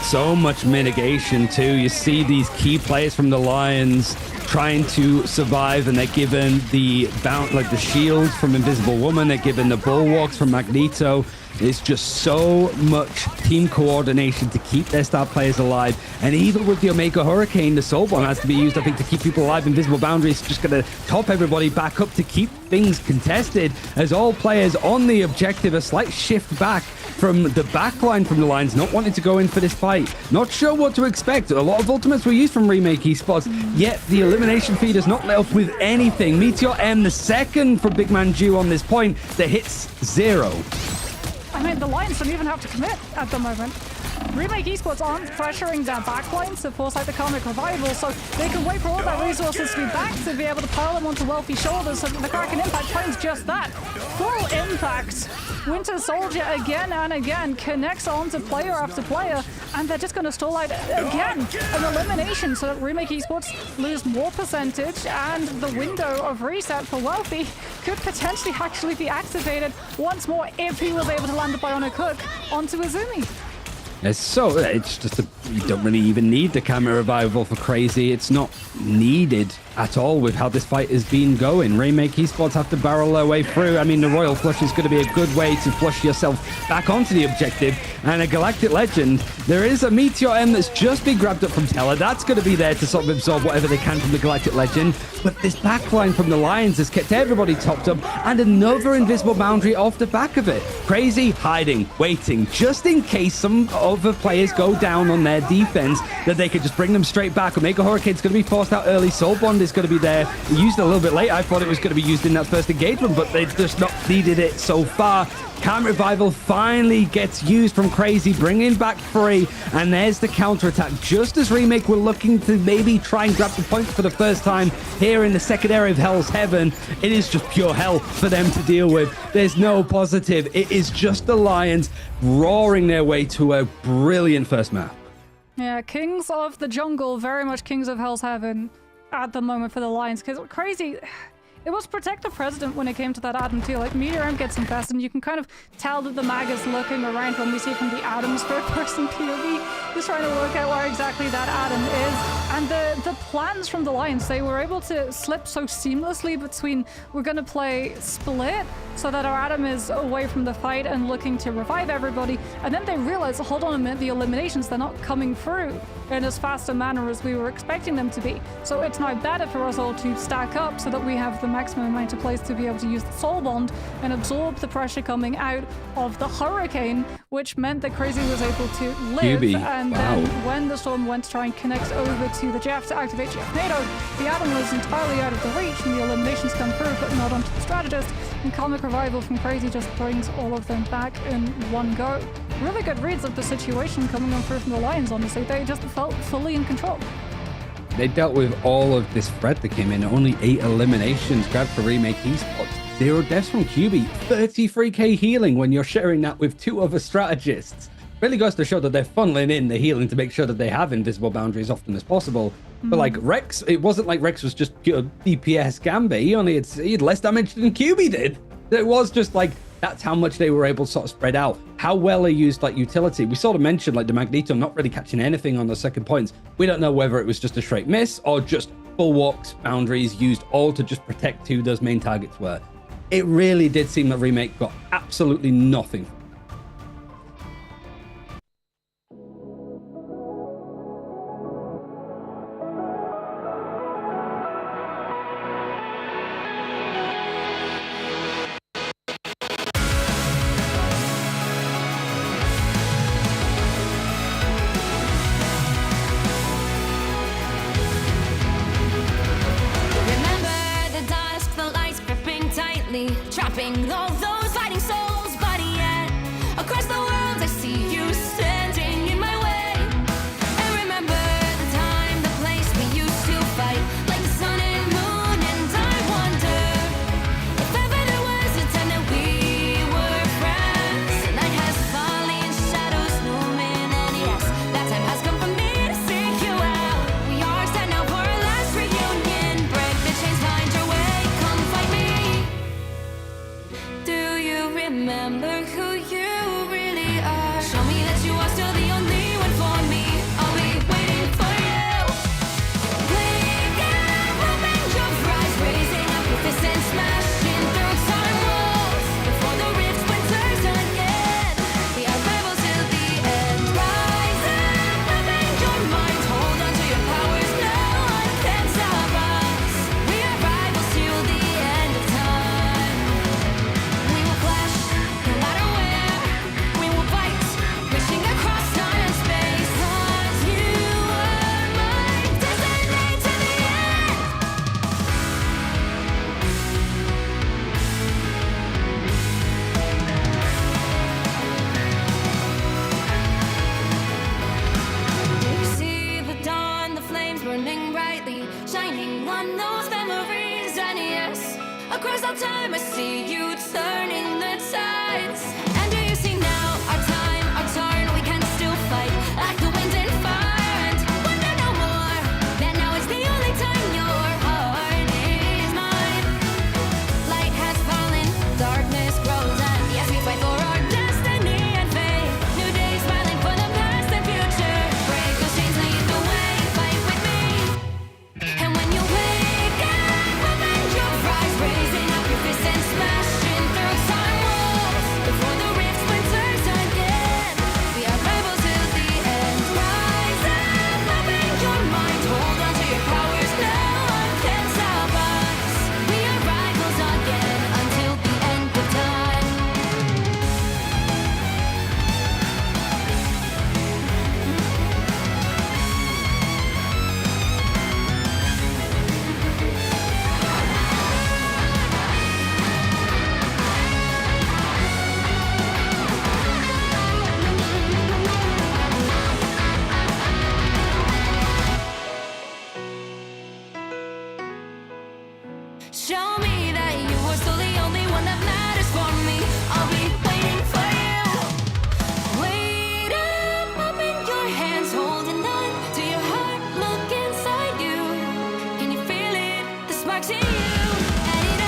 So much mitigation too. You see these key players from the Lions trying to survive, and they're given the the shields from Invisible Woman, they're given the bulwarks from Magneto. It's just so much team coordination to keep their star players alive. And even with the Omega Hurricane, the Soul Bomb has to be used, I think, to keep people alive. Invisible Boundary is just going to top everybody back up to keep things contested, as all players on the objective, a slight shift back from the backline from the Lions, not wanting to go in for this fight. Not sure what to expect. A lot of ultimates were used from Remake Esports, yet the elimination feed has not let up with anything. Meteor M, the second for Big Man Jew on this point, the hits 0. I mean, the Lions don't even have to commit at the moment. Remake Esports aren't pressuring their backlines to force out the Karmic Revival, so they can wait for all their resources to be back to be able to pile them onto Wealthy shoulders, so the Kraken Impact finds just that. Full impact. Winter Soldier again and again connects onto player after player, and they're just going to stall out again an elimination so that Remake Esports lose more percentage, and the window of reset for Wealthy could potentially actually be activated once more if he was able to land the Bionic Hook onto Azumi. It's just you don't really even need the Camera Revival for Crazy. It's not needed at all with how this fight has been going. Remake Esports have to barrel their way through. I mean, the Royal Flush is going to be a good way to flush yourself back onto the objective. And a Galactic Legend, there is a Meteor M that's just been grabbed up from Teller. That's going to be there to sort of absorb whatever they can from the Galactic Legend. But this backline from the Lions has kept everybody topped up, and another Invisible Boundary off the back of it. Crazy hiding, waiting, just in case some other players go down on their defense, that they could just bring them straight back. Omega Hurricane's going to be forced out early. Soul Bond is going to be there. Used a little bit late. I thought it was going to be used in that first engagement, but they've just not needed it so far. Camp Revival finally gets used from Crazy, bringing back Free, and there's the counterattack. Just as Remake were looking to maybe try and grab the point for the first time here in the second area of Hell's Heaven, it is just pure hell for them to deal with. There's no positive. It is just the Lions roaring their way to a brilliant first map. Yeah, Kings of the Jungle, very much Kings of Hell's Heaven at the moment for the Lions, because Crazy, it was protect the president when it came to that atom too. Like Meteor M gets invested, and you can kind of tell that the mag is looking around when we see from the Atom's third-person POV. He's trying to work out where exactly that atom is. And the plans from the Lions, they were able to slip so seamlessly between we're going to play split so that our Atom is away from the fight and looking to revive everybody. And then they realize, hold on a minute, the eliminations, they're not coming through in as fast a manner as we were expecting them to be. So it's now better for us all to stack up so that we have the maximum amount of plays to be able to use the Soul Bond and absorb the pressure coming out of the Hurricane, which meant that Crazy was able to live. QB. And Wow. then when the Storm went to try and connect over to the Jeff to activate Jeff NATO, the Atom was entirely out of the reach and the eliminations come through, but not onto the Strategist. And Comic Revival from Crazy just brings all of them back in one go. Really good reads of the situation coming on through from the Lions, honestly. They just felt fully in control. They dealt with all of this threat that came in. Only 8 eliminations grabbed for Remake Esports. 0 deaths from QB. 33k healing when you're sharing that with 2 other strategists. Really goes to show that they're funneling in the healing to make sure that they have invisible boundaries often as possible. But like Rex, it wasn't like Rex was just good DPS Gambit. He had less damage than QB did. It was just like, that's how much they were able to sort of spread out. How well they used like utility. We sort of mentioned like the Magneto not really catching anything on the second points. We don't know whether it was just a straight miss or just full walks, boundaries used all to just protect who those main targets were. It really did seem that Remake got absolutely nothing. Trapping all those fighting souls, but yet across the world I see you standing in my way. And remember the time, the place we used to fight, like the sun and moon. And I wonder if ever there was a time that we were friends. The night has fallen, shadows looming, and yes, that time has come for me to seek you out. We are set now for our last reunion. Break the chains, find your way, come fight me. Do you remember who you really are? Show me that you are still the only one for me. I'll be waiting for you. Wake up, open your eyes, raising up your fists and smashing through time walls. Before the rift splinters again, we are rebels till the end. Rise up, open your mind, hold on to your powers. No one can stop us. We are rivals till the end of time. We will clash, no matter where. We will fight, reaching across time and space. 'Cause you are my destiny to the end. You see the dawn, the flames burning brightly, shining on those memories. And yes, across all time I see you turning the tides. And do you see now our time, our turn? We can still fight like the wind and fire. And wonder no more that now is the only time your heart is mine. Light has fallen, darkness grows, and yes, we fight for our destiny and fate. New days smiling for the past and future. Break those chains, lead the way, fight with me. And when you wake up, open your eyes, raising up your fists and smashing through time walls. Before the rift splinters again, we are rebels till the end. Rise up, open your mind, hold on to your powers. No one can stop us. We are rivals again until the end of time. Show me that you are still the only one that matters for me. I'll be waiting for you. Wait up, open your hands, holding on to your heart. Look inside you. Can you feel it? The sparks in you. And it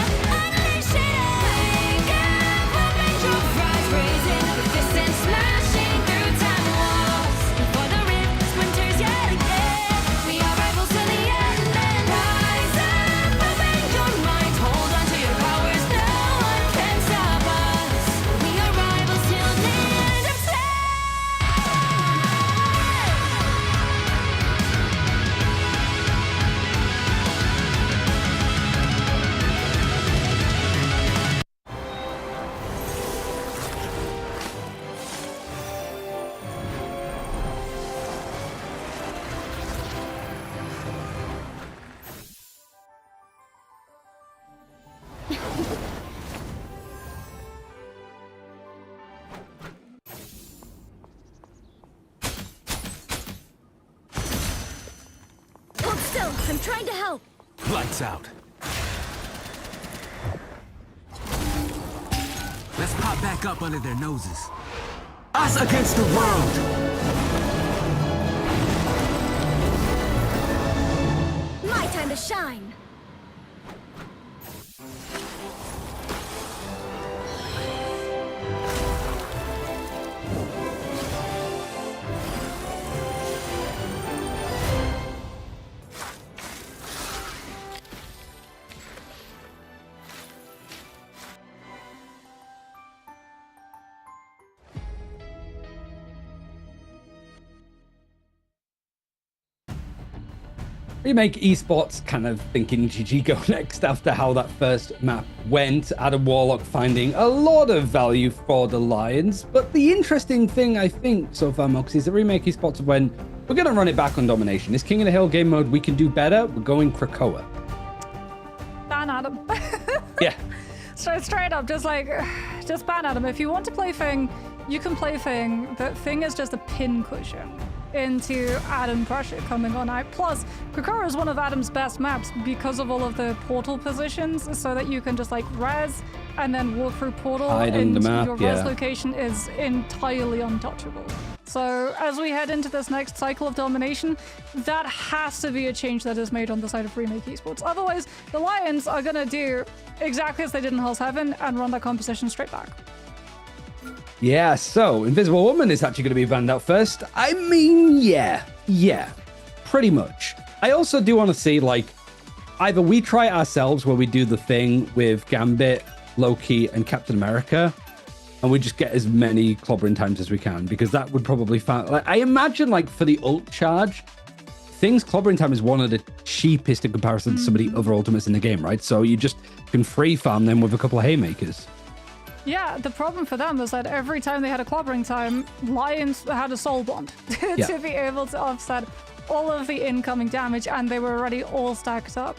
Hold still. I'm trying to help. Lights out. Let's pop back up under their noses. Us against the world. My time to shine. Remake esports kind of thinking GG go next after how that first map went. Adam Warlock finding a lot of value for the Lions. But the interesting thing, I think, so far, Mox, is that Remake esports went, we're going to run it back on domination. This King of the Hill game mode, we can do better. We're going Krakoa. Ban Adam. Yeah. Straight up, just ban Adam. If you want to play Thing, you can play Thing, but Thing is just a pin cushion into Adam pressure coming on out. Plus, Krakoa is one of Adam's best maps because of all of the portal positions, so that you can just like res and then walk through portal, Hide and on the map, your yeah. res location is entirely untouchable. So as we head into this next cycle of domination, that has to be a change that is made on the side of Remake Esports. Otherwise, the Lions are going to do exactly as they did in Hell's Heaven and run that composition straight back. Yeah, so Invisible Woman is actually going to be banned out first. I mean, yeah, pretty much. I also do want to see, like, either we try it ourselves where we do the thing with Gambit, Loki, and Captain America, and we just get as many clobbering times as we can, because that would probably find, like, I imagine, like, for the ult charge, Thing's clobbering time is one of the cheapest in comparison to some of the other ultimates in the game, right? So you just can free farm them with a couple of haymakers. Yeah, the problem for them was that every time they had a clobbering time, Lions had a soul bond to be able to offset all of the incoming damage, and they were already all stacked up.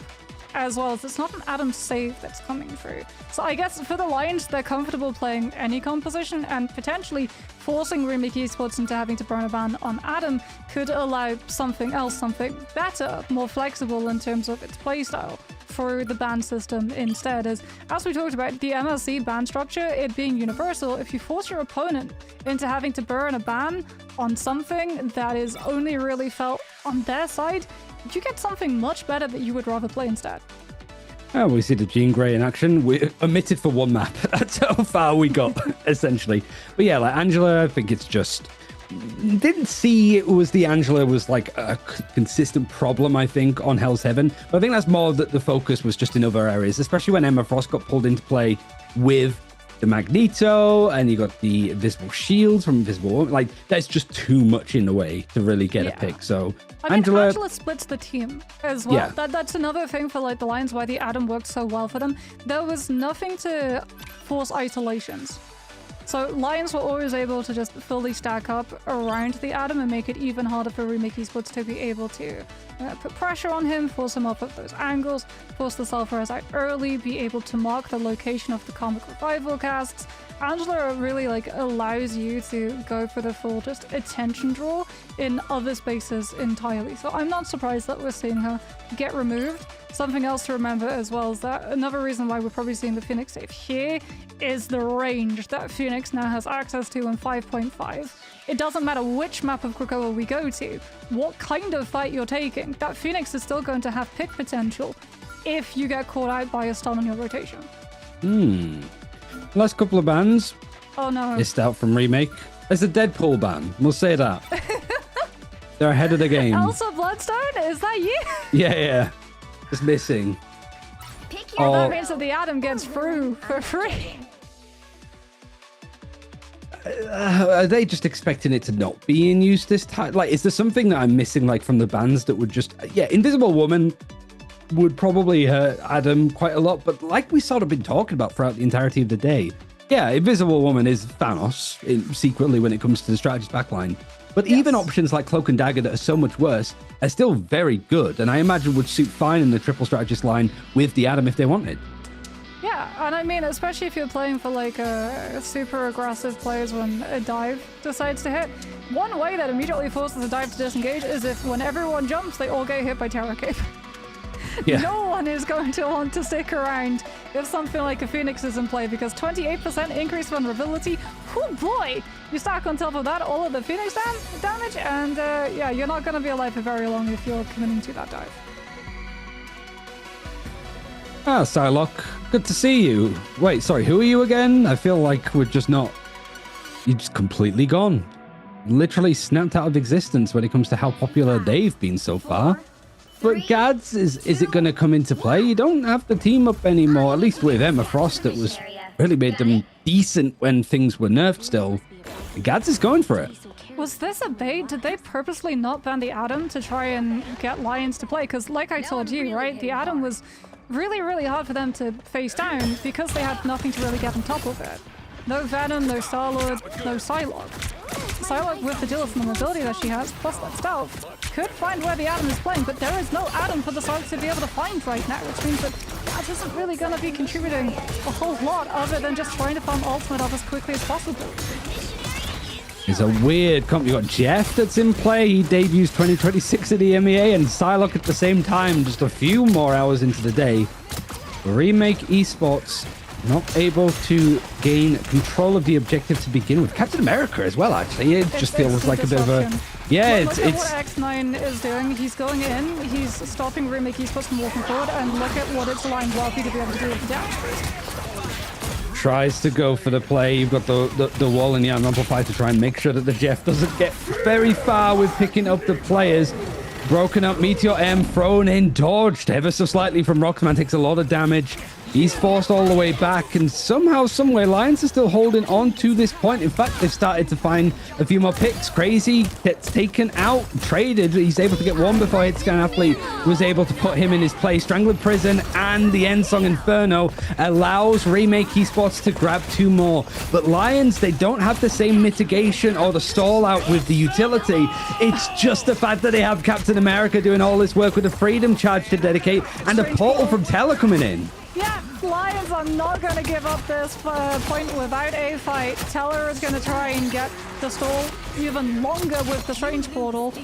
As well as it's not an Adam save that's coming through. So I guess for the Lions, they're comfortable playing any composition, and potentially forcing Remake Esports into having to burn a ban on Adam could allow something else, something better, more flexible in terms of its playstyle through the ban system instead. As we talked about, the MLC ban structure, it being universal, if you force your opponent into having to burn a ban on something that is only really felt on their side, you get something much better that you would rather play instead. Oh, we see the Jean Grey in action. We omitted for one map. That's how far we got, essentially. But yeah, like Angela, I think it's just... Didn't see it was the Angela was like a consistent problem, I think, on Hell's Heaven. But I think that's more that the focus was just in other areas, especially when Emma Frost got pulled into play with the Magneto, and you got the invisible shields from Invisible Woman. Like, there's just too much in the way to really get a pick. So Angela splits the team as well. Yeah. That's another thing for like the Lions, why the Adam worked so well for them. There was nothing to force isolations. So Lions were always able to just fully stack up around the Adam and make it even harder for Remake Esports to be able to put pressure on him, force him off of those angles, force the self-res out early, be able to mark the location of the comic revival casts. Angela really like allows you to go for the full just attention draw in other spaces entirely. So I'm not surprised that we're seeing her get removed. Something else to remember as well is that another reason why we're probably seeing the Phoenix save here is the range that Phoenix now has access to in 5.5. It doesn't matter which map of Krakoa we go to, what kind of fight you're taking, that Phoenix is still going to have pick potential if you get caught out by a stun on your rotation. Last couple of bans. Oh no. Missed out from Remake. There's a Deadpool ban. We'll say that. They're ahead of the game. Elsa Bloodstone? Is that you? Yeah. Just missing. Oh, that means that the Adam gets through for free. Are they just expecting it to not be in use this time? Like, is there something that I'm missing, like, from the bans that would just... Yeah, Invisible Woman would probably hurt Adam quite a lot, but like we sort of been talking about throughout the entirety of the day, yeah, Invisible Woman is Thanos secretly when it comes to the strategist backline. But even options like Cloak and Dagger that are so much worse are still very good, and I imagine would suit fine in the triple strategist line with the Adam if they wanted. Yeah, Yeah, and I mean, especially if you're playing for like a super aggressive players when a dive decides to hit, one way that immediately forces a dive to disengage is if when everyone jumps, they all get hit by Terror Cape. Yeah. No one is going to want to stick around if something like a Phoenix is in play, because 28% increase vulnerability, oh boy! You stack on top of that all of the Phoenix damage, and yeah, you're not going to be alive for very long if you're committing to that dive. Ah, Psylocke, good to see you. Wait, sorry, who are you again? I feel like we're just not... You're just completely gone. Literally snapped out of existence when it comes to how popular they've been so far. But Gads, is it going to come into play? You don't have the team up anymore, at least with Emma Frost, that was really made them decent when things were nerfed still. Gads is going for it. Was this a bait? Did they purposely not ban the Atom to try and get Lions to play? Because like I told you, right, the Atom was really, really hard for them to face down because they had nothing to really get on top of it. No Venom, no Star-Lord, no Psylocke. Psylocke, with the duelist and the mobility that she has, plus that stealth, could find where the Atom is playing, but there is no Atom for the Psylocke to be able to find right now, which means that that isn't really going to be contributing a whole lot other than just trying to farm ultimate up as quickly as possible. It's a weird comp. You got Jeff that's in play. He debuts 2026 at EMEA, and Psylocke at the same time, just a few more hours into the day. Remake Esports not able to gain control of the objective to begin with. Captain America as well, actually. It just feels like a bit of a... Yeah, look at what X9 is doing. He's going in, he's stopping Remake Esports from walking forward, and look at what it's allowing Wealthy to be able to do with the damage boost. Tries to go for the play. You've got the wall and the Amplify to try and make sure that the Jeff doesn't get very far with picking up the players. Broken up, Meteor M thrown in, dodged ever so slightly from Roxman, takes a lot of damage. He's forced all the way back, and somehow, someway, Lions are still holding on to this point. In fact, they've started to find a few more picks. Crazy gets taken out, traded. He's able to get one before Hitscan Athlete was able to put him in his place. Strangler Prison and the Endsong Inferno allows Remake Esports to grab two more. But Lions, they don't have the same mitigation or the stall out with the utility. It's just the fact that they have Captain America doing all this work with a Freedom Charge to dedicate and a portal from Teller coming in. Yeah, Lions are not going to give up this point without a fight. Teller is going to try and get the stall even longer with the Strange Portal.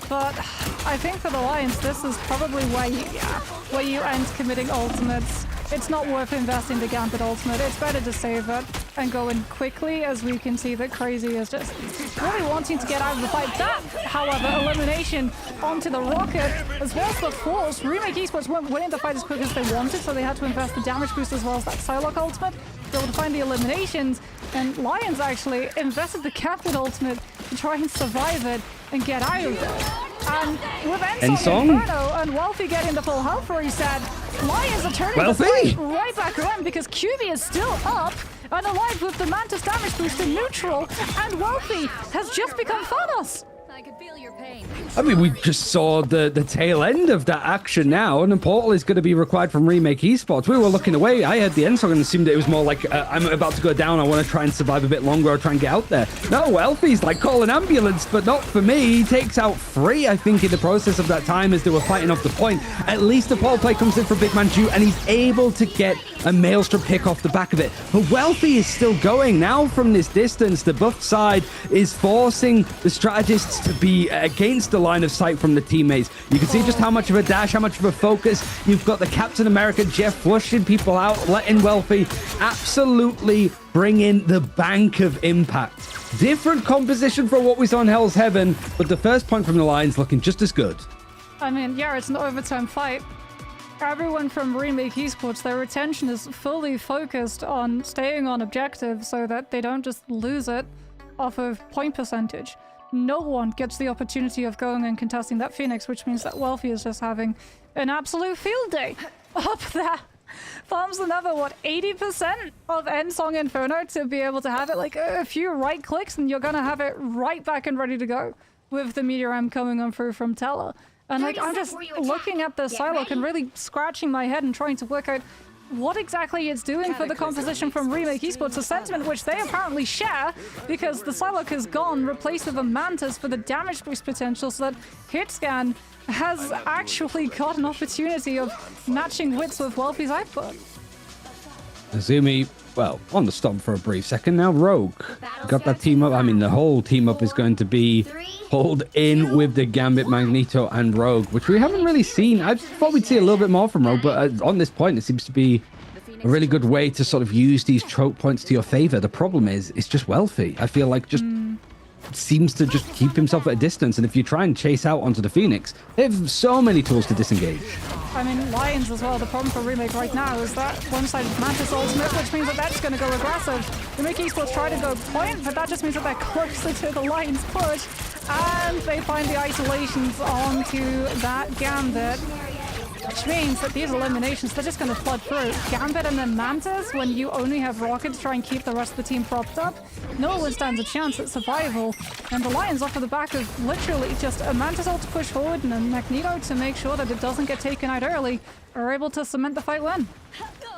But I think for the Lions, this is probably where you end committing ultimates. It's not worth investing the Gambit ultimate. It's better to save it and go in quickly, as we can see that Crazy is just really wanting to get out of the fight. That, however, elimination onto the Rocket, as well as the Force. Remake Esports weren't winning the fight as quick as they wanted, so they had to invest the damage boost as well as that Psylocke ultimate to be able to find the eliminations. And Lions actually invested the Captain ultimate to try and survive it and get out of it. And with Endsong Inferno and Wealthy getting the full health reset, Lions are turning the fight right back around because QB is still up and alive with the Mantis damage boost in neutral, and Wealthy has just become Thanos. I could feel your pain. I mean, we just saw the tail end of that action now, and a portal is going to be required from Remake Esports. We were looking away. I had the Endsong and assumed it was more like, I'm about to go down. I want to try and survive a bit longer or try and get out there. No, Wealthy's like, call an ambulance, but not for me. He takes out 3, I think, in the process of that time as they were fighting off the point. At least the portal play comes in for Big Man Jew, and he's able to get a Maelstrom pick off the back of it. But Wealthy is still going. Now from this distance, the buffed side is forcing the strategists to be against the line of sight from the teammates. You can see just how much of a dash, how much of a focus. You've got the Captain America, Jeff, flushing people out, letting Wealthy absolutely bring in the bank of impact. Different composition from what we saw in Hell's Heaven, but the first point from the Lions looking just as good. I mean, yeah, it's an overtime fight. Everyone from Remake Esports, their attention is fully focused on staying on objective so that they don't just lose it off of point percentage. No one gets the opportunity of going and contesting that Phoenix, which means that Wealthy is just having an absolute field day up there. Farms another, 80% of Endsong Inferno to be able to have it, like a few right clicks, and you're gonna have it right back and ready to go with the Meteor M coming on through from Teller. And like, I'm just looking at the Psylocke and really scratching my head and trying to work out what exactly it's doing for the composition from Remake Esports, a sentiment which they apparently share, because the Psylocke is gone, replaced with a Mantis for the damage boost potential, so that Hitscan has actually got an opportunity of matching wits with Wealthy's output. Azumi, well, on the stop for a brief second. Now Rogue got that team up. I mean, the whole team up is going to be pulled in with the Gambit, Magneto, and Rogue, which we haven't really seen. I thought we'd see a little bit more from Rogue, but on this point, it seems to be a really good way to sort of use these trope points to your favor. The problem is, it's just wealthy. I feel like just seems to just keep himself at a distance, and if you try and chase out onto the Phoenix, they have so many tools to disengage. I mean, Lions as well. The problem for Remake right now is that one-sided Mantis ultimate, which means that that's going to go aggressive. Remake Esports try to go point, but that just means that they're closer to the Lions push, and they find the isolations onto that Gambit, which means that these eliminations, they're just going to flood through. Gambit and then Mantis, when you only have Rocket to try and keep the rest of the team propped up, no one stands a chance at survival. And the Lions, off of the back of literally just a Mantis ult to push forward and a Magneto to make sure that it doesn't get taken out early, are able to cement the fight win.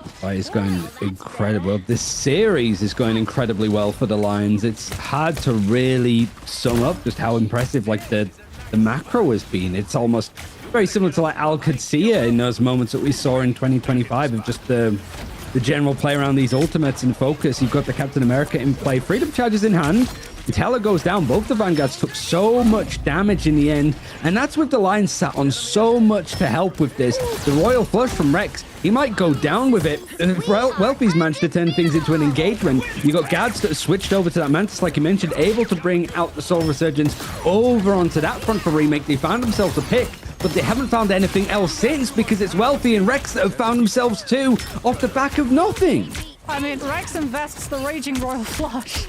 Fight is going incredible. This series is going incredibly well for the Lions. It's hard to really sum up just how impressive like the macro has been. It's almost very similar to like Al Qadsiya in those moments that we saw in 2025 of just the general play around these ultimates and focus. You've got the Captain America in play, freedom charges in hand. Teller goes down. Both the Vanguards took so much damage in the end, and that's with the Lions sat on so much to help with this. The Royal Flush from Rex, he might go down with it. Wealthy's managed to turn things into an engagement. You got guards that have switched over to that Mantis, like you mentioned, able to bring out the Soul Resurgence over onto that front for Remake. They found themselves a pick, but they haven't found anything else since, because it's Wealthy and Rex that have found themselves too off the back of nothing. I mean, Rex invests the Raging Royal Flush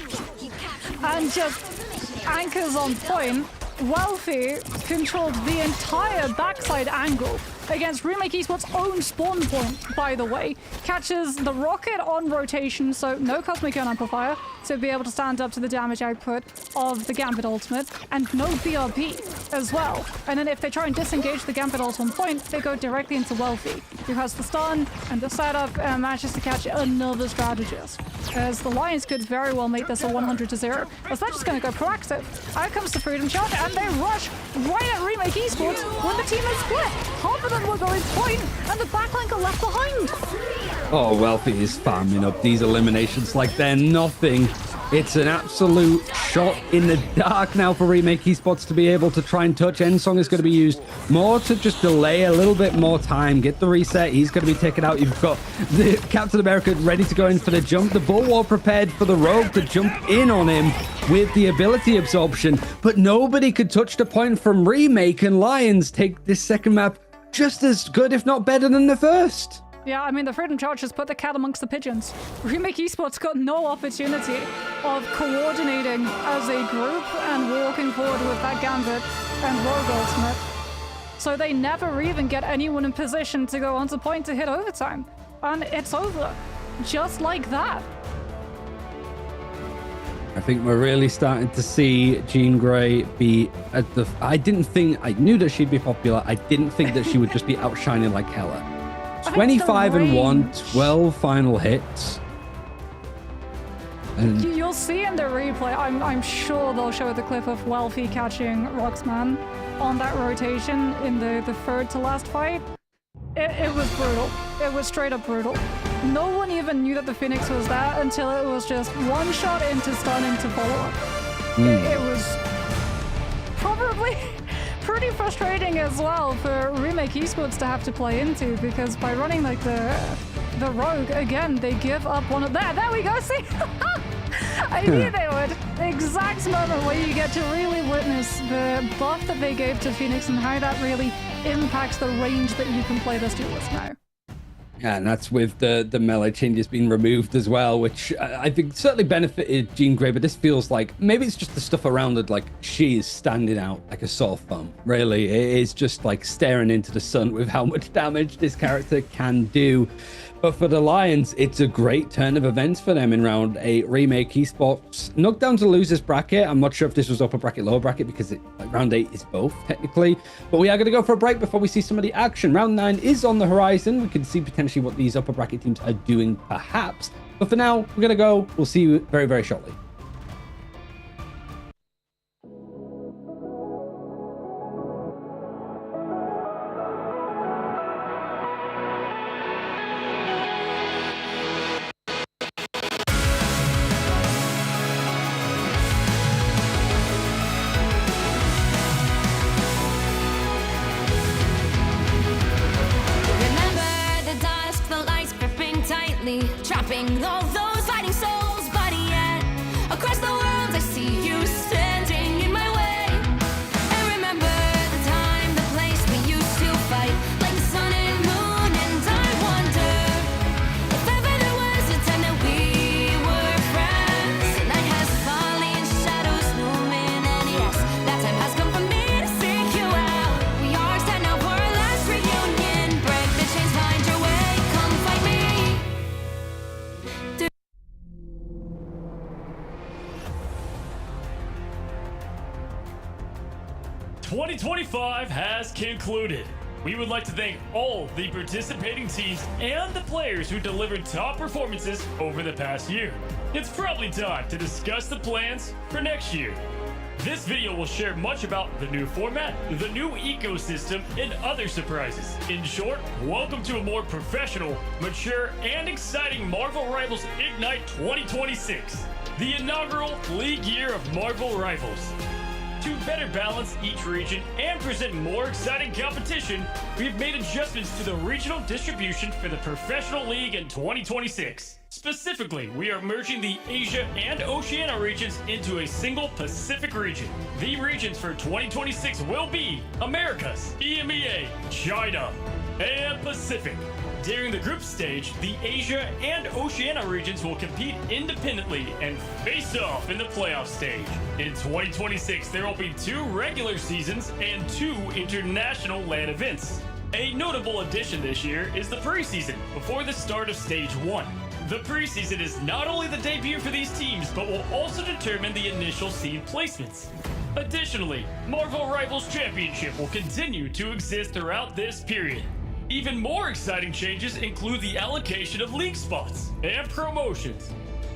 and just anchors on point. Wealthy controlled the entire backside angle against Remake Esports' own spawn point, by the way. Catches the rocket on rotation, so no Cosmic Gun Amplifier to be able to stand up to the damage output of the Gambit ultimate, and no BRB as well. And then if they try and disengage the Gambit ult on point, they go directly into Wealthy, who has the stun and the setup and manages to catch another strategist. As the Lions could very well make this a 100-0. As they're just going to go proactive. Out comes the Freedom Charge, and they rush right at Remake Esports when the team is split. Half of them will go in point, and the backline got left behind. Oh, Wealthy is farming up these eliminations like they're nothing. It's an absolute shot in the dark now for Remake Esports to be able to try and touch. Ensong is going to be used more to just delay a little bit more time, get the reset. He's going to be taken out. You've got the Captain America ready to go in for the jump. The Bulwark prepared for the Rogue to jump in on him with the ability absorption, but nobody could touch the point from Remake, and Lions take this second map just as good, if not better than the first. Yeah, I mean, the Freedom Charge has put the cat amongst the pigeons. Remake Esports got no opportunity of coordinating as a group and walking forward with that Gambit and Rogue ultimate. So they never even get anyone in position to go onto point to hit overtime. And it's over. Just like that. I think we're really starting to see Jean Grey be at the... I knew that she'd be popular. I didn't think that she would just be outshining like Hella. 25-1, 12 final hits. And you'll see in the replay, I'm sure they'll show the clip of Wealthy catching Roxman on that rotation in the third to last fight. It was brutal. It was straight up brutal. No one even knew that the Phoenix was there until it was just one shot into stunning to follow up. It was probably pretty frustrating as well for Remake Esports to have to play into, because by running like the Rogue, again, they give up one of... There we go, see? I knew they would. The exact moment where you get to really witness the buff that they gave to Phoenix and how that really impacts the range that you can play this duelist now. Yeah, and that's with the melee changes being removed as well, which I think certainly benefited Jean Grey, but this feels like maybe it's just the stuff around it, like she is standing out like a sore thumb. Really, it is just like staring into the sun with how much damage this character can do. But for the Lions, it's a great turn of events for them in round 8. Remake Esports knocked down to losers bracket. I'm not sure if this was upper bracket, lower bracket, because round 8 is both technically. But we are going to go for a break before we see some of the action. Round 9 is on the horizon. We can see potentially what these upper bracket teams are doing, perhaps. But for now, we're going to go. We'll see you very, very shortly. trapping all those fighting souls. But yet, across the world, I see you standing in my way. And remember the time, the place we used to fight like the sun and moon. And I wonder if ever there was a time that we were friends. The night has fallen, shadows looming, and yes, that time has come for me to seek you out. We are standing now for our last reunion. Break the chains, find your way, come find me. 2025 has concluded. We would like to thank all the participating teams and the players who delivered top performances over the past year. It's probably time to discuss the plans for next year. This video will share much about the new format, the new ecosystem, and other surprises. In short, welcome to a more professional, mature, and exciting Marvel Rivals Ignite 2026, the inaugural league year of Marvel Rivals. To better balance each region and present more exciting competition, we've made adjustments to the regional distribution for the Professional League in 2026. Specifically, we are merging the Asia and Oceania regions into a single Pacific region. The regions for 2026 will be Americas, EMEA, China, and Pacific. During the group stage, the Asia and Oceania regions will compete independently and face off in the playoff stage. In 2026, there will be 2 regular seasons and 2 international LAN events. A notable addition this year is the preseason before the start of Stage 1. The preseason is not only the debut for these teams, but will also determine the initial seed placements. Additionally, Marvel Rivals Championship will continue to exist throughout this period. Even more exciting changes include the allocation of league spots and promotions.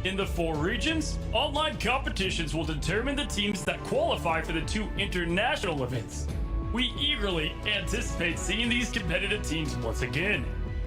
In the 4 regions, online competitions will determine the teams that qualify for the 2 international events. We eagerly anticipate seeing these competitive teams once again.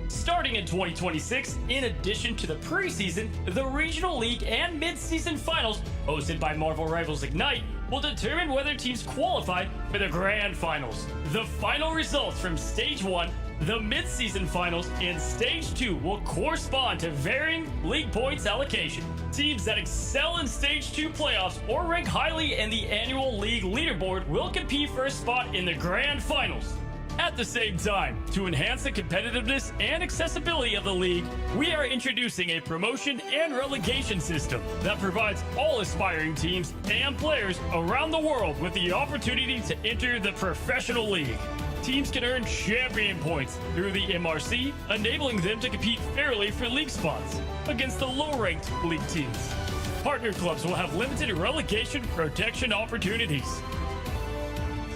Starting in 2026, in addition to the preseason, the regional league and mid-season finals hosted by Marvel Rivals Ignite will determine whether teams qualified for the grand finals. The final results from Stage 1, the mid-season finals, and Stage 2 will correspond to varying league points allocation. Teams that excel in Stage 2 playoffs or rank highly in the annual league leaderboard will compete for a spot in the grand finals. At the same time, to enhance the competitiveness and accessibility of the league, we are introducing a promotion and relegation system that provides all aspiring teams and players around the world with the opportunity to enter the professional league. Teams can earn champion points through the MRC, enabling them to compete fairly for league spots against the low-ranked league teams. Partner clubs will have limited relegation protection opportunities.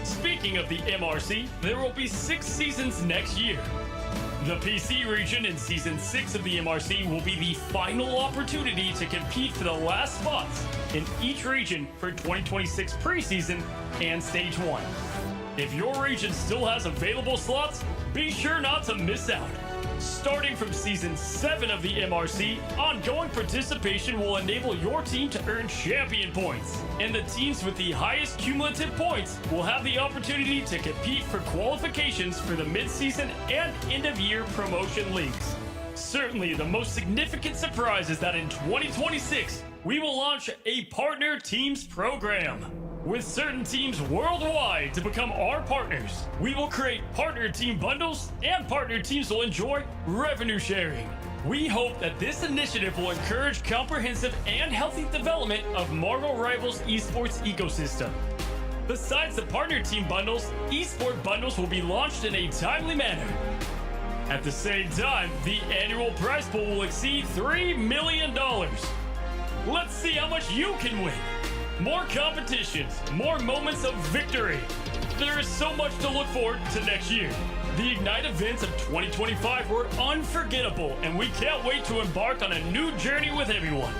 Speaking of the MRC, there will be 6 seasons next year. The PC region in Season 6 of the MRC will be the final opportunity to compete for the last spots in each region for 2026 preseason and Stage 1. If your region still has available slots, be sure not to miss out. Starting from Season 7 of the MRC, ongoing participation will enable your team to earn champion points, and the teams with the highest cumulative points will have the opportunity to compete for qualifications for the mid-season and end-of-year promotion leagues. Certainly, the most significant surprise is that in 2026, we will launch a Partner Teams program. With certain teams worldwide to become our partners, we will create partner team bundles, and partner teams will enjoy revenue sharing. We hope that this initiative will encourage comprehensive and healthy development of Marvel Rivals esports ecosystem. Besides the partner team bundles, esport bundles will be launched in a timely manner. At the same time, the annual prize pool will exceed $3 million. Let's see how much you can win. More competitions, more moments of victory. There is so much to look forward to next year. The Ignite events of 2025 were unforgettable, and we can't wait to embark on a new journey with everyone.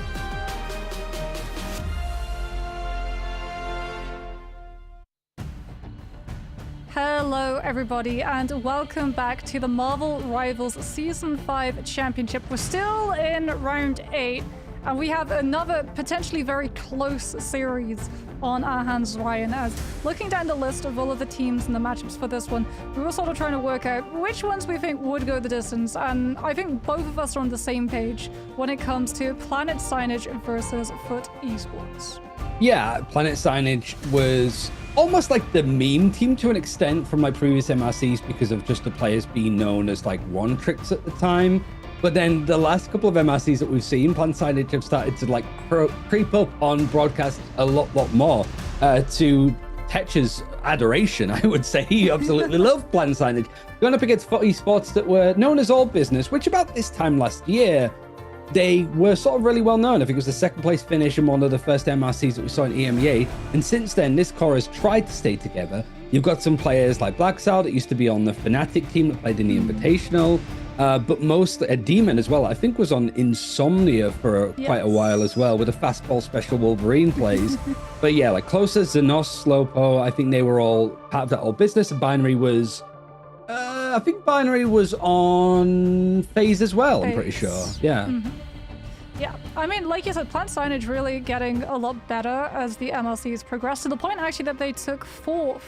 Hello, everybody, and welcome back to the Marvel Rivals Season 5 Championship. We're still in Round 8. And we have another potentially very close series on our hands, Ryan, as looking down the list of all of the teams and the matchups for this one, we were sort of trying to work out which ones we think would go the distance, and I think both of us are on the same page when it comes to Planet Signage versus Foot Esports. Yeah, Planet Signage was almost like the meme team to an extent from my previous MRCs because of just the players being known as like one tricks at the time. But then the last couple of MRCs that we've seen, Planet Signage have started to like creep up on broadcast a lot more to Tetch's adoration, I would say. He absolutely loved Planet Signage. Going up against Foot Esports that were known as All Business, which about this time last year, they were sort of really well known. I think it was the second place finish in one of the first MRCs that we saw in EMEA. And since then, this core has tried to stay together. You've got some players like Blacksal that used to be on the Fnatic team that played in the Invitational. But most, Demon as well, I think was on Insomnia for quite a while as well, with a fastball special Wolverine plays. But yeah, like Closer, Xenos, Slowpo, I think they were all part of that All Business. And Binary was, I think Binary was on FaZe as well, I'm pretty sure. Yeah. Yeah, I mean, like you said, Planet Signage really getting a lot better as the MLCs progressed, to the point actually that they took 4th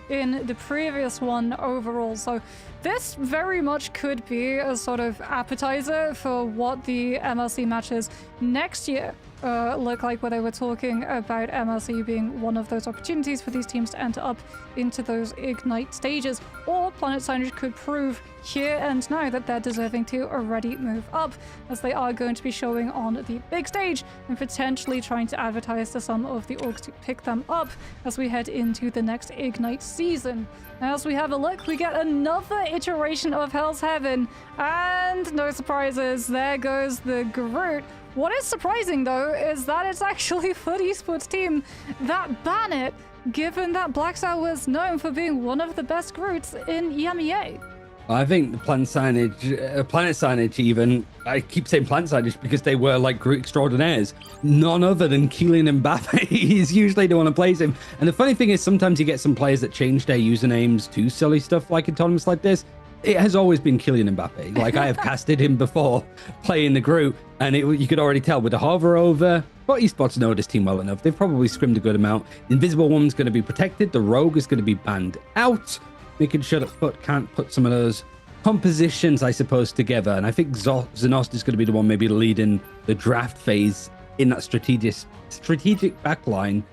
in the previous one overall. So this very much could be a sort of appetizer for what the MLC matches next year look like, where they were talking about MLC being one of those opportunities for these teams to enter up into those Ignite stages. Or Planet Signage could prove here and now that they're deserving to already move up, as they are going to be showing on the big stage and potentially trying to advertise to some of the orgs to pick them up as we head into the next Ignite season. As we have a look, we get another iteration of Hell's Heaven, and no surprises, there goes the Groot. What is surprising, though, is that it's actually Foot Esports team that ban it, given that Blackstar was known for being one of the best Groots in EMEA. I think the Planet Signage even, I keep saying Planet Signage because they were like Groot extraordinaires. None other than Kylian Mbappe is usually the one who plays him. And the funny thing is, sometimes you get some players that change their usernames to silly stuff like in tournaments like this. It has always been Kylian Mbappe. Like, I have casted him before playing the Groot, and you could already tell with the hover over. But esports know this team well enough. They've probably scrimmed a good amount. Invisible Woman's going to be protected. The Rogue is going to be banned out, making sure that Foot can't put some of those compositions, I suppose, together. And I think Xenos is going to be the one maybe leading the draft phase in that strategic backline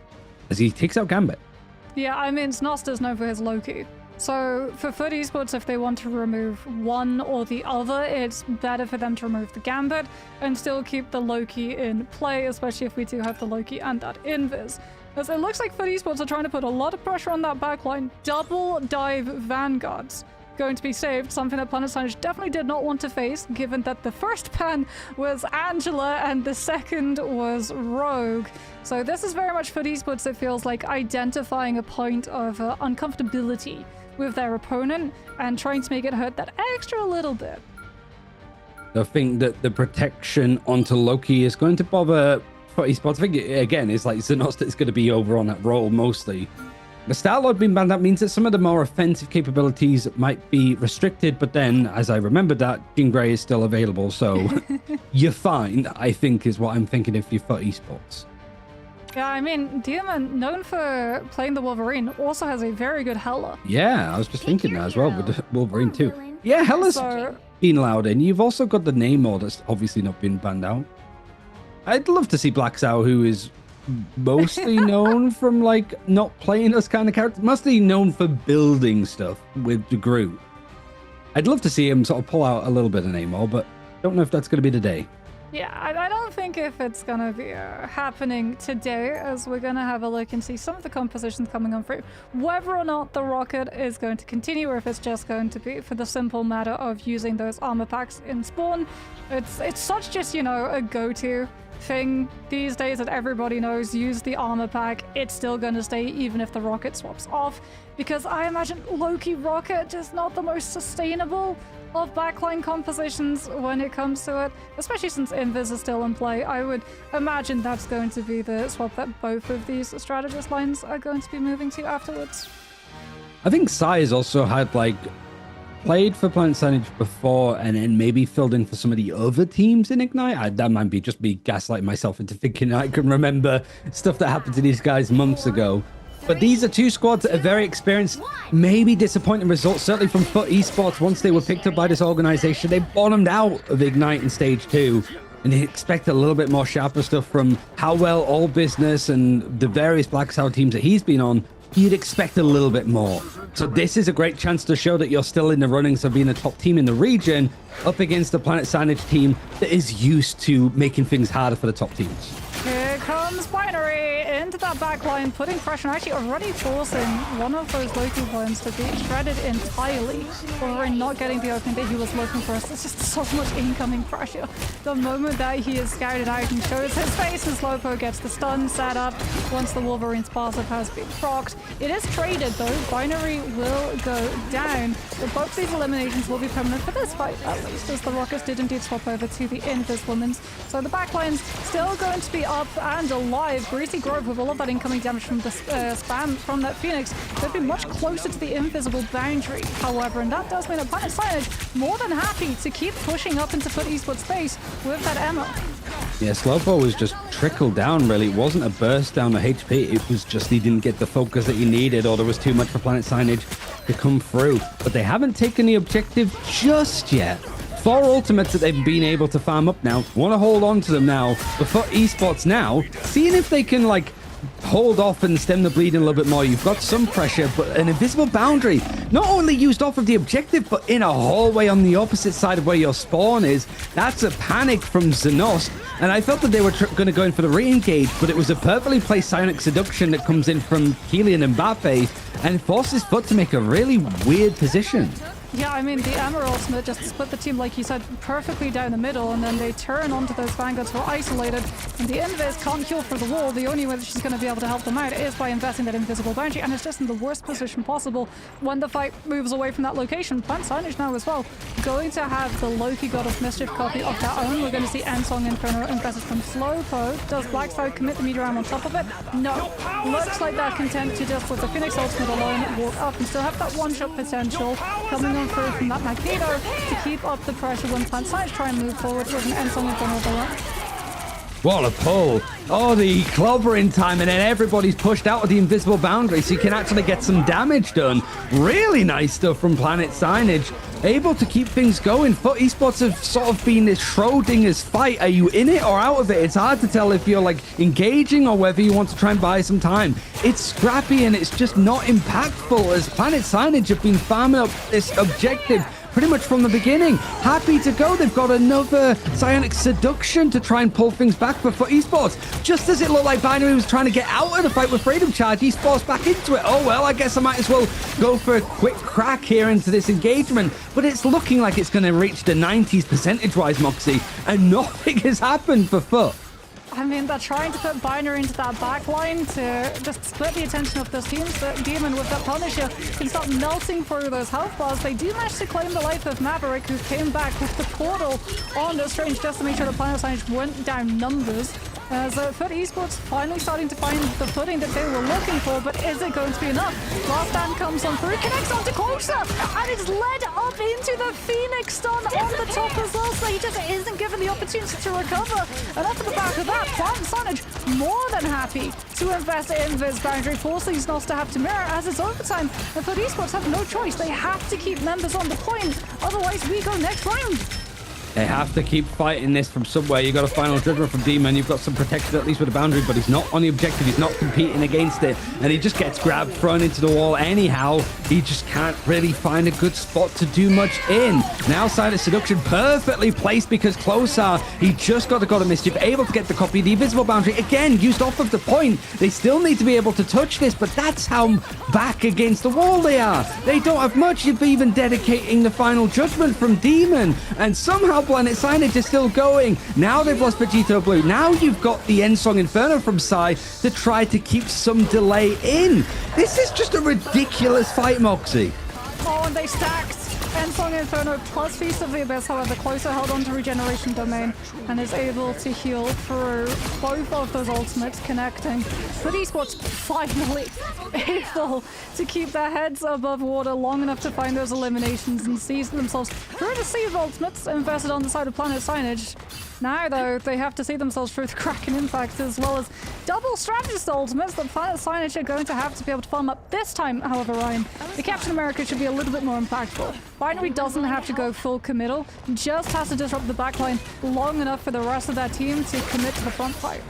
as he takes out Gambit. Yeah, I mean, Xenos is known for his Loki. So for Foot Esports, if they want to remove one or the other, it's better for them to remove the Gambit and still keep the Loki in play, especially if we do have the Loki and that Invis. As it looks like Foot Esports are trying to put a lot of pressure on that backline. Double dive Vanguards going to be saved, something that Planet Signage definitely did not want to face, given that the first ban was Angela and the second was Rogue. So this is very much Foot Esports, it feels like, identifying a point of uncomfortability with their opponent and trying to make it hurt that extra little bit. I think that the protection onto Loki is going to bother Foot Esports. I think, again, it's like Xenos that's going to be over on that role mostly. The Star-Lord being banned, that means that some of the more offensive capabilities might be restricted, but then, as I remembered that, Jean Grey is still available, so you're fine, I think, is what I'm thinking if you're Foot Esports. Yeah, I mean, Demon, known for playing the Wolverine, also has a very good Hela. Yeah, I was just thinking that as well with the Wolverine too. Yeah, Hela's been allowed in. You've also got the Namor that's obviously not been banned out. I'd love to see Black Sow, who is mostly known from like not playing those kind of characters, mostly known for building stuff with the Groot. I'd love to see him sort of pull out a little bit of Namor, but don't know if that's going to be the day. Yeah, I don't think if it's going to be happening today, as we're going to have a look and see some of the compositions coming on through, whether or not the Rocket is going to continue, or if it's just going to be for the simple matter of using those armor packs in spawn. It's such just, you know, a go-to thing these days that everybody knows. Use the armor pack, it's still going to stay even if the Rocket swaps off, because I imagine Loki Rocket is not the most sustainable of backline compositions when it comes to it, especially since Invis is still in play. I would imagine that's going to be the swap that both of these strategist lines are going to be moving to afterwards. I think Sai has also had like played for Planet Signage before and then maybe filled in for some of the other teams in Ignite. That might be just me gaslighting myself into thinking I can remember stuff that happened to these guys months ago. But these are two squads that are very experienced. Maybe disappointing results, certainly from Foot Esports. Once they were picked up by this organization, they bottomed out of Ignite in Stage 2. And they expect a little bit more sharper stuff from how well All Business and the various Black Sour teams that he's been on. You'd expect a little bit more. So this is a great chance to show that you're still in the runnings of being a top team in the region up against a Planet Signage team that is used to making things harder for the top teams. Here comes Binary into that back line, putting pressure, and actually already forcing one of those local ones to be shredded entirely for not getting the opening that he was looking for. So there's just so much incoming pressure. The moment that he is scouted out and shows his face, as Lopo gets the stun set up once the Wolverine's passive has been procced. It is traded though. Binary will go down, but both these eliminations will be permanent for this fight, at least, as the Rockets did indeed swap over to the Invis Women's. So the backline's still going to be up and alive. Greasy Grove, with all of that incoming damage from the spam from that Phoenix, could be much closer to the invisible boundary, however, and that does mean that Planet Signage more than happy to keep pushing up into Foot Esports space with that ammo. Yeah, Slowpo was just trickled down, really. It wasn't a burst down the HP. It was just he didn't get the focus that he needed, or there was too much for Planet Signage to come through. But they haven't taken the objective just yet. 4 ultimates that they've been able to farm up now. Want to hold on to them now. But for esports now, seeing if they can, like, hold off and stem the bleeding a little bit more. You've got some pressure, but an invisible boundary not only used off of the objective, but in a hallway on the opposite side of where your spawn is. That's a panic from Zenost, and I felt that they were going to go in for the re-engage, but it was a perfectly placed Psionic Seduction that comes in from Keelan and Mbappe and forces Foot to make a really weird position. Yeah, I mean, the Amber ultimate just split the team, like you said, perfectly down the middle, and then they turn onto those Vanguards who are isolated, and the Invis can't heal for the wall. The only way that she's going to be able to help them out is by investing that invisible boundary, and it's just in the worst position possible when the fight moves away from that location. Planet Signage now as well, going to have the Loki God of Mischief copy of their own. We're going to see Ansong Inferno invested from Slowpoke. Does Blackside commit the meteor arm on top of it? No. Looks like they're content to just, with the Phoenix ultimate alone, walk up and still have that one-shot potential coming on through from that Magneto to keep up the pressure when Planet Signage try and move forward with an Ensong Inferno of their own. What a pull. Oh, the clobbering time, and then everybody's pushed out of the invisible boundary so you can actually get some damage done. Really nice stuff from Planet Signage. Able to keep things going. Foot Esports have sort of been this Schrodinger's fight. Are you in it or out of it? It's hard to tell if you're like engaging or whether you want to try and buy some time. It's scrappy and it's just not impactful, as Planet Signage have been farming up this objective pretty much from the beginning. Happy to go. They've got another Psionic Seduction to try and pull things back for Esports. Just as it looked like Binary was trying to get out of the fight with Freedom Charge, Esports back into it. Oh, well, I guess I might as well go for a quick crack here into this engagement. But it's looking like it's going to reach the 90s percentage-wise, Moxie, and nothing has happened for Foot. I mean, they're trying to put Binary into that back line to just split the attention of those teams. But Demon, with that Punisher, can start melting through those health bars. They do manage to claim the life of Maverick, who came back with the portal on the Strange just to make sure the Planet Signage went down numbers. As Foot Esports finally starting to find the footing that they were looking for, but is it going to be enough? Last Stand comes on through, connects onto Closer, and it's led up into the Phoenix stun on the top as well, so he just isn't given the opportunity to recover. And off the back of that, Planet Signage more than happy to invest in Viz Boundary, forcing Snos to have to mirror as it's overtime. And Foot Esports have no choice. They have to keep members on the point, otherwise we go next round. They have to keep fighting this from somewhere. You've got a final judgment from Demon. You've got some protection, at least with the boundary, but he's not on the objective. He's not competing against it. And he just gets grabbed, thrown into the wall anyhow. He just can't really find a good spot to do much in. Now, Silent Seduction perfectly placed because Closer, he just got the God of Mischief, able to get the copy. The invisible boundary, again, used off of the point. They still need to be able to touch this, but that's how back against the wall they are. They don't have much. You'd be even dedicating the final judgment from Demon. And somehow Planet Signage is still going. Now they've lost Vegito Blue. Now you've got the Ensong Inferno from Psy to try to keep some delay in. This is just a ridiculous fight, Moxie. Oh, and they stacked Ensong Inferno plus Feast of the Abyss, however, Closer held on to Regeneration Domain and is able to heal through both of those ultimates connecting. But Esports finally able to keep their heads above water long enough to find those eliminations and seize themselves through the sea of ultimates invested on the side of Planet Signage. Now, though, they have to see themselves through the Kraken Impact as well as double strategist ultimates that Planet Signage are going to have to be able to farm up this time, however, Ryan. The Captain America should be a little bit more impactful. Binary doesn't have to go full committal, just has to disrupt the backline long enough for the rest of that team to commit to the front fight.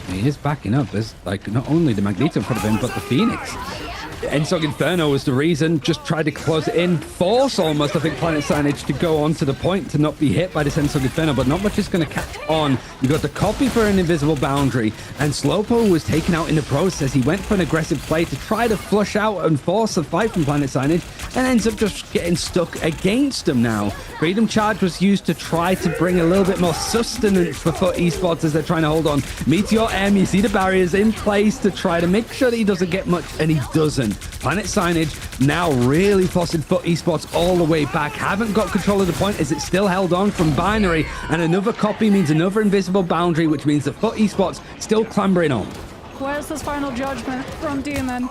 He is backing up. There's like not only the Magneto in front of him, but the Phoenix. Ensong Inferno was the reason, just tried to close it in, force almost, I think, Planet Signage to go on to the point to not be hit by this Ensong Inferno, but not much is going to catch on. You got the copy for an invisible boundary, and Slowpo was taken out in the process. He went for an aggressive play to try to flush out and force a fight from Planet Signage, and ends up just getting stuck against him now. Freedom Charge was used to try to bring a little bit more sustenance for Foot Esports as they're trying to hold on. Meteor M, you see the barriers in place to try to make sure that he doesn't get much, and he doesn't. Planet Signage now really forcing Foot Esports all the way back. Haven't got control of the point as it's still held on from Binary, and another copy means another invisible boundary, which means that Foot Esports still clambering on. Where's this final judgment from Demon?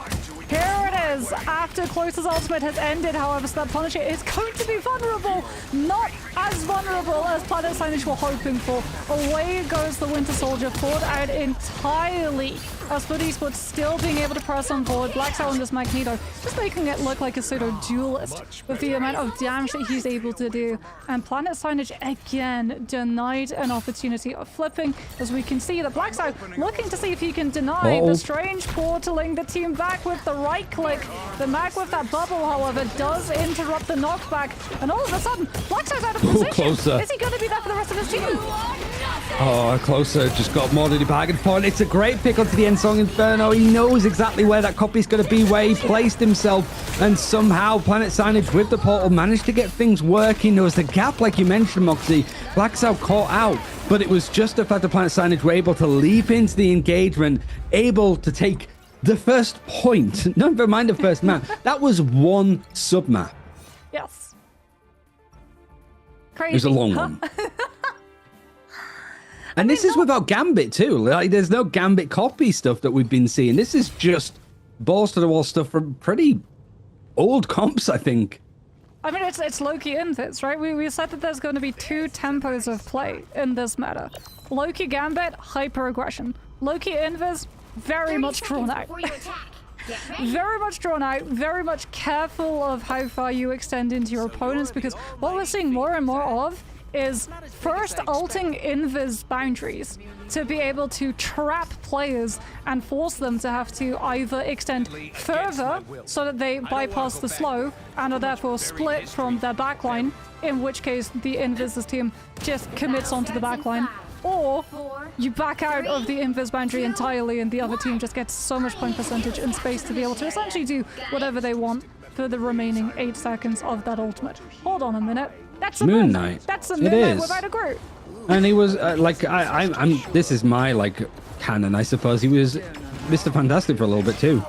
Here it is, after Closer's ultimate has ended, however, so that Punisher is going to be vulnerable. Not as vulnerable as Planet Signage were hoping for. Away goes the Winter Soldier, fought out entirely. As Foot Esports still being able to press on board, Black Cell and this Magneto, just making it look like a pseudo-duelist with the amount of damage that he's able to do. And Planet Signage again denied an opportunity of flipping, as we can see that Black Cell looking to see if he can deny the strange portaling the team back with the right click. The mag with that bubble, however, does interrupt the knockback, and all of a sudden, Black Cell's out of position. Closer. Is he going to be there for the rest of his team? Oh, Closer just got more than he bargained for, and it's a great pick onto the Ensong Inferno. He knows exactly where that copy's going to be, where he placed himself, and somehow Planet Signage with the portal managed to get things working. There was the gap, like you mentioned, Moxie. Black Cell caught out, but it was just the fact that Planet Signage were able to leap into the engagement, able to take the first point. Never mind the first map. That was one sub-map. Yes. Crazy. It was a long one. And this is without Gambit too. Like, there's no Gambit copy stuff that we've been seeing. This is just balls to the wall stuff from pretty old comps, I think. I mean, it's Loki Invis, right? We said that there's going to be two tempos of play in this meta. Loki Gambit, hyper aggression. Loki Invis, very much drawn out. Very much drawn out, very much careful of how far you extend into your opponents, because what we're seeing more and more of is first ulting invis boundaries to be able to trap players and force them to have to either extend further so that they bypass the slow and are therefore split from their backline, in which case the invis team just commits onto the backline, or you back out of the invis boundary entirely and the other team just gets so much point percentage and space to be able to essentially do whatever they want for the remaining 8 seconds of that ultimate. Hold on a minute. That's a Moon Knight. That's a Moon Knight without a Groot. And he was like, I'm. This is my like canon, I suppose. He was Mr. Fantastic for a little bit too.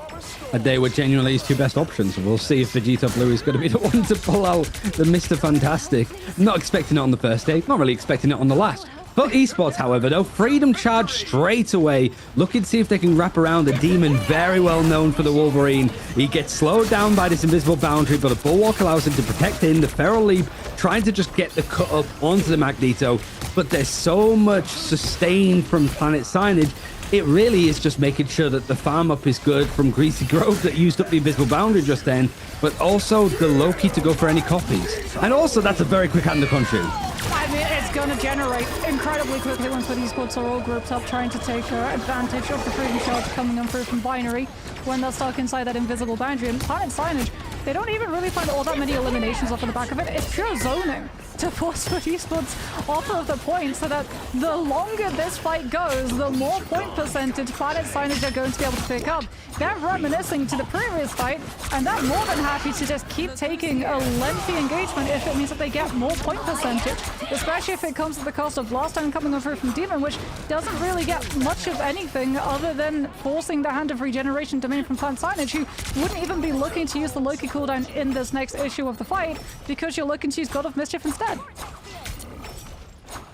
And they were genuinely his two best options. We'll see if Vegeta Blue is going to be the one to pull out the Mr. Fantastic. Not expecting it on the first day. Not really expecting it on the last. But Esports, however, though, Freedom Charge straight away, looking to see if they can wrap around the Demon, very well known for the Wolverine. He gets slowed down by this invisible boundary, but a Bulwark allows him to protect him. The Feral Leap trying to just get the cut up onto the Magneto, but there's so much sustain from Planet Signage. It really is just making sure that the farm up is good from Greasy Grove that used up the invisible boundary just then, but also the Loki to go for any copies. And also, that's a very quick hand to country. I mean, it's going to generate incredibly quickly once the esports are all grouped up trying to take advantage of the Freedom Charge coming on through from Binary when they're stuck inside that invisible boundary. And Planet Signage, they don't even really find all that many eliminations off of the back of it. It's pure zoning to force for esports off of the point, so that the longer this fight goes, the more point percentage Planet Signage are going to be able to pick up. They're reminiscing to the previous fight, and they're more than happy to just keep taking a lengthy engagement if it means that they get more point percentage, especially if it comes at the cost of Blast Time coming over from Demon, which doesn't really get much of anything other than forcing the hand of regeneration domain from Planet Signage, who wouldn't even be looking to use the Loki cooldown in this next issue of the fight because you're looking to use God of Mischief instead.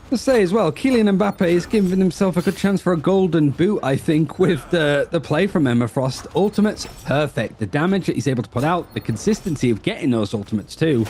To say as well, Kylian Mbappe is giving himself a good chance for a golden boot, I think, with the play from Emma Frost. Ultimates, perfect. The damage that he's able to put out, the consistency of getting those ultimates too.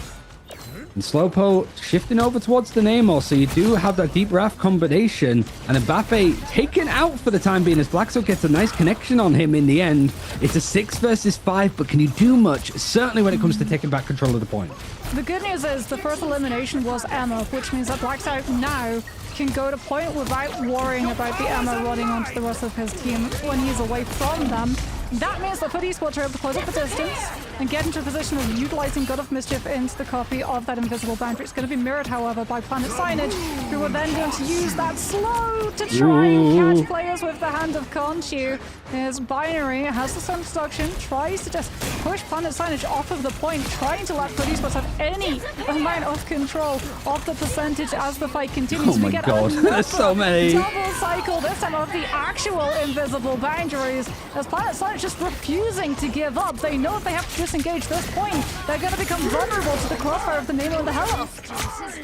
And Slowpo shifting over towards the Namor, so you do have that deep Wrath combination. And Mbappe taken out for the time being as Blackso gets a nice connection on him in the end. It's a 6 versus 5, but can you do much? Certainly when it comes to taking back control of the point. The good news is the first elimination was Emma, which means that Blackso now can go to point without worrying about the Emma running onto the rest of his team when he's away from them. That means that FUT Esports are able to close up the distance and get into a position of utilizing God of Mischief into the copy of that invisible boundary. It's going to be mirrored, however, by Planet Signage, who are then going to use that slow to try and catch players with the hand of Khonshu. His Binary has the sun seduction, tries to just push Planet Signage off of the point, trying to let FUT Esports have any amount of control of the percentage as the fight continues. Oh my god, there's so many. Double cycle, this time of the actual invisible boundaries, as Planet Signage just refusing to give up. They know if they have to disengage this point, they're going to become vulnerable to the crossfire of the Nemo and the Hela.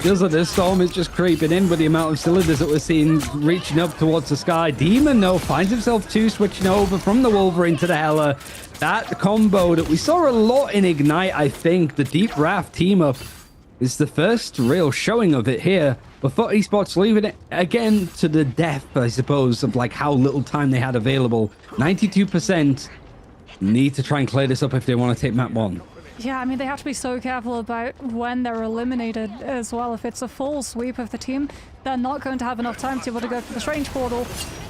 Feels like this storm is just creeping in with the amount of cylinders that we're seeing reaching up towards the sky. Demon, though, finds himself too, switching over from the Wolverine to the Hela. That combo that we saw a lot in Ignite, I think, the Deep Wrath team up, is the first real showing of it here. But FUT Esports leaving it again to the death, I suppose, of like how little time they had available. 92% need to try and clear this up if they want to take map 1. Yeah, I mean, they have to be so careful about when they're eliminated as well. If it's a full sweep of the team, they're not going to have enough time to be able to go for the Strange Portal.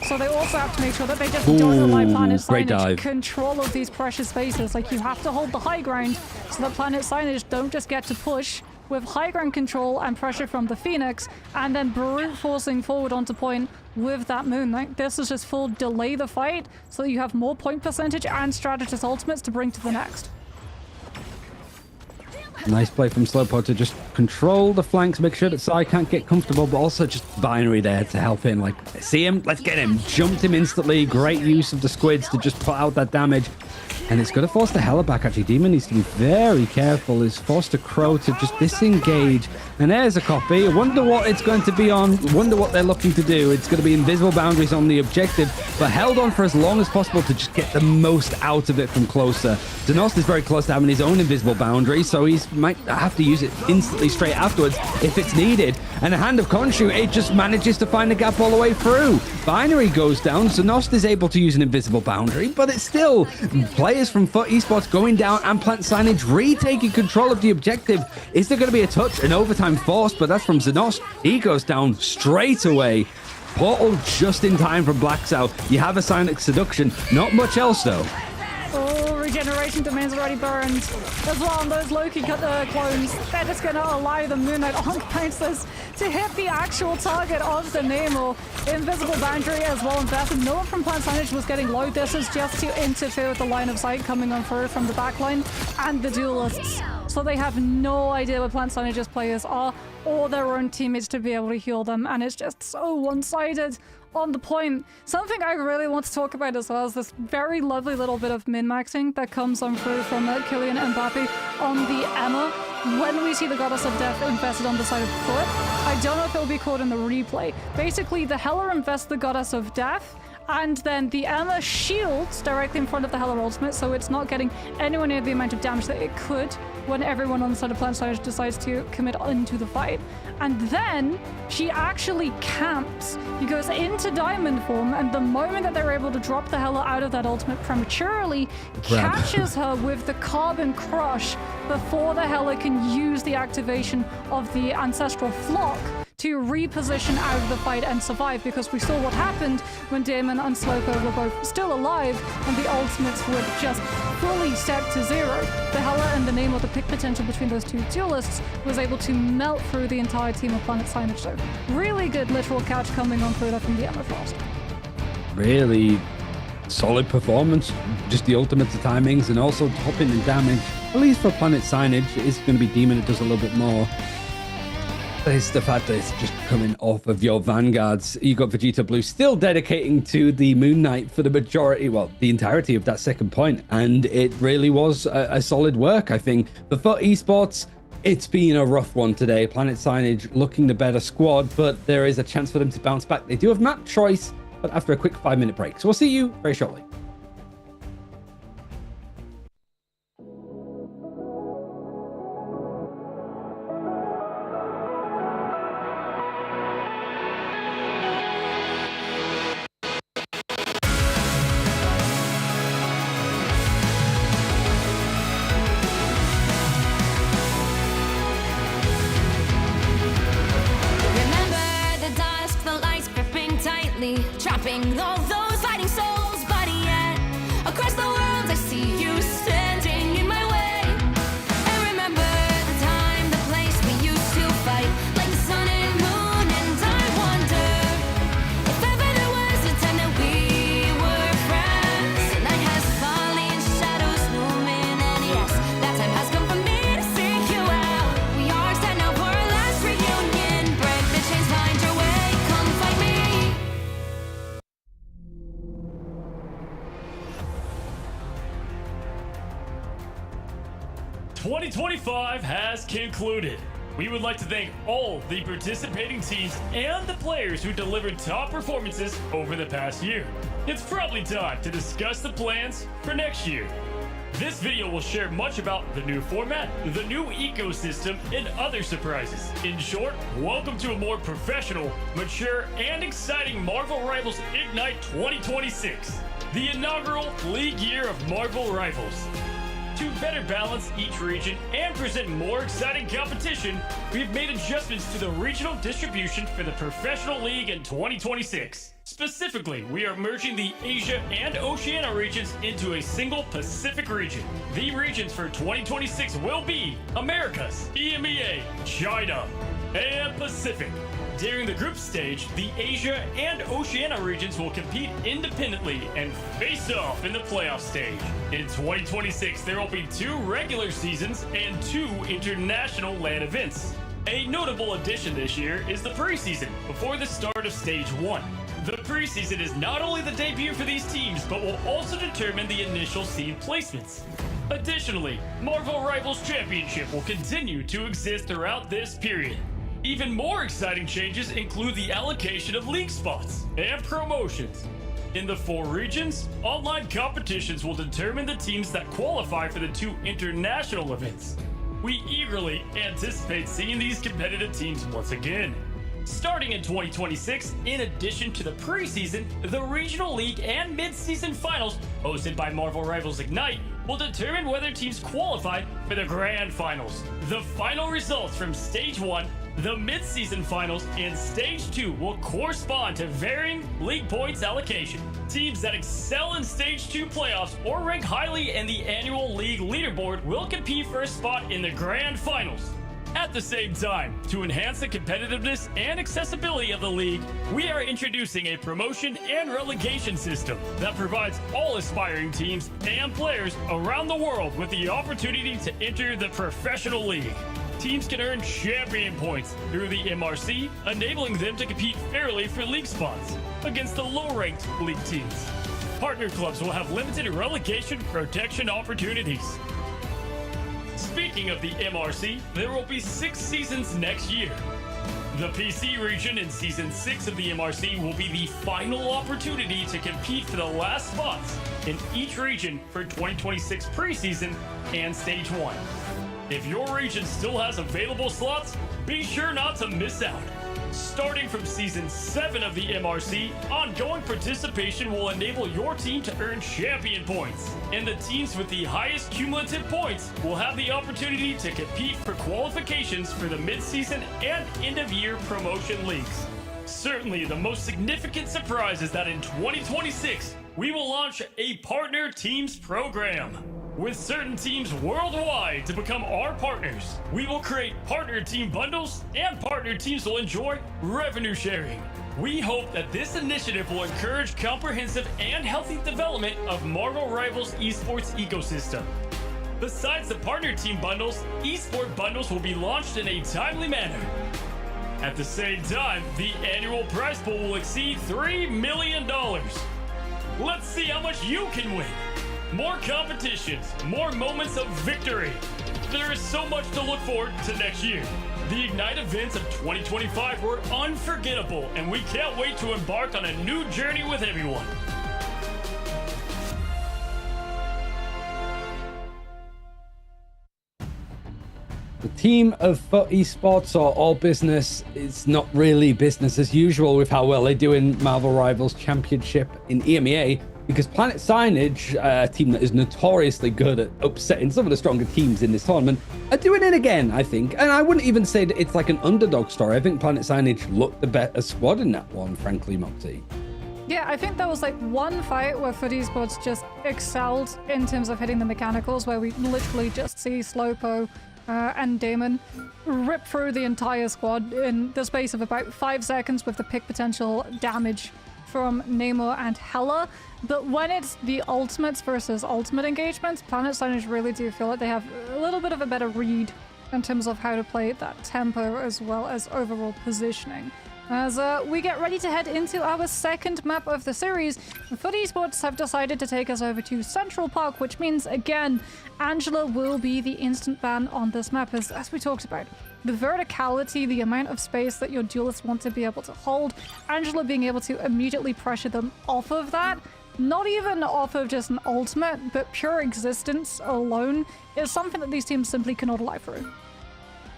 So they also have to make sure that they just don't allow Planet Signage control of these precious spaces. Like, you have to hold the high ground so that Planet Signage don't just get to push with high ground control and pressure from the Phoenix, and then brute forcing forward onto point with that Moon. Like, this is just full delay the fight so that you have more point percentage and strategist ultimates to bring to the next. Nice play from Slowpo to just control the flanks, make sure that Sai can't get comfortable, but also just Binary there to help him. Like, see him? Let's get him. Jumped him instantly. Great use of the squids to just put out that damage. And it's going to force the Hela back, actually. Demon needs to be very careful. He's forced a Crow to just disengage. And there's a copy. I wonder what it's going to be on. Wonder what they're looking to do. It's going to be invisible boundaries on the objective, but held on for as long as possible to just get the most out of it from closer. Zenost is very close to having his own invisible boundary, so he might have to use it instantly straight afterwards if it's needed. And the hand of Khonshu, it just manages to find the gap all the way through. Binary goes down. Zenost is able to use an invisible boundary, but it's still players from FUT Esports going down and Plant Signage retaking control of the objective. Is there going to be a touch, an overtime force? But that's from Zenost. He goes down straight away. Portal just in time from Blackso. You have a Sonic Seduction. Not much else, though. Oh, regeneration domain's already burned as well. And those Loki clones, they're just going to allow the Moon Knight on bouncers to hit the actual target of the Nemo. Invisible boundary as well invested. No one from Plant Signage was getting low. This is just to interfere with the line of sight coming on through from the backline and the duelists. So they have no idea what Plant Signage's players are or their own teammates to be able to heal them. And it's just so one-sided on the point. Something I really want to talk about as well is this very lovely little bit of min-maxing that comes on through from Kylian Mbappe on the Emma. When we see the Goddess of Death invested on the side of FUT, I don't know if it'll be caught in the replay. Basically, the Hela invests the Goddess of Death, and then the Emma shields directly in front of the Hela ultimate, so it's not getting anywhere near the amount of damage that it could when everyone on the side of Plant Signage decides to commit into the fight. And then she actually camps. He goes into diamond form, and the moment that they're able to drop the Hela out of that ultimate prematurely, catches her with the Carbon Crush before the Hela can use the activation of the Ancestral Flock to reposition out of the fight and survive, because we saw what happened when Damon and Slowpo were both still alive and the ultimates would just fully set to zero. The Hela and the name of the pick potential between those two duelists was able to melt through the entire team of Planet Signage. So really good literal catch coming on through that from the Emma Frost. Really solid performance, just the ultimate timings and also topping the damage. At least for Planet Signage, it's going to be Demon that does a little bit more. It's the fact that it's just coming off of your vanguards. You got Vegeta Blue still dedicating to the Moon Knight for the majority, well, the entirety of that second point, and it really was a solid work, I think. But for esports, it's been a rough one today. Planet Signage looking the better squad, but there is a chance for them to bounce back. They do have map choice, but after a quick 5-minute break. So we'll see you very shortly. Trapping all those fighting souls, but yet across the world I see you standing in my way. And remember the time, the place we used to fight like the sun and moon. And I wonder if ever there was a time that we were friends. The night has fallen, shadows looming, and yes, that time has come for me to seek you out. We are standing now for our last reunion. Break the chains, find your way, come find me. 2025 has concluded. We would like to thank all the participating teams and the players who delivered top performances over the past year. It's probably time to discuss the plans for next year. This video will share much about the new format, the new ecosystem, and other surprises. In short, welcome to a more professional, mature, and exciting Marvel Rivals Ignite 2026, the inaugural league year of Marvel Rivals. To better balance each region and present more exciting competition, we've made adjustments to the regional distribution for the Professional League in 2026. Specifically, we are merging the Asia and Oceania regions into a single Pacific region. The regions for 2026 will be Americas, EMEA, China, and Pacific. During the group stage, the Asia and Oceania regions will compete independently and face off in the playoff stage. In 2026, there will be 2 regular seasons and 2 international LAN events. A notable addition this year is the preseason before the start of Stage 1. The preseason is not only the debut for these teams, but will also determine the initial seed placements. Additionally, Marvel Rivals Championship will continue to exist throughout this period. Even more exciting changes include the allocation of league spots and promotions. In the 4 regions, online competitions will determine the teams that qualify for the 2 international events. We eagerly anticipate seeing these competitive teams once again. Starting in 2026, in addition to the preseason, the regional league and mid-season finals hosted by Marvel Rivals Ignite will determine whether teams qualify for the grand finals. The final results from Stage 1, the mid-season finals, and Stage 2 will correspond to varying league points allocation. Teams that excel in Stage 2 playoffs or rank highly in the annual league leaderboard will compete for a spot in the grand finals. At the same time, to enhance the competitiveness and accessibility of the league, we are introducing a promotion and relegation system that provides all aspiring teams and players around the world with the opportunity to enter the professional league. Teams can earn champion points through the MRC, enabling them to compete fairly for league spots against the low-ranked league teams. Partner clubs will have limited relegation protection opportunities. Speaking of the MRC, there will be 6 seasons next year. The PC region in Season 6 of the MRC will be the final opportunity to compete for the last spots in each region for 2026 preseason and Stage 1. If your region still has available slots, be sure not to miss out. Starting from Season 7 of the MRC, ongoing participation will enable your team to earn champion points, and the teams with the highest cumulative points will have the opportunity to compete for qualifications for the mid-season and end-of-year promotion leagues. Certainly, the most significant surprise is that in 2026, we will launch a Partner Teams program. With certain teams worldwide to become our partners, we will create partner team bundles, and partner teams will enjoy revenue sharing. We hope that this initiative will encourage comprehensive and healthy development of Marvel Rivals esports ecosystem. Besides the partner team bundles, esport bundles will be launched in a timely manner. At the same time, the annual prize pool will exceed $3 million. Let's see how much you can win. More competitions, more moments of victory. There is so much to look forward to next year. The Ignite events of 2025 were unforgettable, and we can't wait to embark on a new journey with everyone. The team of FUT Esports or All Business is not really business as usual with how well they do in Marvel Rivals Championship in EMEA, because Planet Signage, a team that is notoriously good at upsetting some of the stronger teams in this tournament, are doing it again, I think. And I wouldn't even say that it's like an underdog story. I think Planet Signage looked the better squad in that one, frankly, Moxie. Yeah, I think there was like one fight where FUT Esports just excelled in terms of hitting the mechanicals, where we literally just see Slowpo and Damon rip through the entire squad in the space of about 5 seconds with the pick potential damage from Namor and Hela. But when it's the ultimates versus ultimate engagements, Planet Signage really do feel like they have a little bit of a better read in terms of how to play that tempo as well as overall positioning. As we get ready to head into our second map of the series, FUT Esports have decided to take us over to Central Park, which means, again, Angela will be the instant ban on this map, as we talked about. The verticality, the amount of space that your duelists want to be able to hold, Angela being able to immediately pressure them off of that, not even off of just an ultimate, but pure existence alone, is something that these teams simply cannot lie through.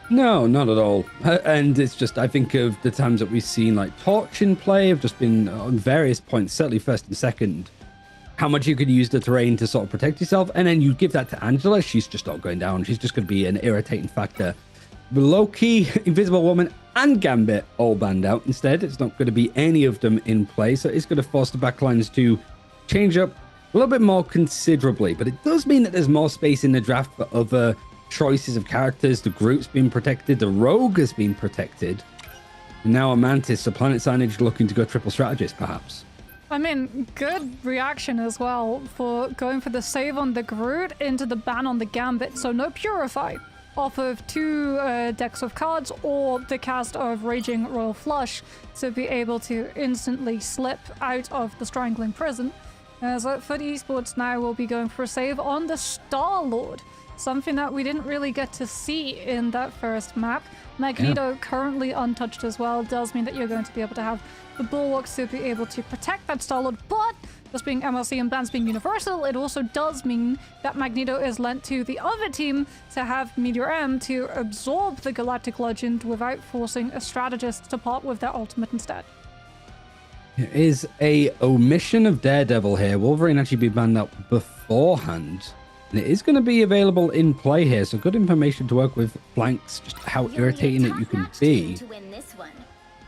No, not at all. And it's just, I think of the times that we've seen like Torch in play have just been on various points, certainly first and second, how much you could use the terrain to sort of protect yourself. And then you give that to Angela, she's just not going down. She's just going to be an irritating factor. Loki, Invisible Woman, and Gambit all banned out instead. It's not going to be any of them in play. So it's going to force the backlines to change up a little bit more considerably. But it does mean that there's more space in the draft for other choices of characters. The group's been protected, the rogue has been protected, and now a Mantis, so Planet Signage looking to go triple strategist perhaps. I mean, good reaction as well for going for the save on the Groot into the ban on the Gambit, so no Purify off of 2 decks of cards or the cast of Raging Royal Flush to be able to instantly slip out of the Strangling Prison. As FUT Esports now will be going for a save on the Star-Lord. Something that we didn't really get to see in that first map. Magneto currently untouched as well does mean that you're going to be able to have the bulwarks to be able to protect that Star-Lord, but this being MLC and bans being universal, it also does mean that Magneto is lent to the other team to have Meteor M to absorb the Galactic Legend without forcing a strategist to part with their ultimate instead. There is a omission of Daredevil here. Wolverine actually be banned out beforehand. And it is going to be available in play here, so good information to work with flanks, just how irritating that you can be.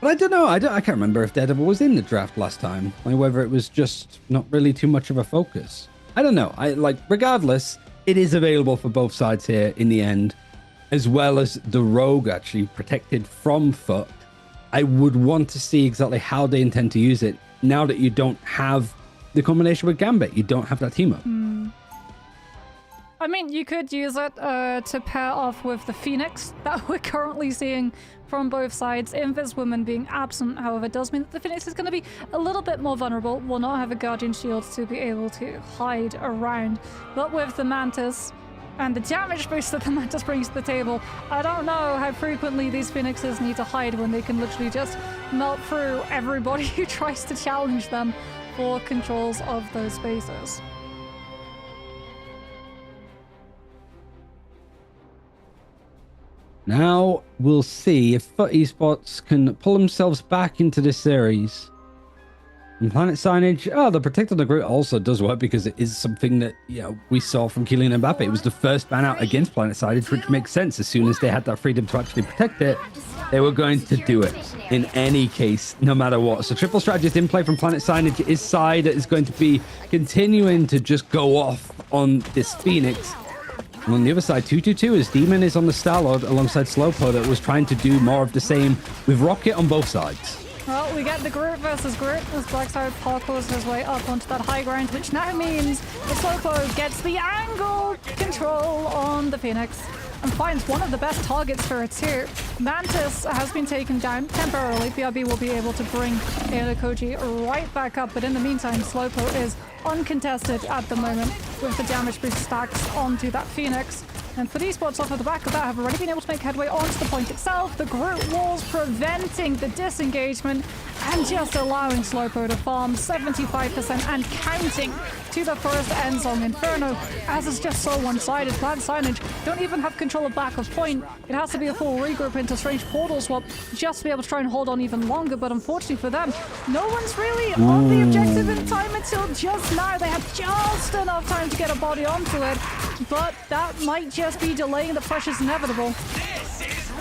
But I don't know, I can't remember if Daredevil was in the draft last time, like whether it was just not really too much of a focus. I don't know, regardless, it is available for both sides here in the end, as well as the rogue actually protected from FUT. I would want to see exactly how they intend to use it now that you don't have the combination with Gambit, you don't have that team up. I mean, you could use it to pair off with the Phoenix that we're currently seeing from both sides. Invis Woman being absent, however, does mean that the Phoenix is going to be a little bit more vulnerable, will not have a Guardian Shield to be able to hide around. But with the Mantis and the damage boost that the Mantis brings to the table, I don't know how frequently these Phoenixes need to hide when they can literally just melt through everybody who tries to challenge them for controls of those spaces. Now we'll see if FUT Esports can pull themselves back into this series. And Planet Signage, the Protect on the Groot also does work because it is something that, we saw from Kylian Mbappe. It was the first ban out against Planet Signage, which makes sense. As soon as they had that freedom to actually protect it, they were going to do it in any case, no matter what. So triple strategist in play from Planet Signage. His side is going to be continuing to just go off on this Phoenix. And on the other side, 2-2-2 as Demon is on the Star-Lord alongside Slowpo that was trying to do more of the same with Rocket on both sides. Well, we get the Groot versus Groot as Blackstar parkours his way up onto that high ground, which now means the Slowpo gets the angle control on the Phoenix. and finds one of the best targets for it too. Mantis has been taken down temporarily. BRB will be able to bring Koji right back up, but in the meantime, Slowpo is uncontested at the moment with the damage boost stacks onto that Phoenix. And for esports off of the back of that have already been able to make headway onto the point itself. The Groot walls preventing the disengagement and just allowing Slowpo to farm 75% and counting to the first Endsong Inferno, as it's just so one-sided. Plant Signage don't even have control of back of point. It has to be a full regroup into Strange Portal Swap just to be able to try and hold on even longer, but unfortunately for them, no one's really on the objective in time until just now. They have just enough time to get a body onto it, but that might just be delaying the pressure's inevitable.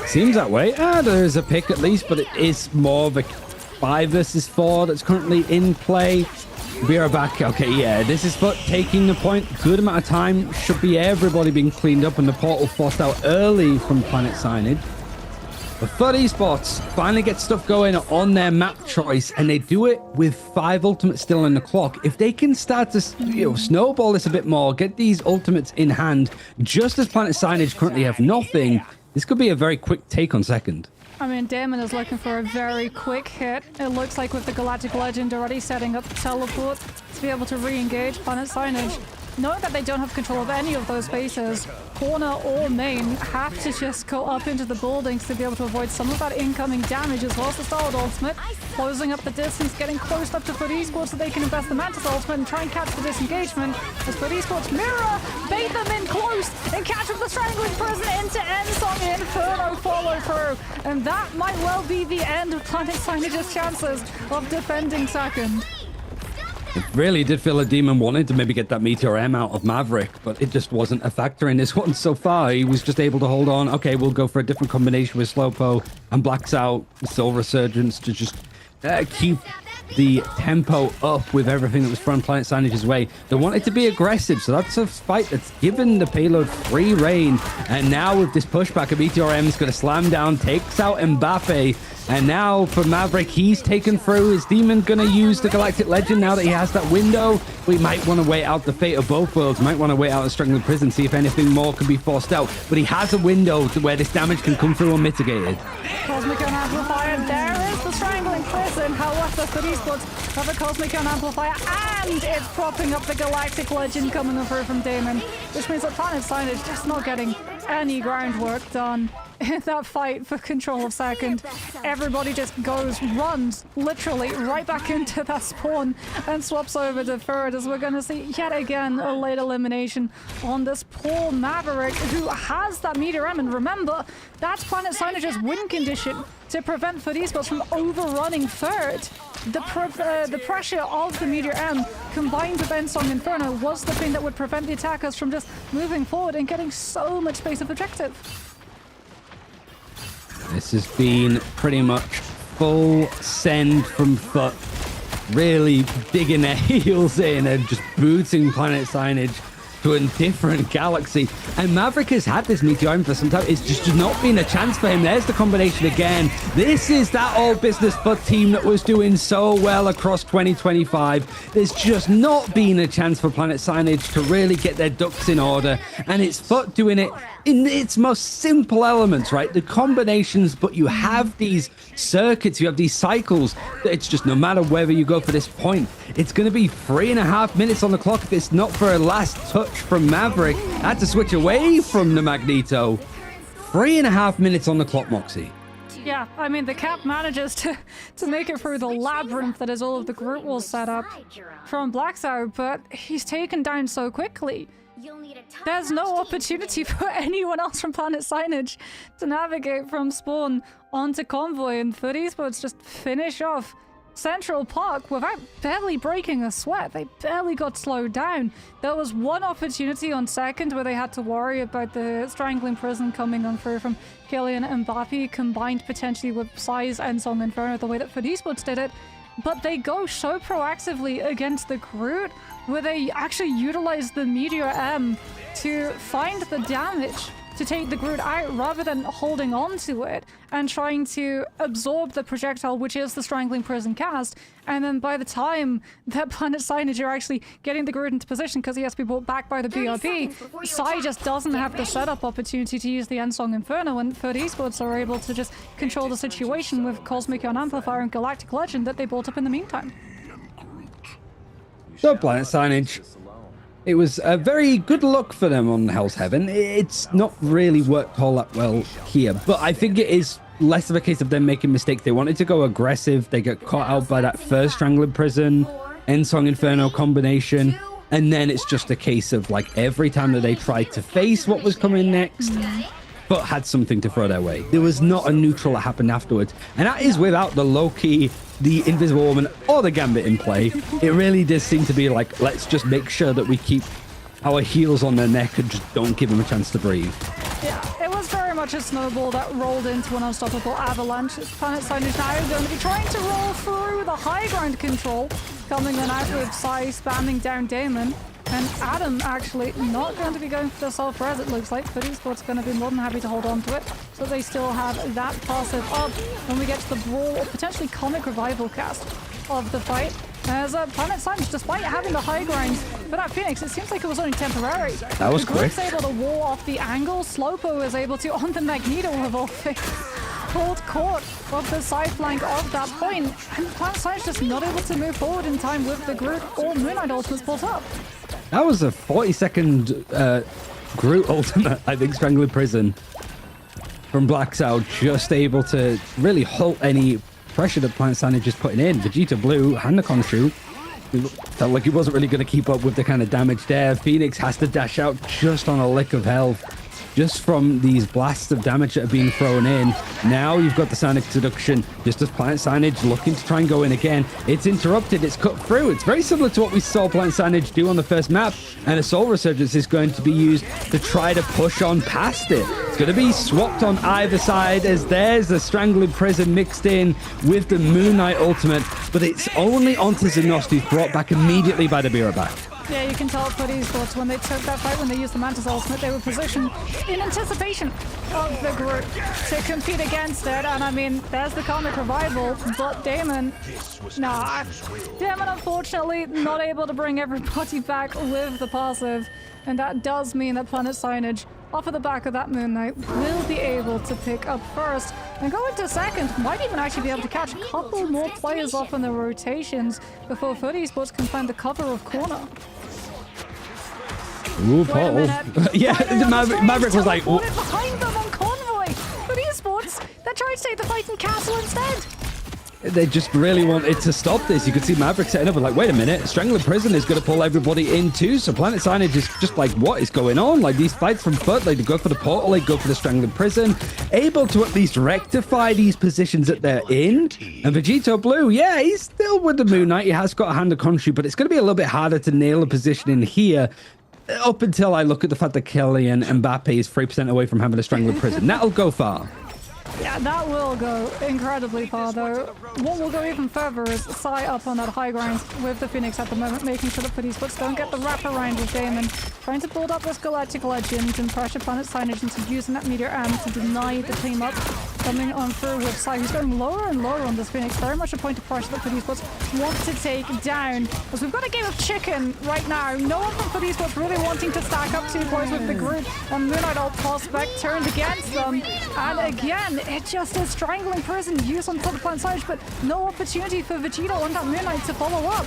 Seems that way. There's a pick at least, but it is more of a 5 versus 4 that's currently in play. We are back. Okay, yeah, this is FUT taking the point. Good amount of time. Should be everybody being cleaned up and the portal forced out early from Planet Signage. But FUT Esports finally get stuff going on their map choice, and they do it with 5 ultimates still in the clock. If they can start to snowball this a bit more, get these ultimates in hand, just as Planet Signage currently have nothing, this could be a very quick take on second. I mean, Day1 is looking for a very quick hit. It looks like with the Galactic Legend already setting up the teleport to be able to re-engage Planet Signage. Knowing that they don't have control of any of those bases, corner or main have to just go up into the buildings to be able to avoid some of that incoming damage, as well as the Starlord ultimate, closing up the distance, getting close up to FUT Esports so they can invest the Mantis ultimate and try and catch the disengagement. As FUT Esports mirror, bait them in close and catch up the Strangling Prison into Endsong Inferno follow through. And that might well be the end of Planet Signage's chances of defending second. It really did feel like Demon wanted to maybe get that Meteor M out of Maverick, but it just wasn't a factor in this one so far. He was just able to hold on. Okay, we'll go for a different combination with Slowpo and Blacks out, Soul Resurgence to just keep the tempo up with everything that was thrown Planet Signage's way. They wanted to be aggressive, so that's a fight that's given the payload free reign. And now with this pushback, a Meteor M is going to slam down, takes out Mbappe. And now for Maverick, he's taken through. Is Demon going to use the Galactic Legend now that he has that window? We might want to wait out the fate of both worlds. Might want to wait out the Strangling Prison, see if anything more can be forced out. But he has a window to where this damage can come through unmitigated. Cosmic Ion Amplifier, there is the Strangling Prison. However, FUT Esports have a Cosmic Ion Amplifier, and it's propping up the Galactic Legend coming through from Day1, which means that Planet Signage just not getting any groundwork done in that fight for control of second. Everybody just runs literally right back into that spawn and swaps over to third, as we're going to see yet again a late elimination on this poor Maverick, who has that Meteor M. And remember, that's Planet Signage's win condition to prevent FUT Esports from overrunning third. The pressure of the Meteor M combined with Endsong Inferno was the thing that would prevent the attackers from just moving forward and getting so much space of objective. This has been pretty much full send from FUT. Really digging their heels in and just booting Planet Signage to a different galaxy. And Maverick has had this Meteor for some time. It's just not been a chance for him. There's the combination again. This is that all business FUT team that was doing so well across 2025. There's just not been a chance for Planet Signage to really get their ducks in order. And it's FUT doing it in its most simple elements, right? The combinations, but you have these circuits, you have these cycles that it's just no matter whether you go for this point, it's going to be 3.5 minutes on the clock if it's not for a last touch from Maverick. Had to switch away from the Magneto. 3.5 minutes on the clock, Moxie. Yeah, I mean, the Cap manages to make it through the labyrinth that is all of the Groot walls set up from Blacksow, but he's taken down so quickly. There's no opportunity for anyone else from Planet Signage to navigate from spawn onto convoy, and FUT Esports just finish off Central Park without barely breaking a sweat. They barely got slowed down. There was one opportunity on second where they had to worry about the Strangling Prison coming on through from Kylian Mbappe, combined potentially with Psy's Endsong Inferno, the way that FUT Esports did it. But they go so proactively against the Groot, where they actually utilize the Meteor M to find the damage to to take the Groot out rather than holding on to it and trying to absorb the projectile, which is the Strangling Prison cast. And then by the time that Planet Signage are actually getting the Groot into position because he has to be brought back by the BRB, Sai just doesn't have the setup opportunity to use the Ensong Inferno, and Third Esports are able to just control the situation with Cosmic Ion Amplifier and Galactic Legend that they built up in the meantime. So Planet Signage, it was a very good look for them on Hell's Heaven. It's not really worked all that well here, but I think it is less of a case of them making mistakes. They wanted to go aggressive. They got caught out by that first Strangling Prison, Ensong Inferno combination, and then it's just a case of like every time that they tried to face what was coming next, but had something to throw their way. There was not a neutral that happened afterwards, and that is without the Loki, the Invisible Woman, or the Gambit in play. It really does seem to be like, let's just make sure that we keep our heels on their neck and just don't give them a chance to breathe. Yeah, it was very much a snowball that rolled into an unstoppable avalanche. Planet Signage now going to be trying to roll through the high ground control, coming in out with Sai spamming down Damon. And Adam actually not going to be going for the self-res, it looks like, but Esports going to be more than happy to hold on to it. So they still have that passive up when we get to the Brawl or potentially Comic Revival cast of the fight. As Planet Signage, despite having the high ground for that Phoenix, it seems like it was only temporary. That was the quick. Group's able to wall off the angle. Slowpo is able to, on the Magneto of all things, hold court of the side flank of that point. And Planet Signage just not able to move forward in time with the Groot or Moon Knight ultimates pulled up. That was a 40-second Groot ultimate, I think, Strangling Prison from Blacksow, just able to really halt any pressure that Planet Signage is putting in. Vegeta Blue and the Khonshu felt like he wasn't really going to keep up with the kind of damage there. Phoenix has to dash out just on a lick of health, just from these blasts of damage that are being thrown in. Now you've got the Sonic Seduction, just as Planet Signage looking to try and go in again. It's interrupted, it's cut through. It's very similar to what we saw Planet Signage do on the first map, and a Soul Resurgence is going to be used to try to push on past it. It's going to be swapped on either side, as there's the Strangling Prison mixed in with the Moon Knight ultimate, but it's only onto Zenost, who's brought back immediately by the Biraback. Yeah, you can tell for Esports when they took that fight, when they used the Mantis ultimate, they were positioned in anticipation of the Groot to compete against it. And I mean, there's the Comic Revival, but Damon, Damon unfortunately not able to bring everybody back with the passive. And that does mean that Planet Signage, off of the back of that Moon Knight, will be able to pick up first and go into second. Might even actually be able to catch a couple more players off in the rotations before Foot Esports can find the cover of corner. Ooh, Paul. Yeah, Maverick was like, put it behind them on Convoy. But Esports, they're trying to take the fight in Castle instead. They just really wanted to stop this. You could see Maverick setting up and like, wait a minute, Strangling Prison is going to pull everybody in too. So Planet Signage is just like, what is going on? Like these fights from Foot, like they go for the portal, they go for the Strangling Prison, able to at least rectify these positions that they're in. And Vegeta Blue, yeah, he's still with the Moon Knight. He has got a hand of country, but it's going to be a little bit harder to nail a position in here. Up until I look at the fact that Kylian Mbappe is 3% away from having a Strangling Prison. That'll go far. Yeah, that will go incredibly far, though. What will go even further is Sai up on that high ground with the Phoenix at the moment, making sure that Police Books don't get the wraparound with Damon, trying to build up this Galactic Legend and pressure Planet Signage into using that Meteor Arm to deny the team up. Coming on through with Sai, who's going lower and lower on this Phoenix. Very much a point of pressure that Police Books want to take down. As we've got a game of chicken right now. No one from Police Books really wanting to stack up 2 points with the group. And Moonlight Alt Prospect turned against them. And again, it just is Strangling Prison used on top of Planet Signage, but no opportunity for Vegeta on that Moonlight to follow up.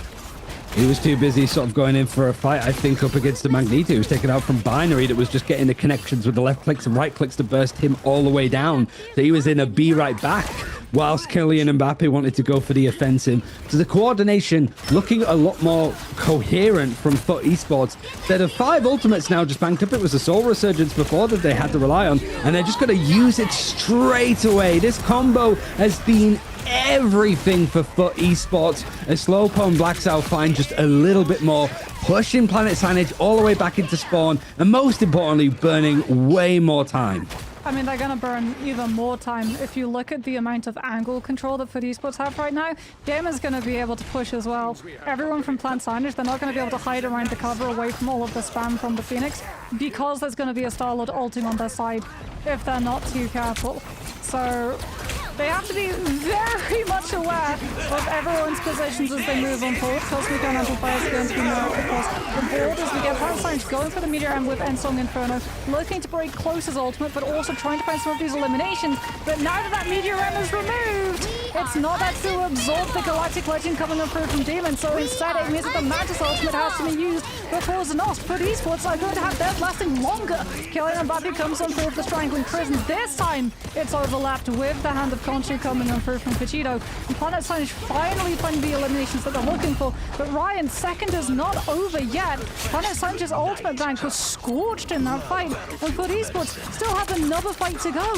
He was too busy sort of going in for a fight, I think, up against the Magneto. He was taken out from Binary that was just getting the connections with the left clicks and right clicks to burst him all the way down. So he was in a be right back, whilst Kylian Mbappe wanted to go for the offensive. So the coordination looking a lot more coherent from Foot Esports. Instead of 5 ultimates now just banked up, it was a Soul Resurgence before that they had to rely on, and they're just going to use it straight away. This combo has been everything for Foot Esports as Slowpo and Blacksow find just a little bit more, pushing Planet Signage all the way back into spawn, and most importantly, burning way more time. I mean, they're gonna burn even more time. If you look at the amount of angle control that FUT Esports have right now, Damon's gonna be able to push as well. Everyone from Plant Signage, they're not gonna be able to hide around the cover away from all of the spam from the Phoenix because there's gonna be a Starlord ulting on their side if they're not too careful. So they have to be very much aware of everyone's positions as they move on forward. Cosmic Gun Amplifier is going to be more across the board as we get Plant Signage going for the Meteor M with Ensong Inferno, looking to break close his ultimate, but also trying to find some of these eliminations. But now that that Meteor M is removed, it's not that to absorb the Galactic Legend coming up through from Demon, so instead it means that the Mantis ultimate has to be used before Zenost. FUT Esports are going to have theirs lasting longer. Killian Mbappe comes on through with the Strangling Prison. This time it's overlapped with the Hand of Conchu coming on through from Vegito. And Planet Signage finally finding the eliminations that they're looking for. But Ryan, second is not over yet. Planet Signage's ultimate bank was scorched in that fight. And FUT Esports still have another fight to go.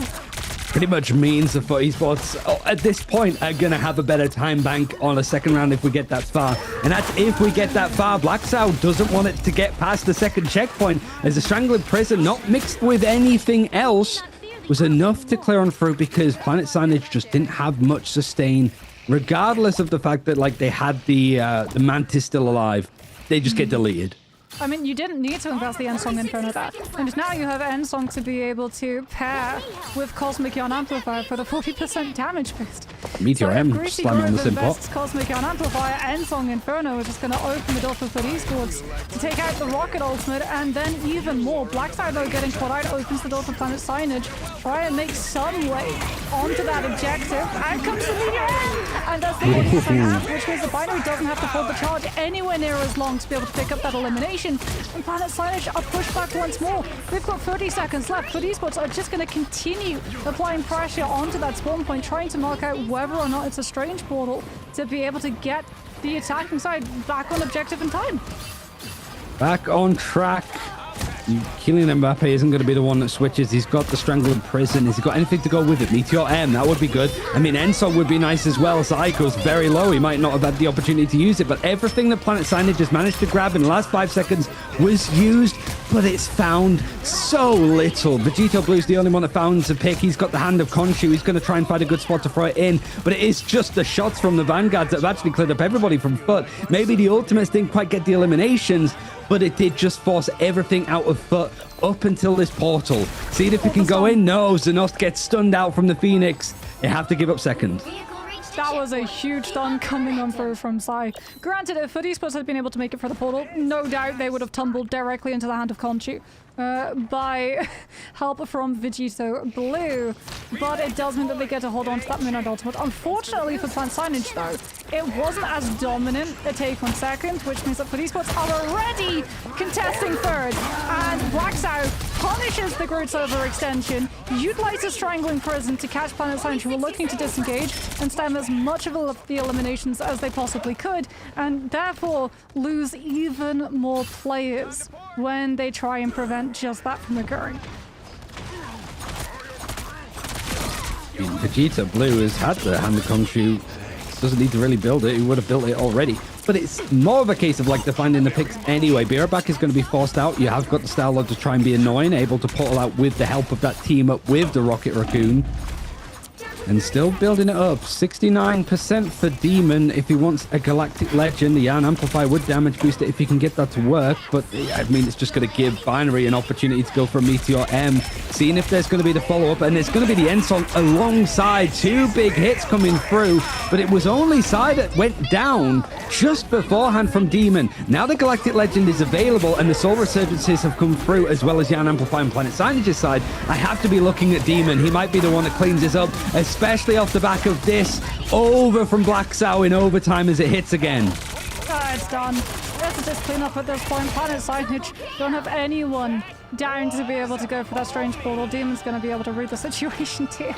Pretty much means the FUT Esports at this point are going to have a better time bank on a second round if we get that far. And that's if we get that far. BlackSow doesn't want it to get past the second checkpoint as the Strangling Prison, not mixed with anything else, was enough to clear on through because Planet Signage just didn't have much sustain, regardless of the fact that like they had the Mantis still alive. They just get deleted. I mean, you didn't need to invest the Ensong Inferno there. And now you have Ensong to be able to pair with Cosmic Yarn Amplifier for the 40% damage boost. Meteor M slamming on the Simpot. Cosmic Yarn Amplifier, Ensong Inferno is just going to open the door for FUT Esports to take out the Rocket Ultimate, and then even more. BlackSide, though, getting caught out opens the door for Planet Signage. Try and make some way onto that objective. Out comes the Meteor M! And that's the one which means the Binary doesn't have to hold the charge anywhere near as long to be able to pick up that elimination. And Planet Signage are pushed back once more. They've got 30 seconds left. FUT Esports are just going to continue applying pressure onto that spawn point, trying to mark out whether or not it's a strange portal to be able to get the attacking side back on objective in time. Back on track. Kylian Mbappe isn't going to be the one that switches. He's got the Strangling Prison. Has he got anything to go with it? Meteor M, that would be good. I mean, Ensong would be nice as well. Zyko's very low. He might not have had the opportunity to use it, but everything that Planet Signage has managed to grab in the last 5 seconds was used, but it's found so little. Vegito Blue's the only one that found to pick. He's got the Hand of Khonshu. He's going to try and find a good spot to throw it in, but it is just the shots from the Vanguards that have actually cleared up everybody from FUT. Maybe the Ultimates didn't quite get the eliminations, but it did just force everything out of FUT up until this portal. See if it can go in. No, Zenost gets stunned out from the Phoenix. They have to give up second. That was a huge stun coming on through from Psy. Granted, if FUT Esports had been able to make it for the portal, no doubt they would have tumbled directly into the Hand of Khonshu by help from Vegito Blue. But it does mean that they get to hold on to that Moonlight Ultimate. Unfortunately for Plant Signage, though, it wasn't as dominant a take on second, which means that FUT Esports are already contesting third. And BlackSow punishes the Groot's overextension, utilizes Strangling Prison to catch Planet Signage, who were looking to disengage and stem as much of the eliminations as they possibly could, and therefore lose even more players when they try and prevent just that from occurring. Vegeta Blue has had the Hand of Khonshu. Doesn't need to really build it. He would have built it already. But it's more of a case of like finding the picks anyway. Bierback is going to be forced out. You have got the Starlord to try and be annoying, able to portal out with the help of that team up with the Rocket Raccoon. And still building it up. 69% for Demon if he wants a Galactic Legend. The Yarn Amplifier would damage boost it if he can get that to work. But, I mean, it's just going to give Binary an opportunity to go for a Meteor M. Seeing if there's going to be the follow-up. And it's going to be the Ensong alongside. 2 big hits coming through. But it was only Psy that went down just beforehand from Demon. Now the Galactic Legend is available and the Soul Resurgences have come through, as well as Yarn Amplifier and Planet Signage's side. I have to be looking at Demon. He might be the one that cleans this up, especially off the back of this over from BlackSow in overtime as it hits again. It's done. Let's just clean up at this point. Planet Signage don't have anyone down to be able to go for that strange portal. Demon's going to be able to read the situation too.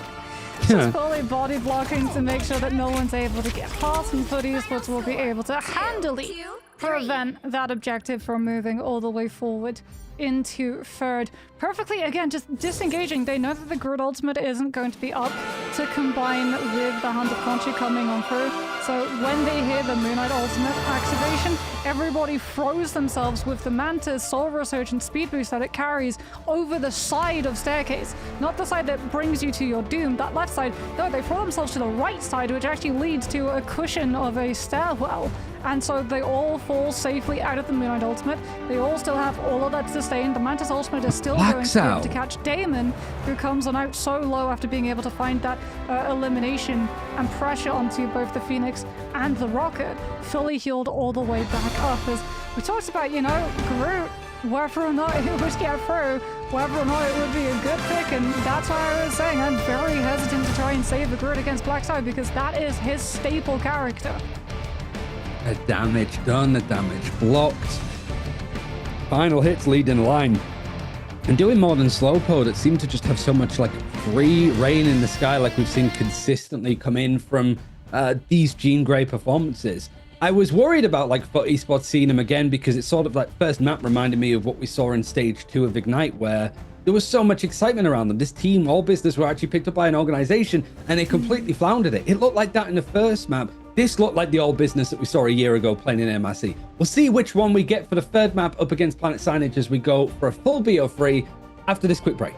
Just fully body blocking to make sure that no one's able to get past, and FUT Esports will be able to handily 3. prevent that objective from moving all the way forward into third. Perfectly, again, just disengaging. They know that the Grid Ultimate isn't going to be up to combine with the Hand of Conchu coming on through. So when they hear the Moonlight Ultimate activation, everybody throws themselves with the Mantis, Soul Research, and Speed Boost that it carries over the side of Staircase. Not the side that brings you to your doom, that left side. No, they throw themselves to the right side, which actually leads to a cushion of a stairwell. And so they all fall safely out of the Moonlight Ultimate. They all still have all of that sustain. The Mantis Ultimate is still going to be able to catch Damon, who comes on out so low after being able to find that elimination and pressure onto both the Phoenix and the Rocket, fully healed all the way back up. As we talked about, you know, Groot, whether or not it would get through, whether or not it would be a good pick, and that's why I was saying I'm very hesitant to try and save the Groot against Black Side, because that is his staple character. The damage done, the damage blocked. Final hits leading the line. And doing more than Slowpoke, that seemed to just have so much like free reign in the sky, like we've seen consistently come in from these Jean Grey performances. I was worried about like for esports seeing him again, because it's sort of like first map reminded me of what we saw in stage 2 of Ignite, where there was so much excitement around them. This team, all business, were actually picked up by an organization, and they completely floundered it. It looked like that in the first map. This looked like the old business that we saw a year ago playing in MRC. We'll see which one we get for the third map up against Planet Signage as we go for a full BO3 after this quick break.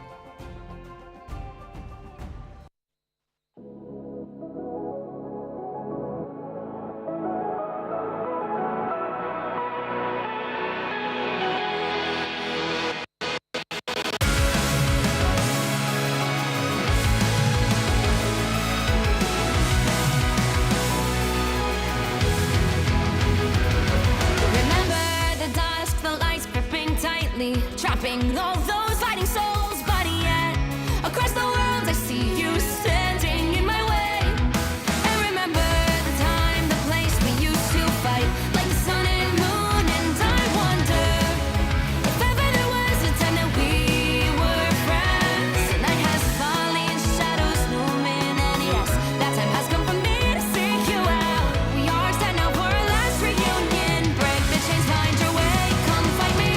Trapping all those fighting souls, but yet across the world I see you standing in my way. And remember the time, the place we used to fight, like the sun and moon. And I wonder if ever there was a time that we were friends. The night has fallen, shadows looming, and yes, that time has come for me to seek you out. We are set now for our last reunion. Break the chains, find your way, come find me.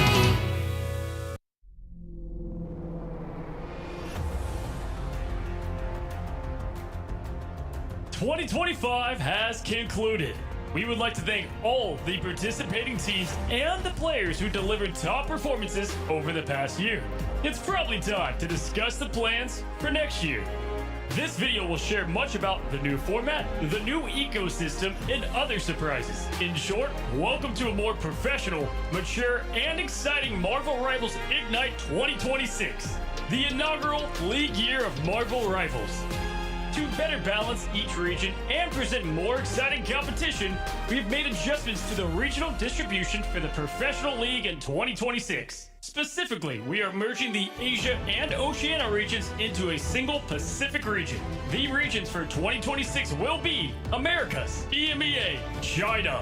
2025 has concluded. We would like to thank all the participating teams and the players who delivered top performances over the past year. It's probably time to discuss the plans for next year. This video will share much about the new format, the new ecosystem, and other surprises. In short, welcome to a more professional, mature, and exciting Marvel Rivals Ignite 2026, the inaugural league year of Marvel Rivals. To better balance each region and present more exciting competition, we've made adjustments to the regional distribution for the Professional League in 2026. Specifically, we are merging the Asia and Oceania regions into a single Pacific region. The regions for 2026 will be Americas, EMEA, China,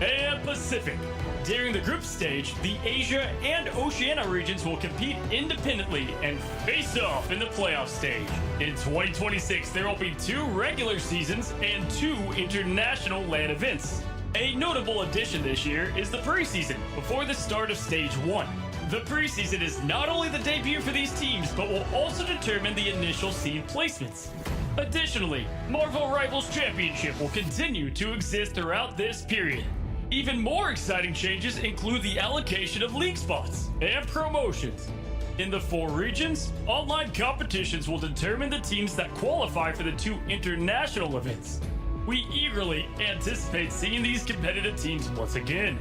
and Pacific. During the group stage, the Asia and Oceania regions will compete independently and face off in the playoff stage. In 2026, there will be 2 regular seasons and 2 international LAN events. A notable addition this year is the preseason before the start of Stage 1. The preseason is not only the debut for these teams, but will also determine the initial seed placements. Additionally, Marvel Rivals Championship will continue to exist throughout this period. Even more exciting changes include the allocation of league spots and promotions. In the 4 regions, online competitions will determine the teams that qualify for the 2 international events. We eagerly anticipate seeing these competitive teams once again.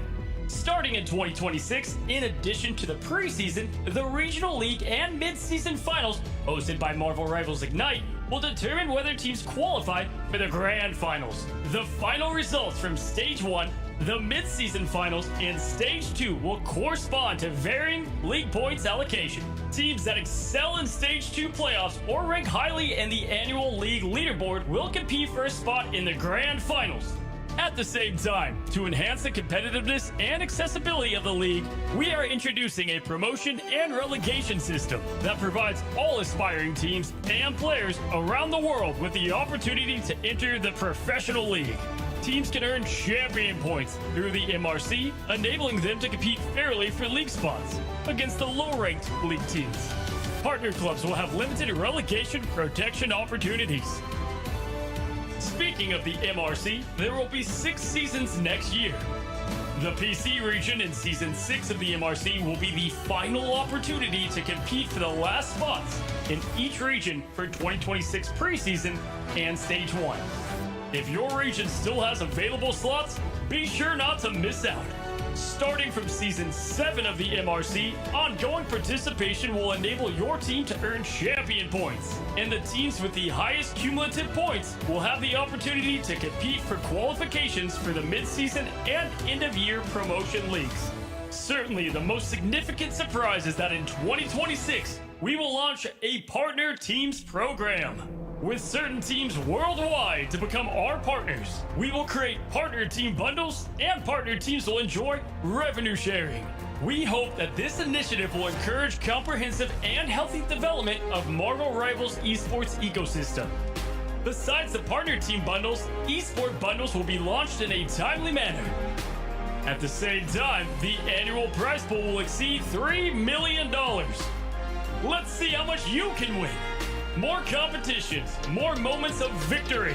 Starting in 2026, in addition to the preseason, the regional league and mid-season finals hosted by Marvel Rivals Ignite will determine whether teams qualify for the grand finals. The final results from Stage 1, the mid-season finals, and Stage 2 will correspond to varying league points allocation. Teams that excel in Stage 2 playoffs or rank highly in the annual league leaderboard will compete for a spot in the grand finals. At the same time, to enhance the competitiveness and accessibility of the league, we are introducing a promotion and relegation system that provides all aspiring teams and players around the world with the opportunity to enter the professional league. teams can earn champion points through the MRC, enabling them to compete fairly for league spots against the low-ranked league teams. Partner clubs will have limited relegation protection opportunities. Speaking of the MRC, there will be 6 seasons next year. The PC region in Season 6 of the MRC will be the final opportunity to compete for the last spots in each region for 2026 preseason and Stage 1. If your region still has available slots, be sure not to miss out. Starting from Season 7 of the MRC, ongoing participation will enable your team to earn champion points, and the teams with the highest cumulative points will have the opportunity to compete for qualifications for the mid-season and end-of-year promotion leagues. Certainly, the most significant surprise is that in 2026, we will launch a Partner Teams program. With certain teams worldwide to become our partners, we will create partner team bundles, and partner teams will enjoy revenue sharing. We hope that this initiative will encourage comprehensive and healthy development of Marvel Rivals esports ecosystem. Besides the partner team bundles, esport bundles will be launched in a timely manner. At the same time, the annual prize pool will exceed $3 million. Let's see how much you can win. More competitions, more moments of victory.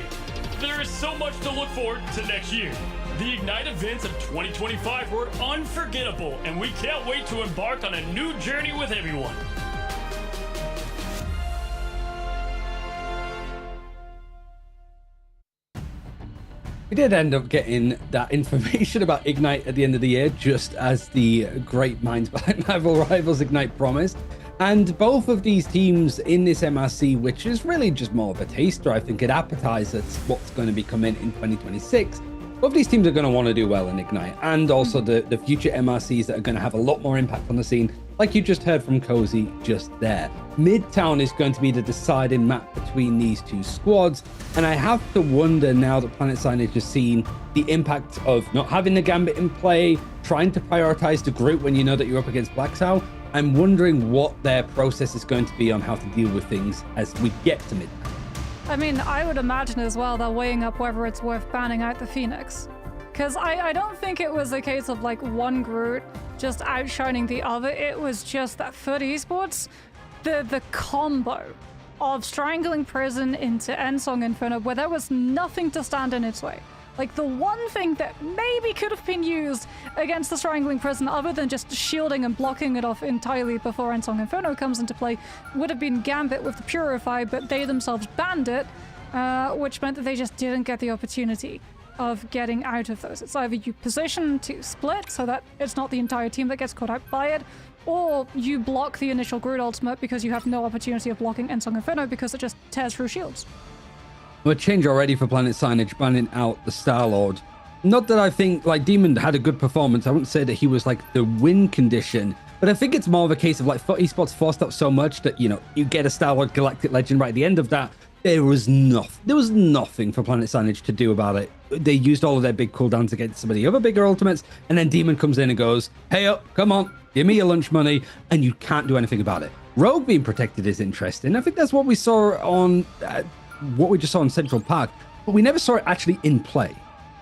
There is so much to look forward to next year. The Ignite events of 2025 were unforgettable, and we can't wait to embark on a new journey with everyone. We did end up getting that information about Ignite at the end of the year, just as the great minds behind Marvel Rivals Ignite promised. And both of these teams in this MRC, which is really just more of a taster, I think it appetizes what's going to be coming in 2026. Both these teams are going to want to do well in Ignite, and also the future MRCs that are going to have a lot more impact on the scene, like you just heard from Cozy just there. Midtown is going to be the deciding map between these two squads, and I have to wonder now that Planet Signage has seen the impact of not having the Gambit in play, trying to prioritize the group when you know that you're up against Black Sow. I'm wondering what their process is going to be on how to deal with things as we get to Midtown. I mean, I would imagine as well they're weighing up whether it's worth banning out the Phoenix. Because I don't think it was a case of like one Groot just outshining the other. It was just that for esports, the combo of strangling Prison into Ensong Inferno, where there was nothing to stand in its way. Like, the one thing that maybe could have been used against the Strangling Prison, other than just shielding and blocking it off entirely before Ensong Inferno comes into play, would have been Gambit with the Purify, but they themselves banned it, which meant that they just didn't get the opportunity of getting out of those. It's either you position to split so that it's not the entire team that gets caught out by it, or you block the initial Groot ultimate because you have no opportunity of blocking Ensong Inferno because it just tears through shields. A change already for Planet Signage, banning out the Star-Lord. Not that I think, like, Demon had a good performance. I wouldn't say that he was, like, the win condition. But I think it's more of a case of, like, esports forced up so much that, you know, you get a Star-Lord Galactic Legend right at the end of that. There was nothing for Planet Signage to do about it. They used all of their big cooldowns against some of the other bigger ultimates, and then Demon comes in and goes, hey up, come on, give me your lunch money, and you can't do anything about it. Rogue being protected is interesting. I think that's what we saw on... what we just saw in Central Park, but we never saw it actually in play.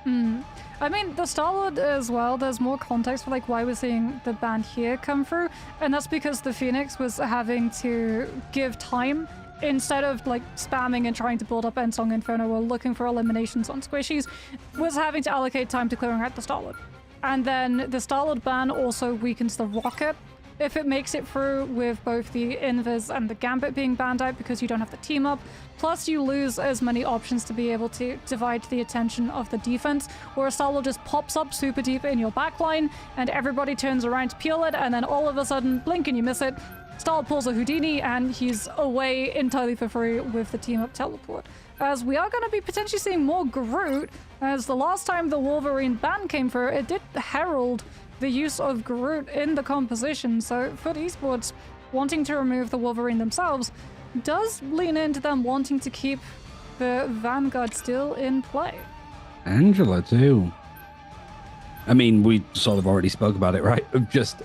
I mean, the Star-Lord as well, there's more context for like why we're seeing the ban here come through, and that's because the Phoenix was having to give time instead of like spamming and trying to build up Ensong Inferno or looking for eliminations on squishies, was having to allocate time to clearing out the Star-Lord. And then the Star-Lord ban also weakens the Rocket if it makes it through, with both the Invis and the Gambit being banned out because you don't have the team up. Plus, you lose as many options to be able to divide the attention of the defense, where a Star-Lord just pops up super deep in your backline and everybody turns around to peel it, and then all of a sudden, blink and you miss it. Star-Lord pulls a Houdini and he's away entirely for free with the team up teleport. As we are going to be potentially seeing more Groot, as the last time the Wolverine ban came through, it did herald the use of Groot in the composition. So for esports, wanting to remove the Wolverine themselves does lean into them wanting to keep the Vanguard still in play. Angela too. I mean, we sort of already spoke about it, right? Of just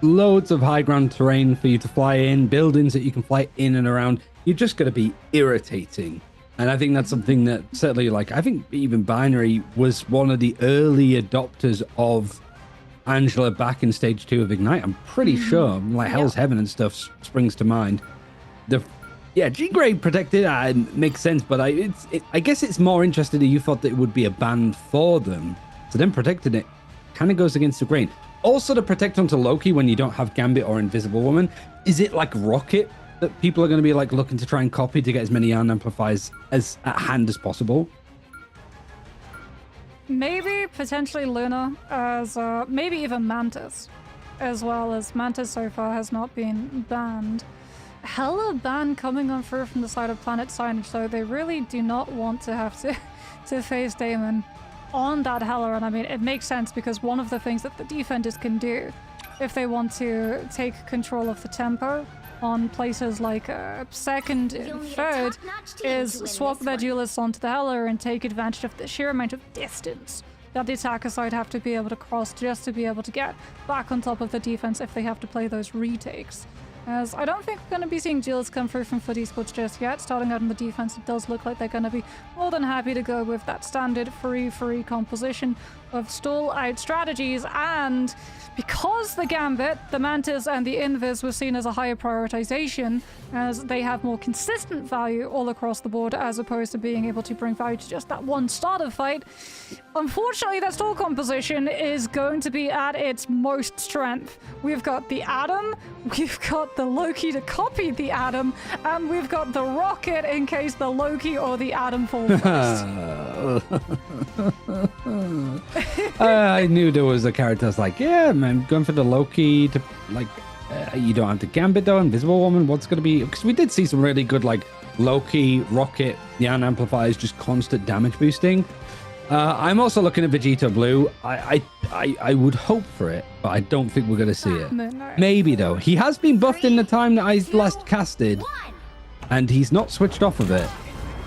loads of high ground terrain for you to fly in, buildings that you can fly in and around. You're just going to be irritating And I think that's something that certainly, like, I think even Binary was one of the early adopters of Angela back in stage 2 of Ignite. I'm pretty sure, like Hell's Heaven and stuff springs to mind. G-Grade protected makes sense, but I guess it's more interesting that you thought that it would be a ban for them. So then protecting it kind of goes against the grain. Also, to protect onto Loki when you don't have Gambit or Invisible Woman, is it like Rocket that people are going to be like looking to try and copy to get as many yarn amplifiers as at hand as possible? Maybe potentially Luna, as maybe even Mantis, as well as Mantis so far has not been banned. Hella ban coming on through from the side of Planet Signage, so they really do not want to have to face Damon on that Hella, and I mean it makes sense because one of the things that the defenders can do if they want to take control of the tempo on places like second and third is swap their duelists onto the Hella and take advantage of the sheer amount of distance that the attacker side have to be able to cross just to be able to get back on top of the defense if they have to play those retakes. As I don't think we're going to be seeing duels come through from FUT Esports just yet. Starting out on the defense, it does look like they're going to be more than happy to go with that standard free composition of stall out strategies, and because the Gambit, the Mantis, and the Invis were seen as a higher prioritization, as they have more consistent value all across the board as opposed to being able to bring value to just that one starter fight, unfortunately that stall composition is going to be at its most strength. We've got the Atom, we've got the Loki to copy the Atom, and we've got the Rocket in case the Loki or the Atom fall first. I knew there was a character that's like, yeah, man, going for the Loki to, like, you don't have the Gambit though, Invisible Woman, what's going to be, because we did see some really good, like, Loki, Rocket, Yan amplifiers, just constant damage boosting. I'm also looking at Vegeta Blue. I would hope for it, but I don't think we're going to see it. No. Maybe, though. He has been buffed in the time that I last casted, and he's not switched off of it.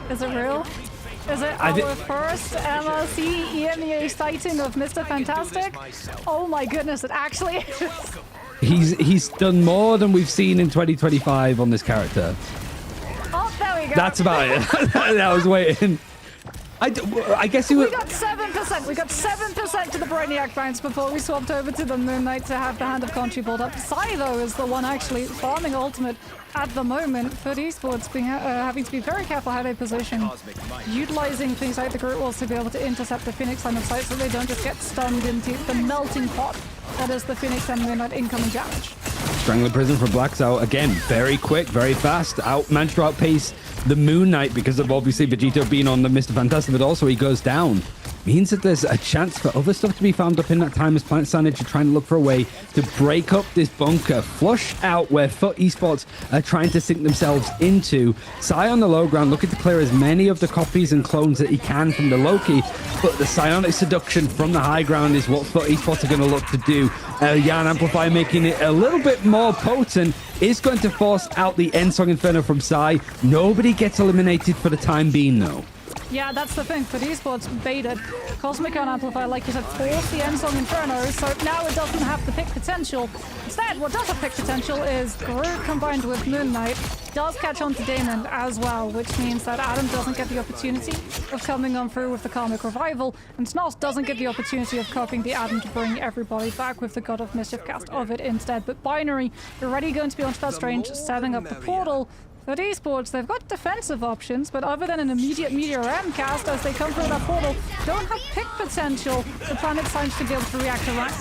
Is it real? Is it our first S5-EMEA sighting of Mr. Fantastic? Oh my goodness, it actually is. He's done more than we've seen in 2025 on this character. Oh, there we go. That's about it. I was waiting. I guess We got 7%. We got 7% to the Brainiac bounce before we swapped over to the Moon Knight to have the Hand of Conchi pulled up. Psy, though, is the one actually farming ultimate at the moment. FUT Esports being having to be very careful how they position, utilizing things like the Groot Walls to be able to intercept the Phoenix line of sight so they don't just get stunned into the melting pot that is the Phoenix and Moon Knight incoming damage. Strangler Prison for Blacks out again. Very quick, very fast. Managed to outpace the Moon Knight because of obviously Vegeta being on the Mr. Fantastic, but also he goes down. Means that there's a chance for other stuff to be farmed up in that time as Planet Signage are trying to look for a way to break up this bunker, flush out where FUT Esports are trying to sink themselves into. Psy on the low ground looking to clear as many of the copies and clones that he can from the Loki, but the Psionic Seduction from the high ground is what FUT Esports are going to look to do. Yarn Amplify making it a little bit more potent is going to force out the Endsong Inferno from Psy. Nobody gets eliminated for the time being, though. Yeah, that's the thing. FUT Esports baited Cosmic Yarn Amplifier, like you said, forced the Endsong Inferno, so now it doesn't have the pick potential. Instead, what does have pick potential is Groot combined with Moon Knight does catch on to Damon as well, which means that Adam doesn't get the opportunity of coming on through with the Karmic Revival, and Snos doesn't get the opportunity of copying the Adam to bring everybody back with the God of Mischief cast of it instead. But Binary, already going to be onto that Strange, setting up the portal. FUT Esports, they've got defensive options, but other than an immediate Meteor M cast as they come through that portal, don't have pick potential for Planet Signage to be able to react to that.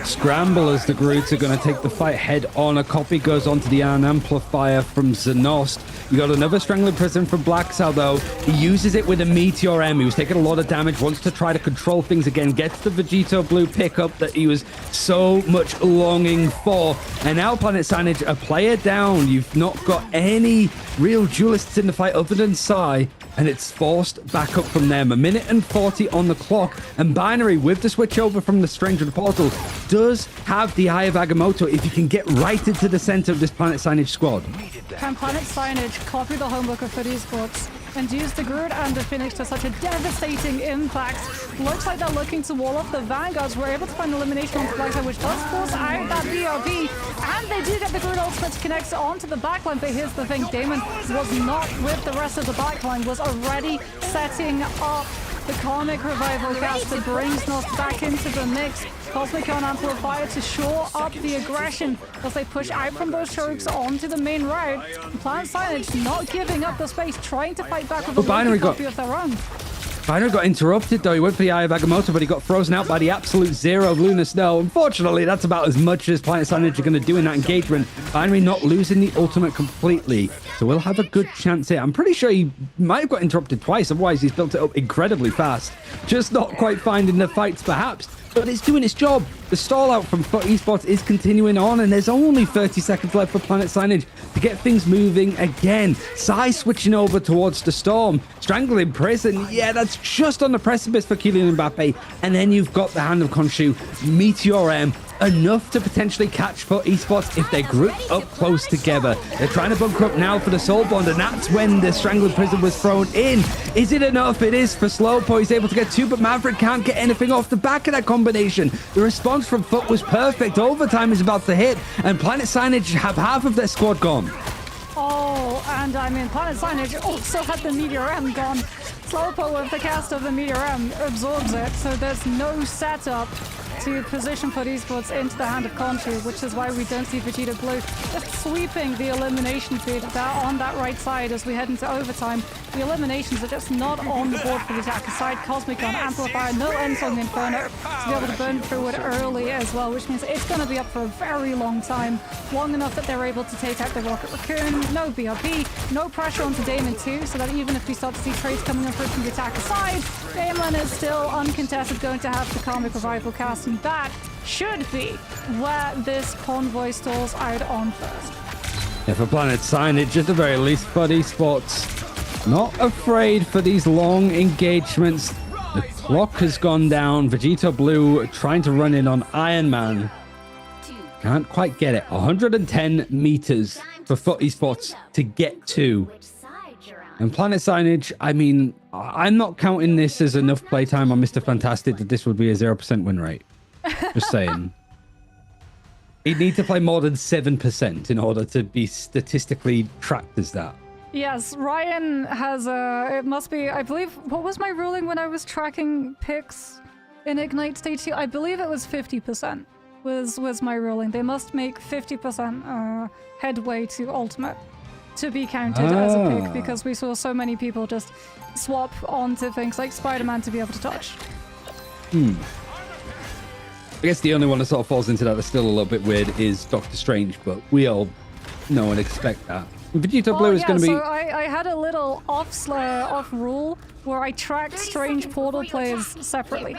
Scramble as the Groots are going to take the fight head on. A copy goes onto the Yarn Amplifier from Zenost. You got another Strangling Prison from Blacksal, though. He uses it with a Meteor M. He was taking a lot of damage, wants to try to control things again, gets the Vegeta Blue pickup that he was so much longing for. And now Planet Signage, a player down. You've not got any real duelists in the fight other than Psy, and it's forced back up from them. 1 minute and 40 on the clock, and Binary, with the switch over from the Strange to the Portal, does have the Eye of Agamotto if he can get right into the center of this Planet Signage squad. Can Planet Signage copy the homebook of FUT Esports and use the Groot and the Phoenix to such a devastating impact. Looks like they're looking to wall off the Vanguards. We're able to find elimination on the black side, which does force out that BRB, and they do get the Groot ultimate to connect onto the backline. But here's the thing, Damon was not with the rest of the backline, was already setting up the Karmic Revival cast that brings Nos back into the mix. Cosmic on Amplifier to shore up the aggression as they push out from those chokes onto the main route. Planet Signage not giving up the space, trying to fight back with a Binary copy of their own. Binary got interrupted though. He went for the Eye of Agamotto, but he got frozen out by the absolute zero of Lunar Snow. Unfortunately, that's about as much as Planet Signage are going to do in that engagement. Binary not losing the ultimate completely, so we'll have a good chance here. I'm pretty sure he might have got interrupted twice, otherwise he's built it up incredibly fast. Just not quite finding the fights perhaps, but it's doing its job. The stall out from FUT Esports is continuing on, and there's only 30 seconds left for Planet Signage to get things moving again. Sai switching over towards the Storm. Strangling Prison. Yeah, that's just on the precipice for Kylian Mbappe. And then you've got the Hand of Khonshu. Meteor M. Enough to potentially catch FUT Esports if they're grouped up close together. They're trying to bunker up now for the Soul Bond, and that's when the Strangling Prison was thrown in. Is it enough? It is for Slowpoke. He's able to get two, but Maverick can't get anything off the back of that combination. The response from FUT was perfect. Overtime is about to hit, and Planet Signage have half of their squad gone. Oh, and I mean, Planet Signage also had the Meteor M gone. Slowpoke with the cast of the Meteor M absorbs it, so there's no setup to position FUT Esports into the Hand of Khonshu, which is why we don't see Vegeta Blue just sweeping the elimination feed on that right side as we head into overtime. The eliminations are just not on the board for the attacker side. Cosmic on Amplifier, no Ensong Inferno to be able to burn through it early as well, which means it's going to be up for a very long time. Long enough that they're able to take out the Rocket Raccoon, no BRB, no pressure onto Damon too, so that even if we start to see trades coming up from the attacker side, Damon is still uncontested, going to have the Karmic Revival cast, and that should be where this convoy stalls out on first. Yeah, for Planet Signage, at the very least, FUT Esports not afraid for these long engagements. The clock has gone down. Vegeta Blue trying to run in on Iron Man. Can't quite get it. 110 meters for FUT Esports to get to. And Planet Signage, I mean, I'm not counting this as enough playtime on Mr. Fantastic that this would be a 0% win rate. Just saying. He'd need to play more than 7% in order to be statistically tracked as that. Yes, Ryan has it must be, I believe, what was my ruling when I was tracking picks in Ignite Stage 2? I believe it was 50% was my ruling. They must make 50% headway to Ultimate to be counted as a pick, because we saw so many people just swap onto things like Spider-Man to be able to touch. I guess the only one that sort of falls into that that's still a little bit weird is Doctor Strange, but we all know and expect that. Vegeta Blue is going to be... So I had a little off rule where I tracked Strange Portal players separately.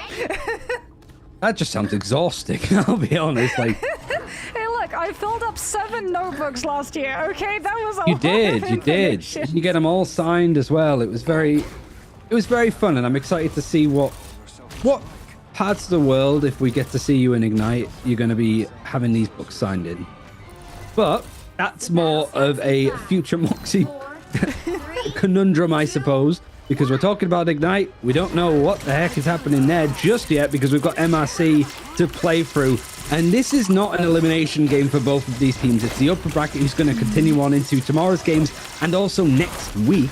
That just sounds exhausting, I'll be honest. Like, hey, look, I filled up 7 notebooks last year, okay? That was a you lot of did. information. You get them all signed as well. It was very fun, and I'm excited to see what parts of the world, if we get to see you in Ignite, you're going to be having these books signed in. But that's more of a future Moxie conundrum, I suppose, because we're talking about Ignite. We don't know what the heck is happening there just yet, because we've got MRC to play through. And this is not an elimination game for both of these teams. It's the upper bracket who's going to continue on into tomorrow's games and also next week.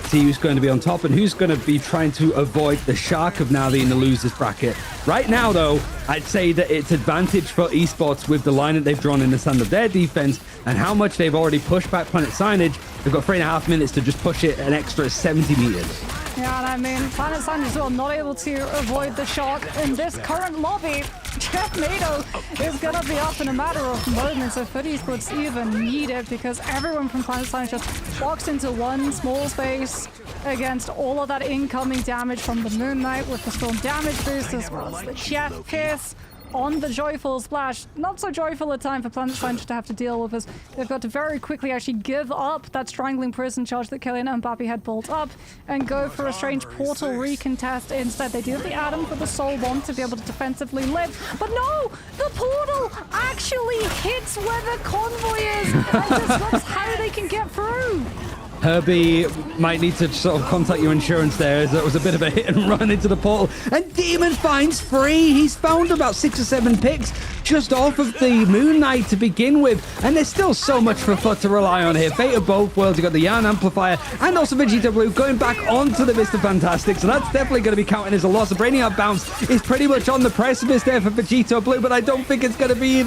See who's going to be on top and who's going to be trying to avoid the shark of Navi in the losers bracket. Right now, though, I'd say that it's advantage for esports with the line that they've drawn in the sand of their defense and how much they've already pushed back Planet Signage. They've got 3.5 minutes to just push it an extra 70 meters. Yeah, and I mean, Planet Signage as well, not able to avoid the shark in this current lobby. Jeff Nato is going to be up in a matter of moments if FUT Esports even need it, because everyone from Planet Signage just walks into one small space against all of that incoming damage from the Moon Knight with the Storm damage boost, as well as the Jeff Pierce on the Joyful Splash. Not so joyful a time for Planet Signage to have to deal with, as they've got to very quickly actually give up that Strangling Prison charge that Kylian Mbappe had built up and go for a Strange Portal recontest instead. They do have the Atom for the Soul Bomb to be able to defensively live, but no! The portal actually hits where the convoy is and disrupts how they can get through! Herbie might need to sort of contact your insurance there, as it was a bit of a hit and run into the portal. And Demon finds free. He's found about 6 or 7 picks just off of the Moon Knight to begin with. And there's still so much for FUT to rely on here. Fate of both worlds. You've got the Yarn Amplifier and also Vegeta Blue going back onto the Mr. Fantastic. So that's definitely going to be counting as a loss. The Brainiac bounce is pretty much on the precipice there for Vegeta Blue, but I don't think it's going to be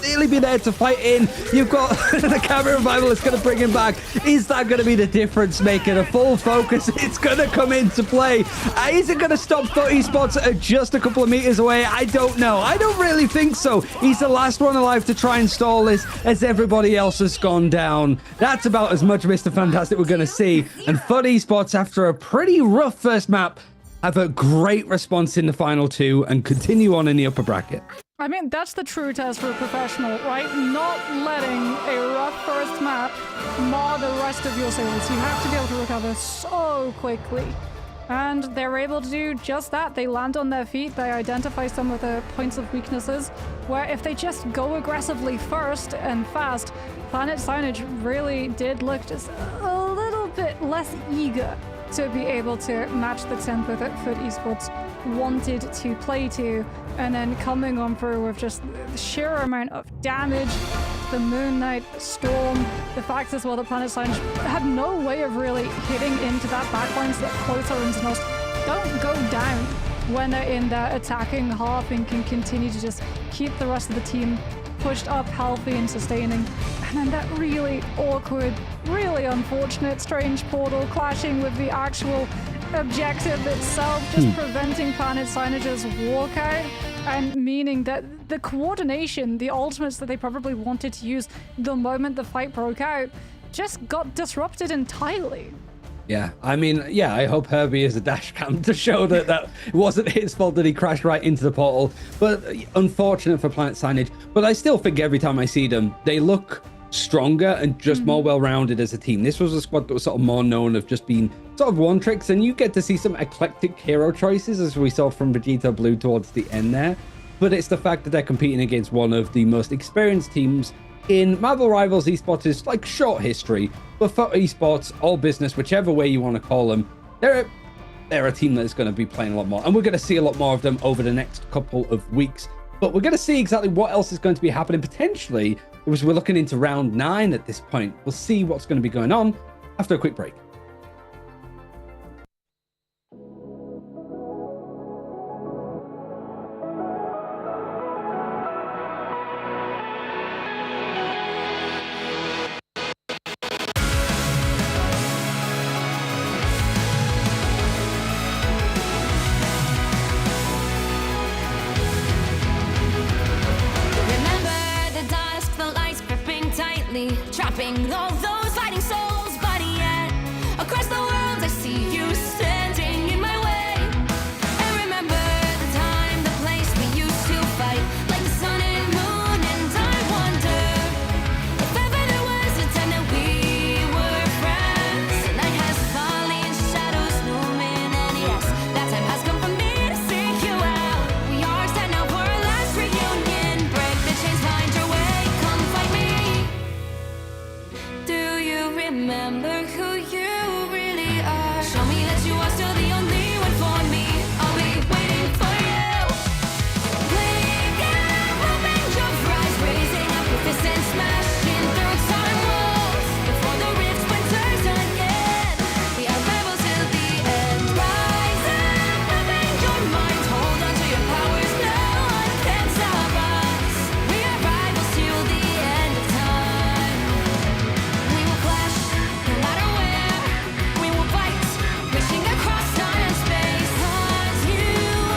really be there to fight in. You've got the camera revival that's going to bring him back. Is that going to be the difference maker? A full focus, it's going to come into play. Is it going to stop FUT Esports at just a couple of meters away? I don't know. I don't really think so. He's the last one alive to try and stall this, as everybody else has gone down. That's about as much Mr. Fantastic we're going to see. And FUT Esports, after a pretty rough first map, have a great response in the final 2 and continue on in the upper bracket. I mean, that's the true test for a professional, right? Not letting a rough first map mar the rest of your sales. You have to be able to recover so quickly. And they're able to do just that. They land on their feet, they identify some of the points of weaknesses, where if they just go aggressively first and fast, Planet Signage really did look just a little bit less eager to be able to match the tempo that FUT Esports wanted to play to, and then coming on through with just the sheer amount of damage, the Moon Knight, the Storm, the fact as well that Planet Signage had no way of really hitting into that backline so that Closer and Znost don't go down when they're in their attacking half and can continue to just keep the rest of the team pushed up, healthy and sustaining. And then that really awkward, really unfortunate strange portal clashing with the actual objective itself, just preventing Planet Signage's walkout, and meaning that the coordination, the ultimates that they probably wanted to use the moment the fight broke out, just got disrupted entirely. Yeah, I mean, yeah, I hope Herbie is a dash cam to show that it wasn't his fault that he crashed right into the portal. But unfortunate for Planet Signage. But I still think every time I see them, they look stronger and just more well-rounded as a team. This was a squad that was sort of more known of just being sort of one tricks, and you get to see some eclectic hero choices, as we saw from Vegeta Blue towards the end there. But it's the fact that they're competing against one of the most experienced teams in Marvel Rivals Esports is like short history, but for esports, all business, whichever way you want to call them, they're a team that's going to be playing a lot more, and we're going to see a lot more of them over the next couple of weeks. But we're going to see exactly what else is going to be happening potentially, because we're looking into round 9 at this point. We'll see what's going to be going on after a quick break. Trapping all those fighting souls, but yet across the world I see you standing in my way. And remember the time, the place we used to fight, like the sun and moon. And I wonder if ever there was a time that we were friends. The night has fallen, shadows looming, and yes, that time has come for me to seek you out. We are set now for our last reunion. Break the chains, find your way, come fight me. Do you remember who you really are? Show me that you are still the only one for me. I'll be waiting for you. Playing out, open your eyes, raising up your fists and smashing through time walls. Before the rift splinters again, we are rebels till the end. Rise up, open your mind, hold on to your powers. No one can stop us. We are rivals till the end of time. We will clash, no matter where. We will fight, reaching across time and space. 'Cause you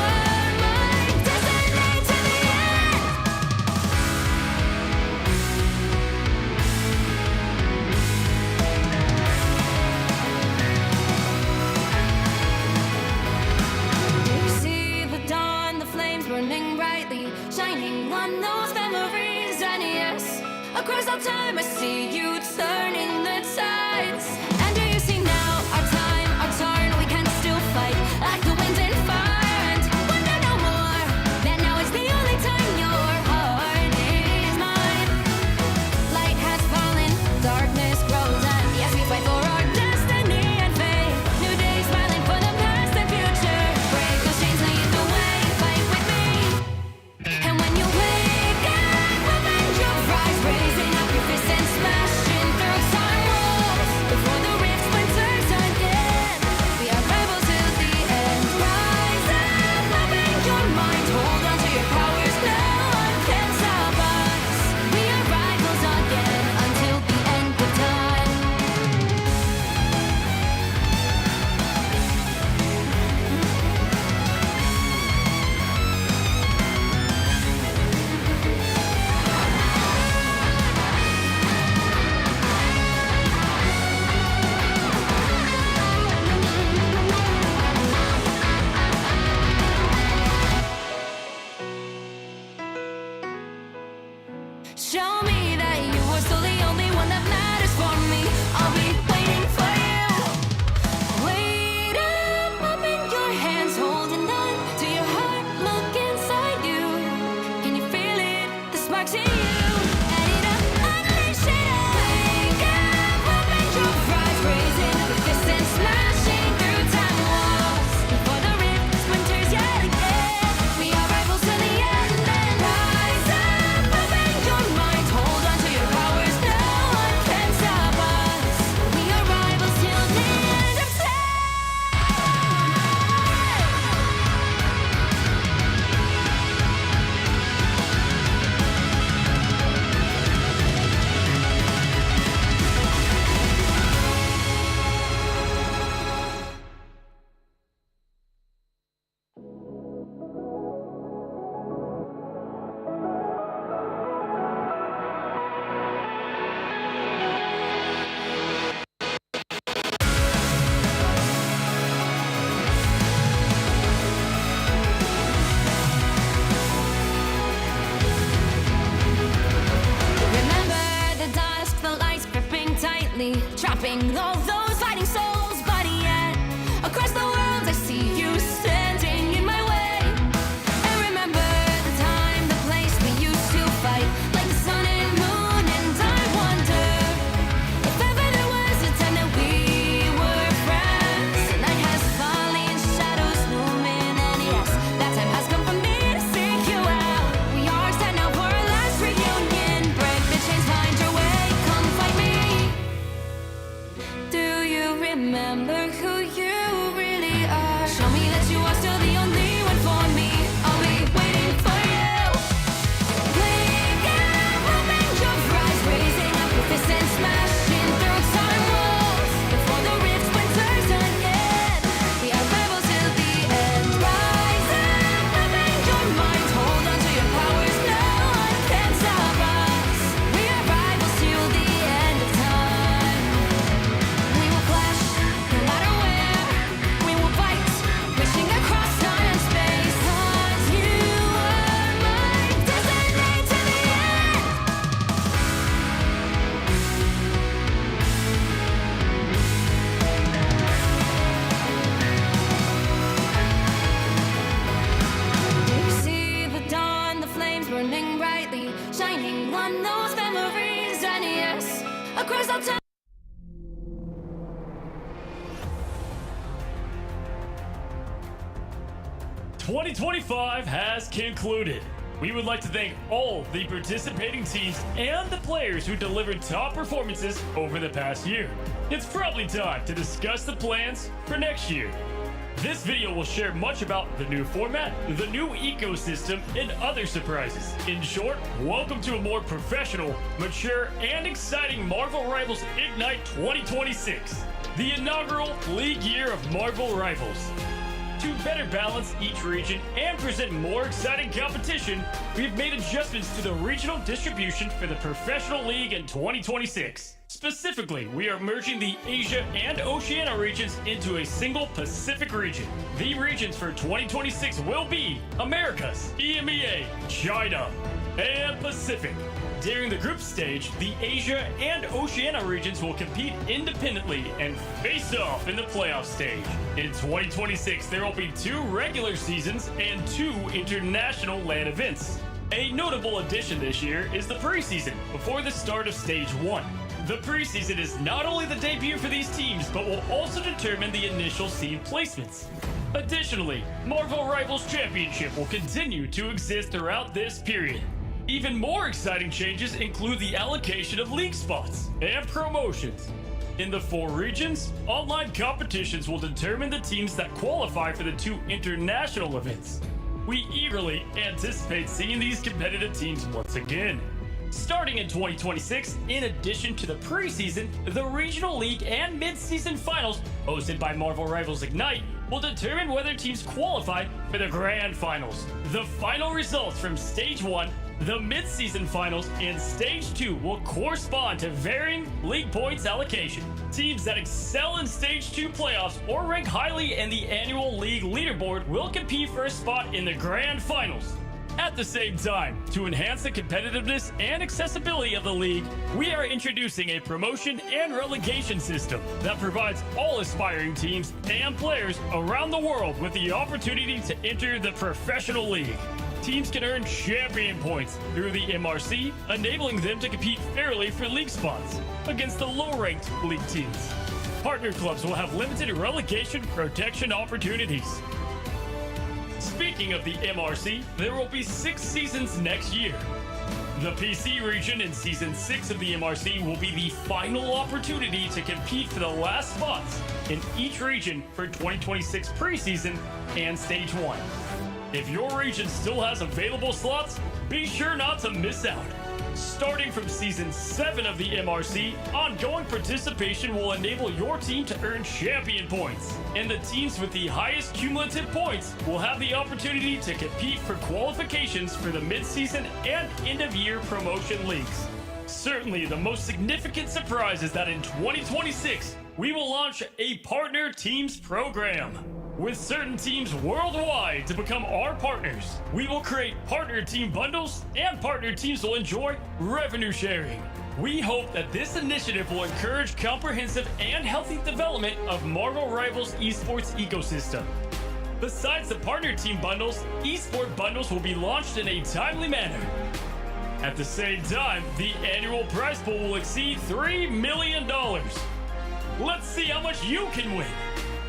are my destiny to the end. You see the dawn, the flames burning brightly, shining on those memories. And yes, across all time I see you turning the tides. And do you see now our time, our turn? We can still fight like the wind and fire. And wonder no more that now is the only time your heart is mine. Light has fallen, darkness grows, and yes, we fight for our trapping all those fighting souls. But yet, across the world, I see you standing in my way. And remember the time, the place we used to fight, like the sun and moon. And I wonder if ever there was a time that we were friends. The night has fallen, shadows looming, and yes, that time has come for me to seek you out. We are set now for our last reunion. Break the chains, find your way, come find me. Do you remember who you really are? Show me that you are still the only one for me. I'll be waiting for you. Blink and hoping your rise, raising up your fists and smashing through time walls. Before the rift splinters again, we are rebels till the end. Rise and hoping your mind, hold on to your powers. No one can stop us. We are rivals till the end of time. We will clash, no matter where. We will fight, reaching across time and space. 'Cause you are my destiny to the end. You see the dawn, the flames burning brightly, shining on those memories. And yes, across all time. 2025 has concluded. We would like to thank all the participating teams and the players who delivered top performances over the past year. It's probably time to discuss the plans for next year. This video will share much about the new format, the new ecosystem, and other surprises. In short, welcome to a more professional, mature, and exciting Marvel Rivals Ignite 2026, the inaugural league year of Marvel Rivals. To better balance each region and present more exciting competition, we've made adjustments to the regional distribution for the Professional League in 2026. Specifically, we are merging the Asia and Oceania regions into a single Pacific region. The regions for 2026 will be Americas, EMEA, China, and Pacific. During the group stage, the Asia and Oceania regions will compete independently and face off in the playoff stage. In 2026, there will be 2 regular seasons and 2 international LAN events. A notable addition this year is the preseason before the start of Stage 1. The preseason is not only the debut for these teams, but will also determine the initial seed placements. Additionally, Marvel Rivals Championship will continue to exist throughout this period. Even more exciting changes include the allocation of league spots and promotions. In the 4 regions, online competitions will determine the teams that qualify for the 2 international events. We eagerly anticipate seeing these competitive teams once again. Starting in 2026, in addition to the preseason, the regional league and mid-season finals hosted by Marvel Rivals Ignite will determine whether teams qualify for the grand finals. The final results from Stage 1, the mid-season finals, and Stage 2 will correspond to varying league points allocation. Teams that excel in Stage 2 playoffs or rank highly in the annual league leaderboard will compete for a spot in the grand finals. At the same time, to enhance the competitiveness and accessibility of the league, we are introducing a promotion and relegation system that provides all aspiring teams and players around the world with the opportunity to enter the professional league. Teams can earn champion points through the MRC, enabling them to compete fairly for league spots against the low-ranked league teams. Partner clubs will have limited relegation protection opportunities. Speaking of the MRC, there will be 6 seasons next year. The PC region in Season 6 of the MRC will be the final opportunity to compete for the last spots in each region for 2026 preseason and Stage 1. If your region still has available slots, be sure not to miss out. Starting from Season 7 of the MRC, ongoing participation will enable your team to earn champion points, and the teams with the highest cumulative points will have the opportunity to compete for qualifications for the mid-season and end-of-year promotion leagues. Certainly, the most significant surprise is that in 2026, we will launch a Partner Teams program. With certain teams worldwide to become our partners, we will create partner team bundles, and partner teams will enjoy revenue sharing. We hope that this initiative will encourage comprehensive and healthy development of Marvel Rivals esports ecosystem. Besides the partner team bundles, esport bundles will be launched in a timely manner. At the same time, the annual prize pool will exceed $3 million. Let's see how much you can win.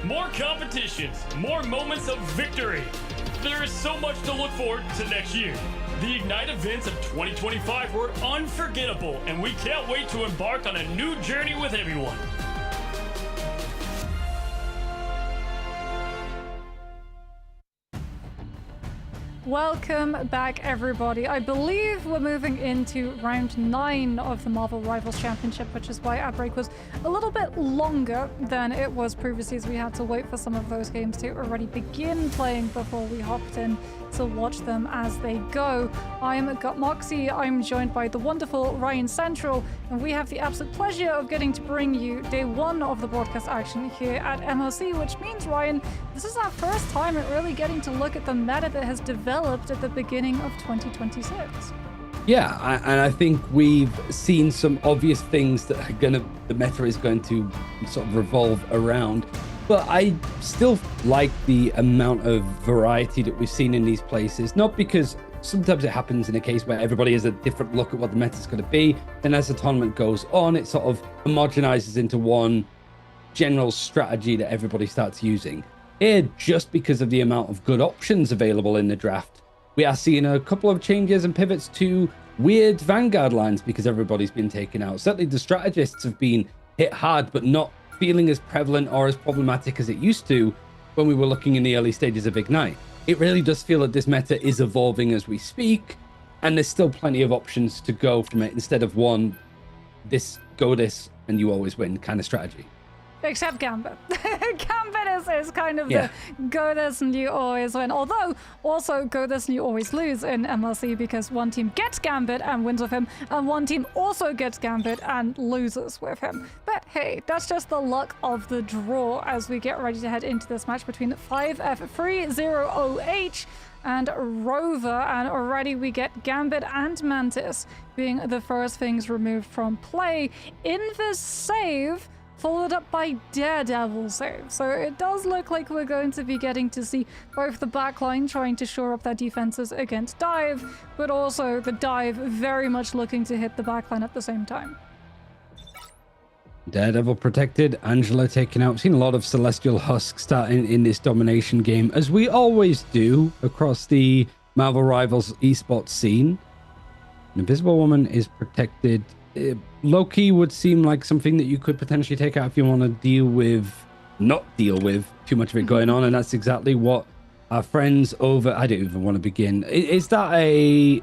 More competitions, more moments of victory. There is so much to look forward to next year. The Ignite events of 2025 were unforgettable, and we can't wait to embark on a new journey with everyone. Welcome back, everybody. I believe we're moving into round 9 of the Marvel Rivals Championship, which is why our break was a little bit longer than it was previously, as we had to wait for some of those games to already begin playing before we hopped in to watch them as they go. I'm Gut Moxie. I'm joined by the wonderful Ryan Central, and we have the absolute pleasure of getting to bring you day 1 of the broadcast action here at MLC, which means, Ryan, this is our first time at really getting to look at the meta that has developed at the beginning of 2026. Yeah, and I think we've seen some obvious things that are the meta is going to sort of revolve around. But I still like the amount of variety that we've seen in these places, not because sometimes it happens in a case where everybody has a different look at what the meta is going to be. And as the tournament goes on, it sort of homogenizes into one general strategy that everybody starts using. Here, just because of the amount of good options available in the draft, we are seeing a couple of changes and pivots to weird Vanguard lines because everybody's been taken out. Certainly the strategists have been hit hard, but not feeling as prevalent or as problematic as it used to when we were looking in the early stages of Ignite. It really does feel that this meta is evolving as we speak, and there's still plenty of options to go from it instead of one, this, go this, and you always win kind of strategy. Except Gambit. Gambit is kind of the go this and you always win. Although, also go this and you always lose in MLC because one team gets Gambit and wins with him, and one team also gets Gambit and loses with him. But hey, that's just the luck of the draw as we get ready to head into this match between 5F30OH and Rover, and already we get Gambit and Mantis being the first things removed from play. Invis save followed up by Daredevil save. So it does look like we're going to be getting to see both the backline trying to shore up their defenses against Dive, but also the Dive very much looking to hit the backline at the same time. Daredevil protected, Angela taken out. We've seen a lot of Celestial Husk starting in this domination game, as we always do across the Marvel Rivals esports scene. An Invisible Woman is protected. Loki would seem like something that you could potentially take out if you want to not deal with too much of it going on, and that's exactly what our friends over, I don't even want to begin. Is that a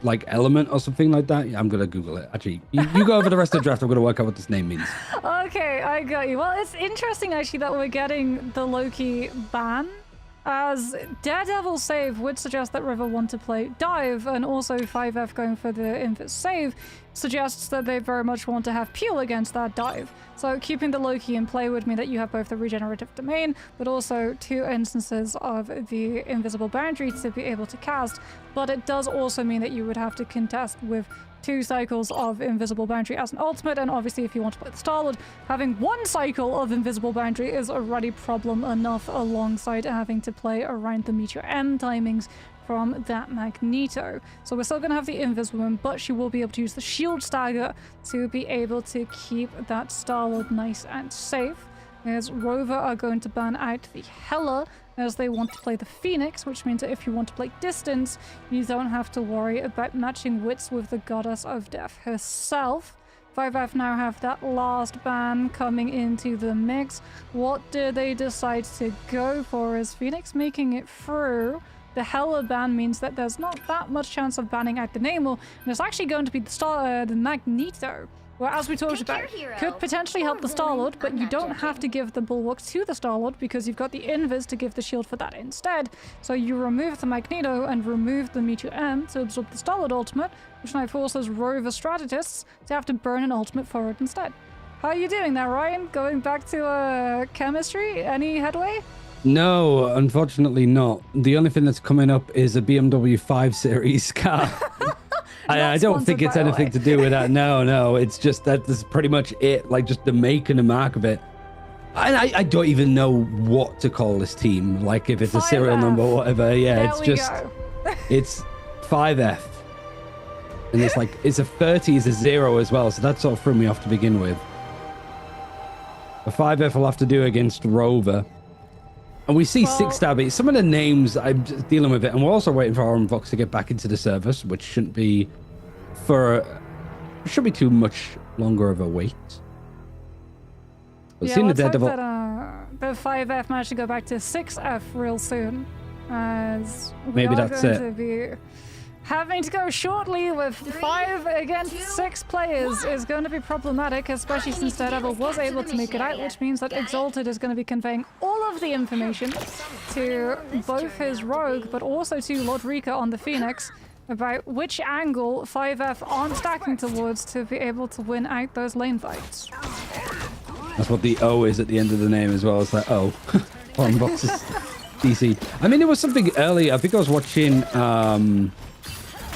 like element or something like that? I'm gonna Google it. Actually, you go over the rest of the draft. I'm gonna work out what this name means. Okay, I got you. Well, it's interesting actually that we're getting the Loki ban, as Daredevil save would suggest that River want to play Dive, and also 5F going for the Invis save suggests that they very much want to have Peel against that Dive. So keeping the Loki in play would mean that you have both the regenerative domain, but also 2 instances of the invisible boundary to be able to cast. But it does also mean that you would have to contest with 2 cycles of Invisible Boundary as an ultimate, and obviously if you want to play the Starlord, having 1 cycle of Invisible Boundary is already problem enough alongside having to play around the Meteor M timings from that Magneto. So we're still going to have the Invis Woman, but she will be able to use the Shield Stagger to be able to keep that Starlord nice and safe. As Rover are going to ban out the Hela, as they want to play the Phoenix, which means that if you want to play distance, you don't have to worry about matching wits with the Goddess of Death herself. 5F now have that last ban coming into the mix. What do they decide to go for? Is Phoenix making it through? The Hela ban means that there's not that much chance of banning out the Namor, and it's actually going to be the Magneto. Well, as we talked about, could potentially help the Starlord, but you don't have to give the Bulwark to the Starlord because you've got the Invis to give the shield for that instead. So you remove the Magneto and remove the Meteor M to absorb the Starlord ultimate, which now forces Rover strategists to have to burn an ultimate for it instead. How are you doing there, Ryan? Going back to chemistry? Any headway? No, unfortunately not. The only thing that's coming up is a BMW 5 Series car. I don't think it's anything to do with that. No, it's just that's pretty much it. Like just the make and the mark of it. And I don't even know what to call this team. Like if it's a serial number or whatever. Yeah, There it's we just go. it's 5F. And it's like it's a 30 is a 0 as well, so that sort of threw me off to begin with. A 5F will have to do against Rover. And we see 6-star beat. Some of the names I'm just dealing with it, and we're also waiting for Oren Vox to get back into the service, which shouldn't be should be too much longer of a wait. But Yeah, seeing the let's hope Daredevil. that the 5F managed to go back to 6F real soon, as we Maybe are that's going it. to be having to go shortly with 5 against 6 players is going to be problematic, especially since Daredevil was able to make it out, which means that Exalted is going to be conveying all of the information to both his Rogue, but also to Lord Rika on the Phoenix, about which angle 5F aren't stacking towards to be able to win out those lane fights. That's what the O is at the end of the name as well. It's like, oh, Oren Vox is DC. I mean, it was something early. I think I was watching,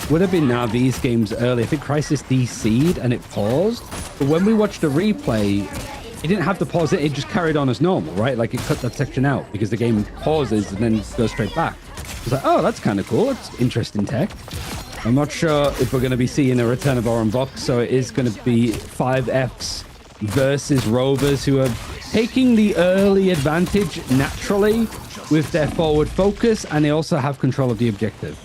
would have been Navi's games early. I think Crisis DC'd and it paused. But when we watched the replay, it didn't have to pause it. It just carried on as normal, right? Like it cut that section out because the game pauses and then goes straight back. It's like, oh, that's kind of cool. It's interesting tech. I'm not sure if we're going to be seeing a return of Oren Vox, so it is going to be 5Fs versus Rovers, who are taking the early advantage naturally with their forward focus, and they also have control of the objective.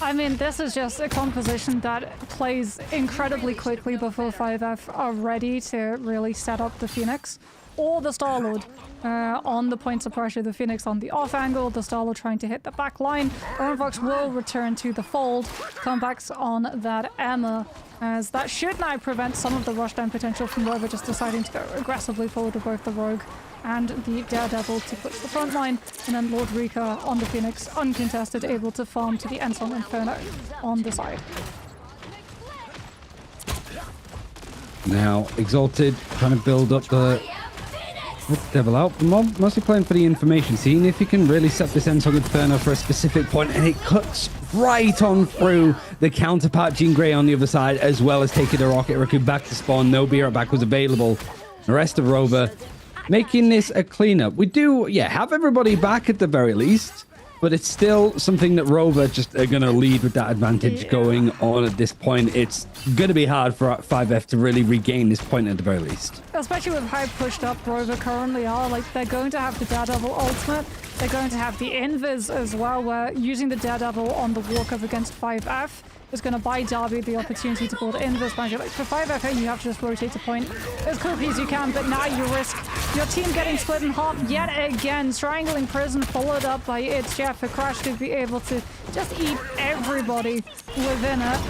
I mean, this is just a composition that plays incredibly quickly before 5F are ready to really set up the Phoenix or the Star-Lord on the points of pressure. The Phoenix on the off angle, the Star-Lord trying to hit the back line. Oren Vox will return to the fold, comebacks on that EMEA, as that should now prevent some of the rushdown potential from Rover just deciding to go aggressively forward with both the Rogue and the Daredevil to push the front line, and then Lord Rika on the Phoenix, uncontested, able to farm to the Ensom Inferno on the side. Now, Exalted trying to build up the Devil out. Mostly playing for the information, seeing if he can really set this Ensom Inferno for a specific point, and it cuts right on through the counterpart Jean Grey on the other side, as well as taking the Rocket Raccoon back to spawn. No beer back was available. The rest of Rover making this a cleanup. We do, have everybody back at the very least, but it's still something that Rover just are going to lead with that advantage going on at this point. It's going to be hard for 5F to really regain this point at the very least. Especially with how pushed up Rover currently are. Like, they're going to have the Daredevil ultimate. They're going to have the Invis as well, where using the Daredevil on the walk up against 5F is going to buy Darby the opportunity to build Invis. Like, for 5F, you have to just rotate a point as quickly as you can, but now you risk your team getting split in half yet again. Strangling Prison followed up by It's Jeff, who Crash to be able to just eat everybody within it.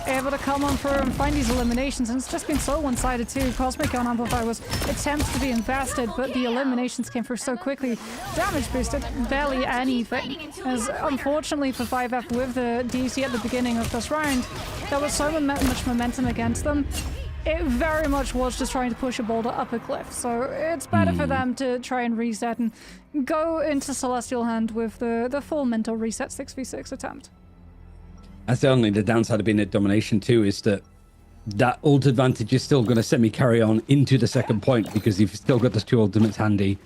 Able to come on through and find these eliminations, and it's just been so one-sided too. Cosmic on Amplify was attempts to be invested, but the eliminations came through so quickly. Damage boosted barely anything, as unfortunately for 5F with the DC at the beginning of this round, there was so much momentum against them. It very much was just trying to push a boulder up a cliff, so it's better for them to try and reset and go into Celestial Hand with the full mental reset 6v6 attempt. That's only the downside of being at domination too, is that ult advantage is still going to semi-carry on into the second point because you've still got those two ultimates handy.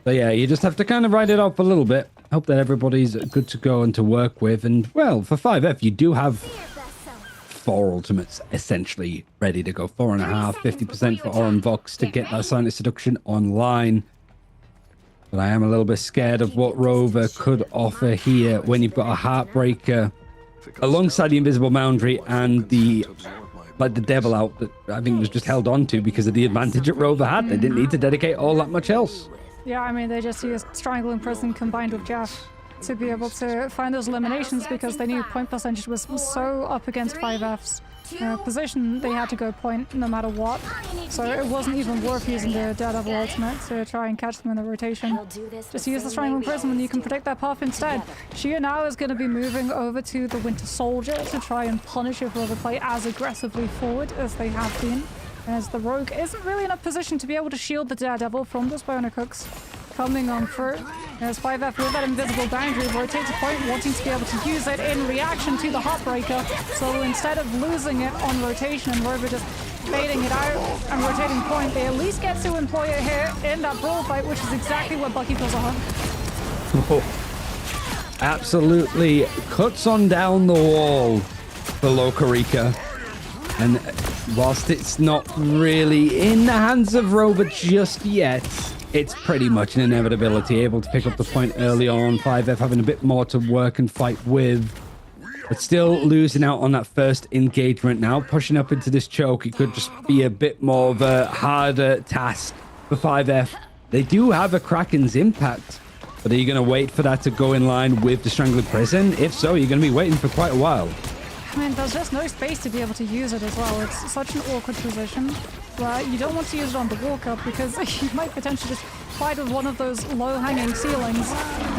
But yeah, you just have to kind of ride it off a little bit. Hope that everybody's good to go and to work with. And well, for 5F, you do have 4 ultimates essentially ready to go. 4.5, 50% for Oren Vox to get that Silent Seduction online. But I am a little bit scared of what Rover could offer here when you've got a Heartbreaker alongside the Invisible Boundary and the Devil out that I think was just held on to because of the advantage that Rover had. They didn't need to dedicate all that much else. Yeah, I mean, they just used Strangling Prison combined with Jeff to be able to find those eliminations because they knew point percentage was so up against 5F's position. They had to go point no matter what. So it wasn't even worth using the Daredevil ultimate to try and catch them in the rotation. Just use the Strangling Prison and you can predict that path instead. Shia now is going to be moving over to the Winter Soldier to try and punish if Rover play as aggressively forward as they have been, as the Rogue isn't really in a position to be able to shield the Daredevil from those boner cooks. coming on through. As 5F with that invisible boundary rotates a point, wanting to be able to use it in reaction to the Heartbreaker. So instead of losing it on rotation and Rover just baiting it out and rotating point, they at least get to employ it here in that brawl fight, which is exactly what Bucky pulls on. Absolutely cuts on down the wall for Lokarika. And whilst it's not really in the hands of Rover just yet, it's pretty much an inevitability. Able to pick up the point early on. 5F having a bit more to work and fight with. But still losing out on that first engagement now. Pushing up into this choke, it could just be a bit more of a harder task for 5F. They do have a Kraken's impact. But are you going to wait for that to go in line with the Strangling Prison? If so, you're going to be waiting for quite a while. I mean, there's just no space to be able to use it as well. It's such an awkward position where you don't want to use it on the walk-up because you might potentially just fight with one of those low-hanging ceilings.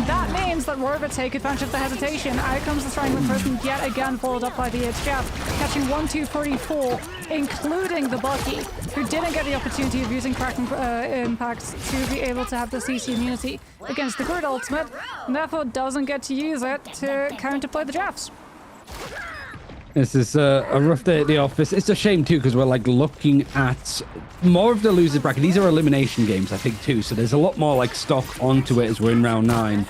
That means that Rover take advantage of the hesitation. Out comes the Strangling Prison yet again, followed up by the Jeff, catching 1, 2, 3, 4, including the Bucky, who didn't get the opportunity of using Kraken impacts to be able to have the CC immunity against the Grid ultimate, and therefore doesn't get to use it to counterplay the Jeffs. This is a rough day at the office. It's a shame, too, because we're, like, looking at more of the loser bracket. These are elimination games, I think, too. So there's a lot more, like, stock onto it as we're in round 9.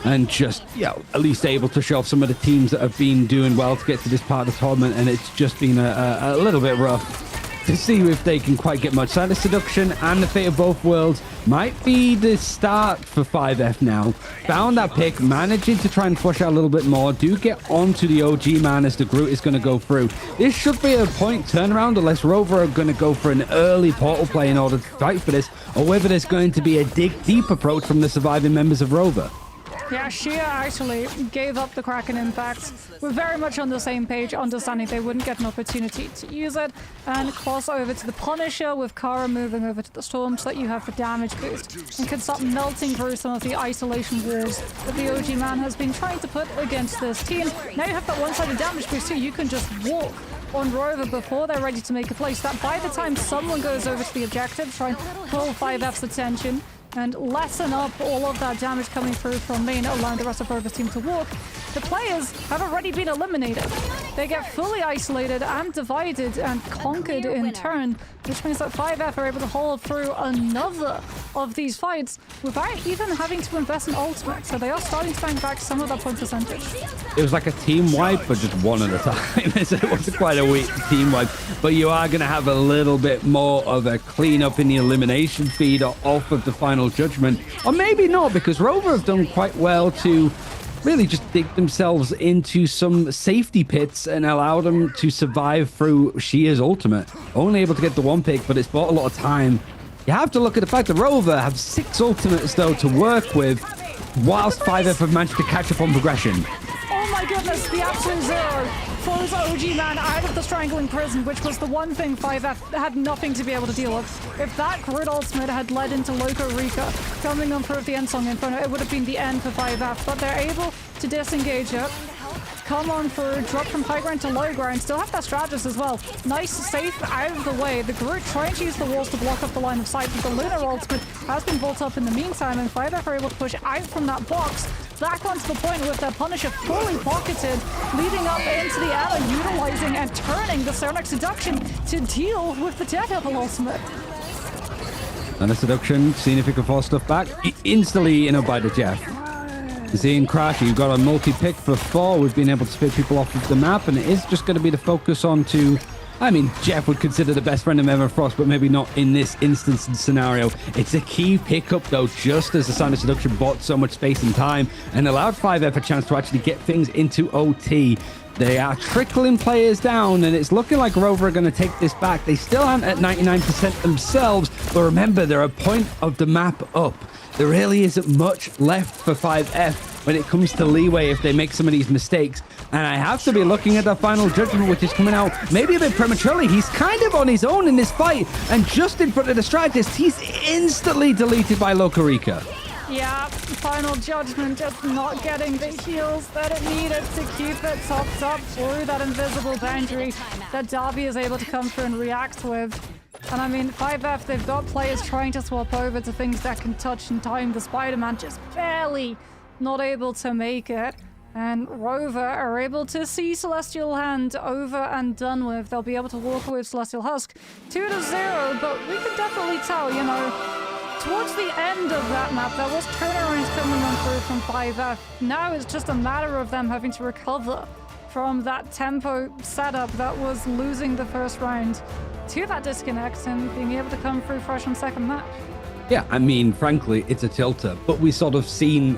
And just, at least able to show off some of the teams that have been doing well to get to this part of the tournament. And it's just been a little bit rough to see if they can quite get much. Silent Seduction and the Fate of Both Worlds might be the start for 5F now. Found that pick, managing to try and push out a little bit more. Do get onto the OG man as the Groot is going to go through. This should be a point turnaround unless Rover are going to go for an early portal play in order to fight for this, or whether there's going to be a dig deep approach from the surviving members of Rover. Yeah, Shia actually gave up the Kraken impact. We're very much on the same page, understanding they wouldn't get an opportunity to use it, and cross over to the Punisher with Kara moving over to the Storm so that you have the damage boost and can start melting through some of the isolation walls that the OG man has been trying to put against this team. Now you have that one-sided damage boost too. You can just walk on Rover before they're ready to make a play, so that by the time someone goes over to the objective, try and pull 5F's attention and lessen up all of that damage coming through from main, allowing the rest of Rover's team to walk. The players have already been eliminated. They get fully isolated and divided and conquered in turn, which means that 5F are able to hold through another of these fights without even having to invest in ultimate. So they are starting to bang back some of that point percentage. It was like a team wipe, but just one at a time. So it wasn't quite a weak team wipe, but you are going to have a little bit more of a cleanup in the elimination feed off of the final judgment. Or maybe not, because Rover have done quite well to really just dig themselves into some safety pits and allow them to survive through Shia's ultimate. Only able to get the one pick, but it's bought a lot of time. You have to look at the fact that Rover have 6 ultimates, though, to work with, whilst 5F have managed to catch up on progression. Oh my goodness, the absolute zero throws OG man out of the Strangling Prison, which was the one thing 5F had nothing to be able to deal with. If that Grid ultimate had led into Loco Rika coming on through the end song Inferno, it would have been the end for 5F, but they're able to disengage it. Come on through, drop from high ground to low ground, still have that strategist as well. Nice, safe, out of the way. The Groot trying to use the walls to block up the line of sight, but the Lunar ultimate has been built up in the meantime, and 5F are able to push out from that box, back onto the point with their Punisher fully pocketed, leading up into the Ella, utilizing and turning the Sonic Seduction to deal with the Daredevil ultimate. And the Seduction, seeing if he can force stuff back, instantly by the Jeff. Seeing Crash, you've got a multi-pick for 4. We've been able to spit people off of the map, and it is just going to be the focus on to... I mean, Jeff would consider the best friend of Evan Frost, but maybe not in this instance and scenario. It's a key pickup, though, just as the Sound of Seduction bought so much space and time and allowed 5F a chance to actually get things into OT. They are trickling players down, and it's looking like Rover are going to take this back. They still aren't at 99% themselves, but remember, they're a point of the map up. There really isn't much left for 5F when it comes to leeway if they make some of these mistakes. And I have to be looking at the final judgment, which is coming out maybe a bit prematurely. He's kind of on his own in this fight, and just in front of the strategist, he's instantly deleted by Lokarika. Yeah, final judgment just not getting the heals that it needed to keep it topped up through that invisible boundary that Darby is able to come through and react with. And I mean, 5F, they've got players trying to swap over to things that can touch in time. The Spider-Man just barely not able to make it. And Rover are able to see Celestial Hand over and done with. They'll be able to walk away with Celestial Husk 2-0, but we can definitely tell, you know, towards the end of that map, there was turnarounds coming on through from 5F. Now it's just a matter of them having to recover from that tempo setup that was losing the first round to that disconnect and being able to come through fresh on second match. Yeah, I mean, frankly, it's a tilter, but we sort of seen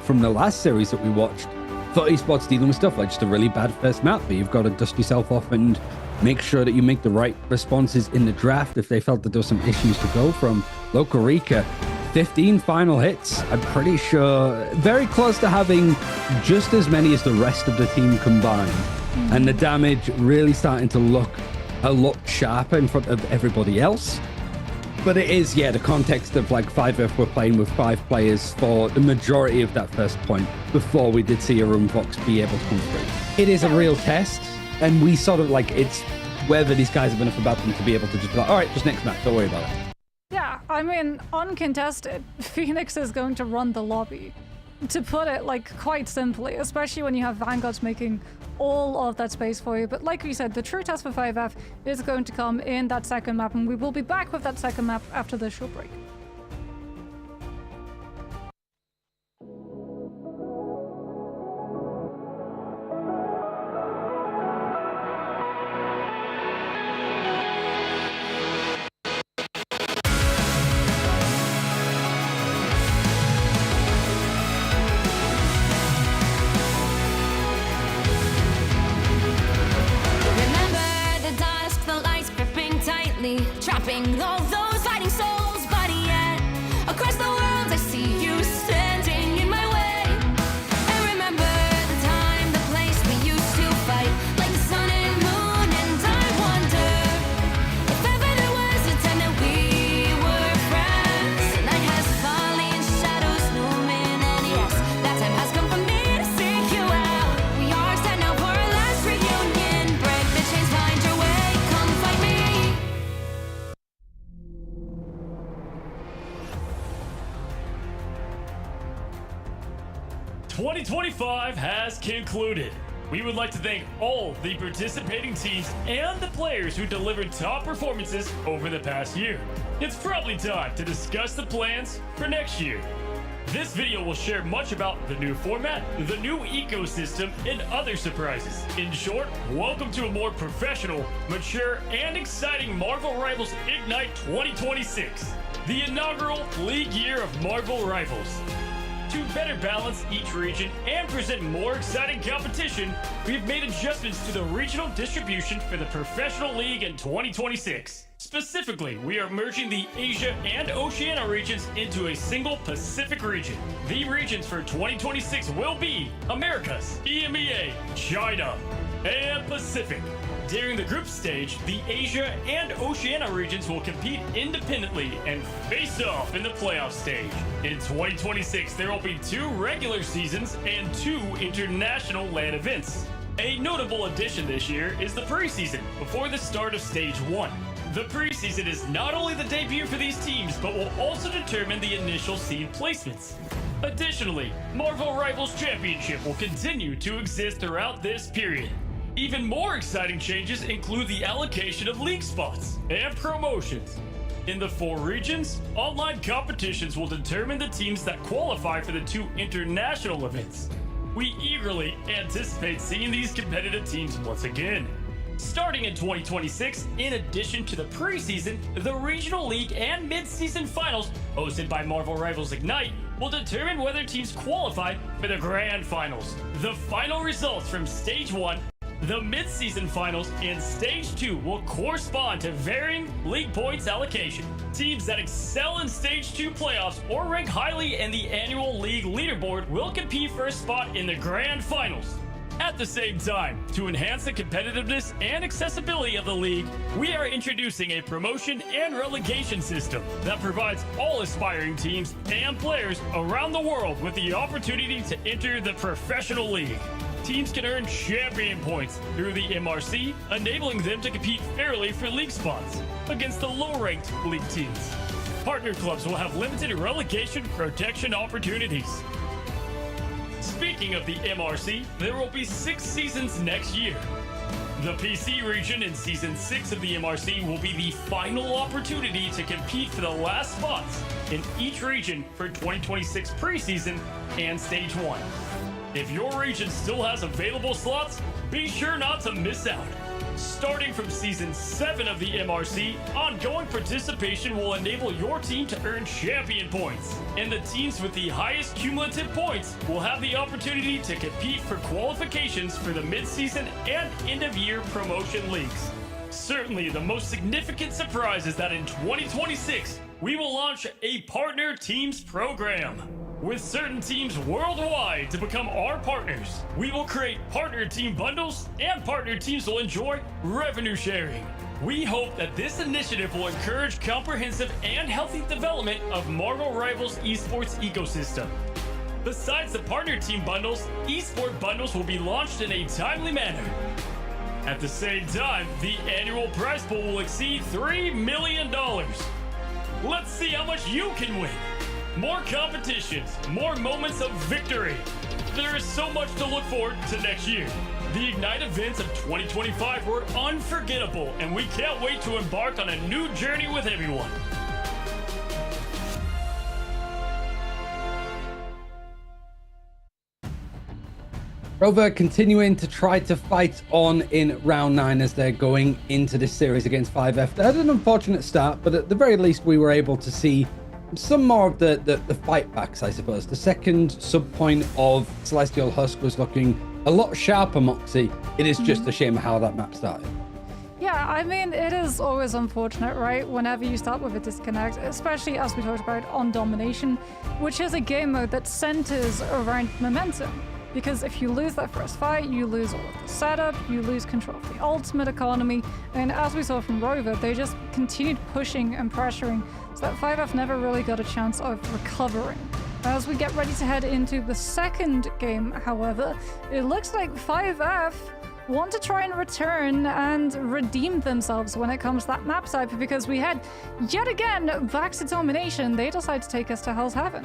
from the last series that we watched, 30 spots dealing with stuff like just a really bad first map, but you've got to dust yourself off and make sure that you make the right responses in the draft if they felt that there were some issues to go from. Local Rica, 15 final hits. I'm pretty sure very close to having just as many as the rest of the team combined. And the damage really starting to look a lot sharper in front of everybody else. But it is, yeah, the context of like 5F were playing with 5 players for the majority of that first point before we did see a Roomfox be able to come through. It is a real test, and we sort of like, it's whether these guys have enough about them to be able to just be like, all right, just next match, don't worry about it. Yeah, I mean, uncontested, Phoenix is going to run the lobby. To put it, like, quite simply, especially when you have Vanguards making all of that space for you. But like we said, the true test for 5F is going to come in that second map, and we will be back with that second map after this short break. Trapping all those fighting souls, but yet across the world I see you standing in my way. And remember the time, the place we used to fight, like the sun and moon. And I wonder if ever there was a time that we were friends. The night has fallen, shadows looming, and yes, that time has come for me to seek you out. We are set now for our last reunion. Break the chains, find your way, come find me. 2025 has concluded. We would like to thank all the participating teams and the players who delivered top performances over the past year. It's probably time to discuss the plans for next year. This video will share much about the new format, the new ecosystem, and other surprises. In short, welcome to a more professional, mature, and exciting Marvel Rivals Ignite 2026, the inaugural league year of Marvel Rivals. To better balance each region and present more exciting competition, we've made adjustments to the regional distribution for the Professional League in 2026. Specifically, we are merging the Asia and Oceania regions into a single Pacific region. The regions for 2026 will be Americas, EMEA, China, and Pacific. During the group stage, the Asia and Oceania regions will compete independently and face off in the playoff stage. In 2026, there will be 2 regular seasons and 2 international LAN events. A notable addition this year is the preseason before the start of Stage 1. The preseason is not only the debut for these teams, but will also determine the initial seed placements. Additionally, Marvel Rivals Championship will continue to exist throughout this period. Even more exciting changes include the allocation of league spots and promotions. In the 4 regions, online competitions will determine the teams that qualify for the 2 international events. We eagerly anticipate seeing these competitive teams once again. Starting in 2026, in addition to the preseason, the Regional League and Mid-Season Finals, hosted by Marvel Rivals Ignite, will determine whether teams qualify for the Grand Finals. The final results from Stage 1, the Mid-Season Finals, and Stage 2 will correspond to varying league points allocation. Teams that excel in Stage 2 playoffs or rank highly in the annual league leaderboard will compete for a spot in the Grand Finals. At the same time, to enhance the competitiveness and accessibility of the league, we are introducing a promotion and relegation system that provides all aspiring teams and players around the world with the opportunity to enter the professional league. teams can earn champion points through the MRC, enabling them to compete fairly for league spots against the low-ranked league teams. Partner clubs will have limited relegation protection opportunities. Speaking of the MRC, there will be 6 seasons next year. The PC region in Season 6 of the MRC will be the final opportunity to compete for the last spots in each region for 2026 preseason and Stage 1. If your region still has available slots, be sure not to miss out. Starting from Season 7 of the MRC, ongoing participation will enable your team to earn champion points, and the teams with the highest cumulative points will have the opportunity to compete for qualifications for the mid-season and end-of-year promotion leagues. Certainly, the most significant surprise is that in 2026, we will launch a Partner Teams program. With certain teams worldwide to become our partners, we will create partner team bundles, and partner teams will enjoy revenue sharing. We hope that this initiative will encourage comprehensive and healthy development of Marvel Rivals esports ecosystem. Besides the partner team bundles, esport bundles will be launched in a timely manner. At the same time, the annual prize pool will exceed $3 million. Let's see how much you can win. More competitions, more moments of victory. There is so much to look forward to next year. The Ignite events of 2025 were unforgettable, and we can't wait to embark on a new journey with everyone. Rover continuing to try to fight on in round 9 as they're going into this series against 5F. They had an unfortunate start, but at the very least we were able to see some more of the fight backs, I suppose. The second sub point of Celestial Husk was looking a lot sharper, Moxie. It is just a shame how that map started. Yeah, I mean, it is always unfortunate, right? Whenever you start with a disconnect, especially as we talked about on Domination, which is a game mode that centers around momentum. Because if you lose that first fight, you lose all of the setup, you lose control of the ultimate economy, and as we saw from Rover, they just continued pushing and pressuring, so that 5F never really got a chance of recovering. As we get ready to head into the second game, however, it looks like 5F want to try and return and redeem themselves when it comes to that map type, because we head yet again back to Domination. They decide to take us to Hell's Heaven.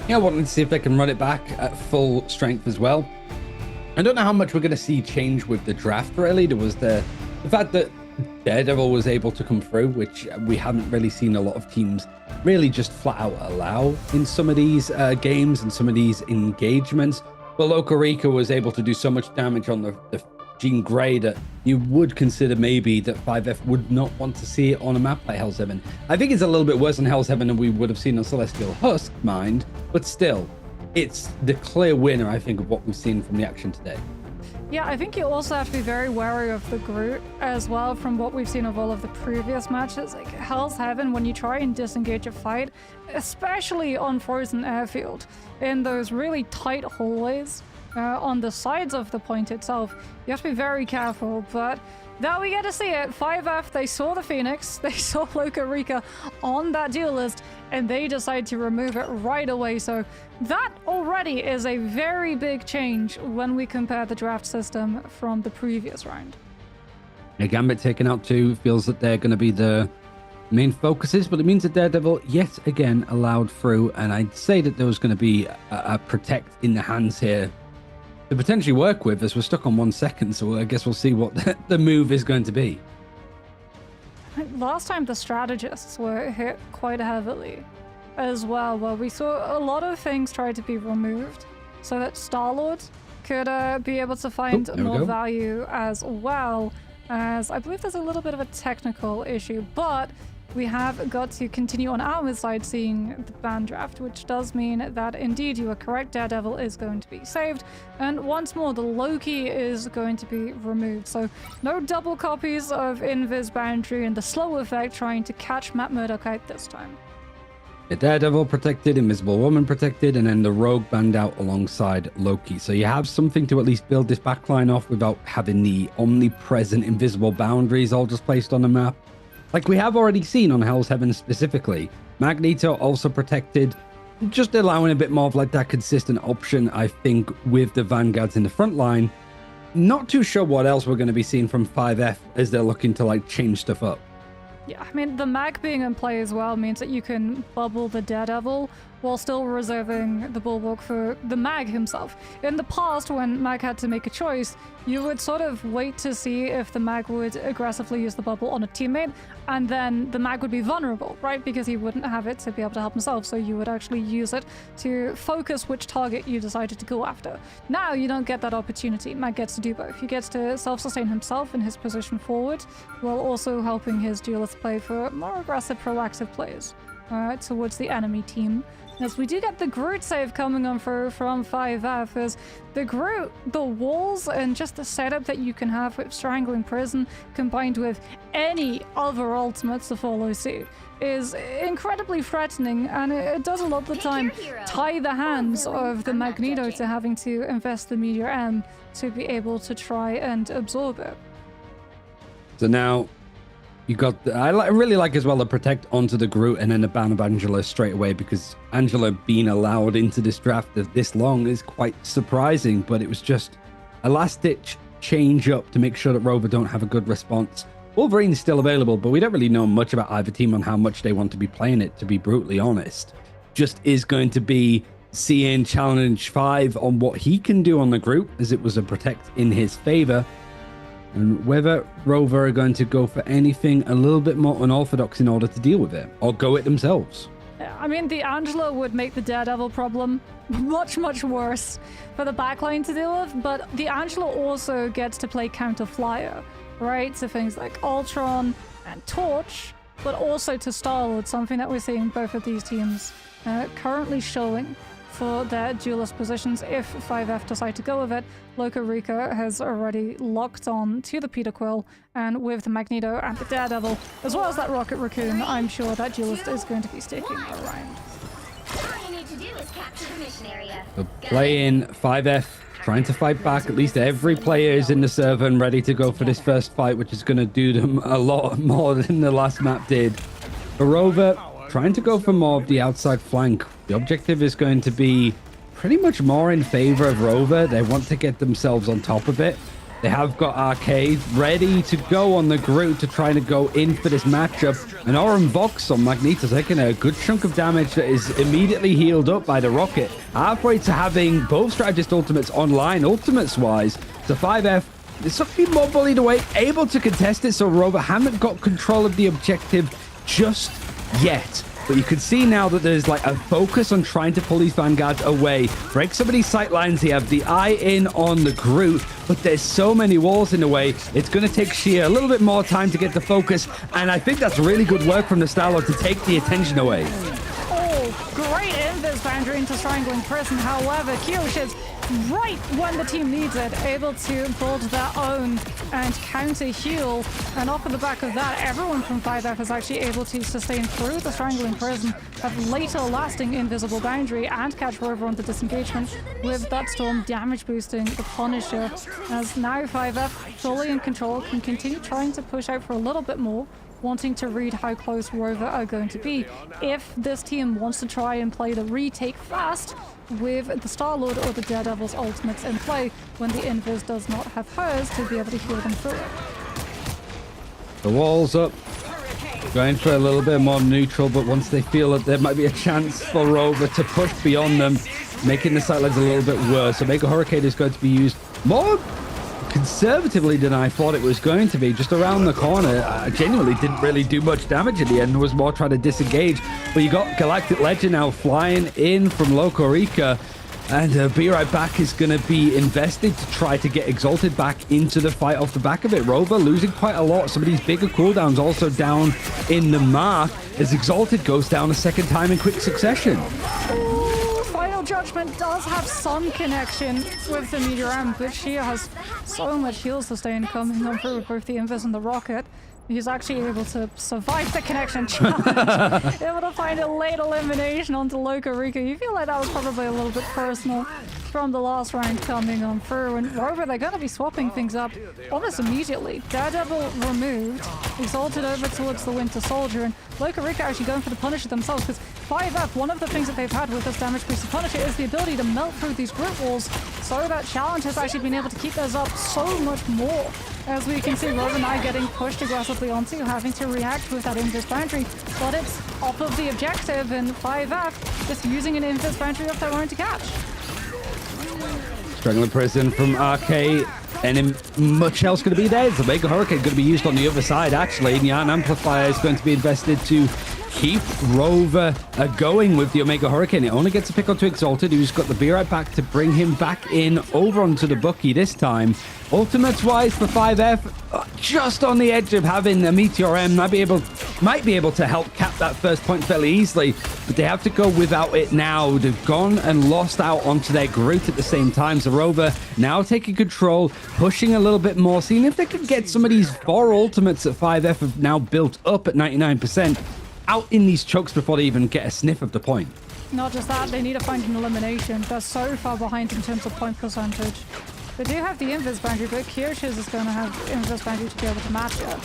Yeah, wanting to see if they can run it back at full strength as well. I don't know how much we're going to see change with the draft, really. There was the fact that Daredevil was able to come through, which we haven't really seen a lot of teams really just flat out allow in some of these games and some of these engagements. But Lokorika was able to do so much damage on the Jean Grey that you would consider maybe that 5F would not want to see it on a map like Hell's Heaven. I think it's a little bit worse than Hell's Heaven than we would have seen on Celestial Husk, mind, but still, it's the clear winner, I think, of what we've seen from the action today. Yeah, I think you also have to be very wary of the Groot as well from what we've seen of all of the previous matches. Like Hell's Heaven, when you try and disengage a fight, especially on Frozen Airfield, in those really tight hallways, on the sides of the point itself, you have to be very careful. But now we get to see it. 5F, they saw the Phoenix, they saw Lokorika on that deal list, and they decide to remove it right away. So that already is a very big change when we compare the draft system from the previous round. A Gambit taken out too, feels that they're going to be the main focuses, but it means that Daredevil yet again allowed through, and I'd say that there was going to be a protect in the hands here to potentially work with, as we're stuck on 1 second, so I guess we'll see what the move is going to be. Last time the strategists were hit quite heavily as well, where we saw a lot of things try to be removed so that Star-Lord could be able to find more value, as well as I believe there's a little bit of a technical issue, but we have got to continue on our side seeing the ban draft, which does mean that indeed you are correct, Daredevil is going to be saved, and once more the Loki is going to be removed. So no double copies of Invis Boundary and the slow effect trying to catch Matt Murdock out this time. The Daredevil protected, Invisible Woman protected, and then the Rogue banned out alongside Loki. So you have something to at least build this backline off without having the omnipresent invisible boundaries all just placed on the map, like we have already seen on Hell's Heaven specifically. Magneto also protected. just allowing a bit more of like that consistent option, I think, with the Vanguards in the front line. Not too sure what else we're going to be seeing from 5F as they're looking to like change stuff up. Yeah, I mean, the mag being in play as well means that you can bubble the Daredevil while still reserving the Bulwark for the mag himself. In the past, when mag had to make a choice, you would sort of wait to see if the mag would aggressively use the bubble on a teammate, and then the mag would be vulnerable, right? Because he wouldn't have it to be able to help himself, so you would actually use it to focus which target you decided to go after. Now you don't get that opportunity. Mag gets to do both. He gets to self-sustain himself in his position forward, while also helping his duelist play for more aggressive, proactive plays towards the enemy team. As we do get the Groot save coming on through from 5F, as the Groot, the walls, and just the setup that you can have with Strangling Prison combined with any other ultimates to follow suit is incredibly threatening, and it does a lot of the time tie the hands of the Magneto to having to invest the Meteor M to be able to try and absorb it. So now you got I really like as well the protect onto the Groot and then the ban of Angela straight away, because Angela being allowed into this draft of this long is quite surprising, but it was just a last ditch change up to make sure that Rover don't have a good response. Wolverine's still available, but we don't really know much about either team on how much they want to be playing it, to be brutally honest. Just is going to be seeing challenge 5 on what he can do on the Groot, as it was a protect in his favor. And whether Rover are going to go for anything a little bit more unorthodox in order to deal with it, or go it themselves. I mean, the Angela would make the Daredevil problem much, much worse for the backline to deal with, but the Angela also gets to play counter flyer, right? So things like Ultron and Torch, but also to Star-Lord, something that we're seeing both of these teams currently showing for their duelist positions. If 5F decide to go with it, Loco Rica has already locked on to the Peter Quill, and with the Magneto and the Daredevil, as well as that Rocket Raccoon, I'm sure that duelist is going to be sticking around. All you need to do is capture the mission area. So playing 5F, trying to fight back. At least every player is in the server and ready to go for this first fight, which is going to do them a lot more than the last map did. For Rover, trying to go for more of the outside flank. The objective is going to be pretty much more in favor of Rover. They want to get themselves on top of it. They have got Arcade ready to go on the Groot to try to go in for this matchup. And Aurum Vox on Magneto taking a good chunk of damage that is immediately healed up by the Rocket. Halfway to having both strategist ultimates online, ultimates-wise. So 5F is something more bullied away, able to contest it, so Rover haven't got control of the objective just yet. But you can see now that there's like a focus on trying to pull these Vanguards away. Break some of these sight lines. You have the eye in on the Groot, but there's so many walls in the way. It's going to take Shea a little bit more time to get the focus, and I think that's really good work from the Star-Lord to take the attention away. Oh, great invis boundary into Strangling Prison. However, Kyosh's right when the team needs it, able to build their own and counter heal. And off of the back of that, everyone from 5F is actually able to sustain through the Strangling Prison, have later lasting invisible boundary, and catch Rover on the disengagement with that storm damage boosting the Punisher. As now 5F fully in control, can continue trying to push out for a little bit more, wanting to read how close Rover are going to be. If this team wants to try and play the retake fast with the Star-Lord or the Daredevil's ultimates in play, when the Invis does not have hers to be able to heal them through it. The wall's up. Going for a little bit more neutral, but once they feel that there might be a chance for Rover to push beyond them, making the sightlines a little bit worse. Omega Hurricane is going to be used more conservatively than I thought it was going to be. Just around the corner, genuinely didn't really do much damage in the end. Was more trying to disengage, but you got Galactic Legend now flying in from Loco Rica, and Be Right Back is going to be invested to try to get Exalted back into the fight off the back of it. Rover losing quite a lot. Some of these bigger cooldowns also down in the mark as Exalted goes down a second time in quick succession. Judgment does have some connection with the Meteor M, but she has so much heal sustain coming on through with both the Invis and the Rocket. He's actually able to survive the connection challenge, able to find a late elimination onto Loco Rica. You feel like that was probably a little bit personal from the last round coming on through. And Rover, they're going to be swapping things up almost immediately. Daredevil removed, Exalted over towards the Winter Soldier, and Loco Rica actually going for the Punisher themselves, because 5F, one of the things that they've had with this damage boost to Punisher is the ability to melt through these group walls, so that Challenge has actually been able to keep those up so much more. As we can see, Rover now getting pushed aggressively onto, having to react with that invis boundary, but it's off of the objective, and 5F just using an invis boundary of their own to catch. Struggling prison from RK. And much else going to be there. It's a Omega Hurricane going to be used on the other side, actually. And Yarn Amplifier is going to be invested to keep Rover going with the Omega Hurricane. It only gets a pick onto Exalted, who's got the Be Right Back to bring him back in over onto the Bucky this time. Ultimates-wise for 5F, just on the edge of having a Meteor M, might be able to help cap that first point fairly easily, but they have to go without it now. They've gone and lost out onto their Groot at the same time, so Rover now taking control, pushing a little bit more, seeing if they can get some of these 4 ultimates that 5F have now built up at 99% out in these chokes before they even get a sniff of the point. Not just that, they need to find an elimination. They're so far behind in terms of point percentage. They do have the invis boundary, but Kyoshis is going to have invis boundary to be able to match it.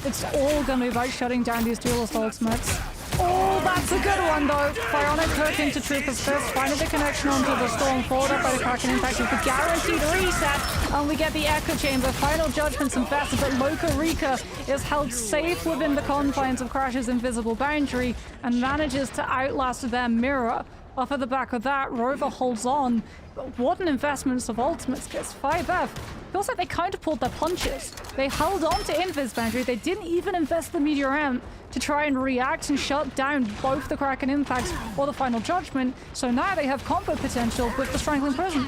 It's all going to be about shutting down these duelist ultimates. Oh, that's a good one though. Bionic hook into Trooper's Fist, finding the connection onto the Storm, followed up by the Kraken Impact with the guaranteed reset. And we get the Echo Chamber, Final Judgment's invested, but Loka Rika is held safe within the confines of Crash's invisible boundary and manages to outlast their mirror. Off of the back of that, Rover holds on. But what an investment of ultimates gets 5F. Feels like they kind of pulled their punches. They held on to Invis Boundary. They didn't even invest the Meteor M to try and react and shut down both the Kraken Impacts or the Final Judgment. So now they have combo potential with the Strangling Prison.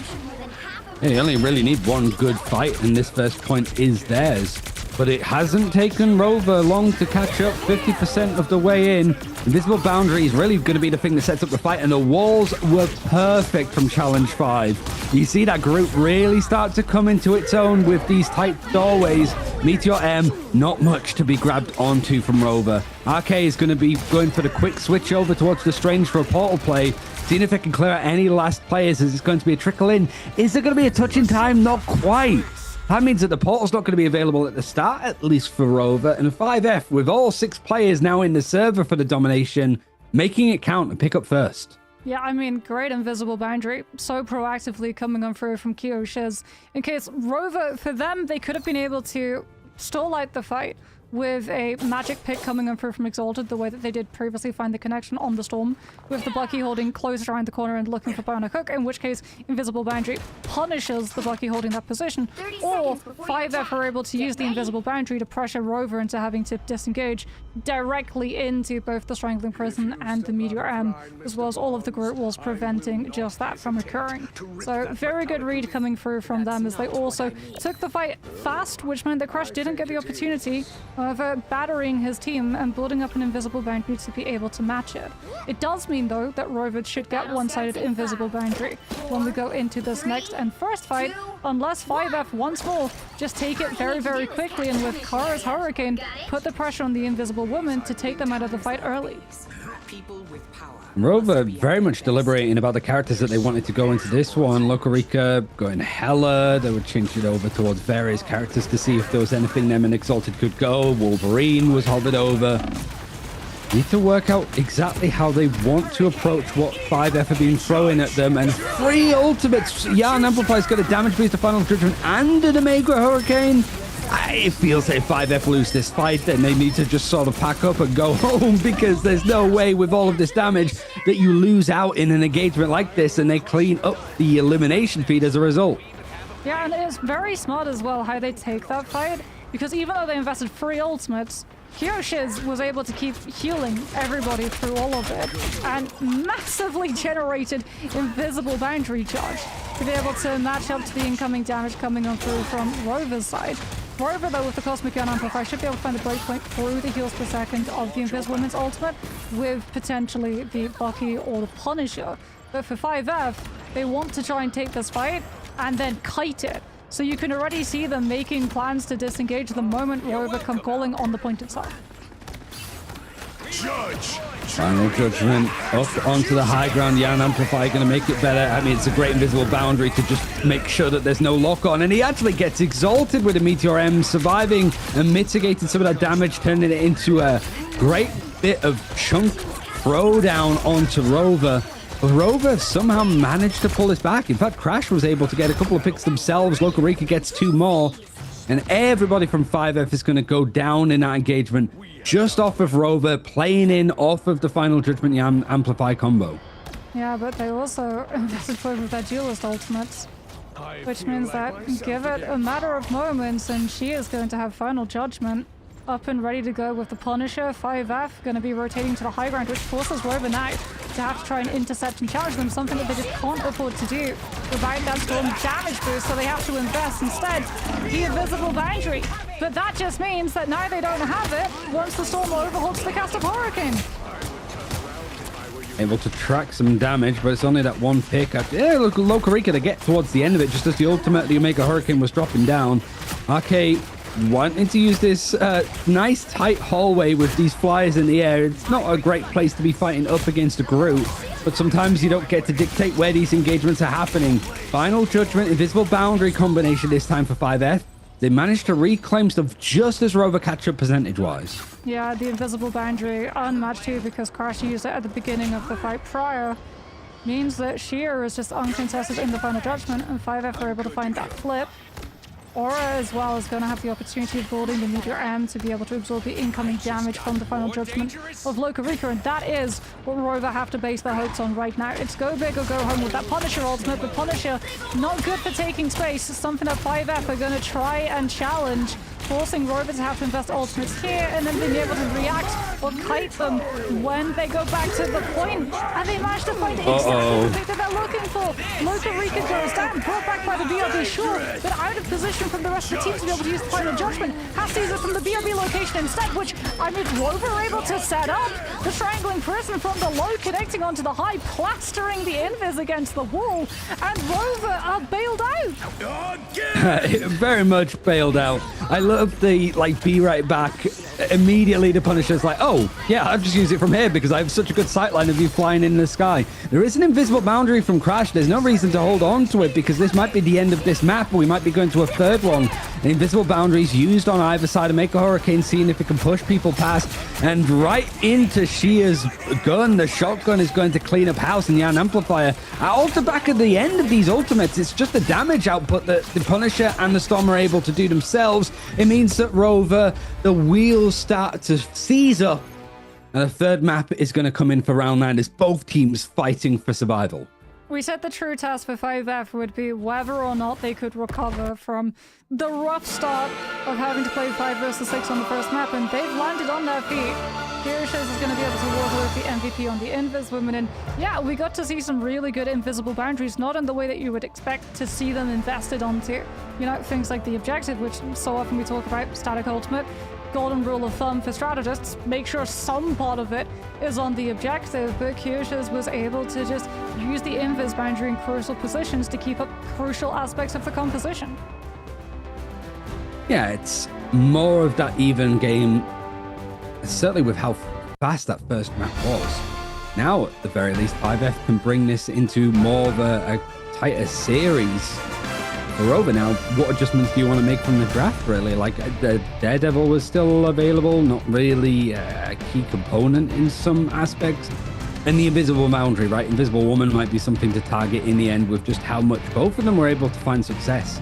Yeah, they only really need one good fight, and this first point is theirs. But it hasn't taken Rover long to catch up, 50% of the way in. Invisible Boundary is really going to be the thing that sets up the fight, and the walls were perfect from Challenge 5. You see that group really start to come into its own with these tight doorways. Meteor M, not much to be grabbed onto from Rover. RK is going to be going for the quick switch over towards the Strange for a portal play, seeing if they can clear out any last players as it's going to be a trickle in. Is there going to be a touch in time? Not quite. That means that the portal's not going to be available at the start, at least for Rover. And 5F, with all 6 players now in the server for the domination, making it count and pick up first. Yeah, I mean, great invisible boundary. So proactively coming on through from Kiyoshiz. In case Rover, for them, they could have been able to stall out the fight with a magic pick coming on through from Exalted, the way that they did previously find the connection on the Storm, with the Bucky holding close around the corner and looking for Bionic Hook, in which case Invisible Boundary punishes the Bucky holding that position. Or 5F are able to use the Invisible Boundary to pressure Rover into having to disengage directly into both the Strangling Prison and the Meteor M, as well as all of the Groot Walls, preventing just that from occurring. So very good read coming through from them, as they also took the fight fast, which meant that Crash didn't get the opportunity of battering his team and building up an invisible boundary to be able to match it. It does mean, though, that Rover should get one-sided invisible boundary when we go into this next and first fight, unless 5F once more just take it very, very quickly, and with Kara's Hurricane, put the pressure on the Invisible Woman to take them out of the fight early. Rover very much deliberating about the characters that they wanted to go into this one. Lokarika going Hela. They would change it over towards various characters to see if there was anything them and Exalted could go. Wolverine was hovered over. Need to work out exactly how they want to approach what 5F have been throwing at them. And 3 ultimates. Yarn Amplifier's got a damage boost to Final Judgment and an Omega Hurricane. It feels like if 5F lose this fight, then they need to just sort of pack up and go home, because there's no way with all of this damage that you lose out in an engagement like this, and they clean up the elimination feed as a result. Yeah, and it's very smart as well how they take that fight, because even though they invested 3 ultimates, Kiyoshiz was able to keep healing everybody through all of it, and massively generated invisible boundary charge to be able to match up to the incoming damage coming on through from Rover's side. Rover, though, with the Cosmic Yarn Amplifier, should be able to find the breakpoint through the heals per second of the Invisible Woman's ultimate, with potentially the Bucky or the Punisher. But for 5F, they want to try and take this fight and then kite it. So you can already see them making plans to disengage the moment Rover come calling on the point itself. Final Judgment up onto the high ground. Yarn Amplifier going to make it better. I mean, it's a great invisible boundary to just make sure that there's no lock on. And he actually gets Exalted with a Meteor M, surviving and mitigating some of that damage, turning it into a great bit of chunk throwdown onto Rover. But Rover somehow managed to pull this back. In fact, Crash was able to get a couple of picks themselves. Lokorika gets 2 more. And everybody from 5F is going to go down in that engagement just off of Rover, playing in off of the Final Judgment Yam Amplify combo. Yeah, but they also invested both of their duelist ultimates, which means that give it a matter of moments and she is going to have Final Judgment up and ready to go with the Punisher. 5F going to be rotating to the high ground, which forces Rover now to have to try and intercept and challenge them, something that they just can't afford to do without that Storm damage boost, so they have to invest instead the Invisible Boundary. But that just means that now they don't have it once the Storm overhooks the cast of Hurricane. Able to track some damage, but it's only that one pick. Yeah, look, Lokorika to get towards the end of it, just as the ultimate, the Omega Hurricane, was dropping down. RK wanting to use this nice tight hallway with these flyers in the air. It's not a great place to be fighting up against a group, but sometimes you don't get to dictate where these engagements are happening. Final Judgment, Invisible Boundary combination this time for 5F. They managed to reclaim stuff just as Rover catch up percentage-wise. Yeah, the Invisible Boundary unmatched too because Crash used it at the beginning of the fight prior. Means that Sheer is just uncontested in the Final Judgment, and 5F are able to find that flip. Aura as well is going to have the opportunity of building the Meteor M to be able to absorb the incoming damage from the Final Judgment of Lokorika, and that is what Rover have to base their hopes on right now. It's go big or go home with that Punisher ultimate, but Punisher not good for taking space. Something that 5F are going to try and challenge, forcing Rover to have to invest ultimates here and then being able to react or kite them when they go back to the point, and they manage to find exactly the thing that they're looking for. Lokorika goes down, brought back by the BRB, sure, but out of position from the rest of the team to be able to use the Final Judgment. Has to use it from the BRB location instead, which, I mean, Rover able to set up the Strangling Prison from the low, connecting onto the high, plastering the invis against the wall, and Rover are bailed out. Very much bailed out. I love the, like, be right back. Immediately the Punisher's like, oh, yeah, I'll just use it from here because I have such a good sightline of you flying in the sky. There is an Invisible Boundary from Crash. There's no reason to hold on to it because this might be the end of this map, or we might be going to a third one. The Invisible Boundaries used on either side to make a Hurricane, seeing if it can push people past, and right into Sheer's gun. The shotgun is going to clean up house, and the Yan Amplifier. At the back of the end of these ultimates, it's just the damage output that the Punisher and the Storm are able to do themselves. It means that Rover, the wheels start to seize up, and the third map is going to come in for round 9 as both teams fighting for survival. We said the true task for 5F would be whether or not they could recover from the rough start of having to play 5 versus 6 on the first map, and they've landed on their feet. Kirishas is going to be able to walk with the MVP on the Invis women, and yeah, we got to see some really good Invisible Boundaries, not in the way that you would expect to see them invested onto, you know, things like the objective, which so often we talk about, static ultimate. Golden rule of thumb for strategists, make sure some part of it is on the objective, but Kirishas was able to just use the Invis Boundary in crucial positions to keep up crucial aspects of the composition. Yeah, it's more of that even game, certainly with how fast that first map was. Now, at the very least, 5F can bring this into more of a tighter series. For Rover now, what adjustments do you want to make from the draft, really? Like, the Daredevil was still available, not really a key component in some aspects. And the Invisible Boundary, right? Invisible Woman might be something to target in the end with just how much both of them were able to find success.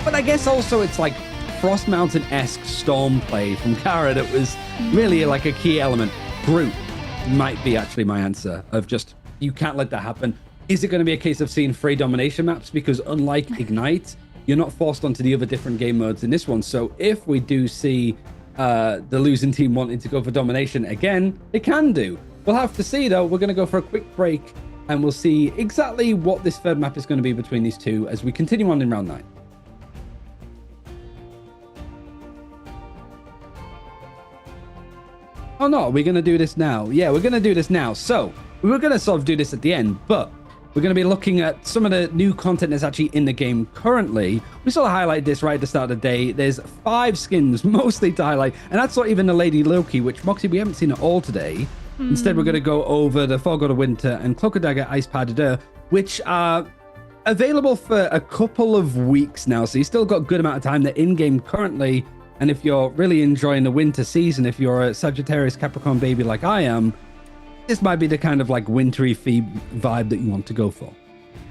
But I guess also it's like Frost Mountain-esque Storm play from Kara that was really like a key element. Groot might be actually my answer of just, you can't let that happen. Is it going to be a case of seeing 3 domination maps? Because unlike Ignite, you're not forced onto the other different game modes in this one. So if we do see the losing team wanting to go for domination again, they can do. We'll have to see, though. We're going to go for a quick break, and we'll see exactly what this third map is going to be between these two as we continue on in round 9. Oh no, are we going to do this now? Yeah, we're going to do this now. So we were going to sort of do this at the end, but we're going to be looking at some of the new content that's actually in the game currently. We sort of highlighted this right at the start of the day. There's 5 skins mostly to highlight, and that's not even the Lady Loki, which, Moxie, we haven't seen it all today. Instead, we're going to go over the Fall God of Winter and Cloak of Dagger Ice Padder, which are available for a couple of weeks now, so you still got a good amount of time. They're in-game currently, and if you're really enjoying the winter season, if you're a Sagittarius Capricorn baby like I am, this might be the kind of like wintry vibe that you want to go for.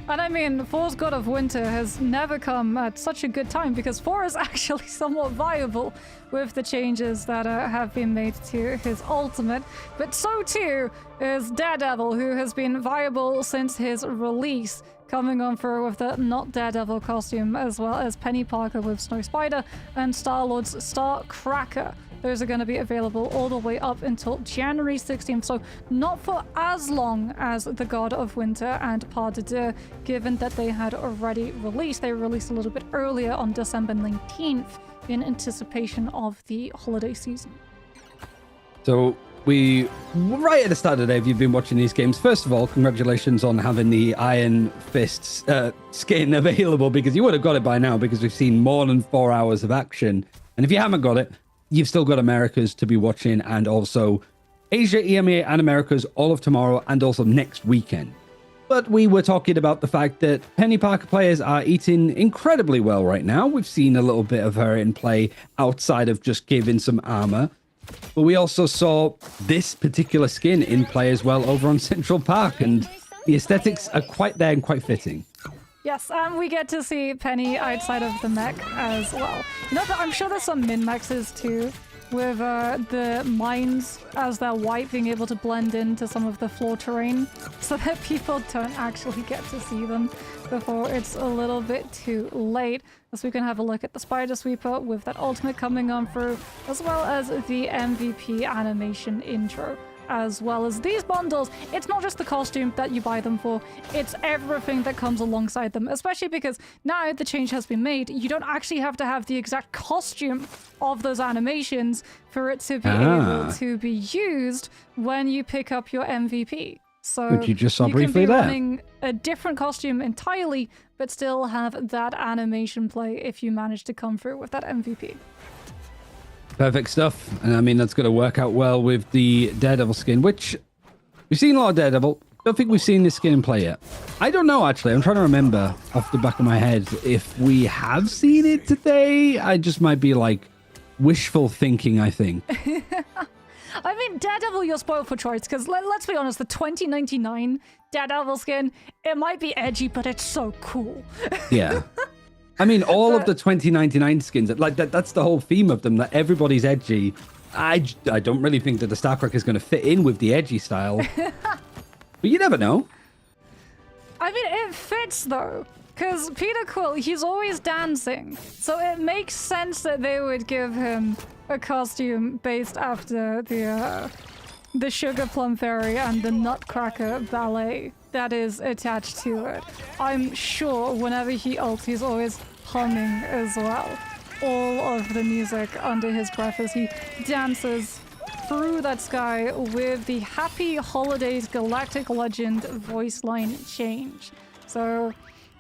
And I mean, 4's God of Winter has never come at such a good time because 4 is actually somewhat viable with the changes that have been made to his ultimate. But so too is Daredevil, who has been viable since his release, coming on through with the not Daredevil costume, as well as Penny Parker with Snow Spider and Star-Lord's Star Cracker. Those are going to be available all the way up until January 16th, so not for as long as the God of Winter and Pas de Deux, given that they had already released. They released a little bit earlier on December 19th in anticipation of the holiday season. So right at the start of the day, if you've been watching these games, first of all, congratulations on having the Iron Fists skin available, because you would have got it by now, because we've seen more than 4 hours of action. And if you haven't got it, you've still got Americas to be watching, and also Asia, EMEA, and Americas all of tomorrow, and also next weekend. But we were talking about the fact that Penny Parker players are eating incredibly well right now. We've seen a little bit of her in play outside of just giving some armor. But we also saw this particular skin in play as well over on Central Park, and the aesthetics are quite there and quite fitting. Yes, and we get to see Penny outside of the mech as well. You know, I'm sure there's some min-maxes too, with the mines as they're white being able to blend into some of the floor terrain, so that people don't actually get to see them before it's a little bit too late. As we can have a look at the Spider Sweeper with that ultimate coming on through, as well as the MVP animation intro. As well as these bundles, it's not just the costume that you buy them for, it's everything that comes alongside them, especially because now the change has been made. You don't actually have to have the exact costume of those animations for it to be able to be used when you pick up your MVP. So which you just saw you briefly can be there. running a different costume entirely, but still have that animation play if you manage to come through with that MVP. Perfect stuff. And I mean, that's going to work out well with the Daredevil skin, which we've seen a lot of Daredevil. Don't think we've seen this skin in play yet. I don't know, actually. I'm trying to remember off the back of my head if we have seen it today. I just might be like wishful thinking, I think. I mean, Daredevil, you're spoiled for choice, because let's be honest, the 2099 Daredevil skin, it might be edgy, but it's so cool. Yeah. I mean, all of the 2099 skins, like that's the whole theme of them, that everybody's edgy. I don't really think that the Starcracker is going to fit in with the edgy style. But you never know. I mean, it fits, though, because Peter Quill, he's always dancing. So it makes sense that they would give him a costume based after the Sugar Plum Fairy and the Nutcracker ballet that is attached to it. I'm sure whenever he ults, he's always humming as well. All of the music under his breath as he dances through that sky with the Happy Holidays Galactic Legend voice line change. So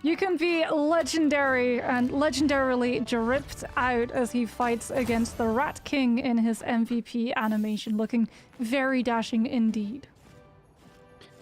you can be legendary and legendarily dripped out as he fights against the Rat King in his MVP animation, looking very dashing indeed.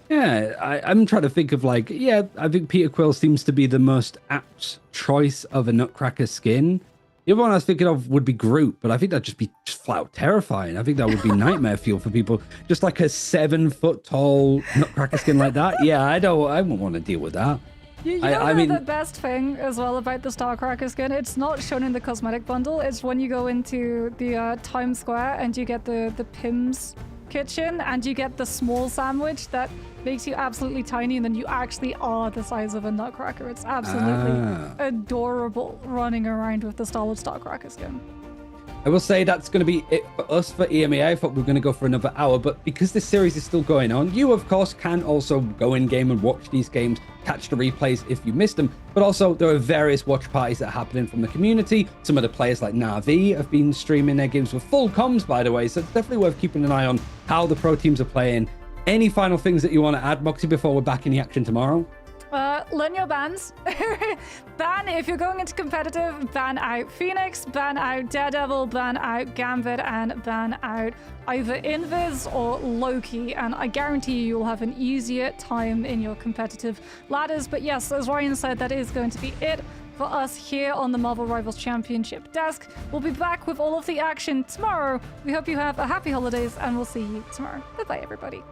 Yeah, I'm trying to think of like, yeah, I think Peter Quill seems to be the most apt choice of a Nutcracker skin. The other one I was thinking of would be Groot, but I think that'd just be just flat out terrifying. I think that would be nightmare fuel for people. Just like a 7-foot tall Nutcracker skin like that. Yeah, I wouldn't want to deal with that. You know I mean, the best thing as well about the Starcracker skin? It's not shown in the cosmetic bundle. It's when you go into the Times Square and you get the Pim's kitchen and you get the small sandwich that makes you absolutely tiny, and then you actually are the size of a Nutcracker. It's absolutely adorable running around with the Star-Lord Starcracker skin. I will say that's going to be it for us for EMEA. I thought we were going to go for another hour, but because this series is still going on, you, of course, can also go in-game and watch these games, catch the replays if you missed them. But also, there are various watch parties that are happening from the community. Some of the players like Na'Vi have been streaming their games with full comms, by the way, so it's definitely worth keeping an eye on how the pro teams are playing. Any final things that you want to add, Moxie, before we're back in the action tomorrow? Learn your bans. Ban, if you're going into competitive, ban out Phoenix, ban out Daredevil, ban out Gambit, and ban out either Invis or Loki. And I guarantee you'll have an easier time in your competitive ladders. But yes, as Ryan said, that is going to be it for us here on the Marvel Rivals Championship desk. We'll be back with all of the action tomorrow. We hope you have a happy holidays, and we'll see you tomorrow. Goodbye, everybody.